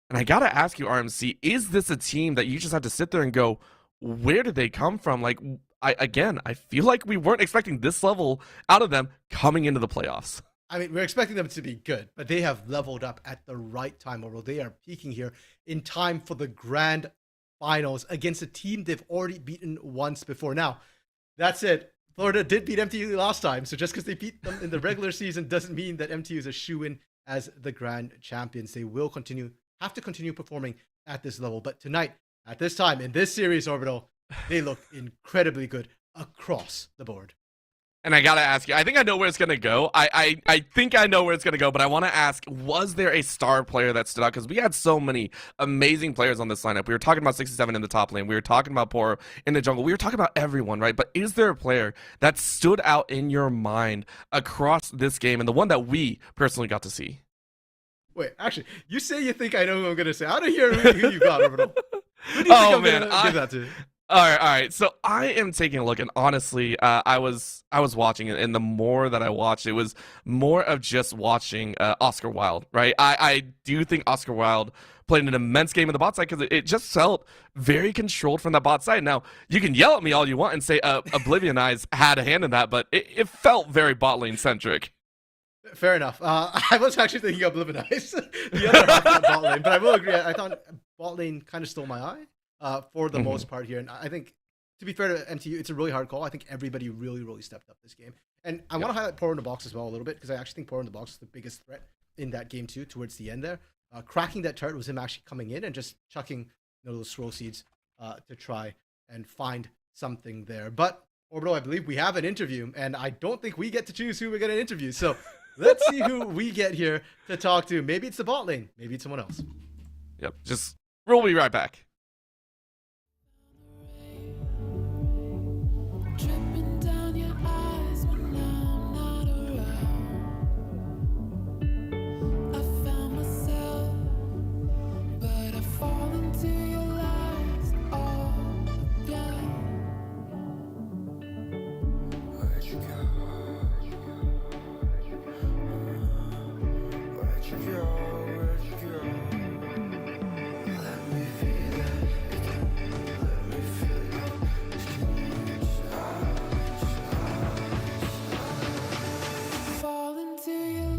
And I gotta ask you, RMC, is this a team that you just have to sit there and go, where did they come from? Like, I feel like we weren't expecting this level out of them coming into the playoffs. I mean, we're expecting them to be good, but they have leveled up at the right time, or they are peaking here in time for the grand finals against a team they've already beaten once before. Now, that's it. Florida did beat MTU last time, so just because they beat them in the regular season doesn't mean that MTU is a shoo-in as the grand champions. They will have to continue performing at this level, but tonight, at this time, in this series, Orbital, they look incredibly good across the board. And I gotta ask you, I think I know where it's gonna go. I think I know where it's gonna go, but I want to ask, was there a star player that stood out? Because we had so many amazing players on this lineup. We were talking about 67 in the top lane. We were talking about Poro in the jungle. We were talking about everyone, right? But is there a player that stood out in your mind across this game, and the one that we personally got to see? Wait, actually, you say you think I know who I'm gonna say. I don't hear who you got, Orbital. Who do you think I'm gonna give that to? All right. So I am taking a look, and honestly, I was watching it, and the more that I watched, it was more of just watching Oscar Wilde, right? I do think Oscar Wilde played an immense game in the bot side because it just felt very controlled from that bot side. Now, you can yell at me all you want and say Oblivion Eyes had a hand in that, but it felt very bot lane centric. Fair enough. I was actually thinking Oblivion Eyes, the other half of bot lane, but I will agree. I thought bot lane kind of stole my eye. For the most part here. And I think, to be fair to MTU, it's a really hard call. I think everybody really, really stepped up this game. And I want to highlight Poro in the box as well a little bit, because I actually think Poro in the box is the biggest threat in that game too, towards the end there. Cracking that turret was him actually coming in and just chucking those scroll seeds to try and find something there. But, Orbital, I believe we have an interview, and I don't think we get to choose who we're going to interview. So let's see who we get here to talk to. Maybe it's the bot lane. Maybe it's someone else. Yep. We'll be right back. Dripping down your eyes when I'm not around. I found myself, but I fall into your lies all again. Where'd you go? Where'd you go? Where'd you go? Let me feel it. Let me feel it. Fall into your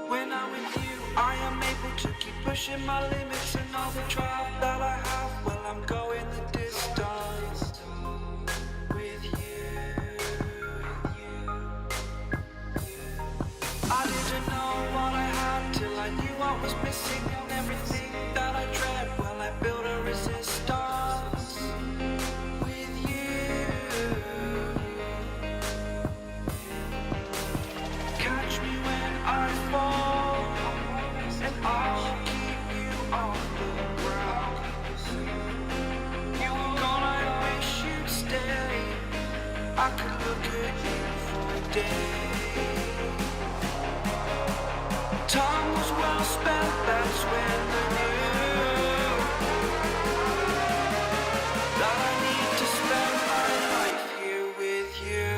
When I'm with you, I am able to keep pushing my limits, and all the drive that I have, well, I'm going the distance with you. I didn't know what I had till I knew what was missing, and everything that I dread, well, I built a resistance with you. Catch me when I fall, and I'll keep you on the ground. You were gone, I wish you'd stay. I could look at you for days. Time was well spent, that's when I knew that I need to spend my life here with you.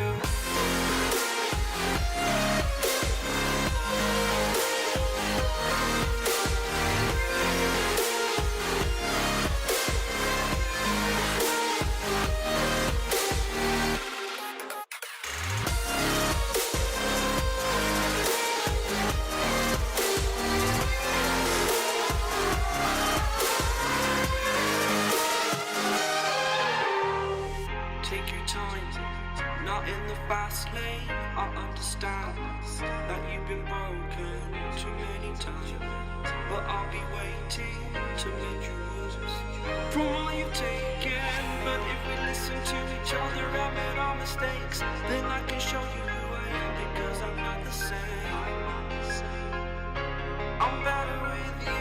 fast lane. I understand that you've been broken too many times, but I'll be waiting to mend your wounds from all you've taken. But if we listen to each other, admit our mistakes, then I can show you who I am, because I'm not the same. I'm better with you.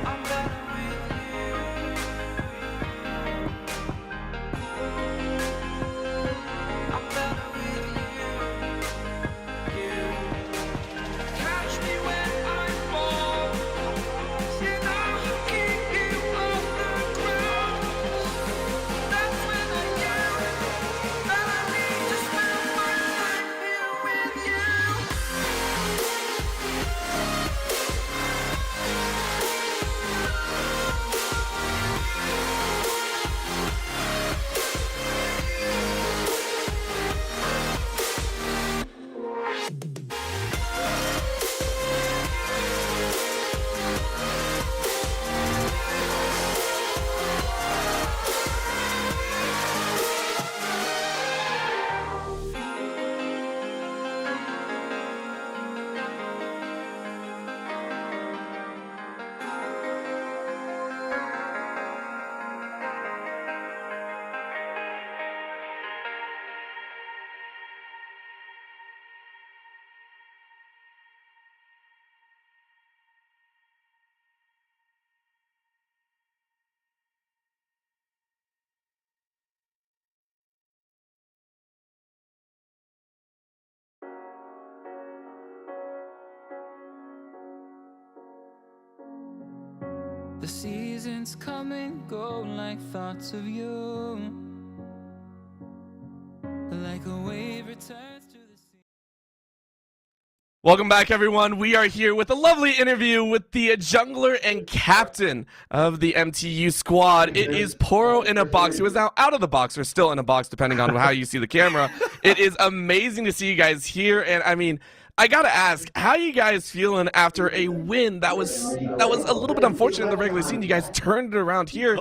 I'm better with you. I'm better with you. Catch me when I fall. You know who keep you off the ground. That's when I knew that I need to spend my life here with you. The seasons come and go like thoughts of you, like a wave returns to the sea. Welcome back, everyone. We are here with a lovely interview with the jungler and captain of the MTU squad. It is Poro in a box. He was now out of the box, or still in a box, depending on how you see the camera. It is amazing to see you guys here, and I mean, I gotta ask, how are you guys feeling after a win that was a little bit unfortunate in the regular scene? You guys turned it around here.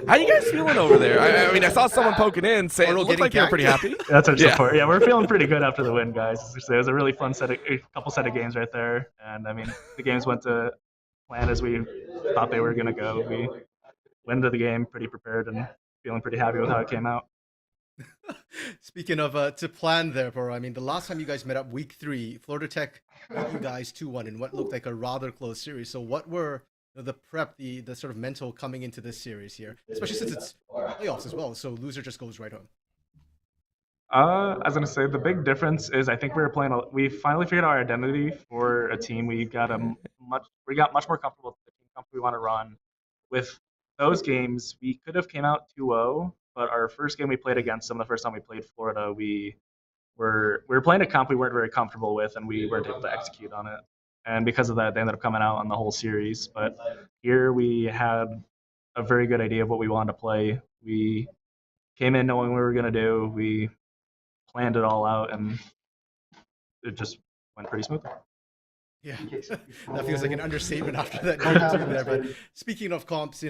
How you guys feeling over there? I mean, I saw someone poking in, saying it looked like they were pretty happy. That's our support. Yeah, we're feeling pretty good after the win, guys. It was a really fun couple set of games right there, and I mean, the games went to plan as we thought they were gonna go. We went into the game pretty prepared and feeling pretty happy with how it came out. Speaking of to plan there, bro, I mean, the last time you guys met up, week 3, Florida Tech beat you guys 2-1 in what looked like a rather close series. So what were the prep, the sort of mental coming into this series here, especially since it's playoffs as well, so loser just goes right home? I was gonna say the big difference is I think we finally figured out our identity for a team. We got much more comfortable with the team we want to run. With those games, we could have came out 2-0, but our first game we played against them, the first time we played Florida, we were playing a comp we weren't very comfortable with, and we weren't able to execute on it. And because of that, they ended up coming out on the whole series. But here we had a very good idea of what we wanted to play. We came in knowing what we were going to do. We planned it all out, and it just went pretty smoothly. Yeah, that feels like an understatement after that game 2 there. But speaking of comps,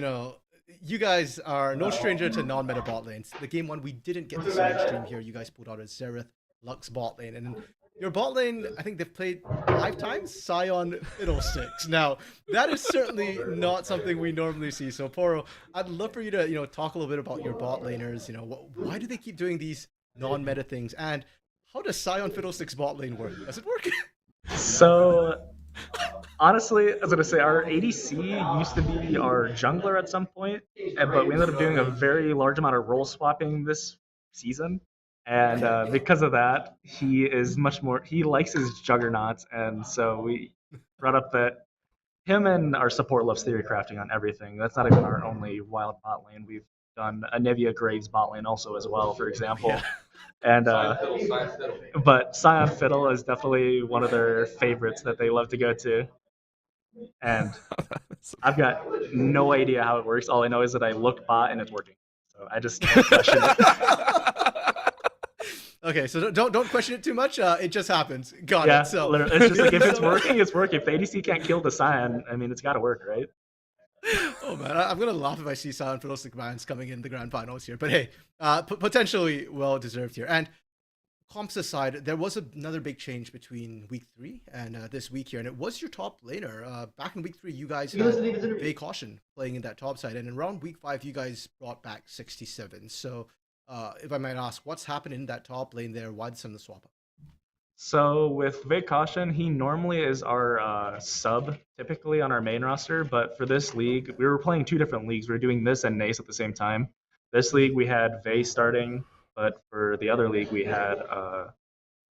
you guys are no stranger to non-meta bot lanes. The game 1, we didn't get to see on stream here. You guys pulled out a Xerath Lux bot lane, and your bot lane, I think they've played 5 times Scion Fiddlesticks. Now, that is certainly not something we normally see. So, Poro, I'd love for you to talk a little bit about your bot laners. Why do they keep doing these non-meta things, and how does Scion Fiddlesticks bot lane work? Does it work? So, honestly, I was going to say our ADC used to be our jungler at some point, but we ended up doing a very large amount of role swapping this season. And because of that, he likes his juggernauts. And so we brought up that him and our support loves theory crafting on everything. That's not even our only wild bot lane. We've done a Nevia Graves bot lane also as well, for example. Yeah. And but Scion Fiddle is definitely one of their favorites that they love to go to. And I've got no idea how it works. All I know is that I looked bot and it's working. So I just don't question it. Okay, so don't question it too much. It just happens. Got it. So literally, it's just like if it's working, it's working. If the ADC can't kill the Scion, I mean, it's got to work, right? Oh man, I'm gonna laugh if I see Silent Fiddlestick Bands coming in the grand finals here. But hey, potentially well deserved here. And comps aside, there was another big change between week 3 and this week here, and it was your top laner. Back in week 3, you guys had Vay Caution playing in that top side, and in around week 5, you guys brought back 67. So, if I might ask, what's happened in that top lane there? Why the sudden swap up? So with Vic Caution, he normally is our sub typically on our main roster, but for this league, we were playing 2 different leagues. We were doing this and NACE at the same time. This league we had Vay starting, but for the other league we had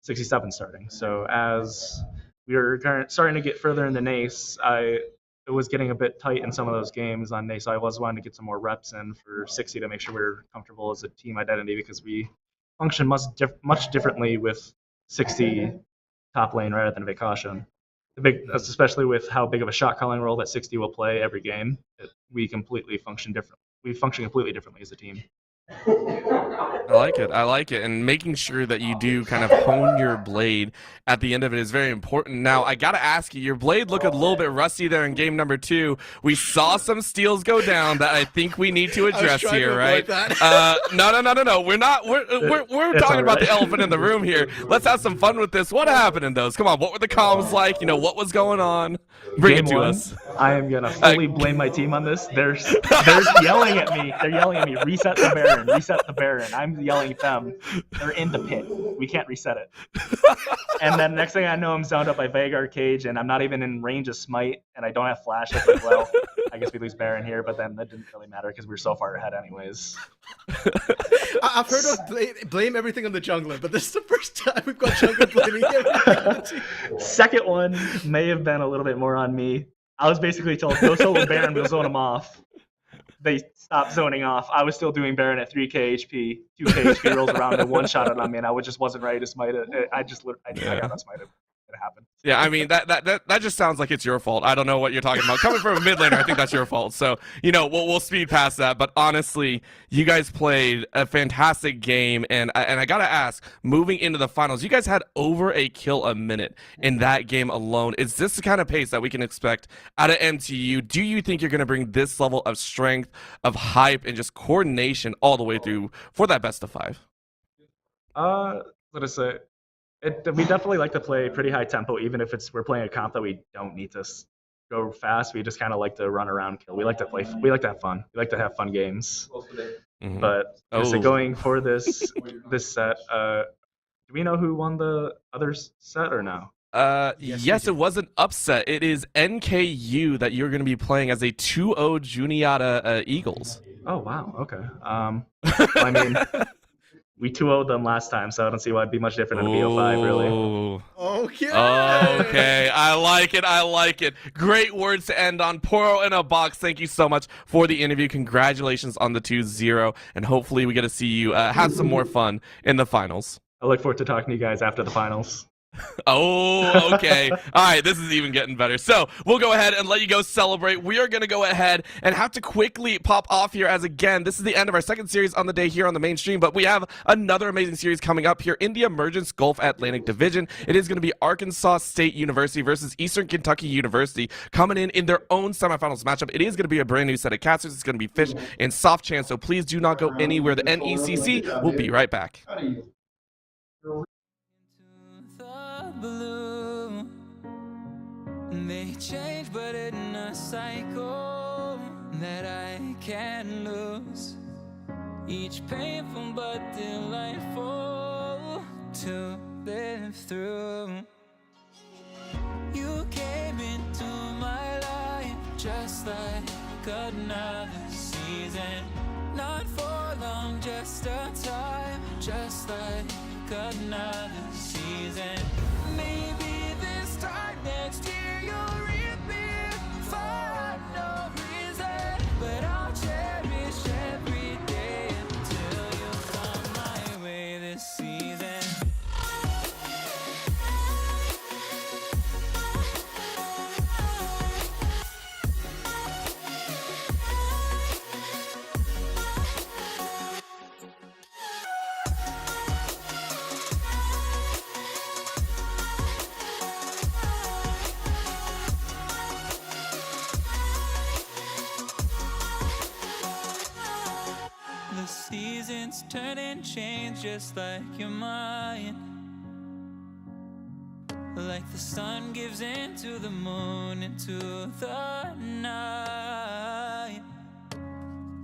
67 starting. So as we were starting to get further in the NACE, it was getting a bit tight in some of those games on NACE. So I was wanting to get some more reps in for 60 to make sure we were comfortable as a team identity, because we function much differently with 60 top lane rather than Vacation. Especially with how big of a shot calling role that 60 will play every game, we completely function different. We function completely differently as a team. I like it. And making sure that you do kind of hone your blade at the end of it is very important. Now, I got to ask you, your blade looked a little bit rusty there in game number 2. We saw some steals go down that I think we need to address here, right? No. We're not. We're talking about the elephant in the room here. Let's have some fun with this. What happened in those? Come on, what were the comms like? What was going on? Bring it to us. I am going to fully blame my team on this. They're yelling at me. They're yelling at me, reset the Baron, reset the Baron. I'm yelling at them. They're in the pit. We can't reset it. And then next thing I know, I'm zoned up by Vagar Cage, and I'm not even in range of Smite, and I don't have Flash. It's like, well, I guess we lose Baron here, but then that didn't really matter because we were so far ahead anyways. I've heard of blame everything on the jungler, but this is the first time we've got jungler blaming everything. Second one may have been a little bit more on me. I was basically told, go solo Baron, we'll zone him off. They stopped zoning off. I was still doing Baron at 3k HP. 2k HP rolls around and one-shot it on me, and I just wasn't ready to smite it. I got unsmited. It happened. Yeah, I mean, that just sounds like it's your fault. I don't know what you're talking about. Coming from a mid laner, I think that's your fault. So, we'll speed past that. But honestly, you guys played a fantastic game. And I got to ask, moving into the finals, you guys had over a kill a minute in that game alone. Is this the kind of pace that we can expect out of MTU? Do you think you're going to bring this level of strength, of hype, and just coordination all the way through for that best of 5? Let us say. We definitely like to play pretty high tempo, even if we're playing a comp that we don't need to go fast. We just kind of like to run around, kill. We like to have fun. We like to have fun games. Mm-hmm. But so going for this set, do we know who won the other set or no? Yes, it was an upset. It is NKU that you're going to be playing as a 2-0 Juniata Eagles. Oh wow, okay. I mean. We 2-0'd them last time, so I don't see why it'd be much different in a BO5, really. Okay. I like it. Great words to end on. Poro in a box, thank you so much for the interview. Congratulations on the 2-0, and hopefully we get to see you have some more fun in the finals. I look forward to talking to you guys after the finals. Oh, okay. All right, this is even getting better. So we'll go ahead and let you go celebrate. We are going to go ahead and have to quickly pop off here, as again, this is the end of our second series on the day here on the main stream, but we have another amazing series coming up here in the Emergence Gulf Atlantic Division. It is going to be Arkansas State University versus Eastern Kentucky University coming in their own semifinals matchup. It is going to be a brand new set of casters. It's going to be Fish and Soft Chance, so please do not go anywhere. The NECC will be right back. Blue. They change, but in a cycle that I can't lose. Each painful but delightful to live through. You came into my life just like another season. Not for long, just a time, just like another season. Maybe this time next year you'll reappear for no reason, but I'll cherish every day until you come my way this season. seasons turn and change just like your mind. Like the sun gives into the moon, into the night.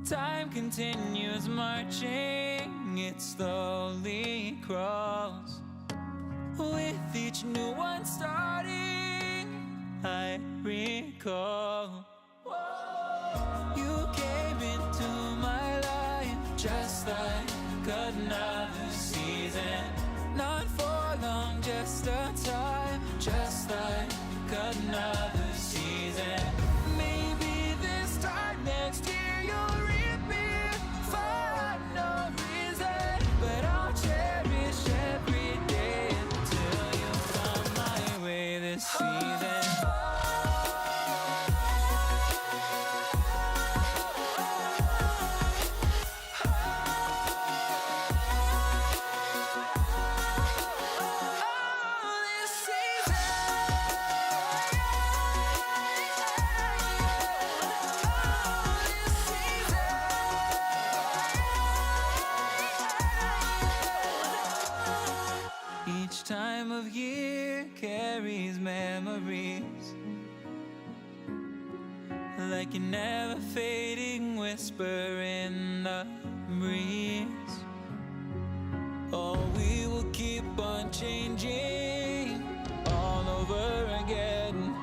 Time continues marching, it slowly crawls. With each new one starting, I recall. You came into my life just like another season. Not for long, just a time, just like another season. Maybe this time next year you'll reappear for no reason, but I'll cherish every day until you come my way this season. Each time of year carries memories, like a never fading whisper in the breeze. Oh, we will keep on changing all over again.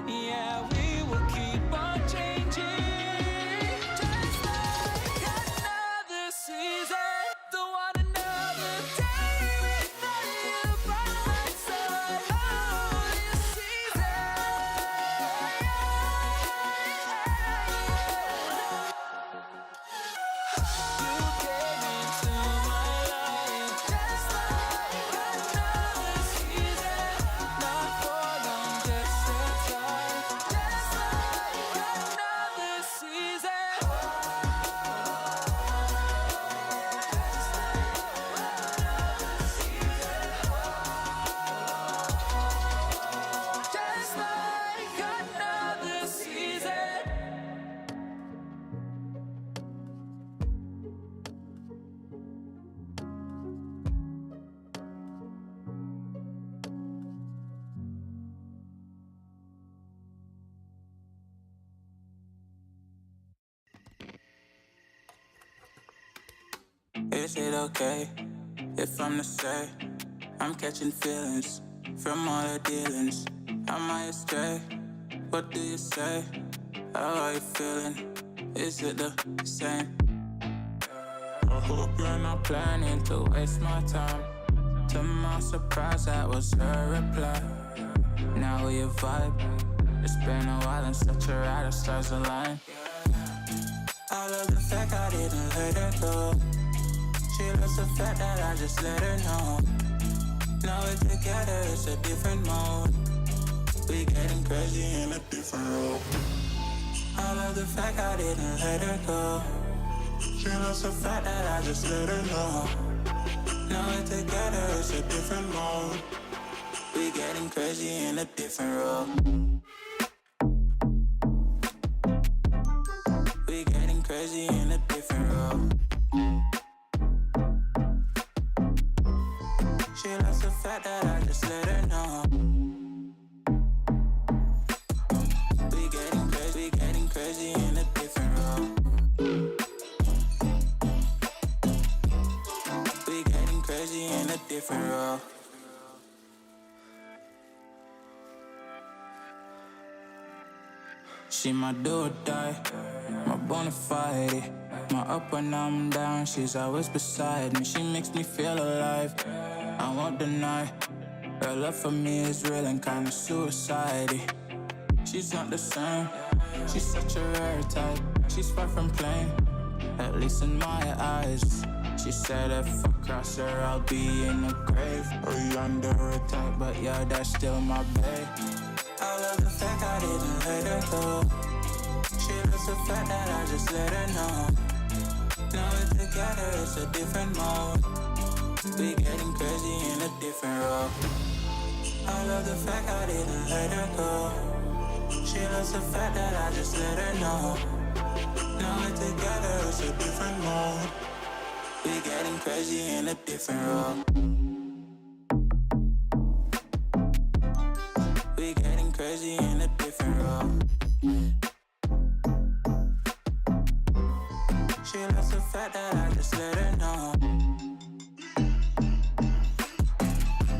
Yeah, we will keep on changing, just like another season. Don't want another day without you by my side. Oh, this season. You came into my life just like another season. Not for long, just a time, just like another season. Just like another season. Is it okay if I'm to say I'm catching feelings from all the dealings? Am I astray? What do you say? How are you feeling? Is it the same? I hope you're not planning to waste my time. To my surprise, that was her reply. Now we vibe. It's been a while and such a ride, the stars align. I love the fact I didn't let her go. She loves the fact that I just let her know. Now we're together, it's a different mode. We getting crazy in a different role. I love the fact I didn't let her go. She loves the fact that I just let her know. Now we're together, it's a different mode. We getting crazy in a different role. We getting crazy in a different role. She loves the fact that I just let her know. We getting crazy in a different role. We getting crazy in a different role. She my do or die, my bona fide. My up when I'm down, she's always beside me. She makes me feel alive, I won't deny. Her love for me is real and kinda suicide-y. She's not the same, she's such a rare type. She's far from plain, at least in my eyes. She said if I cross her, I'll be in the grave or under attack, but yeah, that's still my babe. I love the fact I didn't let her go. She loves the fact that I just let her know. Now we're together, it's a different mode. We getting crazy in a different role. I love the fact I didn't let her go. She loves the fact that I just let her know. Now we're together, it's a different mode. We getting crazy in a different role. We getting crazy in a different role. She loves the fact that I just let her know.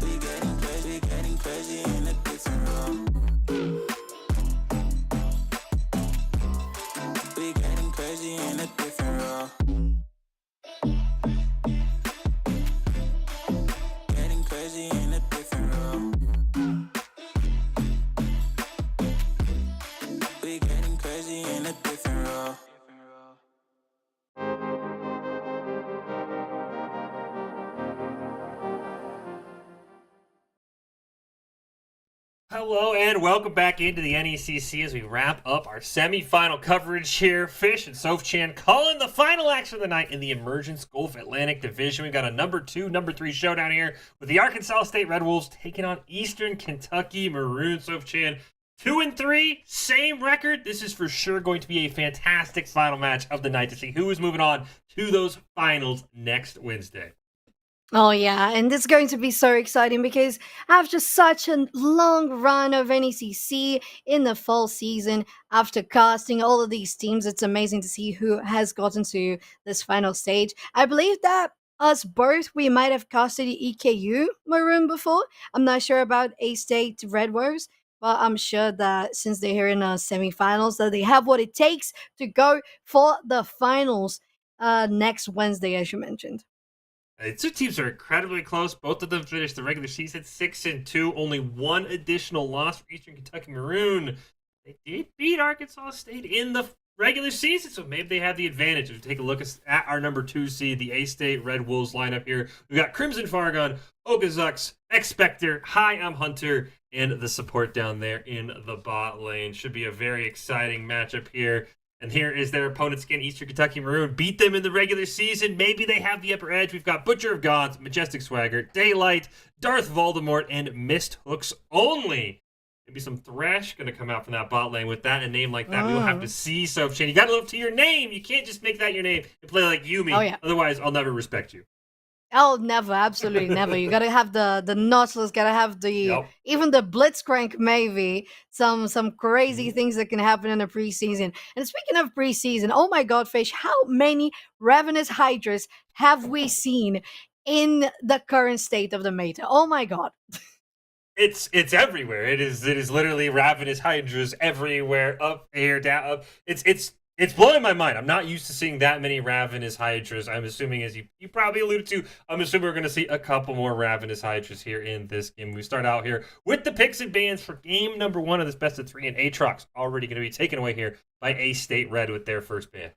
We getting crazy in a different role. We getting crazy in a different role. Getting crazy in a different role. We getting crazy in a different role. Hello and welcome back into the NECC as we wrap up our semifinal coverage here. Fish and Sofchan calling the final action of the night in the Emergence Gulf Atlantic Division. We've got a number 2, number 3 showdown here with the Arkansas State Red Wolves taking on Eastern Kentucky Maroons. Sofchan 2-3, same record. This is for sure going to be a fantastic final match of the night to see who is moving on to those finals next Wednesday. Oh, yeah, and this is going to be so exciting because after such a long run of NECC in the fall season, after casting all of these teams, it's amazing to see who has gotten to this final stage. I believe that us both, we might have casted EKU Maroon before. I'm not sure about A-State Red Wolves, but I'm sure that since they're here in the semifinals, that they have what it takes to go for the finals next Wednesday, as you mentioned. The two teams are incredibly close. Both of them finished the regular season 6-2. Only one additional loss for Eastern Kentucky Maroon. They did beat Arkansas State in the regular season, so maybe they have the advantage. If you take a look at our number 2 seed, the A-State Red Wolves lineup here, we've got Crimson Fargon, Ogazux, Expector, Hi, I'm Hunter, and the support down there in the bot lane. Should be a very exciting matchup here. And here is their opponents again, Eastern Kentucky Maroon. Beat them in the regular season. Maybe they have the upper edge. We've got Butcher of Gods, Majestic Swagger, Daylight, Darth Voldemort, and Mist Hooks only. Maybe some Thresh going to come out from that bot lane with that, a name like that. We'll have to see. Sofchan, you got to live up to your name. You can't just make that your name and play like Yumi. Oh, yeah. Otherwise, I'll never respect you. Oh, never, absolutely never. You gotta have the Nautilus, gotta have the even the Blitzcrank, maybe some crazy things that can happen in the preseason. And speaking of preseason, oh my God, Fish, how many Ravenous Hydras have we seen in the current state of the meta? Oh my God. It's everywhere. It is literally Ravenous Hydras everywhere, up, air, down, up. It's blowing my mind. I'm not used to seeing that many Ravenous Hydras. I'm assuming, as you probably alluded to, I'm assuming we're going to see a couple more Ravenous Hydras here in this game. We start out here with the picks and bans for game number 1 of this best of 3, and Aatrox already going to be taken away here by A-State Red with their first ban.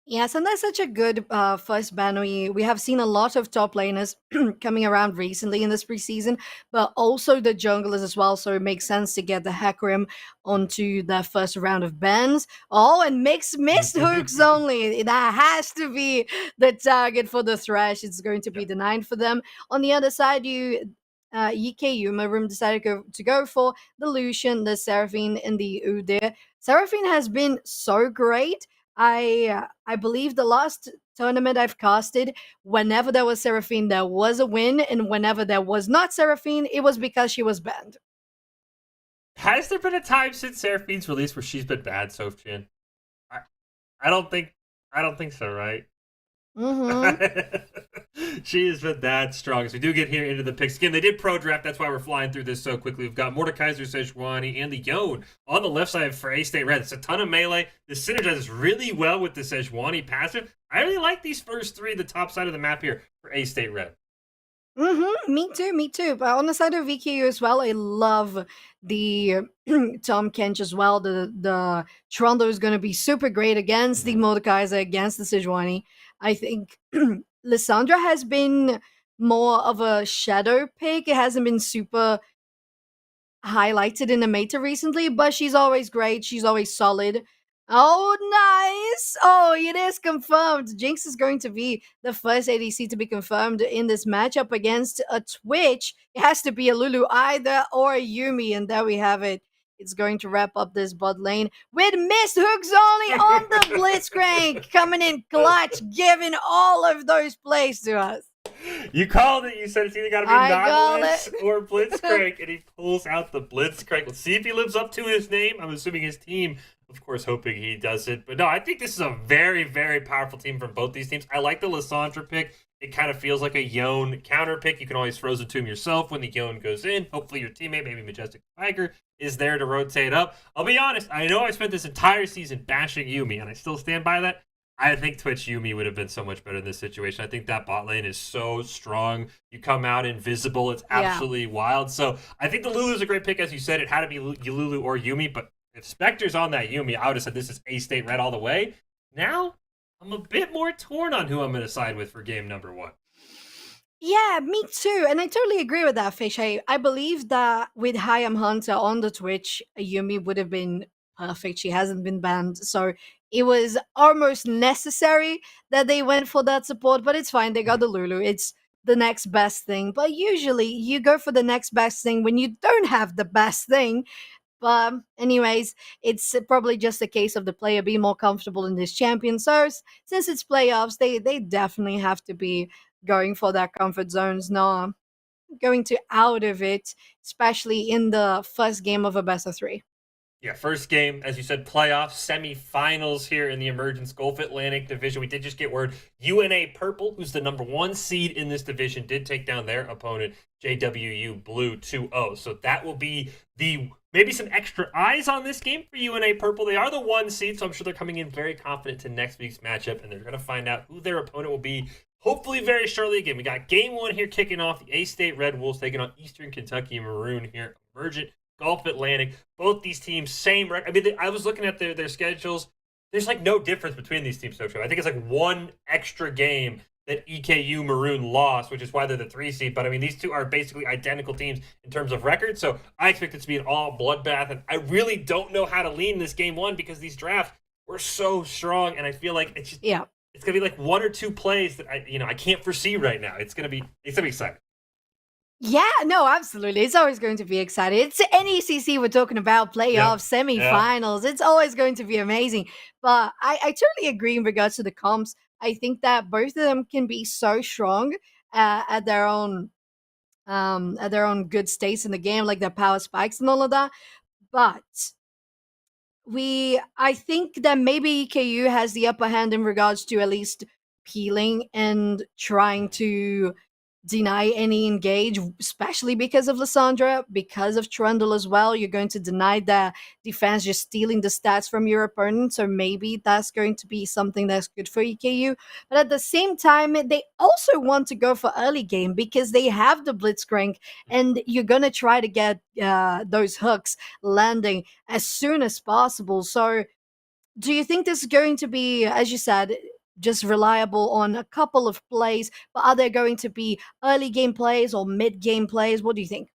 Yes, and that's such a good first ban. We have seen a lot of top laners coming around recently in this preseason, but also the junglers as well. So it makes sense to get the Hecarim onto the first round of bans. Oh, and mixed hooks only. That has to be the target for the Thresh. It's going to be denied for them. On the other side, EKU Maroon decided to go for the Lucian, the Seraphine, and the Udyr. Seraphine has been so great. I believe the last tournament I've casted, whenever there was Seraphine, there was a win, and whenever there was not Seraphine, it was because she was banned. Has there been a time since Seraphine's release where she's been bad, Sofchan? I don't think so, right? She has been that strong. So we do get here into the picks. Again, they did pro draft. That's why we're flying through this so quickly. We've got Mordekaiser, Sejuani, and the Yone on the left side for A-State Red. It's a ton of melee. This synergizes really well with the Sejuani passive. I really like these first 3, the top side of the map here for A-State Red. Me too. But on the side of VKU as well, I love the Tom Kench as well. The Toronto is going to be super great against the Mordekaiser, against the Sejuani. I think Lissandra has been more of a shadow pick. It hasn't been super highlighted in the meta recently, but she's always great. She's always solid. Oh, nice. Oh, it is confirmed. Jinx is going to be the first ADC to be confirmed in this matchup against a Twitch. It has to be a Lulu either or a Yumi, and there we have it. it's going to wrap up this bot lane with missed hooks only on the Blitzcrank, coming in clutch, giving all of those plays to us. You called it. You said it's either got to be Nautilus or Blitzcrank, and he pulls out the Blitzcrank. Let's see if he lives up to his name. I'm assuming his team, of course, hoping he does it. But no, I think this is a very, very powerful team from both these teams. I like the Lissandra pick. It kind of feels like a Yone counter pick. You can always Frozen Tomb yourself when the Yone goes in. Hopefully your teammate, maybe Majestic Tiger, is there to rotate up. I'll be honest, I know I spent this entire season bashing Yuumi, and I still stand by that. I think Twitch Yuumi would have been so much better in this situation. I think that bot lane is so strong. You come out invisible. It's absolutely wild. So I think the Lulu's a great pick. As you said, it had to be Lulu or Yuumi. But if Spectre's on that Yuumi, I would have said this is A-State Red all the way. Now, I'm a bit more torn on who I'm going to side with for game number 1. Yeah, me too. And I totally agree with that, Fish. I believe that with Hayam Hunter on the Twitch, Yuumi would have been perfect. She hasn't been banned. So it was almost necessary that they went for that support, but it's fine. They got the Lulu. It's the next best thing. But usually you go for the next best thing when you don't have the best thing. But anyways, it's probably just a case of the player being more comfortable in this champion. So since it's playoffs, they definitely have to be going for their comfort zones, not going to out of it, especially in the first game of a best of 3. Yeah, first game, as you said, playoffs, semifinals here in the Emergence Gulf Atlantic Division. We did just get word UNA Purple, who's the number 1 seed in this division, did take down their opponent, JWU Blue 2-0. So that will be maybe some extra eyes on this game for UNA Purple. They are the 1 seed, so I'm sure they're coming in very confident to next week's matchup, and they're going to find out who their opponent will be hopefully very shortly. Again, we got game 1 here kicking off. The A-State Red Wolves taking on Eastern Kentucky Maroon here, Emergent Gulf Atlantic. Both these teams, same record. I mean, I was looking at their schedules. There's like no difference between these teams, I think it's like 1 extra game that EKU Maroon lost, which is why they're the 3 seed. But I mean, these two are basically identical teams in terms of record. So I expect it to be an all bloodbath. And I really don't know how to lean this game 1 because these drafts were so strong. And I feel like it's just, it's gonna be like 1 or 2 plays that I can't foresee right now. It's gonna be exciting. Yeah, no, absolutely. It's always going to be exciting. It's NECC we're talking about, playoffs, semifinals. It's always going to be amazing. But I totally agree in regards to the comps. I think that both of them can be so strong at their own good states in the game, like their power spikes and all of that. But I think that maybe EKU has the upper hand in regards to at least peeling and trying to deny any engage, especially because of Lissandra, because of Trundle as well. You're going to deny the defense, just stealing the stats from your opponent. So maybe that's going to be something that's good for EKU. But at the same time, they also want to go for early game because they have the Blitzcrank, and you're going to try to get those hooks landing as soon as possible. So do you think this is going to be, as you said, just reliable on a couple of plays, but are there going to be early game plays or mid game plays? What do you think?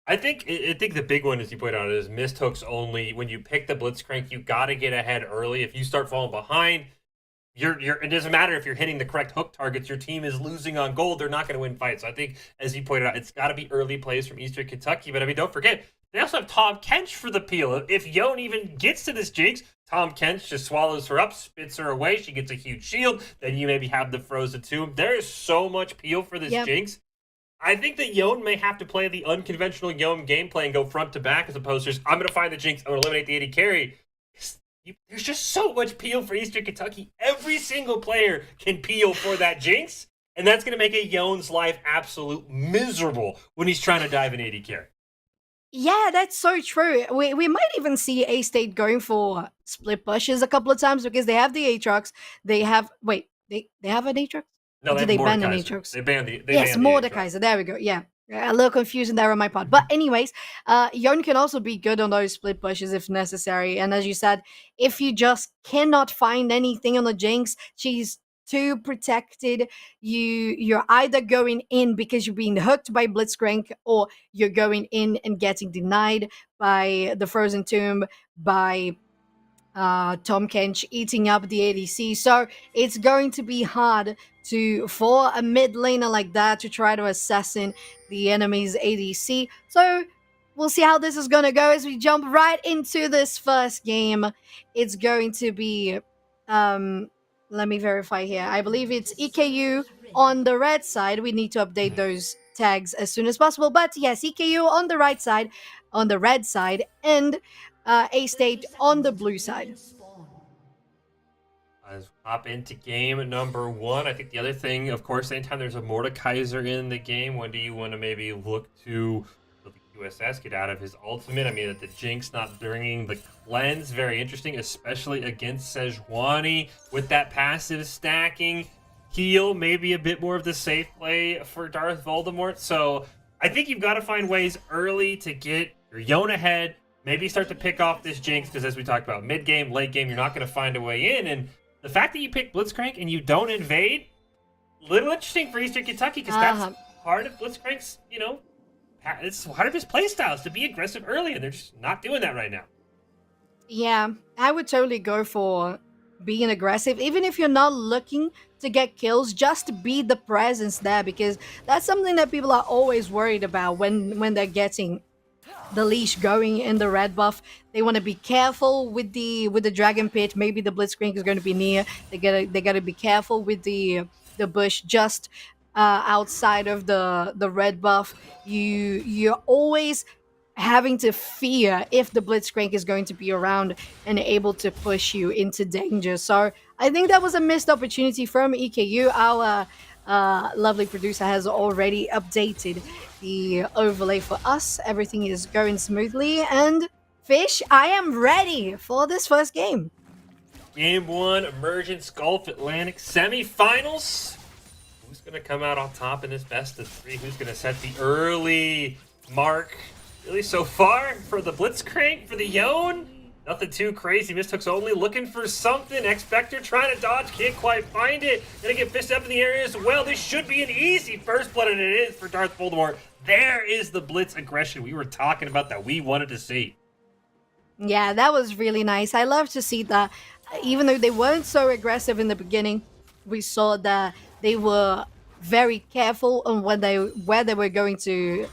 I think the big one, as you pointed out, is missed hooks only. When you pick the Blitzcrank, you got to get ahead early. If you start falling behind, it doesn't matter if you're hitting the correct hook targets. Your team is losing on gold. They're not going to win fights. So I think, as you pointed out, it's got to be early plays from Eastern Kentucky. But I mean, don't forget, they also have Tom Kench for the peel. If Yone even gets to this Jinx, Tom Kench just swallows her up, spits her away. She gets a huge shield. Then you maybe have the Frozen Tomb. There is so much peel for this Jinx. I think that Yone may have to play the unconventional Yone gameplay and go front to back as opposed to just, I'm going to find the Jinx, I'm going to eliminate the AD carry. There's just so much peel for Eastern Kentucky. Every single player can peel for that Jinx, and that's going to make a Yone's life absolute miserable when he's trying to dive an AD carry. Yeah, that's so true. We might even see A-State going for split pushes a couple of times because they have the Aatrox. They have they have an Aatrox? No, did they ban an Aatrox? They banned the Mordekaiser. There we go. Yeah. A little confusing there on my part. But anyways, Yone can also be good on those split pushes if necessary. And as you said, if you just cannot find anything on the Jinx, she's too protected. You're either going in because you're being hooked by Blitzcrank, or you're going in and getting denied by the Frozen Tomb, by Tom Kench eating up the ADC. So it's going to be hard for a mid laner like that to try to assassin the enemy's ADC. So we'll see how this is going to go as we jump right into this first game. It's going to be, let me verify here. I believe it's EKU on the red side. We need to update those tags as soon as possible. But yes, EKU on the right side, on the red side, and A-State on the blue side. Let's hop into game number 1. I think the other thing, of course, anytime there's a Mordekaiser in the game, when do you want to maybe look to the USS get out of his ultimate? I mean, that the Jinx not bringing the cleanse, very interesting, especially against Sejuani with that passive stacking. Heal, maybe a bit more of the safe play for Darth Voldemort. So I think you've got to find ways early to get your Yone ahead, maybe start to pick off this Jinx, because as we talked about, mid-game, late game, you're not going to find a way in. And the fact that you pick Blitzcrank and you don't invade, little interesting for Eastern Kentucky, because that's part of Blitzcrank's, it's part of his playstyles to be aggressive early, and they're just not doing that right now. Yeah, I would totally go for being aggressive, even if you're not looking to get kills, just to be the presence there, because that's something that people are always worried about when they're getting the leash going in the red buff. They want to be careful with the dragon pit. Maybe the blitzcrank is going to be near. They gotta be careful with the bush just outside of the red buff. You're always having to fear if the blitzcrank is going to be around and able to push you into danger. So I think that was a missed opportunity from EKU. Our lovely producer has already updated the overlay for us. Everything is going smoothly, and Fish, I am ready for this first game. Game 1, Emergence Gulf Atlantic Semifinals. Who's going to come out on top in this best of 3? Who's going to set the early mark? Really, so far for the Blitzcrank, for the Yone, nothing too crazy. Mistook's only looking for something. X-Vector trying to dodge, can't quite find it. Gonna get fished up in the area as well. This should be an easy first blood, and it is for Darth Voldemort. There is the Blitz aggression we were talking about that we wanted to see. Yeah, that was really nice. I love to see that. Even though they weren't so aggressive in the beginning, we saw that they were very careful on where they were going to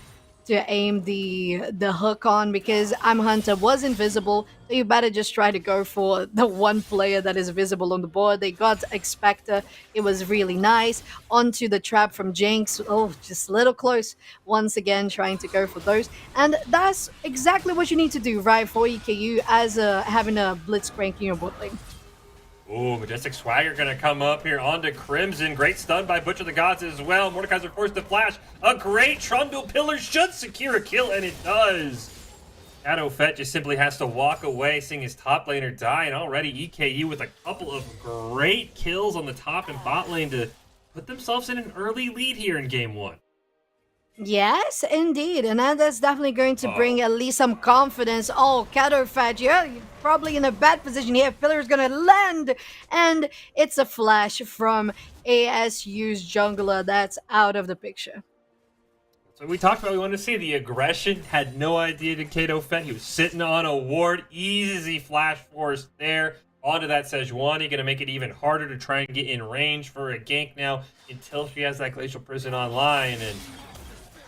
aim the hook on, because Hunter was invisible, so you better just try to go for the one player that is visible on the board. They got Expector. It was really nice. Onto the trap from Jinx. Oh, just a little close. Once again, trying to go for those. And that's exactly what you need to do, right, for EKU as having a Blitzcrank in your bot lane. Ooh, Majestic Swagger gonna come up here onto Crimson. Great stun by Butcher the Gods as well. Mordekaiser forced to flash. A great Trundle Pillar should secure a kill, and it does. Shadow Fett just simply has to walk away, seeing his top laner die, and already EKU with a couple of great kills on the top and bot lane to put themselves in an early lead here in Game 1. Yes, indeed. And that's definitely going to bring at least some confidence. Oh, Shadowfett, you're probably in a bad position here. Pillar is going to land. And it's a flash from ASU's jungler that's out of the picture. So we talked about, we wanted to see the aggression. Had no idea to Kato Fett. He was sitting on a ward. Easy flash force there. Onto that Sejuani. Going to make it even harder to try and get in range for a gank now until she has that Glacial Prison online. And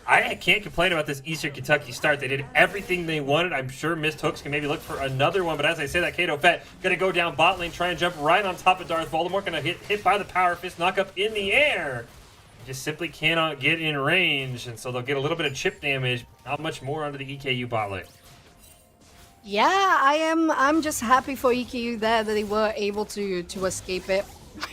I can't complain about this Eastern Kentucky start. They did everything they wanted. I'm sure Missed Hooks can maybe look for another one. But as I say that, Kato Fett going to go down bot lane, try and jump right on top of Darth Voldemort. Going to hit by the Power Fist, knock up in the air. Just simply cannot get in range. And so they'll get a little bit of chip damage. Not much more onto the EKU bot lane. Yeah, I'm just happy for EKU there that they were able to escape it.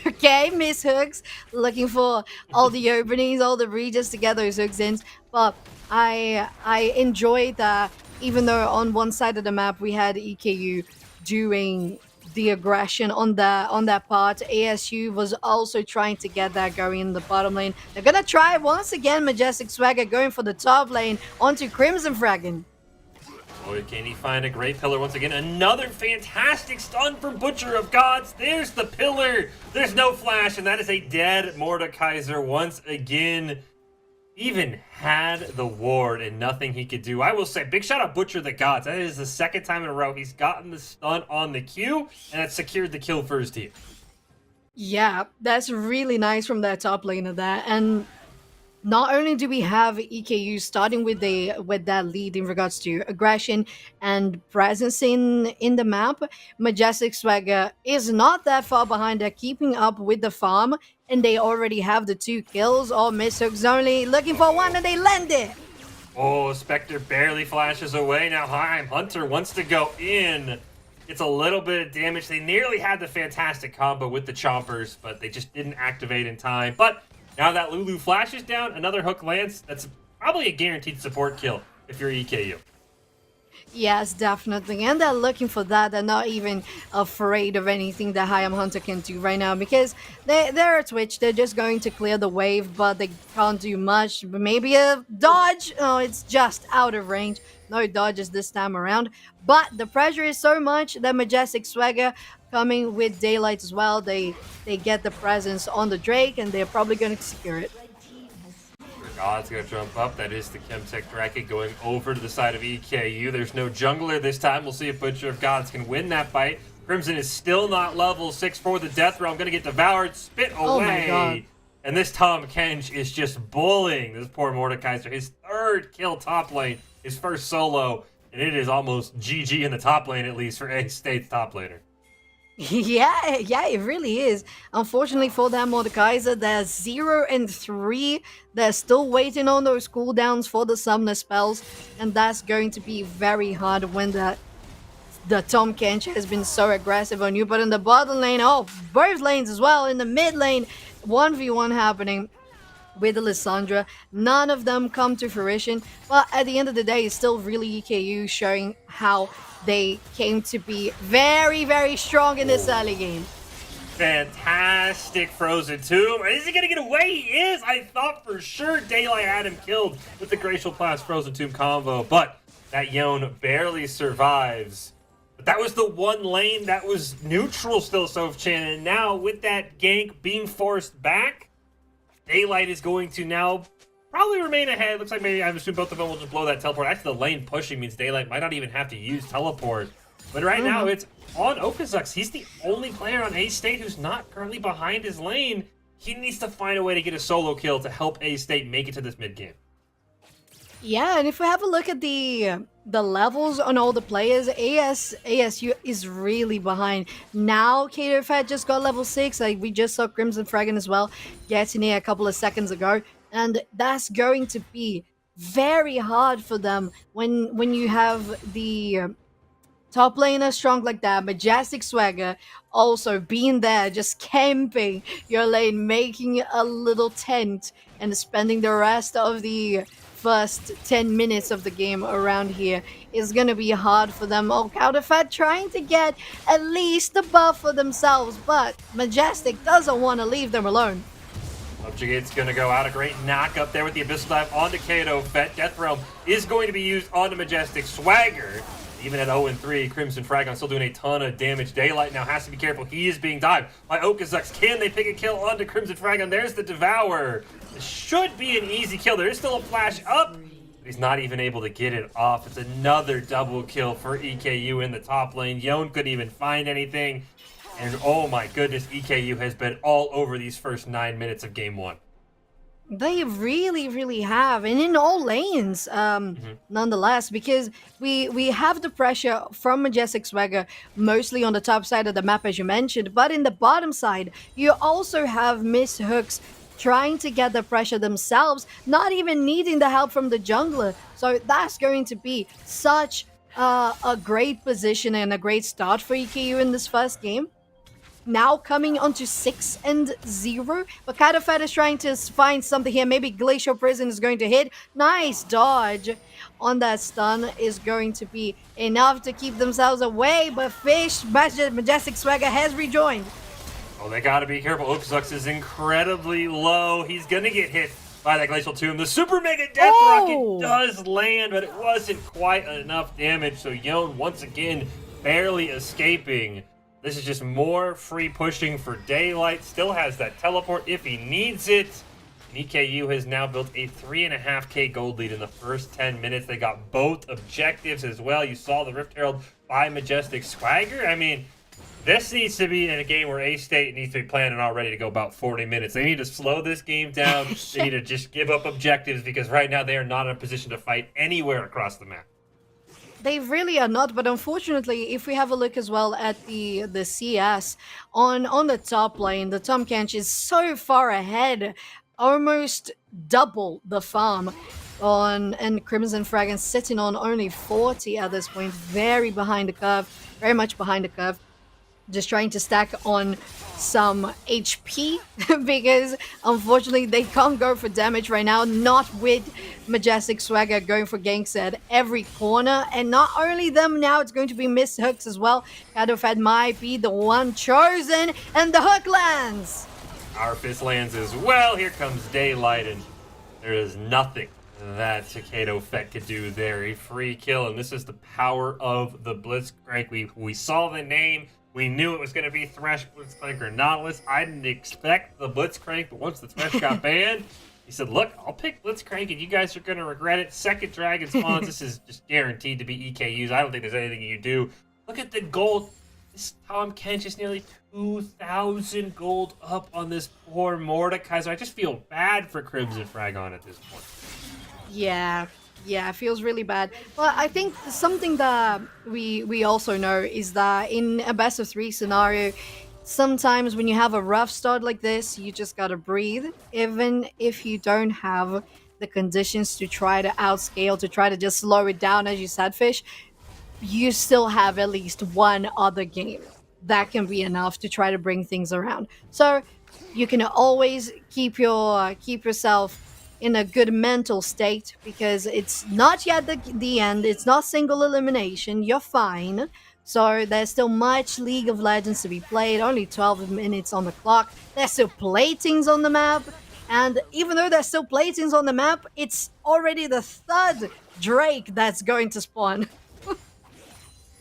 Okay, Miss Hooks, looking for all the openings, all the regions to get those hooks in. But I enjoyed that, even though on one side of the map we had EKU doing the aggression on that part, ASU was also trying to get that going in the bottom lane. They're gonna try once again. Majestic Swagger going for the top lane onto Crimson Fraggin. Boy, can he find a great pillar once again. Another fantastic stun from Butcher of Gods. There's the pillar. There's no flash, and that is a dead Mordekaiser once again. Even had the ward and nothing he could do. I will say, big shout out Butcher the Gods. That is the second time in a row he's gotten the stun on the Q, and that secured the kill for his team. Yeah, that's really nice from that top lane of that. And not only do we have EKU starting with that lead in regards to aggression and presence in the map, Majestic Swagger is not that far behind. They're keeping up with the farm, and they already have the 2 kills. Or Miss Hooks only looking for one, and they land it. Oh, Spectre barely flashes away. Now Hunter wants to go in. It's a little bit of damage. They nearly had the fantastic combo with the chompers, but they just didn't activate in time. But now that Lulu flashes down, another hook lands. That's probably a guaranteed support kill if you're EKU. Yes, definitely. And they're looking for that. They're not even afraid of anything that Hayam Hunter can do right now because they're a Twitch. They're just going to clear the wave, but they can't do much. Maybe a dodge. Oh, it's just out of range. No dodges this time around. But the pressure is so much that Majestic Swagger coming with Daylight as well. They get the presence on the Drake, and they're probably going to secure it. God's gonna jump up. That is the Chemtech Draken going over to the side of EKU. There's no jungler this time. We'll see if Butcher of Gods can win that fight. Crimson is still not level 6 for the Death Realm. Gonna get devoured, spit away. Oh my God. And this Tom Kench is just bullying this poor Mordekaiser. His 3rd kill top lane, his 1st solo, and it is almost GG in the top lane, at least for A-State's top laner. Yeah, it really is. Unfortunately for them, Mordekaiser, they're 0 and 3. They're still waiting on those cooldowns for the summoner spells, and that's going to be very hard when the Tom Kench has been so aggressive on you. But in the bottom lane, both lanes as well. In the mid lane, 1v1 happening with Alessandra. None of them come to fruition, but at the end of the day, it's still really EKU showing how they came to be very, very strong in this early game. Fantastic Frozen Tomb. Is he going to get away? He is. I thought for sure Daylight had him killed with the Glacial Blast Frozen Tomb combo, but that Yone barely survives. But that was the one lane that was neutral still, Soph-Chan, and now with that gank being forced back, Daylight is going to now probably remain ahead. Looks like maybe I assume both of them will just blow that teleport. Actually, the lane pushing means Daylight might not even have to use teleport. But right now, it's on Okazux. He's the only player on A-State who's not currently behind his lane. He needs to find a way to get a solo kill to help A-State make it to this mid-game. Yeah, and if we have a look at the levels on all the players, ASU is really behind. Now, Kato Fat just got level 6. Like, we just saw Crimson Fragon as well getting here a couple of seconds ago. And that's going to be very hard for them when you have the top laner strong like that. Majestic Swagger also being there, just camping your lane, making a little tent and spending the rest of the first 10 minutes of the game around here is going to be hard for them. Counterfeit trying to get at least the buff for themselves, but Majestic doesn't want to leave them alone. Subjugate's going to go out. A great knock up there with the Abyssal Dive onto Kato Fett. Death Realm is going to be used onto Majestic Swagger. Even at 0-3, Crimson Fragon still doing a ton of damage. Daylight now has to be careful. He is being dived by Okazux. Can they pick a kill onto Crimson Fragon? There's the Devour. This should be an easy kill. There is still a flash up. But he's not even able to get it off. It's another double kill for EKU in the top lane. Yone couldn't even find anything. And oh my goodness, EKU has been all over these first 9 minutes of game 1. They really, really have, and in all lanes, nonetheless, because we have the pressure from Majestic Swagger mostly on the top side of the map, as you mentioned, but in the bottom side, you also have Miss Hooks trying to get the pressure themselves, not even needing the help from the jungler. So that's going to be such a great position and a great start for EKU in this first game. Now coming onto 6-0, but Kaitofat is trying to find something here. Maybe Glacial Prison is going to hit. Nice dodge on that stun is going to be enough to keep themselves away, but Majestic Swagger has rejoined. Oh, they gotta be careful. Okazux is incredibly low. He's gonna get hit by that Glacial Tomb. The Super Mega Death Rocket does land, but it wasn't quite enough damage, so Yone once again barely escaping. This is just more free pushing for Daylight. Still has that teleport if he needs it. And EKU has now built a 3.5k gold lead in the first 10 minutes. They got both objectives as well. You saw the Rift Herald by Majestic Swagger. I mean, This needs to be in a game where A-State needs to be planning already to go about 40 minutes. They need to slow this game down. They need to just give up objectives because right now they are not in a position to fight anywhere across the map. They really are not, but unfortunately, if we have a look as well at the CS on the top lane, the Tom Kench is so far ahead, almost double the farm on, and Crimson Fragrance sitting on only 40 at this point, very behind the curve, very much behind the curve. Just trying to stack on some HP because unfortunately they can't go for damage right now, not with Majestic Swagger going for ganks at every corner. And not only them, now it's going to be missed hooks as well. Cadofed might be the one chosen, and the hook lands. Our fist lands as well. Here comes Daylight, and there is nothing that Takado Fett could do there. A free kill, and this is the power of the Blitzcrank. We saw the name. We knew it was going to be Thresh, Blitzcrank, or Nautilus. I didn't expect the Blitzcrank, but once the Thresh got banned, he said, look, I'll pick Blitzcrank, and you guys are going to regret it. Second Dragon spawns. This is just guaranteed to be EKUs. I don't think there's anything you do. Look at the gold. This Tom Kench is nearly 2,000 gold up on this poor Mordecai. So I just feel bad for Crimson Fragon at this point. Yeah, it feels really bad. But I think something that we also know is that in a best of 3 scenario, sometimes when you have a rough start like this, you just gotta breathe. Even if you don't have the conditions to try to outscale, to try to just slow it down, as you said, Fish, you still have at least one other game that can be enough to try to bring things around. So you can always keep yourself in a good mental state, because it's not yet the end. It's not single elimination. You're fine. So there's still much League of Legends to be played. Only 12 minutes on the clock. There's still platings on the map. And even though there's still platings on the map, it's already the 3rd Drake that's going to spawn.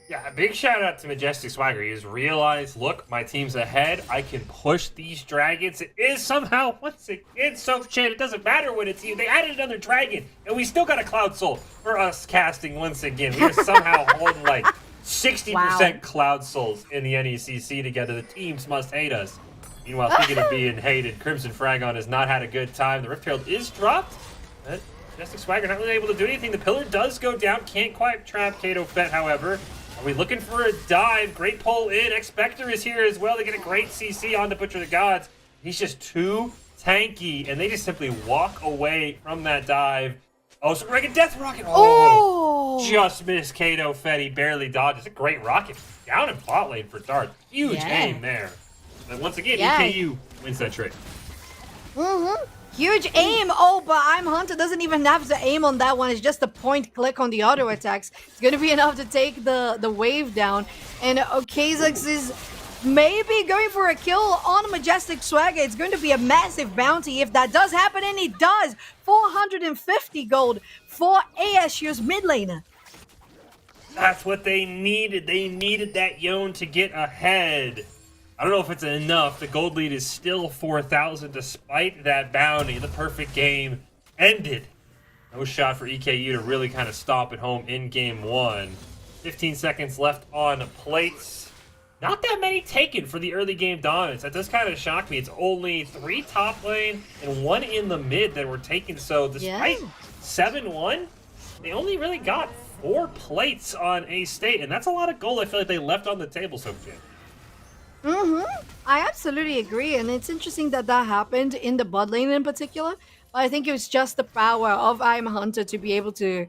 Yeah, a big shout out to Majestic Swagger. He has realized, look, my team's ahead. I can push these dragons. It is somehow, once again, so shit. It doesn't matter what it's. They added another dragon, and we still got a Cloud Soul for us casting once again. We are somehow holding like 60% Cloud Souls in the NECC together. The teams must hate us. Meanwhile, speaking of being hated, Crimson Fragon has not had a good time. The Rift Herald is dropped. Majestic Swagger not really able to do anything. The pillar does go down. Can't quite trap Kato Fett, however. Are we looking for a dive? Great pull in. X-Spectre is here as well. They get a great CC on to Butcher the Gods. He's just too tanky, and they just simply walk away from that dive. Oh, so we're like a Death Rocket. Oh! Just missed Kato Fett. He barely dodged. It's a great rocket. Down in bot lane for Dart. Huge aim there. And once again, EKU wins that trade. Huge aim. Oh, but I'm Hunter doesn't even have to aim on that one. It's just a point click on the auto attacks. It's going to be enough to take the wave down. And Okazax is maybe going for a kill on Majestic Swagger. It's going to be a massive bounty if that does happen, and it does. 450 gold for ASU's mid laner. That's what they needed. They needed that Yone to get ahead. I don't know if it's enough. The gold lead is still 4,000 despite that bounty. The perfect game ended. No shot for EKU to really kind of stop at home in game 1. 15 seconds left on plates. Not that many taken for the early game dominance. That does kind of shock me. It's only 3 top lane and 1 in the mid that were taken. So despite 7-1, they only really got 4 plates on A-State. And that's a lot of gold I feel like they left on the table so far. I absolutely agree, and it's interesting that happened in the bot lane in particular. But I think it was just the power of I'm Hunter to be able to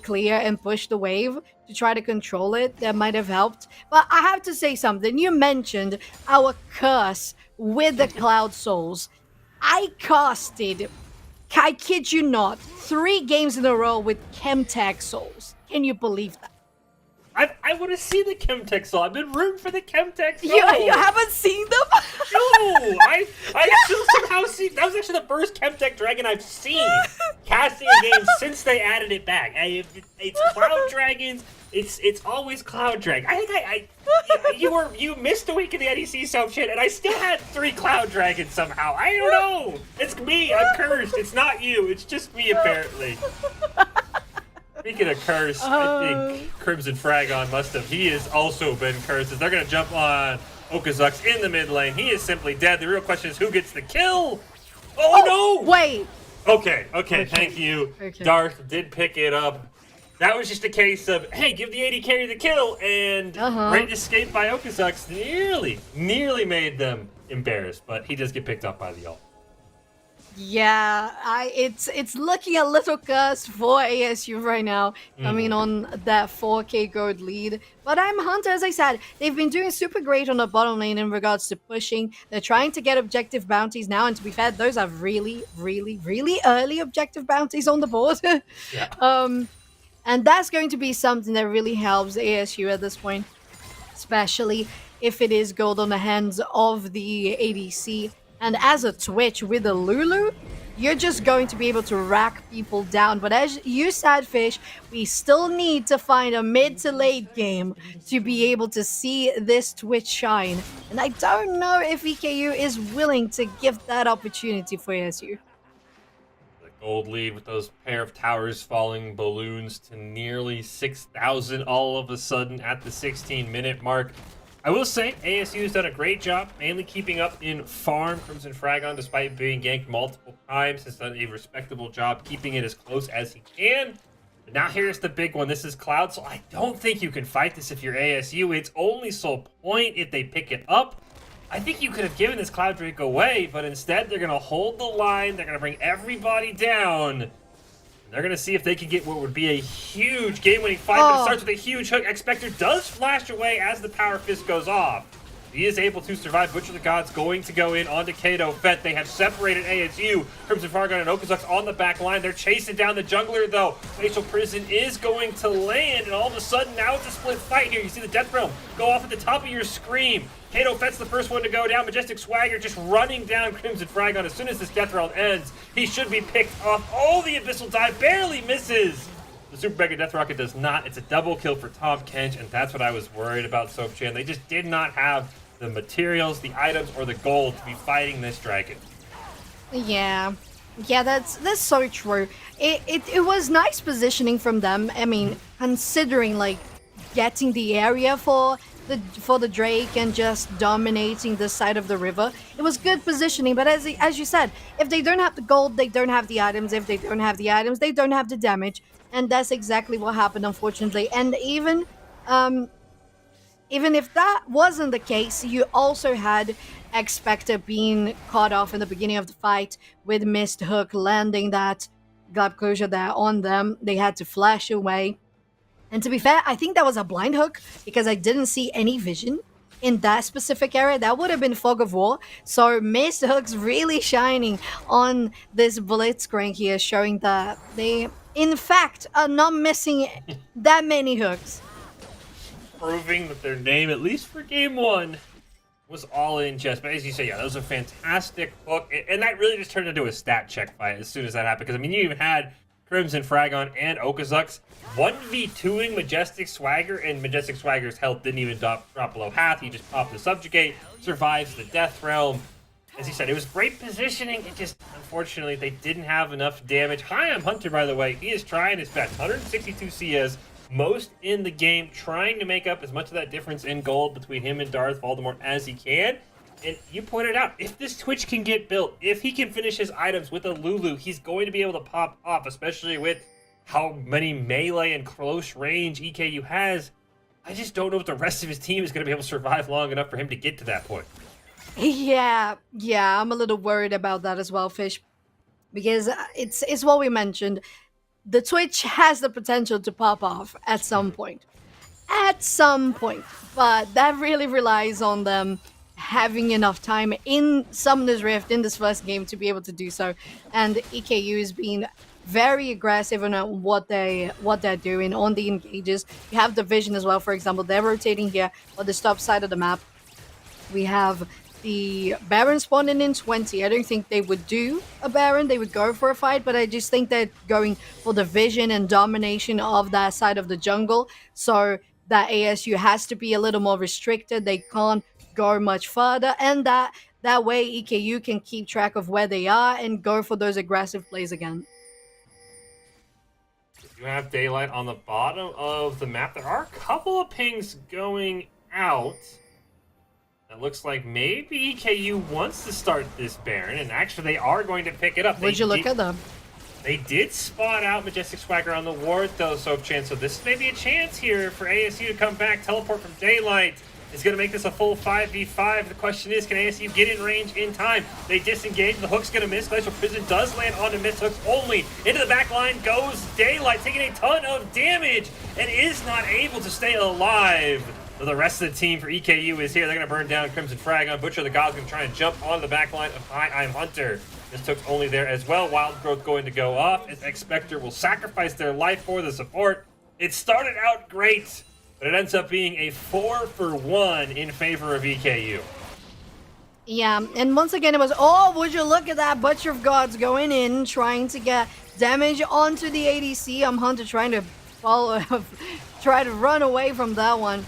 clear and push the wave to try to control it that might have helped. But I have to say something. You mentioned our curse with the Cloud Souls. I casted, I kid you not, 3 games in a row with Chemtech Souls. Can you believe that? I want to see the Chemtech Soul. I've been rooting for the Chemtech Soul. You haven't seen them? No, I still somehow see. That was actually the first Chemtech Dragon I've seen casting a game since they added it back. It's Cloud Dragons. It's always Cloud Dragon. I think you missed a week in the NEC South shit, and I still had 3 Cloud Dragons somehow. I don't know. It's me. I'm cursed. It's not you. It's just me apparently. Speaking of curse, I think Crimson Fragon must have. He has also been cursed. As they're going to jump on Okazux in the mid lane. He is simply dead. The real question is who gets the kill? Oh no! Wait. Okay, thank you. Okay. Darth did pick it up. That was just a case of, hey, give the AD carry the kill, and great escape by Okazux nearly made them embarrassed, but he does get picked up by the ult. Yeah, it's looking a little cursed for ASU right now, coming on that 4K gold lead. But I'm Hunter, as I said, they've been doing super great on the bottom lane in regards to pushing. They're trying to get objective bounties now, and to be fair, those are really, really, really early objective bounties on the board. And that's going to be something that really helps ASU at this point, especially if it is gold on the hands of the ADC. And as a Twitch with a Lulu, you're just going to be able to rack people down. But as you said, Fish, we still need to find a mid to late game to be able to see this Twitch shine. And I don't know if EKU is willing to give that opportunity for ASU. The gold lead with those pair of towers falling balloons to nearly 6,000 all of a sudden at the 16-minute mark. I will say, ASU has done a great job, mainly keeping up in farm. Crimson Fragon, despite being ganked multiple times, has done a respectable job keeping it as close as he can. But now here's the big one. This is Cloud, so I don't think you can fight this if you're ASU. It's only sole point if they pick it up. I think you could have given this Cloud Drake away, but instead they're going to hold the line. They're going to bring everybody down. They're going to see if they can get what would be a huge game-winning fight, but it starts with a huge hook. X-Spectre does flash away as the Power Fist goes off. He is able to survive. Butcher the Gods going to go in onto Kato Fett. They have separated ASU. Crimson Fargon and Okazux on the back line. They're chasing down the jungler, though. Facial Prison is going to land, and all of a sudden, now it's a split fight here. You see the Death Realm go off at the top of your screen. Kato Fett's the first one to go down. Majestic Swagger just running down Crimson Fragon. As soon as this Death Realm ends, he should be picked off. Oh, the Abyssal Dive barely misses. The Super Mega Death Rocket does not. It's a double kill for Tom Kench, and that's what I was worried about Soapchan. They just did not have the materials, the items, or the gold to be fighting this dragon. Yeah, that's so true. It was nice positioning from them. I mean, considering like getting the area for the Drake and just dominating this side of the river, it was good positioning. But as you said, if they don't have the gold, they don't have the items. If they don't have the items, they don't have the damage, and that's exactly what happened, unfortunately. And even if that wasn't the case, you also had X-Spectre being caught off in the beginning of the fight with Mist Hook landing that glove closure there on them. They had to flash away. And to be fair, I think that was a blind hook because I didn't see any vision in that specific area. That would have been Fog of War. So Mist Hook's really shining on this Blitzcrank here, showing that they, in fact, are not missing that many hooks. Proving that their name, at least for game one, was all in chess. But as you say, yeah, that was a fantastic hook. And that really just turned into a stat check fight as soon as that happened. Because, I mean, you even had Crimson Fragon and Okazux 1v2ing Majestic Swagger, and Majestic Swagger's health didn't even drop below half. He just popped the Subjugate, survives the Death Realm. As you said, it was great positioning. It just, unfortunately, they didn't have enough damage. Hi, I'm Hunter, by the way. He is trying his best. 162 CS. Most in the game, trying to make up as much of that difference in gold between him and Darth Voldemort as he can. And you pointed out, if this Twitch can get built, if he can finish his items with a Lulu, he's going to be able to pop off, especially with how many melee and close range EKU has. I just don't know if the rest of his team is going to be able to survive long enough for him to get to that point. Yeah, I'm a little worried about that as well, Fish, because it's what we mentioned. The Twitch has the potential to pop off at some point. But that really relies on them having enough time in Summoner's Rift in this first game to be able to do so. And EKU is being very aggressive on what they're doing on the engages. You have the vision as well, for example. They're rotating here on the top side of the map. We have the Baron spawning in 20. I don't think they would do a Baron. They would go for a fight, but I just think they're going for the vision and domination of that side of the jungle. So that ASU has to be a little more restricted. They can't go much further. And that way EKU can keep track of where they are and go for those aggressive plays again. You have daylight on the bottom of the map. There are a couple of pings going out. It looks like maybe EKU wants to start this Baron, and actually they are going to pick it up. Would you look at them? They did spot out Majestic Swagger on the ward, though, Soapchan, so this may be a chance here for ASU to come back. Teleport from Daylight is going to make this a full 5v5. The question is, can ASU get in range in time? They disengage. The hook's going to miss. Glacial Prison does land onto miss hooks only. Into the back line goes Daylight, taking a ton of damage and is not able to stay alive. So the rest of the team for EKU is here. They're going to burn down Crimson Frag on Butcher. The God's going to try and jump onto the back line of Hi, I'm Hunter. This took only there as well. Wild Growth going to go off, as X-Spectre will sacrifice their life for the support. It started out great, but it ends up being a 4-for-1 in favor of EKU. Yeah, and once again it was, oh, would you look at that, Butcher of Gods going in, trying to get damage onto the ADC. I'm Hunter trying to follow, try to run away from that one.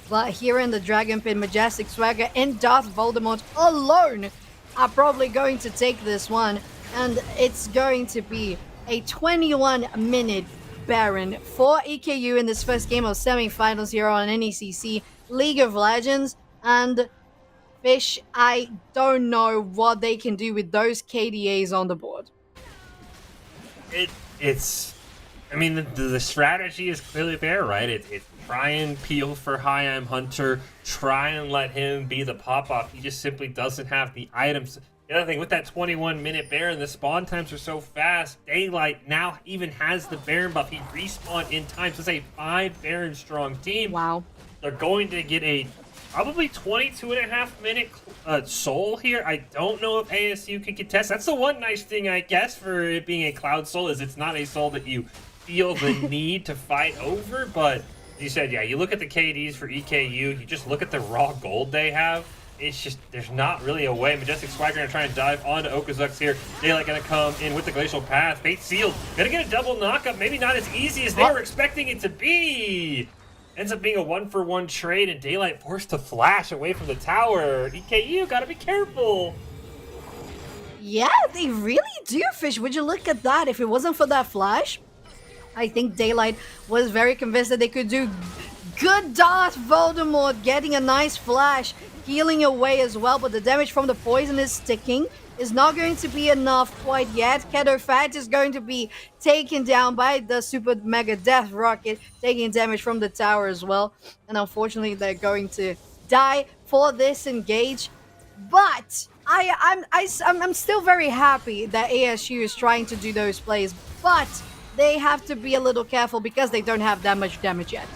But here in the Dragon Pit, Majestic Swagger and Darth Voldemort alone are probably going to take this one, and it's going to be a 21-minute Baron for EKU in this first game of semifinals here on NECC League of Legends. And Fish, I don't know what they can do with those KDAs on the board. I mean, the strategy is clearly there, right? It's try and peel for Hi, I'm Hunter, try and let him be the pop-off. He just simply doesn't have the items. The other thing, with that 21-minute Baron, the spawn times are so fast. Daylight now even has the Baron buff. He respawned in time, so it's a 5 Baron strong team. Wow. They're going to get a probably 22.5-minute soul here. I don't know if ASU can contest. That's the one nice thing, I guess, for it being a Cloud Soul, is it's not a soul that you feel the need to fight over. But you said, yeah, you look at the KDs for EKU, you just look at the raw gold they have. It's just, there's not really a way. Majestic Swagger gonna try and dive onto Okazux here. Daylight gonna come in with the Glacial Path. Fate sealed. Gonna get a double knockup. Maybe not as easy as they were expecting it to be. Ends up being a 1-for-1 trade, and Daylight forced to flash away from the tower. EKU, gotta be careful. Yeah, they really do, Fish. Would you look at that? If it wasn't for that flash, I think Daylight was very convinced that they could do good Darth Voldemort, getting a nice flash, healing away as well, but the damage from the poison is sticking. Is not going to be enough quite yet. Keto Fat is going to be taken down by the Super Mega Death Rocket, taking damage from the tower as well. And unfortunately, they're going to die for this engage. But I'm still very happy that ASU is trying to do those plays. But they have to be a little careful because they don't have that much damage yet.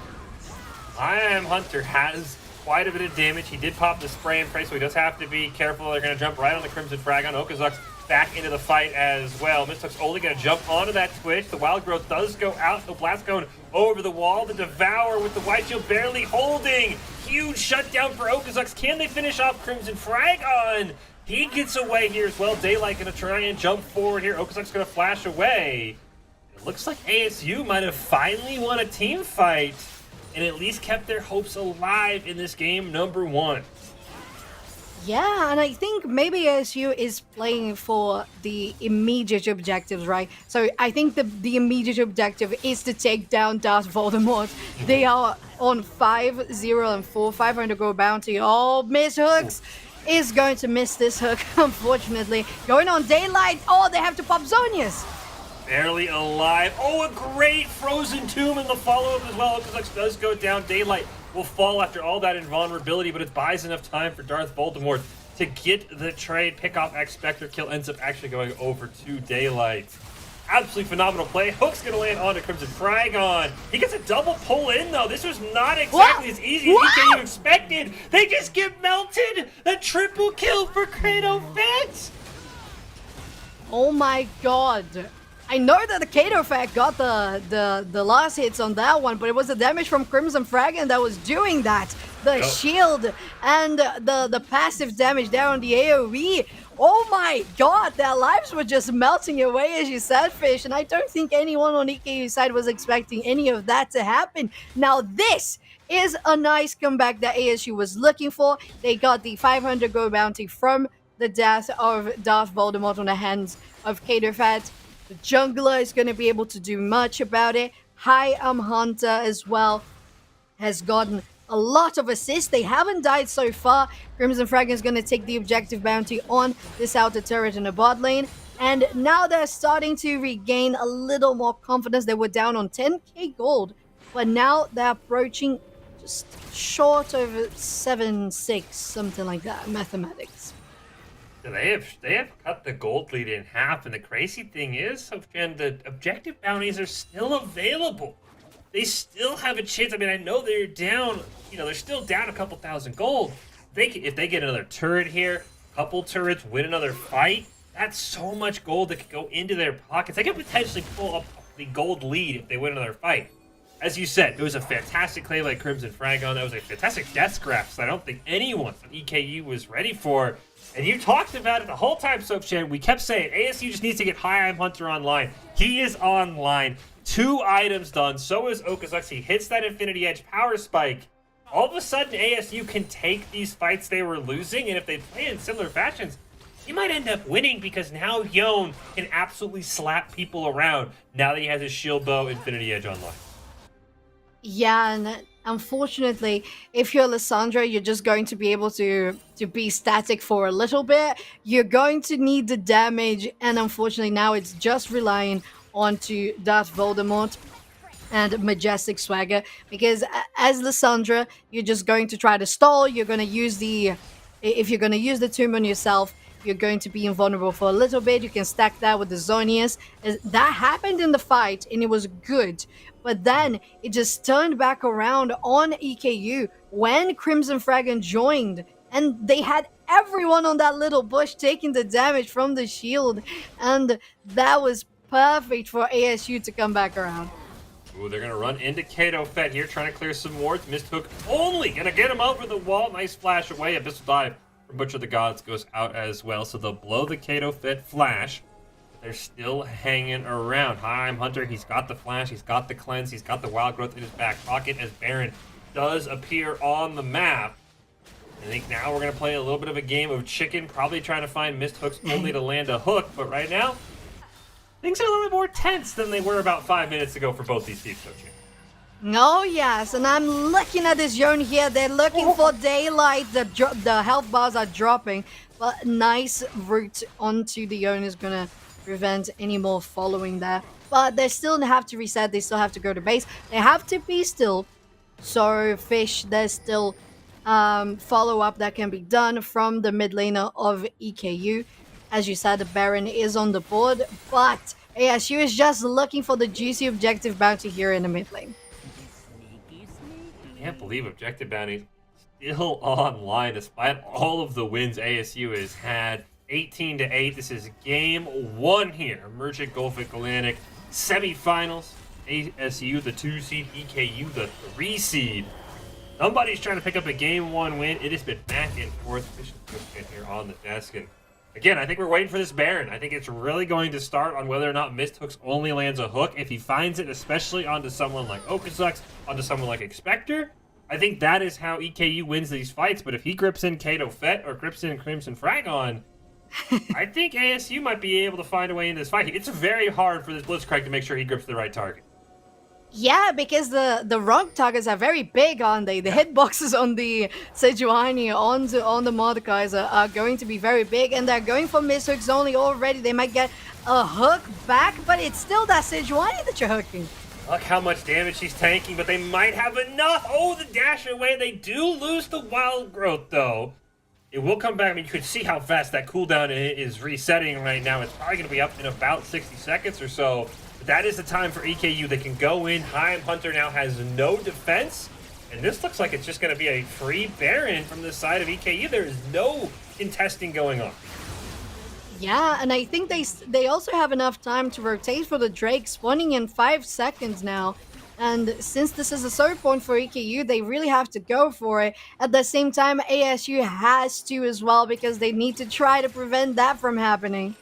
I Am Hunter has quite a bit of damage. He did pop the spray and pray, so he does have to be careful. They're going to jump right on the Crimson Frag on Okazux, back into the fight as well. Mistook's only going to jump onto that Twitch. The Wild Growth does go out. The Blast going over the wall. The Devour with the White Shield barely holding. Huge shutdown for Okazux. Can they finish off Crimson Frag on? He gets away here as well. Daylight going to try and jump forward here. Okazux going to flash away. It looks like ASU might have finally won a team fight and at least kept their hopes alive in this game number 1. Yeah, and I think maybe ASU is playing for the immediate objectives, right? So I think the immediate objective is to take down Darth Voldemort. They are on 5-0 and 4, 500 gold bounty. Oh, miss hooks is going to miss this hook, unfortunately. Going on Daylight. Oh, they have to pop Zonias. Barely alive. Oh, a great Frozen Tomb in the follow-up as well. Okazux does go down. Daylight will fall after all that invulnerability, but it buys enough time for Darth Voldemort to get the trade. Pick off X-Spectre. Kill ends up actually going over to Daylight. Absolutely phenomenal play. Hook's going to land onto Crimson Fragon. He gets a double pull in, though. This was not exactly as easy as EKU expected. They just get melted. A triple kill for Kratos Fett. Oh my god. I know that the Kato Fact got the last hits on that one, but it was the damage from Crimson Fragon that was doing that. The shield and the passive damage there on the AoE. Oh my god, their lives were just melting away, as you said, Fish, and I don't think anyone on EKU's side was expecting any of that to happen. Now this is a nice comeback that ASU was looking for. They got the 500 gold bounty from the death of Darth Voldemort on the hands of Kato Fat. the jungler is going to be able to do much about it. Hunter as well has gotten a lot of assists. They haven't died so far. Crimson Frag is going to take the objective bounty on this outer turret in the bot lane. And now they're starting to regain a little more confidence. They were down on 10k gold, but now they're approaching just short of 7-6, something like that, mathematics. They have cut the gold lead in half, and the crazy thing is, and the objective bounties are still available. They still have a chance. I mean, I know they're down, they're still down a couple thousand gold. If they get another turret here, a couple turrets, win another fight, that's so much gold that could go into their pockets. They could potentially pull up the gold lead if they win another fight. As you said, it was a fantastic play like Crimson Frag on. That was a fantastic death scraps that I don't think anyone from EKU was ready for. And you talked about it the whole time, Soapshan. We kept saying ASU just needs to get Hunter online. He is online. 2 items done. So is Okazux. He hits that Infinity Edge power spike. All of a sudden, ASU can take these fights they were losing, and if they play in similar fashions, he might end up winning because now Yone can absolutely slap people around now that he has his shield bow Infinity Edge online. Yeah, and unfortunately, if you're Lissandra, you're just going to be able to be static for a little bit. You're going to need the damage, and unfortunately now it's just relying onto Darth Voldemort and Majestic Swagger, because as Lissandra, you're just going to try to stall. You're going to use if you're going to use the tomb on yourself, you're going to be invulnerable for a little bit. You can stack that with the Zonius. That happened in the fight, and it was good. But then it just turned back around on EKU when Crimson Fragon joined, and they had everyone on that little bush taking the damage from the shield, and that was perfect for ASU to come back around. Ooh, they're going to run into Kato Fett here, trying to clear some wards. Misthook only going to get him over the wall. Nice flash away. Abyssal Dive from Butcher of the Gods goes out as well. So they'll blow the Kato Fett flash. They're still hanging around. Hunter, he's got the flash, he's got the cleanse, he's got the wild growth in his back pocket as Baron does appear on the map. I think now we're going to play a little bit of a game of chicken, probably trying to find missed hooks only to land a hook. But right now, things are a little bit more tense than they were about 5 minutes ago for both these teams, don't you? Oh, yes, and I'm looking at this Yone here. They're looking for daylight. The health bars are dropping, but nice route onto the Yone is going to prevent any more following there. But they still have to reset. They still have to go to base. They have to be still. So, Fish, there's still follow-up that can be done from the mid laner of EKU. As you said, the Baron is on the board, but ASU is just looking for the juicy objective bounty here in the mid lane. I can't believe objective bounty still online despite all of the wins ASU has had. 18-8. This is game 1 here. Emergent Gothic Atlantic Semifinals. ASU the 2 seed, EKU the 3 seed. Somebody's trying to pick up a game 1 win. It has been back and forth. Here on the desk, and again, I think we're waiting for this Baron. I think it's really going to start on whether or not Missed Hooks only lands a hook. If he finds it, especially onto someone like Okazux, onto someone like Expector, I think that is how EKU wins these fights. But if he grips in Kato Fett or grips in Crimson Fragon, I think ASU might be able to find a way in this fight. It's very hard for this Blitzcrank to make sure he grips the right target. Yeah, because the wrong targets are very big, aren't they? The hitboxes on the Sejuani, on the Mordekaiser are going to be very big, and they're going for miss hooks only already. They might get a hook back, but it's still that Sejuani that you're hooking. Look how much damage she's tanking, but they might have enough. Oh, the dash away. They do lose the wild growth, though. It will come back. I mean, you could see how fast that cooldown is resetting right now. It's probably going to be up in about 60 seconds or so. But that is the time for EKU. They can go in. Hunter now has no defense. And this looks like it's just going to be a free Baron from the side of EKU. There is no contesting going on. Yeah, and I think they also have enough time to rotate for the Drake, spawning in 5 seconds now. And since this is a serve point for EKU, they really have to go for it. At the same time, ASU has to as well, because they need to try to prevent that from happening.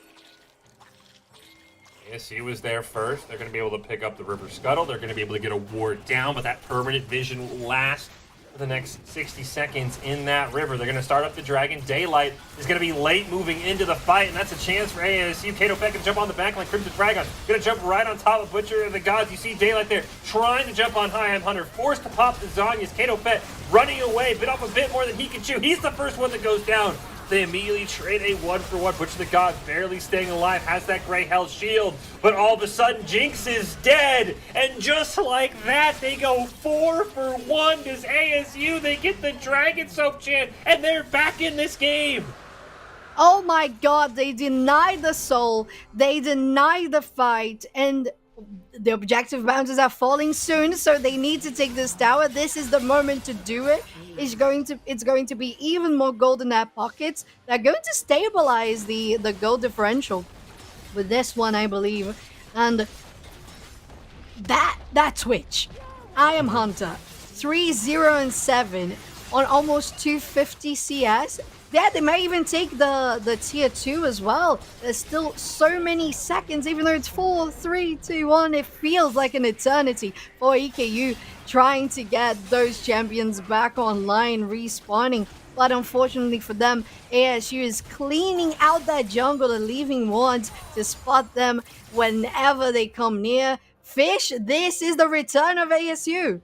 ASU was there first. They're going to be able to pick up the River Scuttle. They're going to be able to get a ward down, but that permanent vision will last for the next 60 seconds in that river. They're going to start up the Dragon. Daylight is going to be late moving into the fight, and that's a chance for ASU. Kato Peck can jump on the backline. Crimson Dragon going to jump right on top of Butcher of the Gods. You see Daylight there trying to jump on high. Hunter forced to pop the Zanyas. Kato Peck running away, bit off a bit more than he can chew. He's the first one that goes down. They immediately trade a 1-for-1. Butcher the God barely staying alive, has that gray hell shield, but all of a sudden Jinx is dead, and just like that, they go 4-for-1. Does ASU? They get the Dragon Soap chant, and they're back in this game. Oh my god, they deny the soul, they deny the fight, and the objective bounties are falling soon, so they need to take this tower. This is the moment to do it. It's going to be even more gold in their pockets. They're going to stabilize the gold differential with this one, I believe. And that Twitch. I am Hunter. 3-0-7 on almost 250 CS. Yeah, they might even take the tier 2 as well. There's still so many seconds, even though it's 4, 3, 2, 1. It feels like an eternity for EKU trying to get those champions back online, respawning. But unfortunately for them, ASU is cleaning out that jungle and leaving wards to spot them whenever they come near. Fish, this is the return of ASU.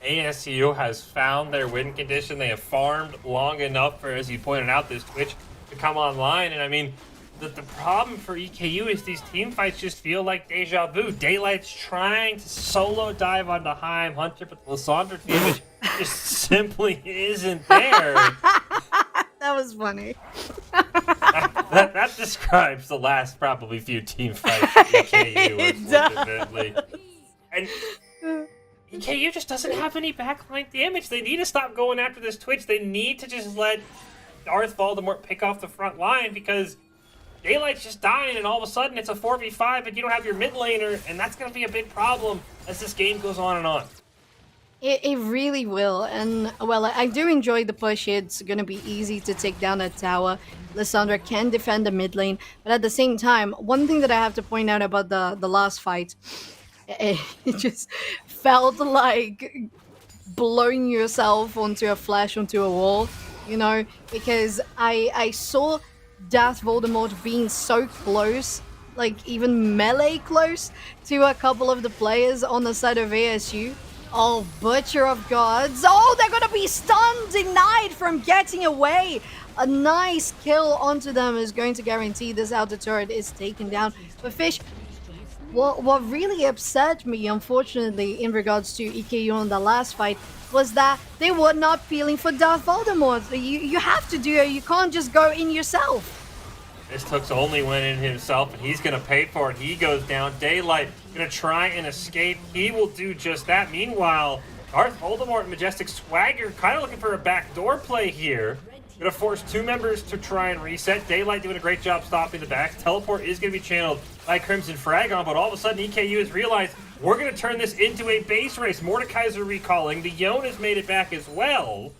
ASU has found their win condition. They have farmed long enough for, as you pointed out, this Twitch to come online. And I mean, the problem for EKU is these team fights just feel like deja vu. Daylight's trying to solo dive onto Heim Hunter, but the Lysandra damage just simply isn't there. That was funny. that describes the last probably few team fights for EKU, unfortunately. And EKU just doesn't have any backline damage. They need to stop going after this Twitch. They need to just let Darth Voldemort pick off the front line, because Daylight's just dying, and all of a sudden it's a 4v5 and you don't have your mid laner, and that's going to be a big problem as this game goes on and on. It really will, and well, I do enjoy the push. It's going to be easy to take down that tower. Lysandra can defend the mid lane, but at the same time, one thing that I have to point out about the last fight, it just felt like blowing yourself onto a flash onto a wall, you know, because I saw Darth Voldemort being so close, like even melee close to a couple of the players on the side of ASU. Oh, Butcher of Gods. Oh, they're gonna be stunned, denied from getting away. A nice kill onto them is going to guarantee this outer turret is taken down. But Fish, what really upset me, unfortunately, in regards to EKU on the last fight, was that they were not feeling for Darth Voldemort. You have to do it. You can't just go in yourself. This Took's only went in himself, and he's going to pay for it. He goes down. Daylight going to try and escape. He will do just that. Meanwhile, Darth Voldemort and Majestic Swagger kind of looking for a backdoor play here. Going to force two members to try and reset. Daylight doing a great job stopping the backs. Teleport is going to be channeled by Crimson Fragon, but all of a sudden EKU has realized we're going to turn this into a base race. Mordekaiser recalling. The Yone has made it back as well.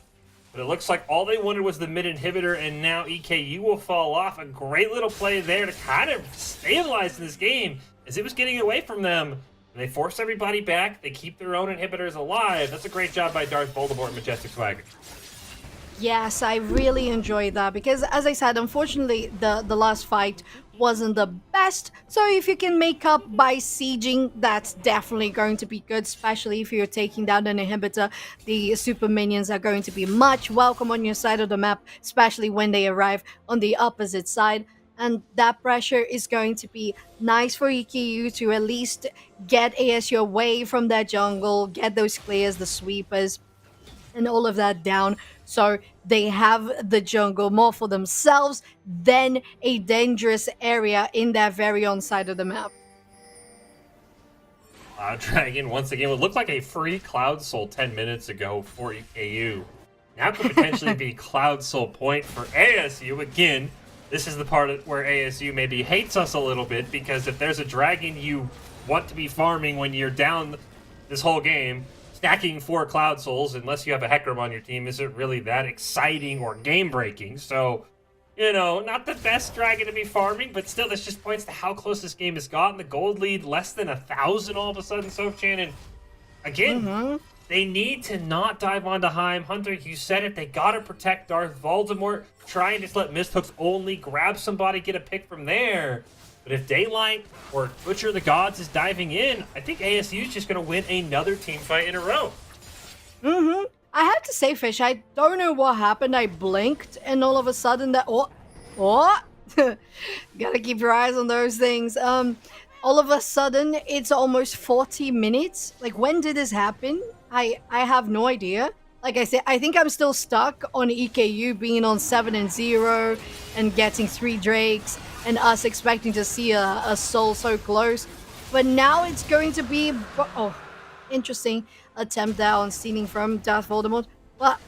But it looks like all they wanted was the mid inhibitor, and now EKU will fall off. A great little play there to kind of stabilize this game as it was getting away from them. And they force everybody back. They keep their own inhibitors alive. That's a great job by Darth Voldemort and Majestic Swagger. Yes, I really enjoyed that because, as I said, unfortunately, the last fight wasn't the best. So if you can make up by sieging, that's definitely going to be good, especially if you're taking down an inhibitor. The super minions are going to be much welcome on your side of the map, especially when they arrive on the opposite side. And that pressure is going to be nice for EKU to at least get ASU away from that jungle, get those clears, the sweepers, and all of that down, so they have the jungle more for themselves than a dangerous area in their very own side of the map. Dragon, once again, would look like a free Cloud Soul 10 minutes ago for EKU. Now could potentially be Cloud Soul point for ASU. Again, this is the part where ASU maybe hates us a little bit, because if there's a Dragon you want to be farming when you're down this whole game, stacking 4 Cloud Souls, unless you have a Hecarim on your team, isn't really that exciting or game-breaking. So, you know, not the best Dragon to be farming, but still, this just points to how close this game has gotten. The gold lead, less than 1,000 all of a sudden, Sopchan. And again, They need to not dive onto Heim. Hunter, you said it. They gotta protect Darth Voldemort. Try and just let Misthooks only grab somebody, get a pick from there. But if Daylight or Butcher of the Gods is diving in, I think ASU is just gonna win another team fight in a row. I have to say, Fish, I don't know what happened. I blinked, and all of a sudden that gotta keep your eyes on those things. All of a sudden it's almost 40 minutes. Like, when did this happen? I have no idea. Like I said, I think I'm still stuck on EKU being on 7-0 and getting 3 Drakes, and us expecting to see a Soul so close. But now it's going to be interesting attempt there on stealing from Darth Voldemort. But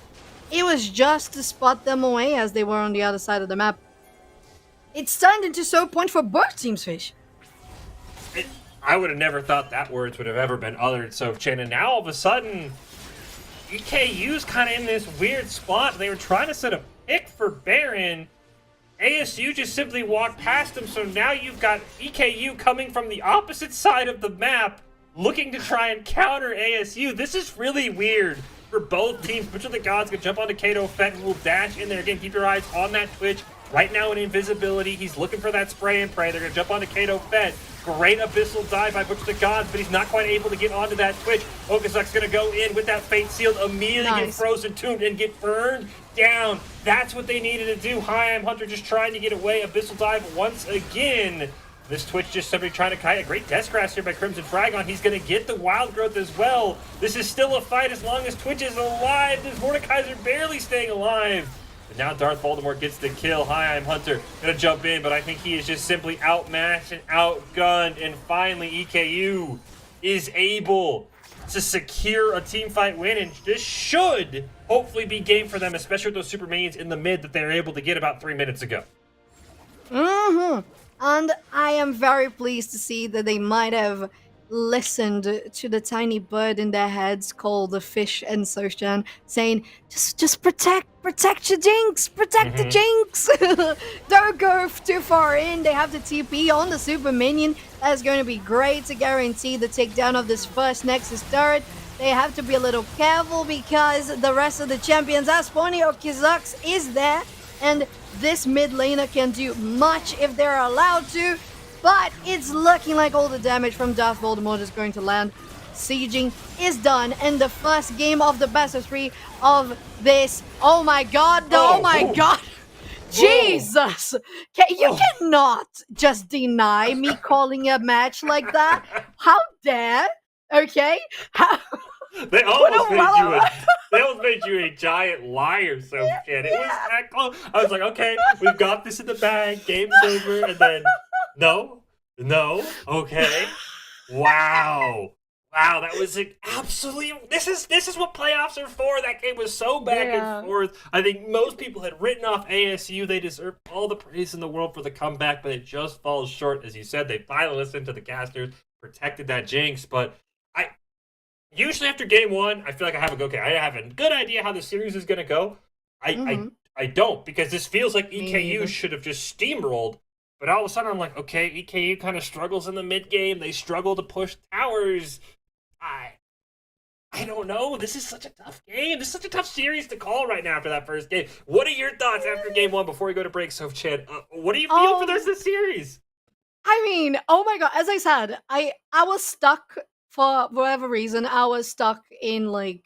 it was just to spot them away as they were on the other side of the map. It's turned into so point for both teams, Fish. I would have never thought that words would have ever been uttered, Sofchin. And now all of a sudden, EKU's kind of in this weird spot. They were trying to set a pick for Baron. ASU just simply walked past them, so now you've got EKU coming from the opposite side of the map, looking to try and counter ASU. This is really weird for both teams. Butcher of the Gods can jump onto Kato Fett and will dash in there. Again, keep your eyes on that Twitch. Right now in invisibility, he's looking for that spray and pray. They're going to jump onto Kato Fett. Great abyssal dive by Butcher of the Gods, but he's not quite able to get onto that Twitch. Okazuk's going to go in with that Fate Sealed, immediately get frozen tuned and get burned down. That's what they needed to do. Heim Hunter just trying to get away. Abyssal dive once again. This Twitch just simply trying to kite. A great Death Grasp here by Crimson Fragon. He's going to get the Wild Growth as well. This is still a fight as long as Twitch is alive. This Mordekaiser barely staying alive. But now Darth Voldemort gets the kill. Heim Hunter going to jump in, but I think he is just simply outmatched and outgunned. And finally, EKU is able to secure a team fight win. And this should hopefully be game for them, especially with those super minions in the mid that they were able to get about 3 minutes ago. And I am very pleased to see that they might have listened to the tiny bird in their heads called the Fish and Soshan, saying, just protect your Jinx, protect the Jinx. Don't go too far in. They have the TP on the super minion. That's going to be great to guarantee the takedown of this first Nexus turret. They have to be a little careful because the rest of the champions, as Pony or Kizux, is there, and this mid laner can do much if they're allowed to, but it's looking like all the damage from Darth Voldemort is going to land. Sieging is done, and the first game of the best of 3 of this. Oh my god, god. Jesus! You cannot just deny me calling a match like that. How dare? Okay? They almost made you a giant liar, so shit. It was that close. I was like, okay, we've got this in the bag, game's over, and then no, okay. Wow, that was absolutely. This is what playoffs are for. That game was so back and forth. I think most people had written off ASU. They deserve all the praise in the world for the comeback, but it just falls short. As you said, they finally listened to the casters, protected that Jinx, but usually after game 1, I feel like I have a good idea how the series is going to go. I don't, because this feels like EKU should have just steamrolled. But all of a sudden I'm like, okay, EKU kind of struggles in the mid game. They struggle to push towers. I don't know. This is such a tough game. This is such a tough series to call right now after that first game. What are your thoughts after game 1 before we go to break, Sofchin? What do you feel for this series? I mean, oh my god, as I said, I was stuck. For whatever reason, I was stuck in like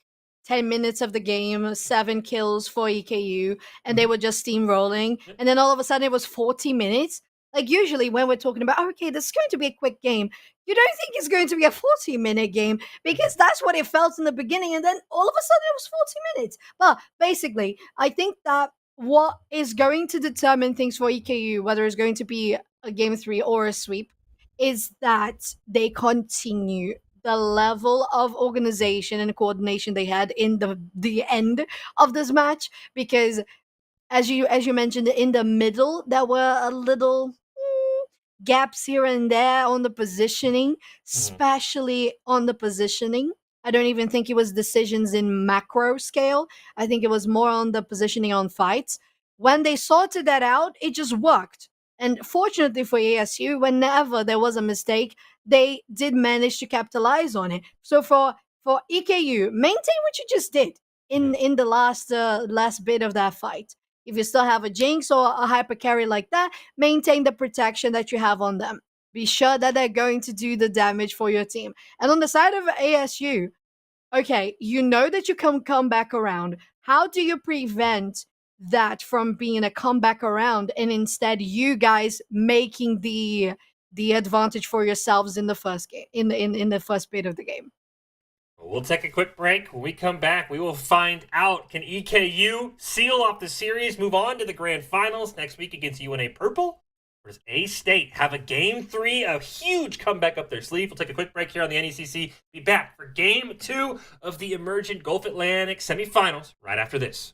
10 minutes of the game, 7 kills for EKU, and they were just steamrolling. And then all of a sudden it was 40 minutes. Like, usually when we're talking about, okay, this is going to be a quick game, you don't think it's going to be a 40-minute game, because that's what it felt in the beginning. And then all of a sudden it was 40 minutes. But basically, I think that what is going to determine things for EKU, whether it's going to be a game 3 or a sweep, is that they continue the level of organization and coordination they had in the end of this match, because as you mentioned, in the middle there were a little gaps here and there on the positioning, especially on the positioning. I don't even think it was decisions in macro scale. I think it was more on the positioning on fights. When they sorted that out, it just worked. And fortunately for ASU, whenever there was a mistake, they did manage to capitalize on it. So for for EKU, maintain what you just did in the last bit of that fight. If you still have a Jinx or a hyper carry like that, maintain the protection that you have on them. Be sure that they're going to do the damage for your team. And on the side of ASU, okay, you know that you can come back around. How do you prevent that from being a comeback around and instead you guys making the advantage for yourselves in the first game, in the first bit of the game? We'll take a quick break. When we come back, we will find out, can EKU seal off the series, move on to the grand finals next week against UNA Purple? Or does A-State have a Game 3, a huge comeback up their sleeve? We'll take a quick break here on the NECC. Be back for Game 2 of the Emergent Gulf Atlantic Semifinals right after this.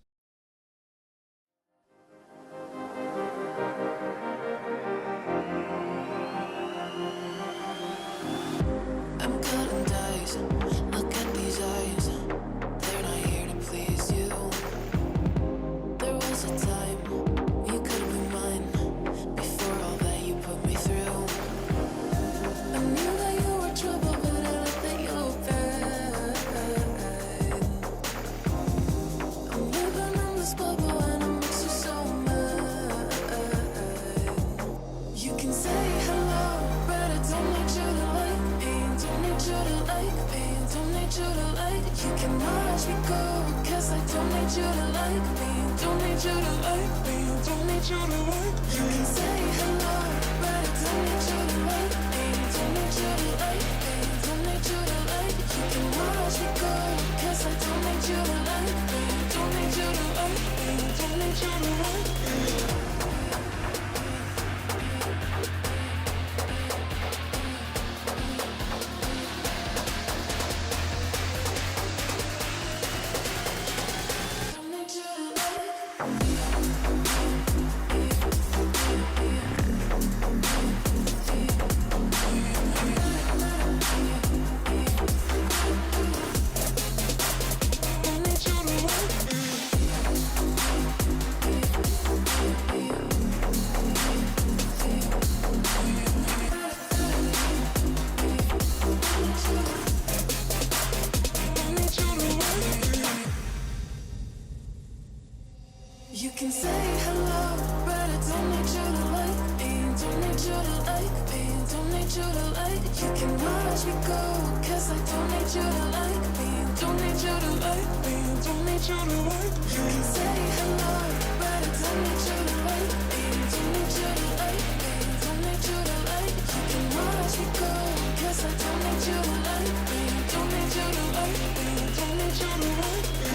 I'm cutting dice. Look at these eyes. They're not here to please you. There was a time you could be mine before all that you put me through. I knew that you were trouble, but I left that you were bad. I'm living in this bubble and it makes you so mad. You can say hello, but I don't need you to like me. Don't need you to like me. Don't need you to like. You can watch me go, 'cause I don't need you to like me. Don't need you to like me. Don't need you to like. You can say hello, but I don't need you to like me. Don't need you to like me. Don't need you to like. You can watch me go, 'cause I don't need you to like me. Don't need you to like me. Don't need you to like me. You can say hello, but I don't need you to like me. Don't need you to like me. Don't need you to like. You can watch me go, 'cause I don't need you to like me. Don't need you to like me. Don't need you to like. You can say hello, but I don't need you to like me. Don't need you to like me. Don't need you to like. You can watch me go, 'cause I don't need you to like me. Don't need you to like me. Don't need you to like me.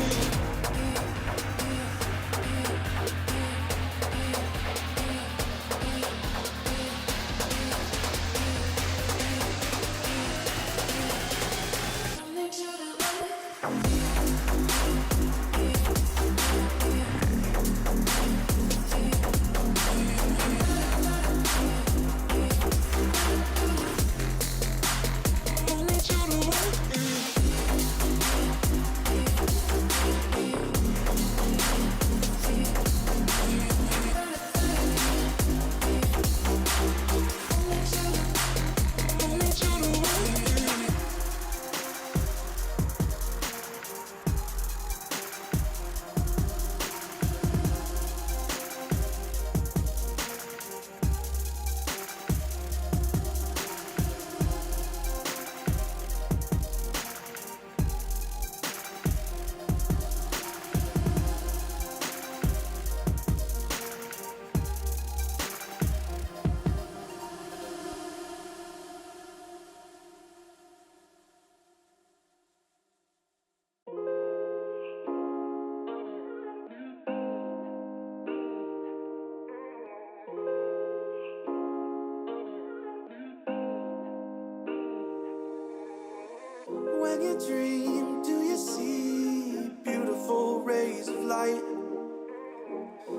When you dream, do you see beautiful rays of light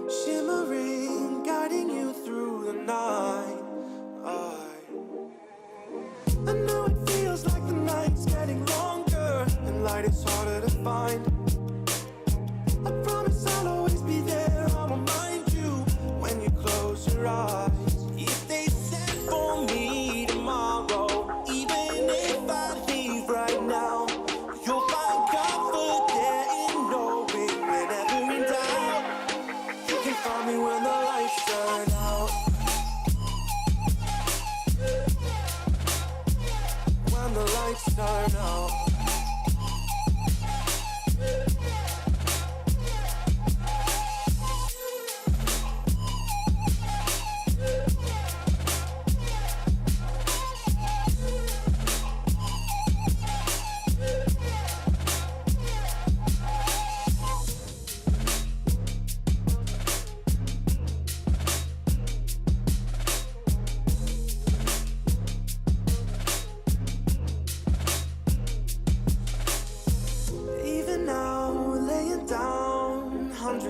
shimmering, guiding you through the night? I know it feels like the night's getting longer and light is harder to find. I promise I'll always be there. I'll remind you when you close your eyes. If they send for me tomorrow, even if I leave right now, you're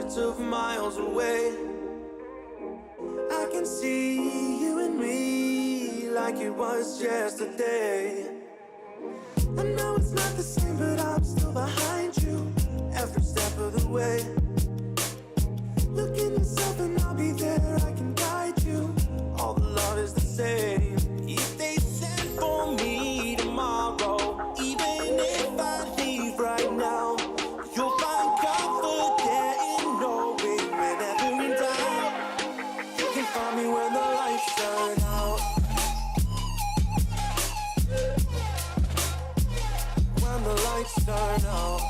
hundreds of miles away. I can see you and me like it was yesterday. I know it's not the same, but I'm still behind you every step of the way. Look in yourself and I'll be there, I can guide you. All the love is the same. If they send for me tomorrow, even if I leave right now, you'll find comfort there in knowing whenever in doubt, you can find me when the lights turn out. When the lights turn out,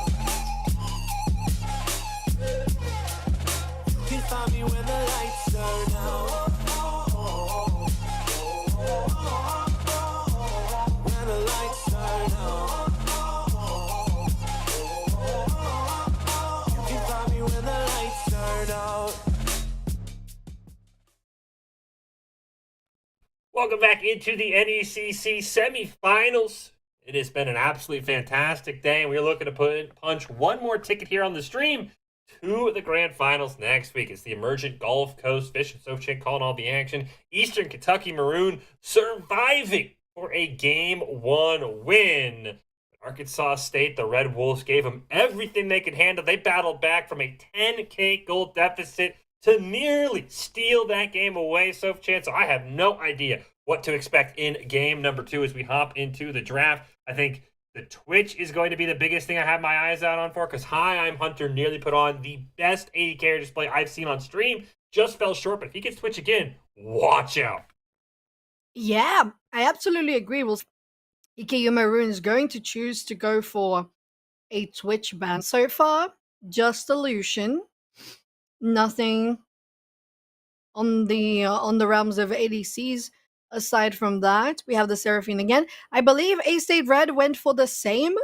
you can find me when the lights turn out. When the lights turn out, you can find me when the lights turn out. Welcome back into the NECC semifinals. It has been an absolutely fantastic day, and we're looking to punch one more ticket here on the stream to the grand finals next week. It's the emergent Gulf Coast Fish and Sofchan calling all the action. Eastern Kentucky Maroon surviving for a Game 1 win. Arkansas State, the Red Wolves, gave them everything they could handle. They battled back from a 10K goal deficit to nearly steal that game away, Sofchan. So I have no idea what to expect in game number 2 as we hop into the draft. I think the Twitch is going to be the biggest thing I have my eyes out on for, because Hi, I'm Hunter nearly put on the best 80 carry display I've seen on stream. Just fell short, but if he gets Twitch again, watch out. Yeah, I absolutely agree. Well, EKU Maroon is going to choose to go for a Twitch ban. So far, just Illusion. Nothing on the realms of ADCs. Aside from that, we have the Seraphine again. I believe A-State Red went for the same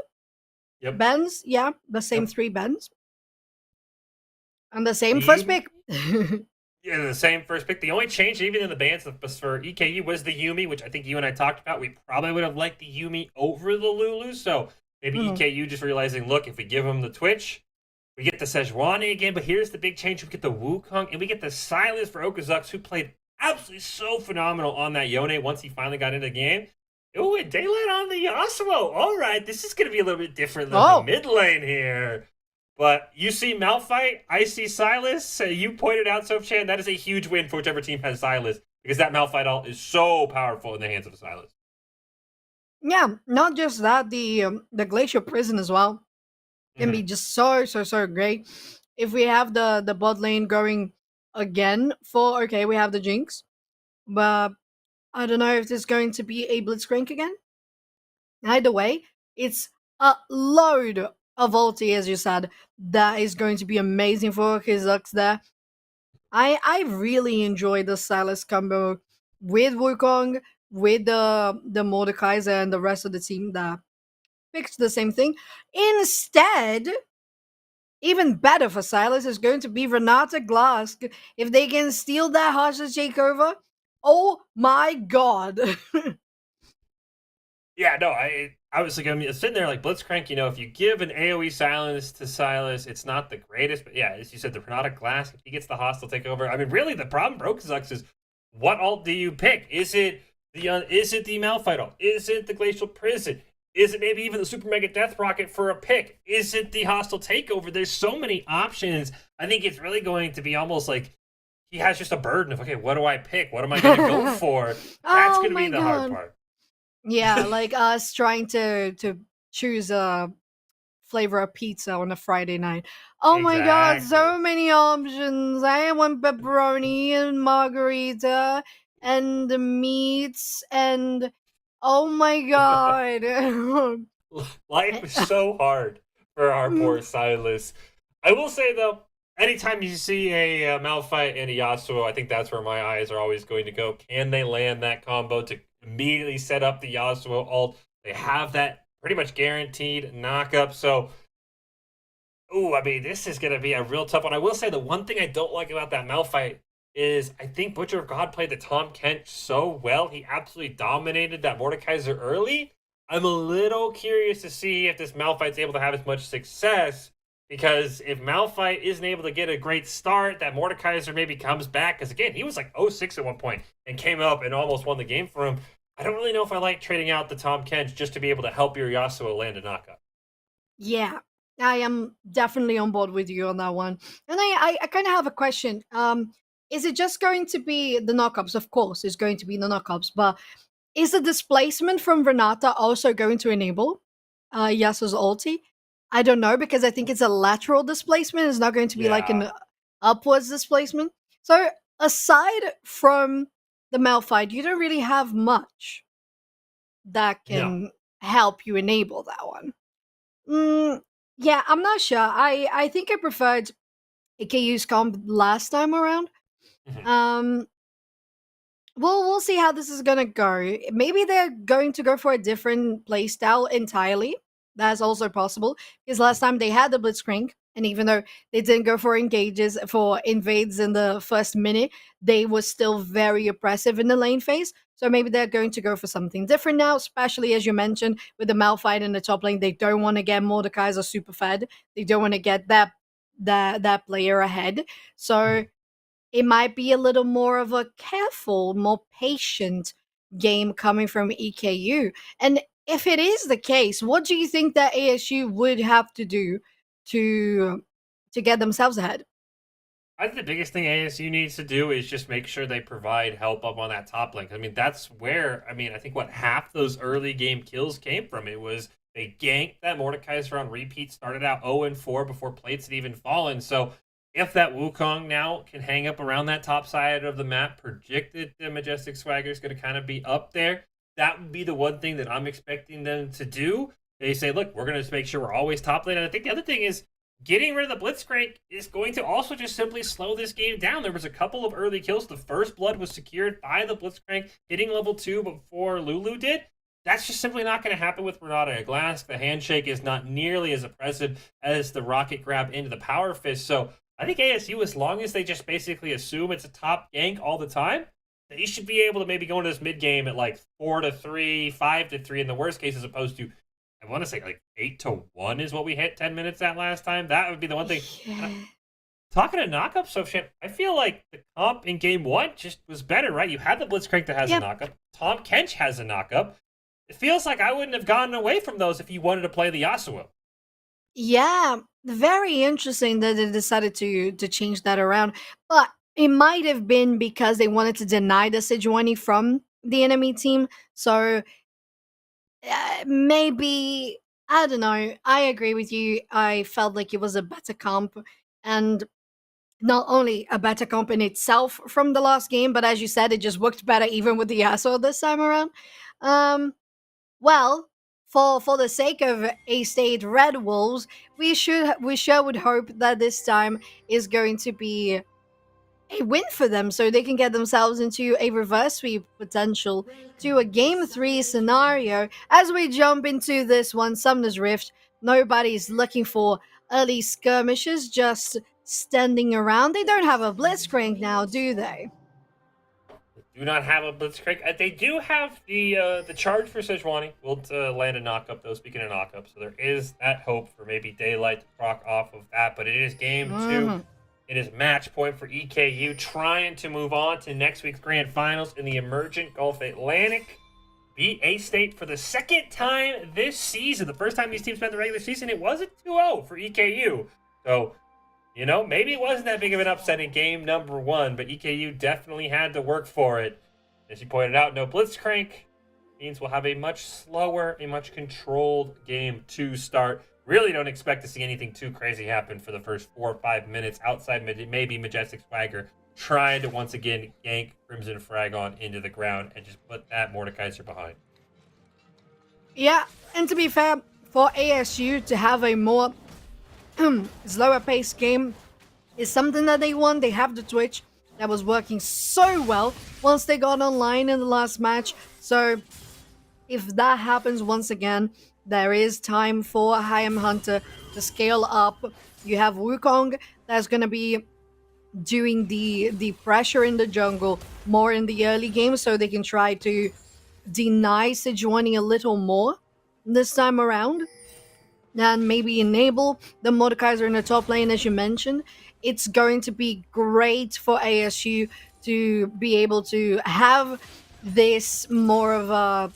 bans. Yeah, the same 3 bans. And the same first pick. Yeah, the same first pick. The only change, even in the bans for EKU, was the Yumi, which I think you and I talked about. We probably would have liked the Yumi over the Lulu. So maybe EKU just realizing, look, if we give him the Twitch, we get the Sejuani again. But here's the big change. We get the Wukong, and we get the Silas for Okazux, who played absolutely so phenomenal on that Yone once he finally got into the game. Oh, and Daylight on the Yasuo. All right, this is going to be a little bit different than the mid lane here. But you see Malphite, I see Silas. You pointed out, Sofchan, that is a huge win for whichever team has Silas, because that Malphite ult is so powerful in the hands of Silas. Yeah, not just that, the Glacial Prison as well can be just so great. If we have the bot lane going again for, okay, we have the Jinx, but I don't know if there's going to be a Blitzcrank again. Either way, it's a load of ulti, as you said, that is going to be amazing for his Lux there. I really enjoy the Silas combo with Wukong, with the Mordekaiser and the rest of the team that picked the same thing. Instead, even better for Silas is going to be Renata Glass. If they can steal that hostage takeover, oh my god. Yeah, no, I was like, I'm sitting there like Blitzcrank, you know, if you give an AoE silence to Silas, it's not the greatest, but yeah, as you said, the Renata Glass, if he gets the hostile takeover, I mean, really, the problem Brokazux is, what ult do you pick? Is it the Malphite ult? Is it the Glacial Prison? Is it maybe even the Super Mega Death Rocket for a pick? Is it the hostile takeover? There's so many options. I think it's really going to be almost like he has just a burden of, okay, what do I pick? What am I going to go for? That's going to be the hard part. Yeah, like us trying to choose a flavor of pizza on a Friday night. Oh my god, so many options. I want pepperoni and margarita and the meats and oh my god. Life is so hard for our poor Silas. I will say though, anytime you see a Malphite and a Yasuo, I think that's where my eyes are always going to go. Can they land that combo to immediately set up the Yasuo ult? They have that pretty much guaranteed knockup. So, I mean, this is going to be a real tough one. I will say the one thing I don't like about that Malphite is I think Butcher of God played the Tom Kent so well. He absolutely dominated that Mordekaiser early. I'm a little curious to see if this Malphite's able to have as much success Because if Malphite isn't able to get a great start, that Mordekaiser maybe comes back. Because again, he was like 0-6 at one point and came up and almost won the game for him. I don't really know if I like trading out the Tom Kench just to be able to help your Yasuo land a knockup. Yeah, I am definitely on board with you on that one. And I kind of have a question. Is it just going to be the knockups? Of course, it's going to be the knockups, but is the displacement from Renata also going to enable Yasuo's ulti? I don't know, because I think it's a lateral displacement. It's not going to be like an upwards displacement. So aside from the Malphite, you don't really have much that can help you enable that one. Yeah, I'm not sure. I think I preferred AKU's comp last time around. Um, we'll see how this is gonna go. Maybe they're going to go for a different playstyle entirely. That's also possible, because last time they had the Blitzcrank, and even though they didn't go for engages for invades in the first minute, they were still very oppressive in the lane phase. So maybe they're going to go for something different now, especially as you mentioned with the Malphite in the top lane. They don't want to get Mordekaiser super fed. They don't want to get that player ahead. So it might be a little more of a careful, more patient game coming from EKU. And if it is the case, what do you think that ASU would have to do to get themselves ahead? I think the biggest thing ASU needs to do is just make sure they provide help up on that top lane. I mean, that's where, I think what half those early game kills came from. It was they ganked that Mordekaiser on repeat, started out 0-4 before plates had even fallen. So if that Wukong now can hang up around that top side of the map, predicted the Majestic Swagger is going to kind of be up there. That would be the one thing that I'm expecting them to do. They say, look, we're going to make sure we're always top lane. And I think the other thing is getting rid of the Blitzcrank is going to also just simply slow this game down. There was a couple of early kills. The first blood was secured by the Blitzcrank, hitting level 2 before Lulu did. That's just simply not going to happen with Renata Glass. The handshake is not nearly as oppressive as the rocket grab into the power fist. So I think ASU, as long as they just basically assume it's a top gank all the time, they should be able to maybe go into this mid game at like 4-3, 5-3 in the worst case, as opposed to, I want to say like 8-1 is what we hit 10 minutes at last time. That would be the one thing. Yeah. Talking to knockup, so I feel like the comp in game 1 just was better, right? You had the Blitzcrank that has a knockup. Tom Kench has a knockup. It feels like I wouldn't have gotten away from those if you wanted to play the Yasuo. Yeah, very interesting that they decided to change that around. But it might have been because they wanted to deny the Sejuani from the enemy team. So maybe, I don't know. I agree with you. I felt like it was a better comp, and not only a better comp in itself from the last game, but as you said, it just worked better even with the Yasuo this time around. Well, for the sake of A-State Red Wolves, we sure would hope that this time is going to be a win for them, so they can get themselves into a reverse sweep potential to a game 3 scenario. As we jump into this one, Summoner's Rift, nobody's looking for early skirmishes, just standing around. They don't have a Blitzcrank now, do they? Do not have a Blitzcrank. They do have the charge for Sejuani. Will land a knockup, though, speaking of knockup. So there is that hope for maybe Daylight to proc off of that. But it is game 2. It is match point for EKU, trying to move on to next week's grand finals in the Emergent Gulf Atlantic. Beat A-State for the second time this season. The first time these teams met the regular season, it was a 2-0 for EKU. So, maybe it wasn't that big of an upset in game number 1, but EKU definitely had to work for it. As you pointed out, no Blitzcrank means we'll have a much slower, a much controlled game 2 start. Really don't expect to see anything too crazy happen for the first 4 or 5 minutes outside maybe Majestic Swagger trying to once again yank Crimson Fragon into the ground and just put that Mordekaiser behind. Yeah, and to be fair, for ASU to have a more slower paced game is something that they want. They have the Twitch that was working so well once they got online in the last match. So if that happens once again, there is time for Hayam Hunter to scale up. You have Wukong that's going to be doing the pressure in the jungle more in the early game, so they can try to deny Sejuani a little more this time around. and maybe enable the Mordekaiser in the top lane, as you mentioned. It's going to be great for ASU to be able to have this more of a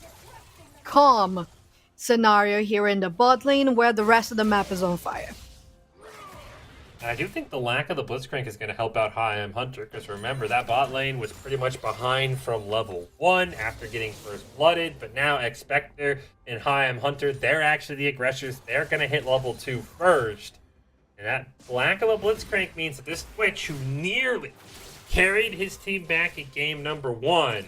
calm scenario here in the bot lane where the rest of the map is on fire. And I do think the lack of the Blitzcrank is going to help out High Hunter, because remember, that bot lane was pretty much behind from level 1 after getting first blooded, but now Expector and High Hunter, they're actually the aggressors. They're going to hit level 2 first. And that lack of a Blitzcrank means that this Twitch, who nearly carried his team back in game number 1, is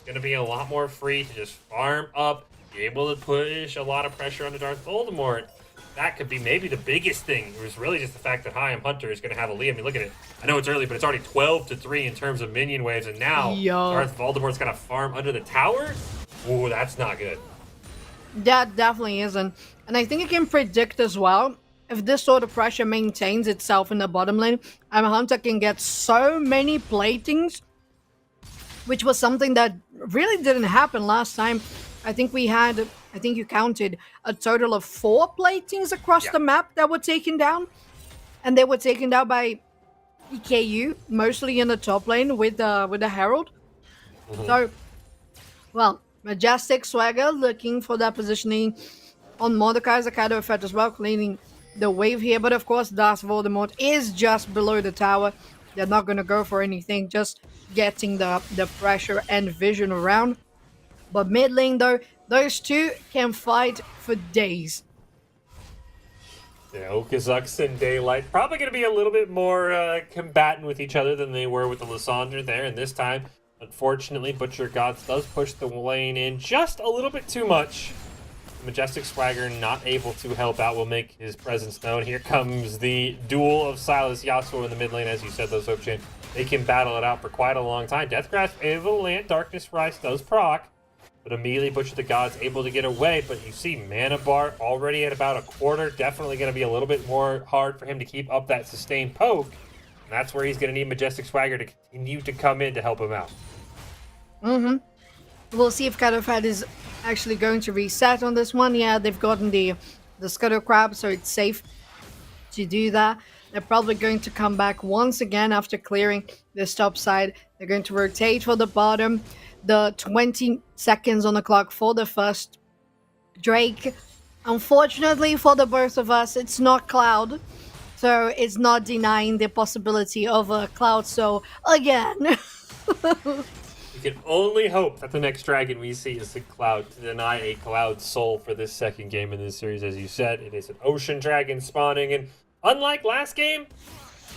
going to be a lot more free to just farm up, be able to push a lot of pressure onto Darth Voldemort. That could be maybe the biggest thing. It was really just the fact that High Hunter is going to have a lead. I mean, look at it. I know it's early, but it's already 12-3 in terms of minion waves, and now Darth Voldemort's going to farm under the tower? Ooh, that's not good. That definitely isn't. And I think you can predict as well, if this sort of pressure maintains itself in the bottom lane, Hunter can get so many platings, which was something that really didn't happen last time. I think you counted a total of 4 platings across the map that were taken down. And they were taken down by EKU, mostly in the top lane with the Herald. So, well, Majestic Swagger looking for that positioning on Mordekaiser, kind of effect as well, cleaning the wave here. But of course, Darth Voldemort is just below the tower. They're not going to go for anything, just getting the pressure and vision around. But mid lane, though, those two can fight for days. Yeah, Okazux and Daylight probably going to be a little bit more combatant with each other than they were with the Lysandre there. And this time, unfortunately, Butcher Gods does push the lane in just a little bit too much. Majestic Swagger not able to help out, will make his presence known. Here comes the duel of Silas Yasuo in the mid lane, as you said, though, Soapchan. They can battle it out for quite a long time. Death Grasp able to land, Darkness Rise does proc, but immediately Butcher the Gods able to get away. But you see Mana Bar already at about a quarter. Definitely going to be a little bit more hard for him to keep up that sustained poke. And that's where he's going to need Majestic Swagger to continue to come in to help him out. We'll see if Cadofad is actually going to reset on this one. Yeah, they've gotten the Scuttle Crab, so it's safe to do that. They're probably going to come back once again after clearing this top side. They're going to rotate for the bottom. The 20 seconds on the clock for the first Drake. Unfortunately for the both of us, it's not Cloud. So it's not denying the possibility of a Cloud Soul again. You can only hope that the next dragon we see is the Cloud, to deny a Cloud Soul for this second game in this series. As you said, it is an Ocean Dragon spawning, and unlike last game,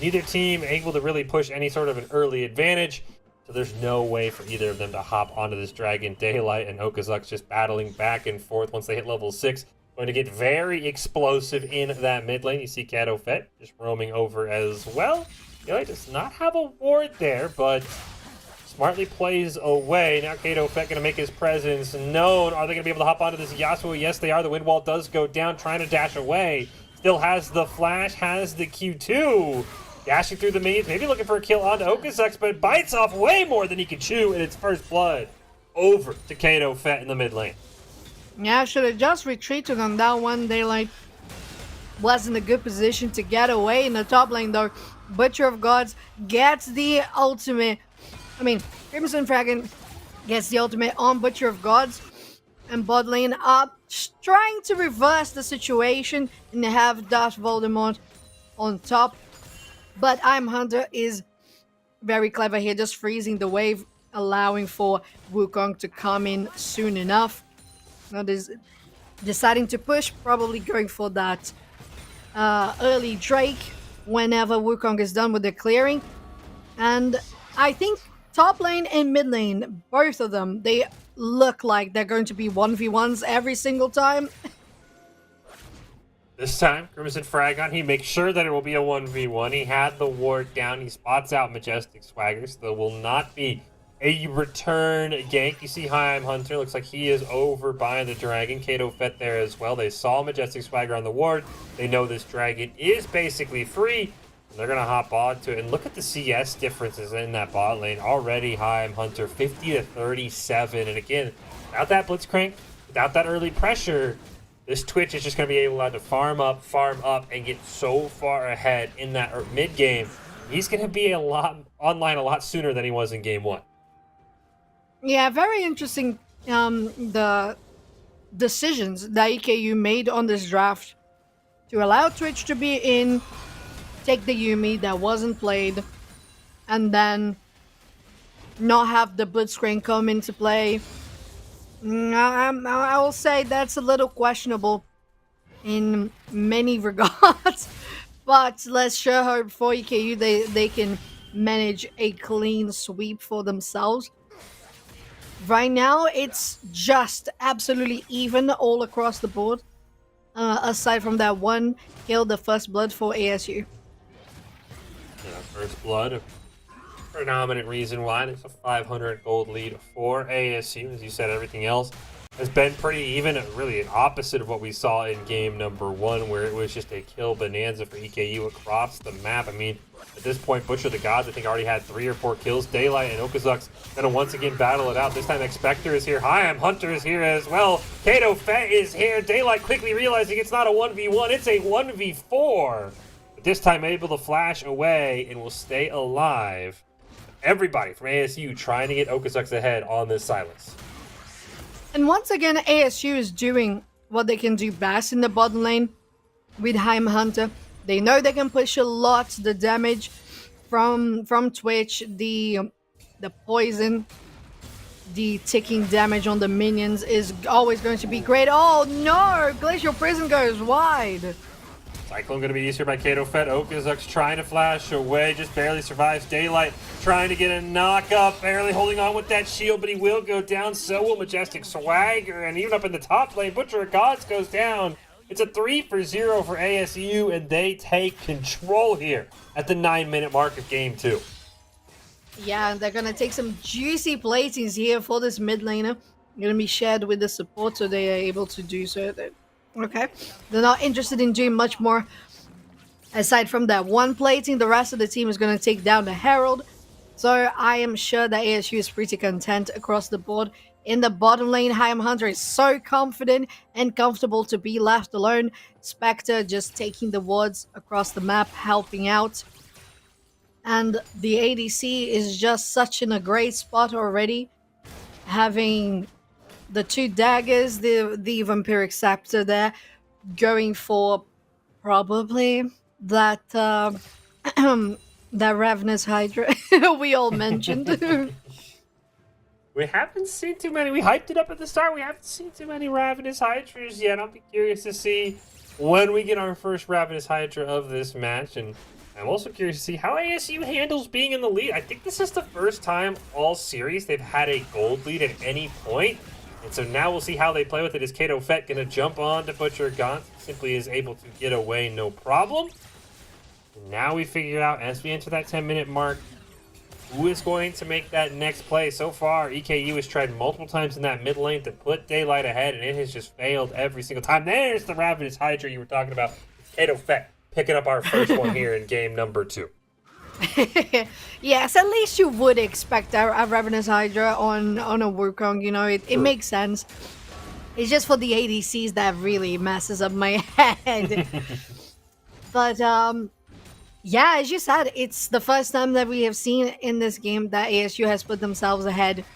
neither team able to really push any sort of an early advantage, so there's no way for either of them to hop onto this dragon. Daylight and Okazux just battling back and forth once they hit level 6. Going to get very explosive in that mid lane. You see Kato Fett just roaming over as well. Daylight does not have a ward there, but smartly plays away. Now Kato Fett going to make his presence known. Are they going to be able to hop onto this Yasuo? Yes, they are. The wind wall does go down, trying to dash away. Still has the flash, has the Q2. Dashing through the minions, maybe looking for a kill onto Okazux, but it bites off way more than he can chew, and it's first blood over to Kato Fett in the mid lane. Yeah, should have just retreated on that one. Daylight was in a good position to get away in the top lane, though. Butcher of Gods gets the ultimate. Crimson Dragon gets the ultimate on Butcher of Gods, and bot lane up, trying to reverse the situation and have Darth Voldemort on top. But Hunter is very clever here, just freezing the wave, allowing for Wukong to come in soon enough. Now there's deciding to push, probably going for that early Drake whenever Wukong is done with the clearing. And I think top lane and mid lane, both of them, they look like they're going to be 1v1s every single time. This time, Crimson Fragon, he makes sure that it will be a 1v1. He had the ward down. He spots out Majestic Swagger, so there will not be a return gank. You see Hunter, looks like he is over by the dragon. Kato Fett there as well. They saw Majestic Swagger on the ward. They know this dragon is basically free. They're going to hop onto it. And look at the CS differences in that bot lane. Already Hunter 50-37. And again, without that Blitzcrank, without that early pressure, this Twitch is just going to be able to farm up, and get so far ahead in that mid game. He's going to be online a lot sooner than he was in game 1. Yeah, very interesting. The decisions that EKU made on this draft to allow Twitch to be in, take the Yuumi that wasn't played, and then not have the Blitzcrank come into play. I will say that's a little questionable in many regards. But let's sure hope for EKU they can manage a clean sweep for themselves. Right now, it's just absolutely even all across the board. Aside from that one kill, the first blood for ASU. Yeah, first blood, a predominant reason why. It's a 500 gold lead for ASU. As you said, everything else has been pretty even, really an opposite of what we saw in game number 1, where it was just a kill bonanza for EKU across the map. I mean, at this point, Butcher the Gods, I think, already had 3 or 4 kills. Daylight and Okazuk's going to once again battle it out. This time, Expector is here. Hi, I'm Hunter is here as well. Kato Fett is here. Daylight quickly realizing it's not a 1v1, it's a 1v4. But this time, able to flash away and will stay alive. Everybody from ASU trying to get Okazuk's ahead on this Silas. And once again, ASU is doing what they can do best in the bottom lane with Heim Hunter. They know they can push a lot. The damage from Twitch, the poison, the ticking damage on the minions is always going to be great. Oh no! Glacial Prison goes wide. Cyclone going to be used here by Kato Fett. Okazuk's trying to flash away, just barely survives. Daylight trying to get a knock up, barely holding on with that shield, but he will go down. So will Majestic Swagger, and even up in the top lane, Butcher of Gods goes down. It's a 3-0 for ASU, and they take control here at the 9-minute mark of game 2. Yeah, and they're going to take some juicy platings here for this mid laner. Going to be shared with the support, so they are able to do so. Okay, they're not interested in doing much more aside from that one plating. The rest of the team is going to take down the Herald, so I am sure that ASU is pretty content across the board. In the bottom lane, Heim Hunter is so confident and comfortable to be left alone. Spectre just taking the wards across the map, helping out, and the ADC is just such in a great spot already, having the 2 daggers, the Vampiric Scepter there, going for probably that that Ravenous Hydra we all mentioned. We haven't seen too many. We hyped it up at the start. We haven't seen too many Ravenous Hydras yet. I'll be curious to see when we get our first Ravenous Hydra of this match. And I'm also curious to see how ASU handles being in the lead. I think this is the first time all series they've had a gold lead at any point. And so now we'll see how they play with it. Is Kato Fett going to jump on to Butcher Gaunt? Simply is able to get away, no problem. And now we figure out, as we enter that 10-minute mark, who is going to make that next play. So far, EKU has tried multiple times in that mid lane to put Daylight ahead, and it has just failed every single time. There's the Ravenous Hydra you were talking about. Kato Fett picking up our first one here in game number 2. Yes, at least you would expect a Ravenous Hydra on a Wukong, you know, it makes sense. It's just for the ADCs that really messes up my head. But, yeah, as you said, it's the first time that we have seen in this game that ASU has put themselves ahead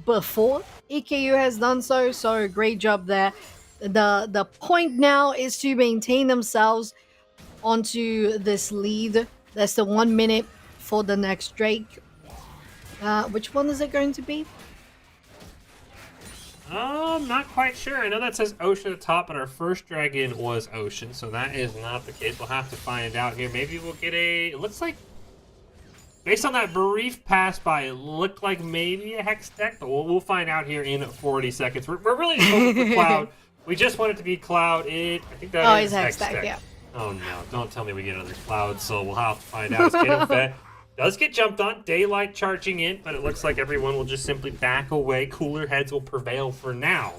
before EKU has done so, so great job there. The point now is to maintain themselves onto this lead. That's the 1 minute for the next Drake. Which one is it going to be? I'm not quite sure. I know that says Ocean at the top, but our first dragon was Ocean, so that is not the case. We'll have to find out here. Maybe we'll get a... It looks like, based on that brief pass by, it looked like maybe a Hex deck, but we'll find out here in 40 seconds. We're really just hoping for Cloud. We just want it to be Cloud. I think that is Hex deck. Yeah. Oh no, don't tell me we get another Cloud, so we'll have to find out. Kato Fett does get jumped on, Daylight charging in, but it looks like everyone will just simply back away. Cooler heads will prevail for now.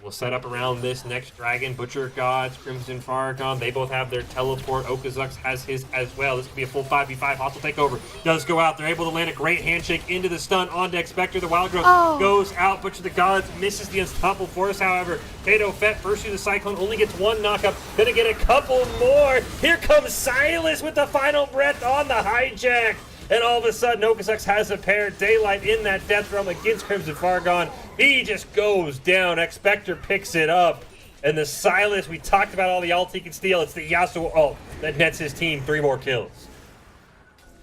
We'll set up around this next dragon. Butcher Gods, Crimson Farrakhan, they both have their teleport. Okazux has his as well. This could be a full 5v5. Hostile takeover does go out. They're able to land a great handshake into the stun on deck. Spectre, the Wild Growth goes out. Butcher the Gods misses the unstoppable force, however. Kato Fett, first through the Cyclone, only gets one knockup. Gonna get a couple more. Here comes Silas with the final breath on the hijack. And all of a sudden, Okazux has a pair. Daylight in that death realm against Crimson Fargon. He just goes down. X-Spectre picks it up. And the Silas, we talked about all the ult he can steal. It's the Yasuo ult that nets his team 3 more kills.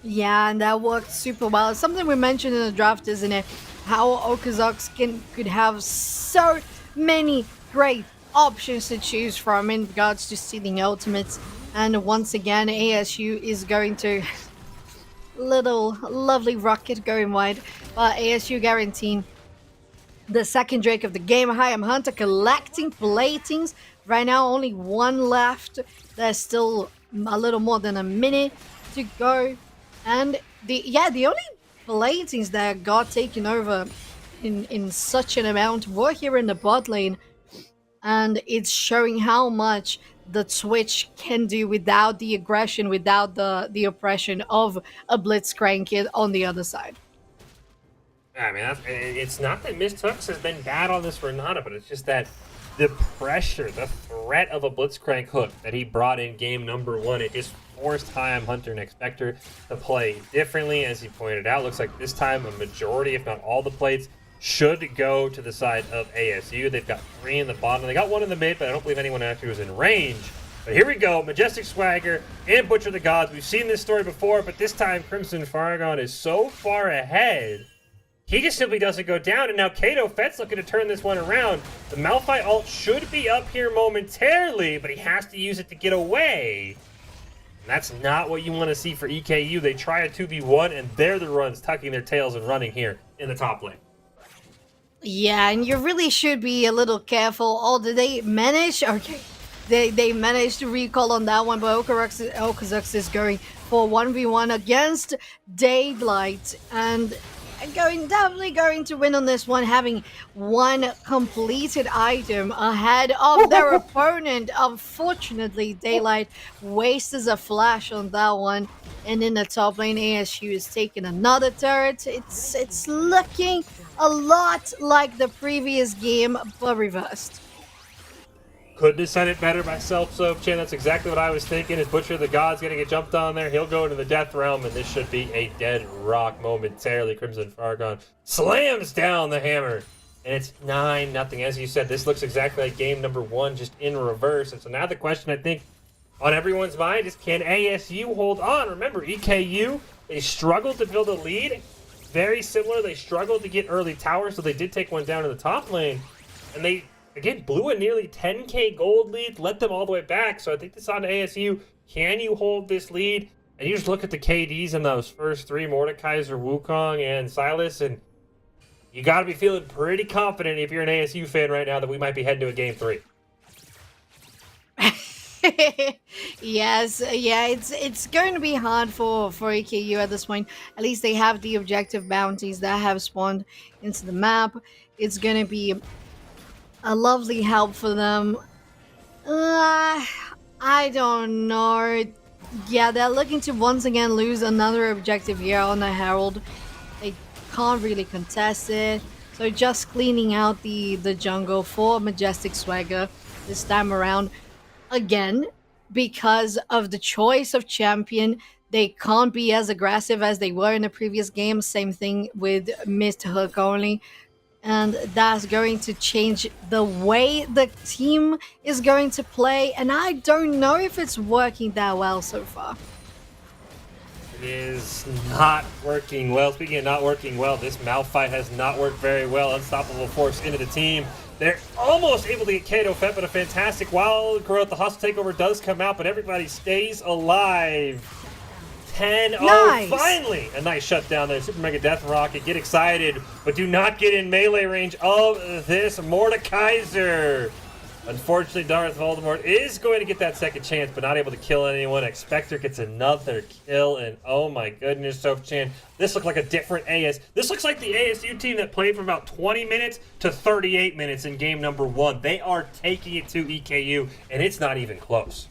Yeah, and that worked super well. It's something we mentioned in the draft, isn't it? How Okazux could have so many great options to choose from in regards to stealing ultimates. And once again, ASU is going to... little lovely rocket going wide, but ASU guaranteeing the second Drake of the game. I am Hunter collecting platings. Right now, only one left. There's still a little more than a minute to go. And the only platings that got taken over in such an amount were here in the bot lane. And it's showing how much the Twitch can do without the aggression, without the oppression of a Blitzcrank kid on the other side. I mean, it's not that Miss Tux has been bad on this Renata, but it's just that the pressure, the threat of a Blitzcrank hook that he brought in game number 1, it just forced Hayam Hunter and X-Spectre to play differently, as he pointed out. Looks like this time a majority, if not all the plates, should go to the side of ASU. They've got 3 in the bottom. They got 1 in the mid, but I don't believe anyone actually was in range. But here we go. Majestic Swagger and Butcher the Gods. We've seen this story before, but this time Crimson Farragon is so far ahead. He just simply doesn't go down. And now Kato Fett's looking to turn this one around. The Malphite ult should be up here momentarily, but he has to use it to get away. And that's not what you want to see for EKU. They try a 2v1, and they're the ones tucking their tails and running here in the top lane. Yeah, and you really should be a little careful. Oh, did they manage? Okay. They managed to recall on that one, but Okazux is going for 1v1 against Daylight. And definitely going to win on this one, having one completed item ahead of their opponent. Unfortunately, Daylight wastes a flash on that one. And in the top lane, ASU is taking another turret. It's looking a lot like the previous game, but reversed. Couldn't have said it better myself, Soapchan. That's exactly what I was thinking. Is Butcher the God's going to get jumped on there? He'll go into the Death Realm, and this should be a dead rock momentarily. Crimson Fargon slams down the hammer, and it's 9-0. As you said, this looks exactly like game number 1, just in reverse. And so now the question, I think, on everyone's mind is, can ASU hold on? Remember, EKU, they struggled to build a lead. Very similar. They struggled to get early towers, so they did take one down in the top lane. And they... again, blew a nearly 10k gold lead, let them all the way back. So I think this on to ASU. Can you hold this lead? And you just look at the KDs in those first 3, Mordekaiser, Wukong, and Silas, and you got to be feeling pretty confident if you're an ASU fan right now that we might be heading to a game 3. Yes, yeah, it's going to be hard for EKU at this point. At least they have the objective bounties that have spawned into the map. It's going to be a lovely help for them. I don't know. Yeah, they're looking to once again lose another objective here on the Herald. They can't really contest it. So just cleaning out the jungle for Majestic Swagger this time around. Again, because of the choice of champion, they can't be as aggressive as they were in the previous game. Same thing with Mr. Hook only. And that's going to change the way the team is going to play. And I don't know if it's working that well so far. It is not working well. Speaking of not working well, this Malphite has not worked very well. Unstoppable force into the team. They're almost able to get Kato Fett, but a fantastic wild growth. The hostile takeover does come out, but everybody stays alive. 10-0, nice. Finally! A nice shutdown there. Super Mega Death Rocket, get excited, but do not get in melee range of this Mordekaiser. Unfortunately, Darth Voldemort is going to get that second chance, but not able to kill anyone. Expector gets another kill, and oh my goodness, Soph-Chan, this looks like a different AS. This looks like the ASU team that played from about 20 minutes to 38 minutes in game number 1. They are taking it to EKU, and it's not even close.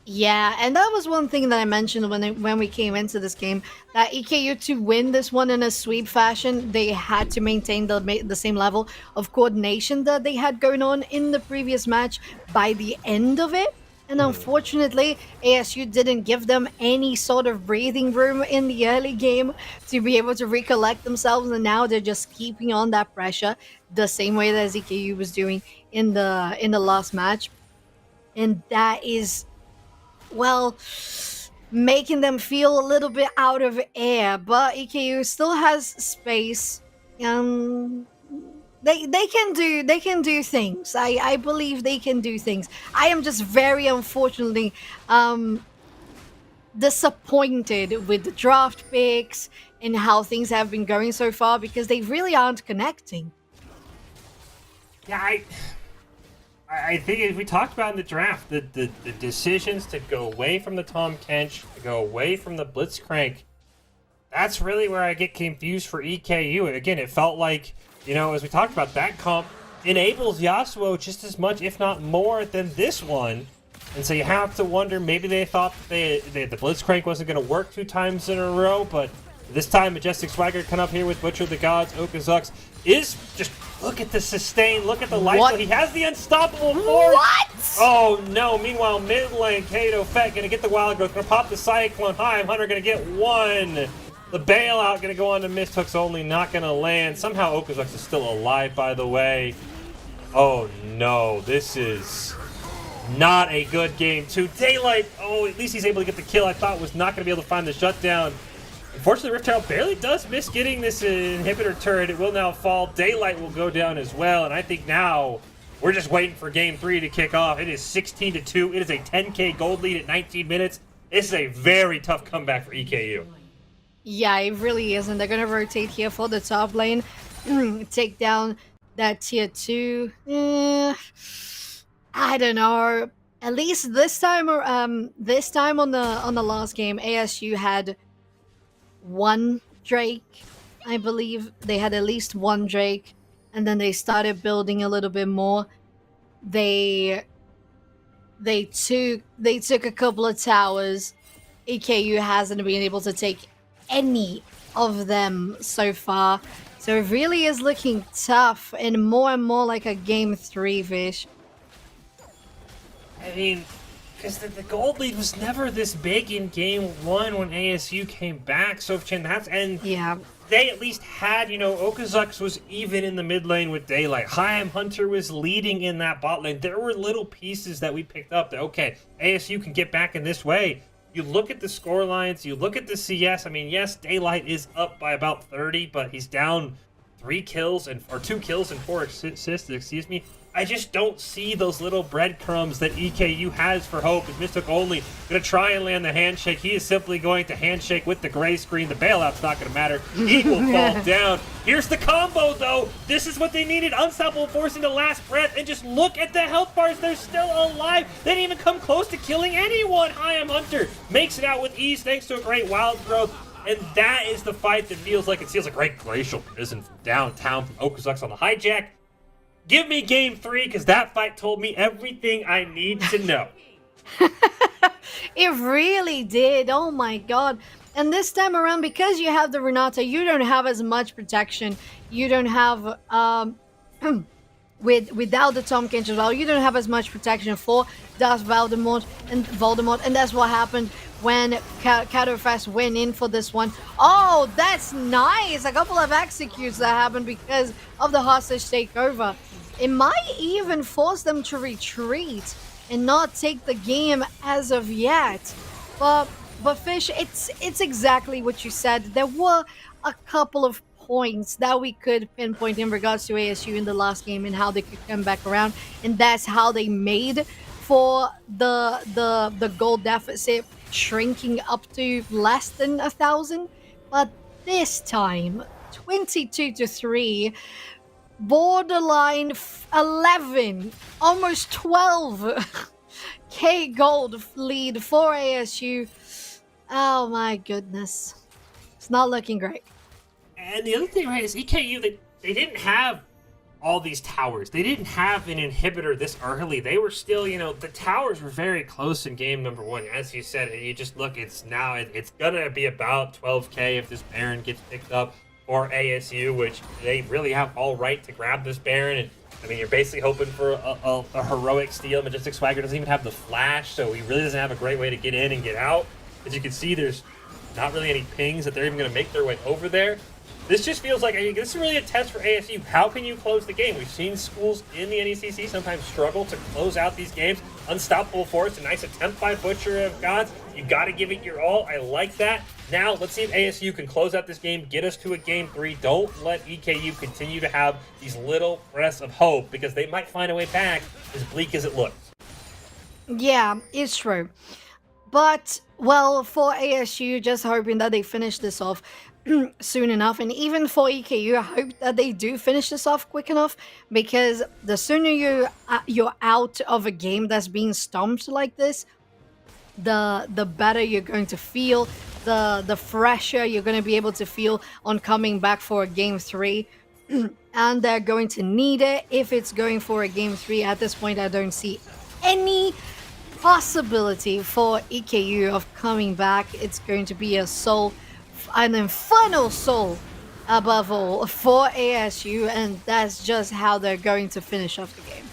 Yeah, and that was one thing that I mentioned when we came into this game, that EKU, to win this one in a sweep fashion, they had to maintain the same level of coordination that they had going on in the previous match by the end of it. And unfortunately, ASU didn't give them any sort of breathing room in the early game to be able to recollect themselves, and now they're just keeping on that pressure the same way that EKU was doing in the last match. And that is, well, making them feel a little bit out of air, but EKU still has space. They can do things. I believe they can do things. I am just very unfortunately disappointed with the draft picks and how things have been going so far, because they really aren't connecting. Yeah, I think, as we talked about in the draft, the decisions to go away from the Tom Kench, to go away from the Blitzcrank, that's really where I get confused for EKU. Again, it felt like, as we talked about, that comp enables Yasuo just as much, if not more, than this one. And so you have to wonder, maybe they thought the Blitzcrank wasn't going to work 2 times in a row, but this time Majestic Swagger come up here with Butcher of the Gods. Okazux is just, look at the sustain, look at the life. He has the unstoppable force. What? Oh no, meanwhile mid lane, Kato Fett gonna get the Wild Growth, gonna pop the Cyclone. Hi, Hunter gonna get 1. The bailout gonna go on to Mist Hooks only, not gonna land. Somehow Okazux is still alive, by the way. Oh no, this is not a good game. Daylight, at least he's able to get the kill. I thought was not gonna be able to find the shutdown. Unfortunately, Rift Herald barely does miss getting this inhibitor turret. It will now fall. Daylight will go down as well, and I think now we're just waiting for Game 3 to kick off. It is 16-2. It is a 10k gold lead at 19 minutes. This is a very tough comeback for EKU. Yeah, it really is, and they're going to rotate here for the top lane, take down that tier 2. I don't know. At least this time on the last game, ASU had 1 Drake, I believe. They had at least 1 Drake, and then they started building a little bit more. They took a couple of towers. EKU hasn't been able to take any of them so far, so it really is looking tough and more like a game 3 fish. I mean, because the gold lead was never this big in game 1 when ASU came back. So, yeah, they at least had, Okazux was even in the mid lane with Daylight. Chaim Hunter was leading in that bot lane. There were little pieces that we picked up that, okay, ASU can get back in this way. You look at the score lines, you look at the CS. I mean, yes, Daylight is up by about 30, but he's down 2 kills and 4 assists, excuse me. I just don't see those little breadcrumbs that EKU has for hope. As Mystic only going to try and land the handshake. He is simply going to handshake with the gray screen. The bailout's not going to matter. He will fall down. Here's the combo, though. This is what they needed. Unstoppable Force into last breath. And just look at the health bars. They're still alive. They didn't even come close to killing anyone. Chaim Hunter makes it out with ease thanks to a great Wild Growth. And that is the fight that feels like a great glacial prison from downtown from Okazux on the hijack. Give me game 3, because that fight told me everything I need to know. It really did. Oh my god. And this time around, because you have the Renata, you don't have as much protection. You don't have without the Tom Kench as well, you don't have as much protection for Darth Voldemort, and that's what happened when Catophast went in for this one. Oh, that's nice! A couple of executes that happened because of the hostage takeover. It might even force them to retreat and not take the game as of yet. But Fish, it's exactly what you said. There were a couple of points that we could pinpoint in regards to ASU in the last game and how they could come back around, and that's how they made for the goal deficit shrinking up to less than 1,000. But this time, 22-3, borderline 11, almost 12 K gold lead for ASU. Oh my goodness. It's not looking great. And the other thing, right, is EKU, they didn't have all these towers. They didn't have an inhibitor this early. They were still, the towers were very close in game number 1. As you said, you just look, it's gonna be about 12K if this Baron gets picked up for ASU, which they really have all right to grab this Baron. And I mean, you're basically hoping for a heroic steal. Majestic Swagger doesn't even have the flash, so he really doesn't have a great way to get in and get out. As you can see, there's not really any pings that they're even going to make their way over there. This just feels like, this is really a test for ASU. How can you close the game? We've seen schools in the NECC sometimes struggle to close out these games. Unstoppable Force, a nice attempt by Butcher of Gods. You got to give it your all. I like that. Now, let's see if ASU can close out this game, get us to a game 3. Don't let EKU continue to have these little breaths of hope, because they might find a way back, as bleak as it looks. Yeah, it's true. But, well, for ASU, just hoping that they finish this off soon enough. And even for EKU, I hope that they do finish this off quick enough, because the sooner you're out of a game that's being stomped like this, the better you're going to feel, the fresher you're going to be able to feel on coming back for a game 3. And they're going to need it if it's going for a game 3. At this point, I don't see any possibility for EKU of coming back. It's going to be an infernal soul above all for ASU, and that's just how they're going to finish off the game.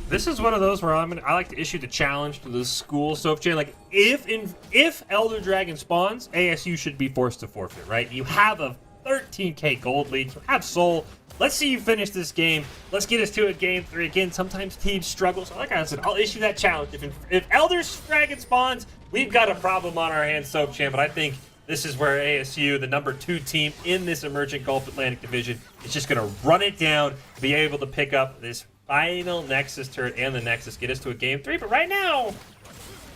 This is one of those where I like to issue the challenge to the school. So if Elder Dragon spawns, ASU should be forced to forfeit, right? You have a 13K gold lead, you have soul. Let's see you finish this game. Let's get us to a game 3. Again, sometimes teams struggle. So like I said, I'll issue that challenge. If Elder Dragon spawns, we've got a problem on our hands, SoapChan. But I think this is where ASU, the number 2 team in this emerging Gulf Atlantic division, is just going to run it down, be able to pick up this final Nexus turret and the Nexus, get us to a game 3. But right now,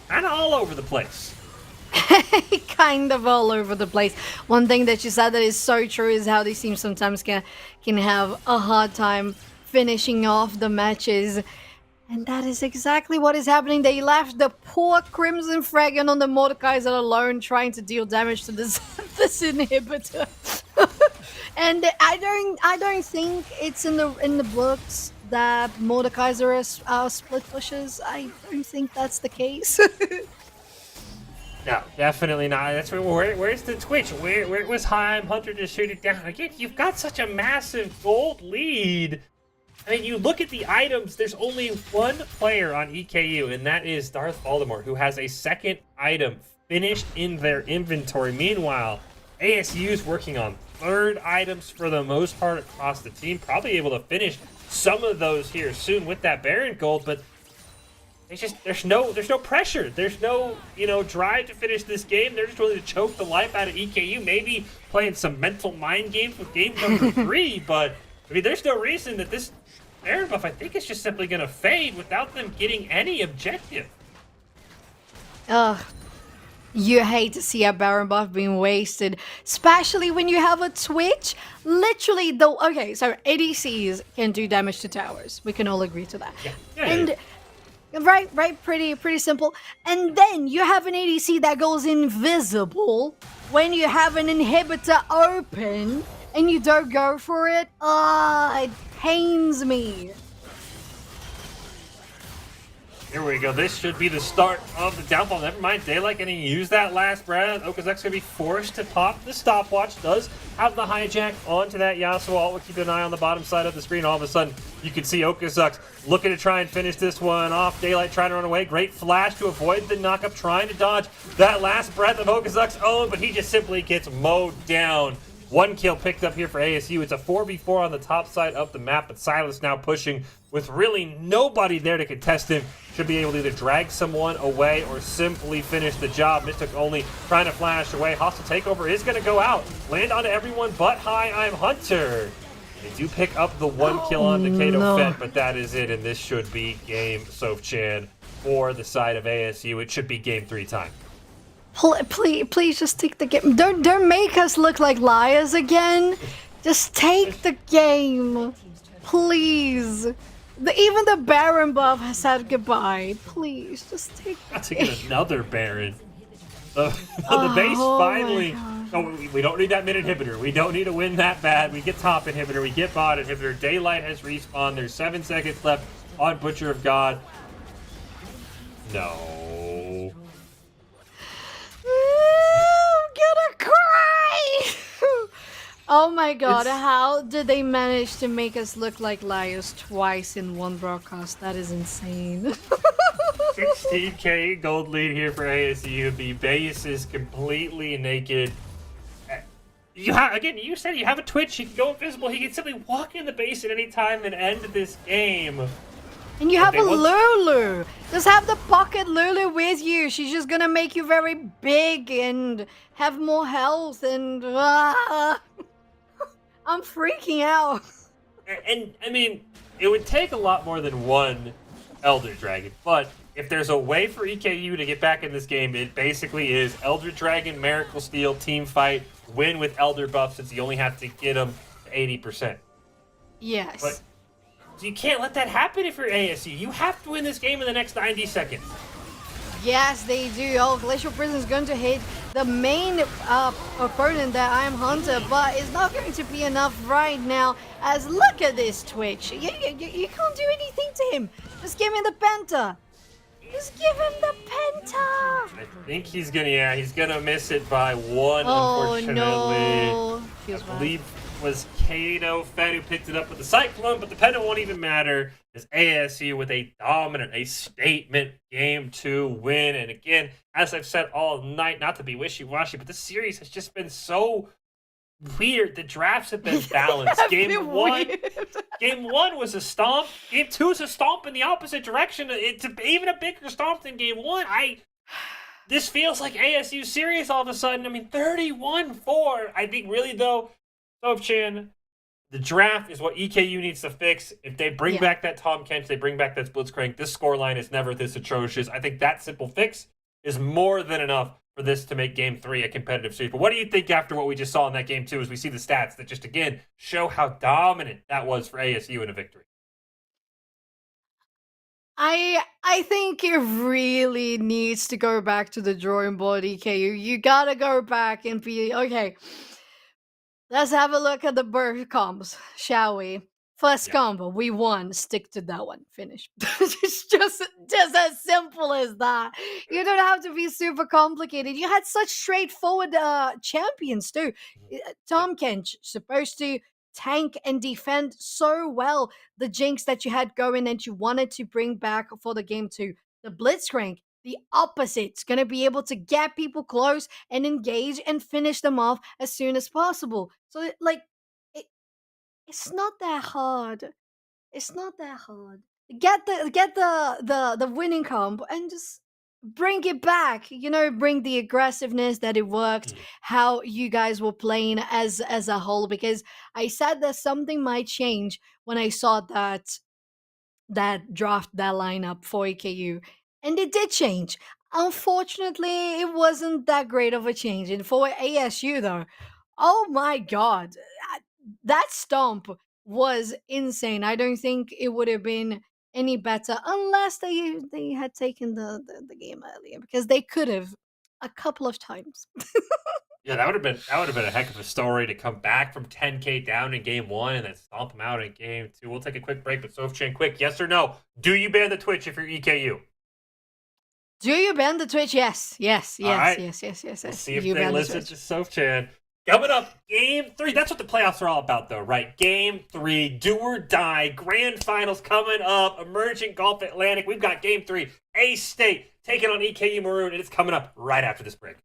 kind of all over the place. Kind of all over the place. One thing that you said that is so true is how these teams sometimes can have a hard time finishing off the matches. And that is exactly what is happening. They left the poor Crimson Fragon on the Mordekaiser alone, trying to deal damage to this inhibitor. And I don't think it's in the books that Mordekaiser are split pushes. I don't think that's the case. No, definitely not. That's where's the Twitch? Where was Heim Hunter to shoot it down? Again, you've got such a massive gold lead. I mean, you look at the items, there's only one player on EKU, and that is Darth Voldemort, who has a second item finished in their inventory. Meanwhile, ASU's working on third items for the most part across the team. Probably able to finish some of those here soon with that Baron gold, but there's no pressure. There's no drive to finish this game. They're just willing to choke the life out of EKU. Maybe playing some mental mind games with game number 3, but I mean, there's no reason that this Baron buff, I think, is just simply going to fade without them getting any objective. Ugh. You hate to see a Baron buff being wasted, especially when you have a Twitch. Literally, though. Okay, so ADCs can do damage to towers. We can all agree to that. Yeah. And right, pretty simple. And then you have an ADC that goes invisible when you have an inhibitor open, and you don't go for it. It pains me. Here we go. This should be the start of the downfall. Never mind. Daylight getting to use that last breath. Okazak's going to be forced to pop the stopwatch. Does have the hijack onto that Yasuo. All we'll keep an eye on the bottom side of the screen. All of a sudden, you can see Okazak's looking to try and finish this one off. Daylight trying to run away. Great flash to avoid the knockup. Trying to dodge that last breath of Okazak's own, but he just simply gets mowed down. 1 kill picked up here for ASU. It's a 4v4 on the top side of the map, but Silas now pushing with really nobody there to contest him. Should be able to either drag someone away or simply finish the job. Mystic only trying to flash away. Hostile takeover is going to go out. Land onto everyone but Hi, I'm Hunter. They do pick up the 1 kill on Decado Fett, but that is it, and this should be game SoapChan for the side of ASU. It should be game 3 time. Please just take the game. Don't make us look like liars again. Just take the game, please. Even the Baron buff has said goodbye. Please, just take the Not to game. get another Baron. The base finally. Oh, we don't need that mid inhibitor. We don't need to win that bad. We get top inhibitor. We get bot inhibitor. Daylight has respawned. There's 7 seconds left on Butcher of God. No. I'm gonna cry! Oh my god, how did they manage to make us look like liars twice in one broadcast? That is insane. 16k gold lead here for ASU. The base is completely naked. Again, you said you have a Twitch. He can go invisible. He can simply walk in the base at any time and end this game. And you have a Lulu. Just have the pocket Lulu with you. She's just gonna make you very big and have more health and... I'm freaking out. And, I mean, it would take a lot more than one Elder Dragon, but if there's a way for EKU to get back in this game, it basically is Elder Dragon, Miracle Steel, team fight, win with Elder buffs since you only have to get them to 80%. Yes. But you can't let that happen if you're ASU. You have to win this game in the next 90 seconds. Yes, they do. Oh, Glacial Prison is going to hit the main opponent, that I am Hunter, but it's not going to be enough right now. As look at this Twitch. You can't do anything to him. Just give him the Penta. Just give him the Penta. I think he's gonna miss it by one, unfortunately. No. I believe it was Kato Fed who picked it up with the Cyclone, but the Penta won't even matter. As ASU with a dominant, a statement Game 2 win. And again, as I've said all night, not to be wishy-washy, but this series has just been so weird. The drafts have been balanced. Game one was a stomp. Game 2 is a stomp in the opposite direction. It's even a bigger stomp than Game 1. This feels like ASU series all of a sudden. I mean, 31-4. I think really though, Soph-Chan, the draft is what EKU needs to fix. If they bring back that Tom Kench, they bring back that Blitzcrank, this scoreline is never this atrocious. I think that simple fix is more than enough for this to make Game 3 a competitive series. But what do you think after what we just saw in that Game 2 as we see the stats that just, again, show how dominant that was for ASU in a victory? I think it really needs to go back to the drawing board, EKU. You gotta go back and be, okay, let's have a look at the birth comps, shall we? First combo, we won. Stick to that one. Finish. It's just as simple as that. You don't have to be super complicated. You had such straightforward champions too. Tom Kench supposed to tank and defend so well the Jinx that you had going and you wanted to bring back for the Game 2. The Blitzcrank, the opposite's gonna be able to get people close and engage and finish them off as soon as possible. So it's not that hard. It's not that hard. Get the winning comp and just bring it back. Bring the aggressiveness that it worked, how you guys were playing as a whole. Because I said that something might change when I saw that draft, that lineup for EKU, and it did change. Unfortunately, it wasn't that great of a change. And for ASU though, oh my god, that stomp was insane. I don't think it would have been any better unless they had taken the game earlier, because they could have a couple of times. Yeah, that would have been a heck of a story to come back from 10k down in Game 1 and then stomp them out in Game 2. We'll take a quick break, but Soph-Chan, quick, yes or no? Do you ban the Twitch if you're EKU? Do you ban the Twitch? Yes. Right. Yes. We'll see if they listen to Soph-Chan. Coming up, Game 3. That's what the playoffs are all about, though, right? Game 3, do or die, grand finals coming up, emerging Gulf Atlantic. We've got Game 3, A-State taking on EKU Maroon, and it's coming up right after this break.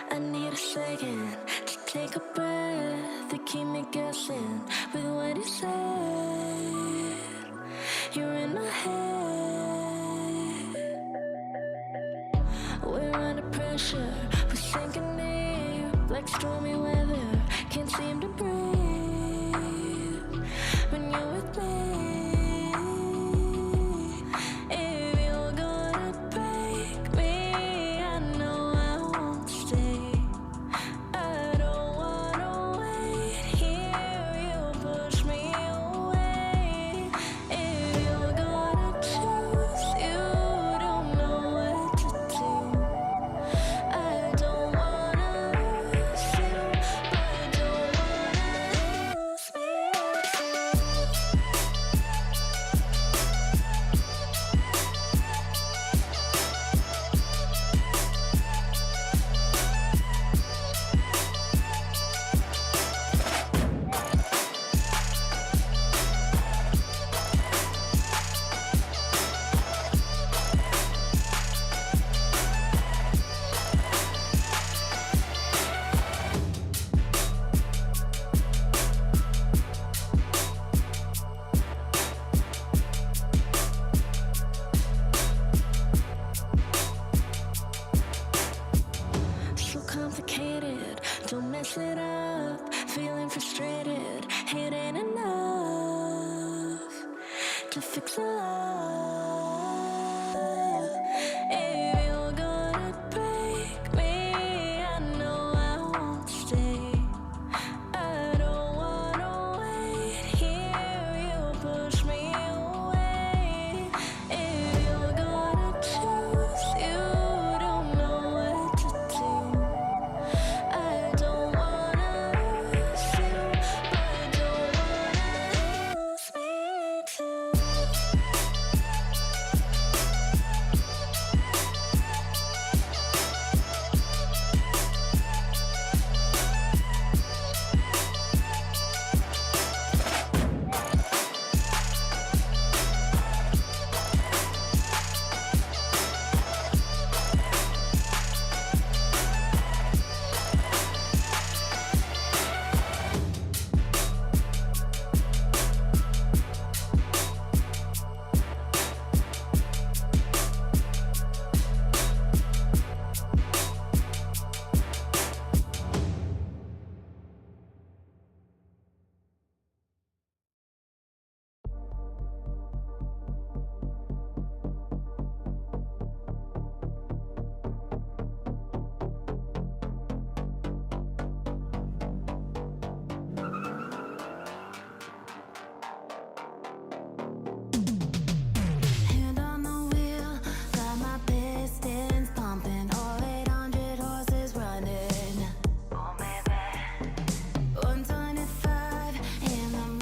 I need a second to take a breath, to keep me guessing with what you said. You're in my head. We're under pressure, we're sinking deep like stormy weather. Can't seem to breathe. when you're with me. If you're gonna break me, I know I won't stay. I don't wanna wait here, you push me away. If you're gonna choose, you don't know what to do. I don't wanna lose you, but don't wanna lose me too. So complicated, don't mess it up. Feeling frustrated, it ain't enough to fix a love.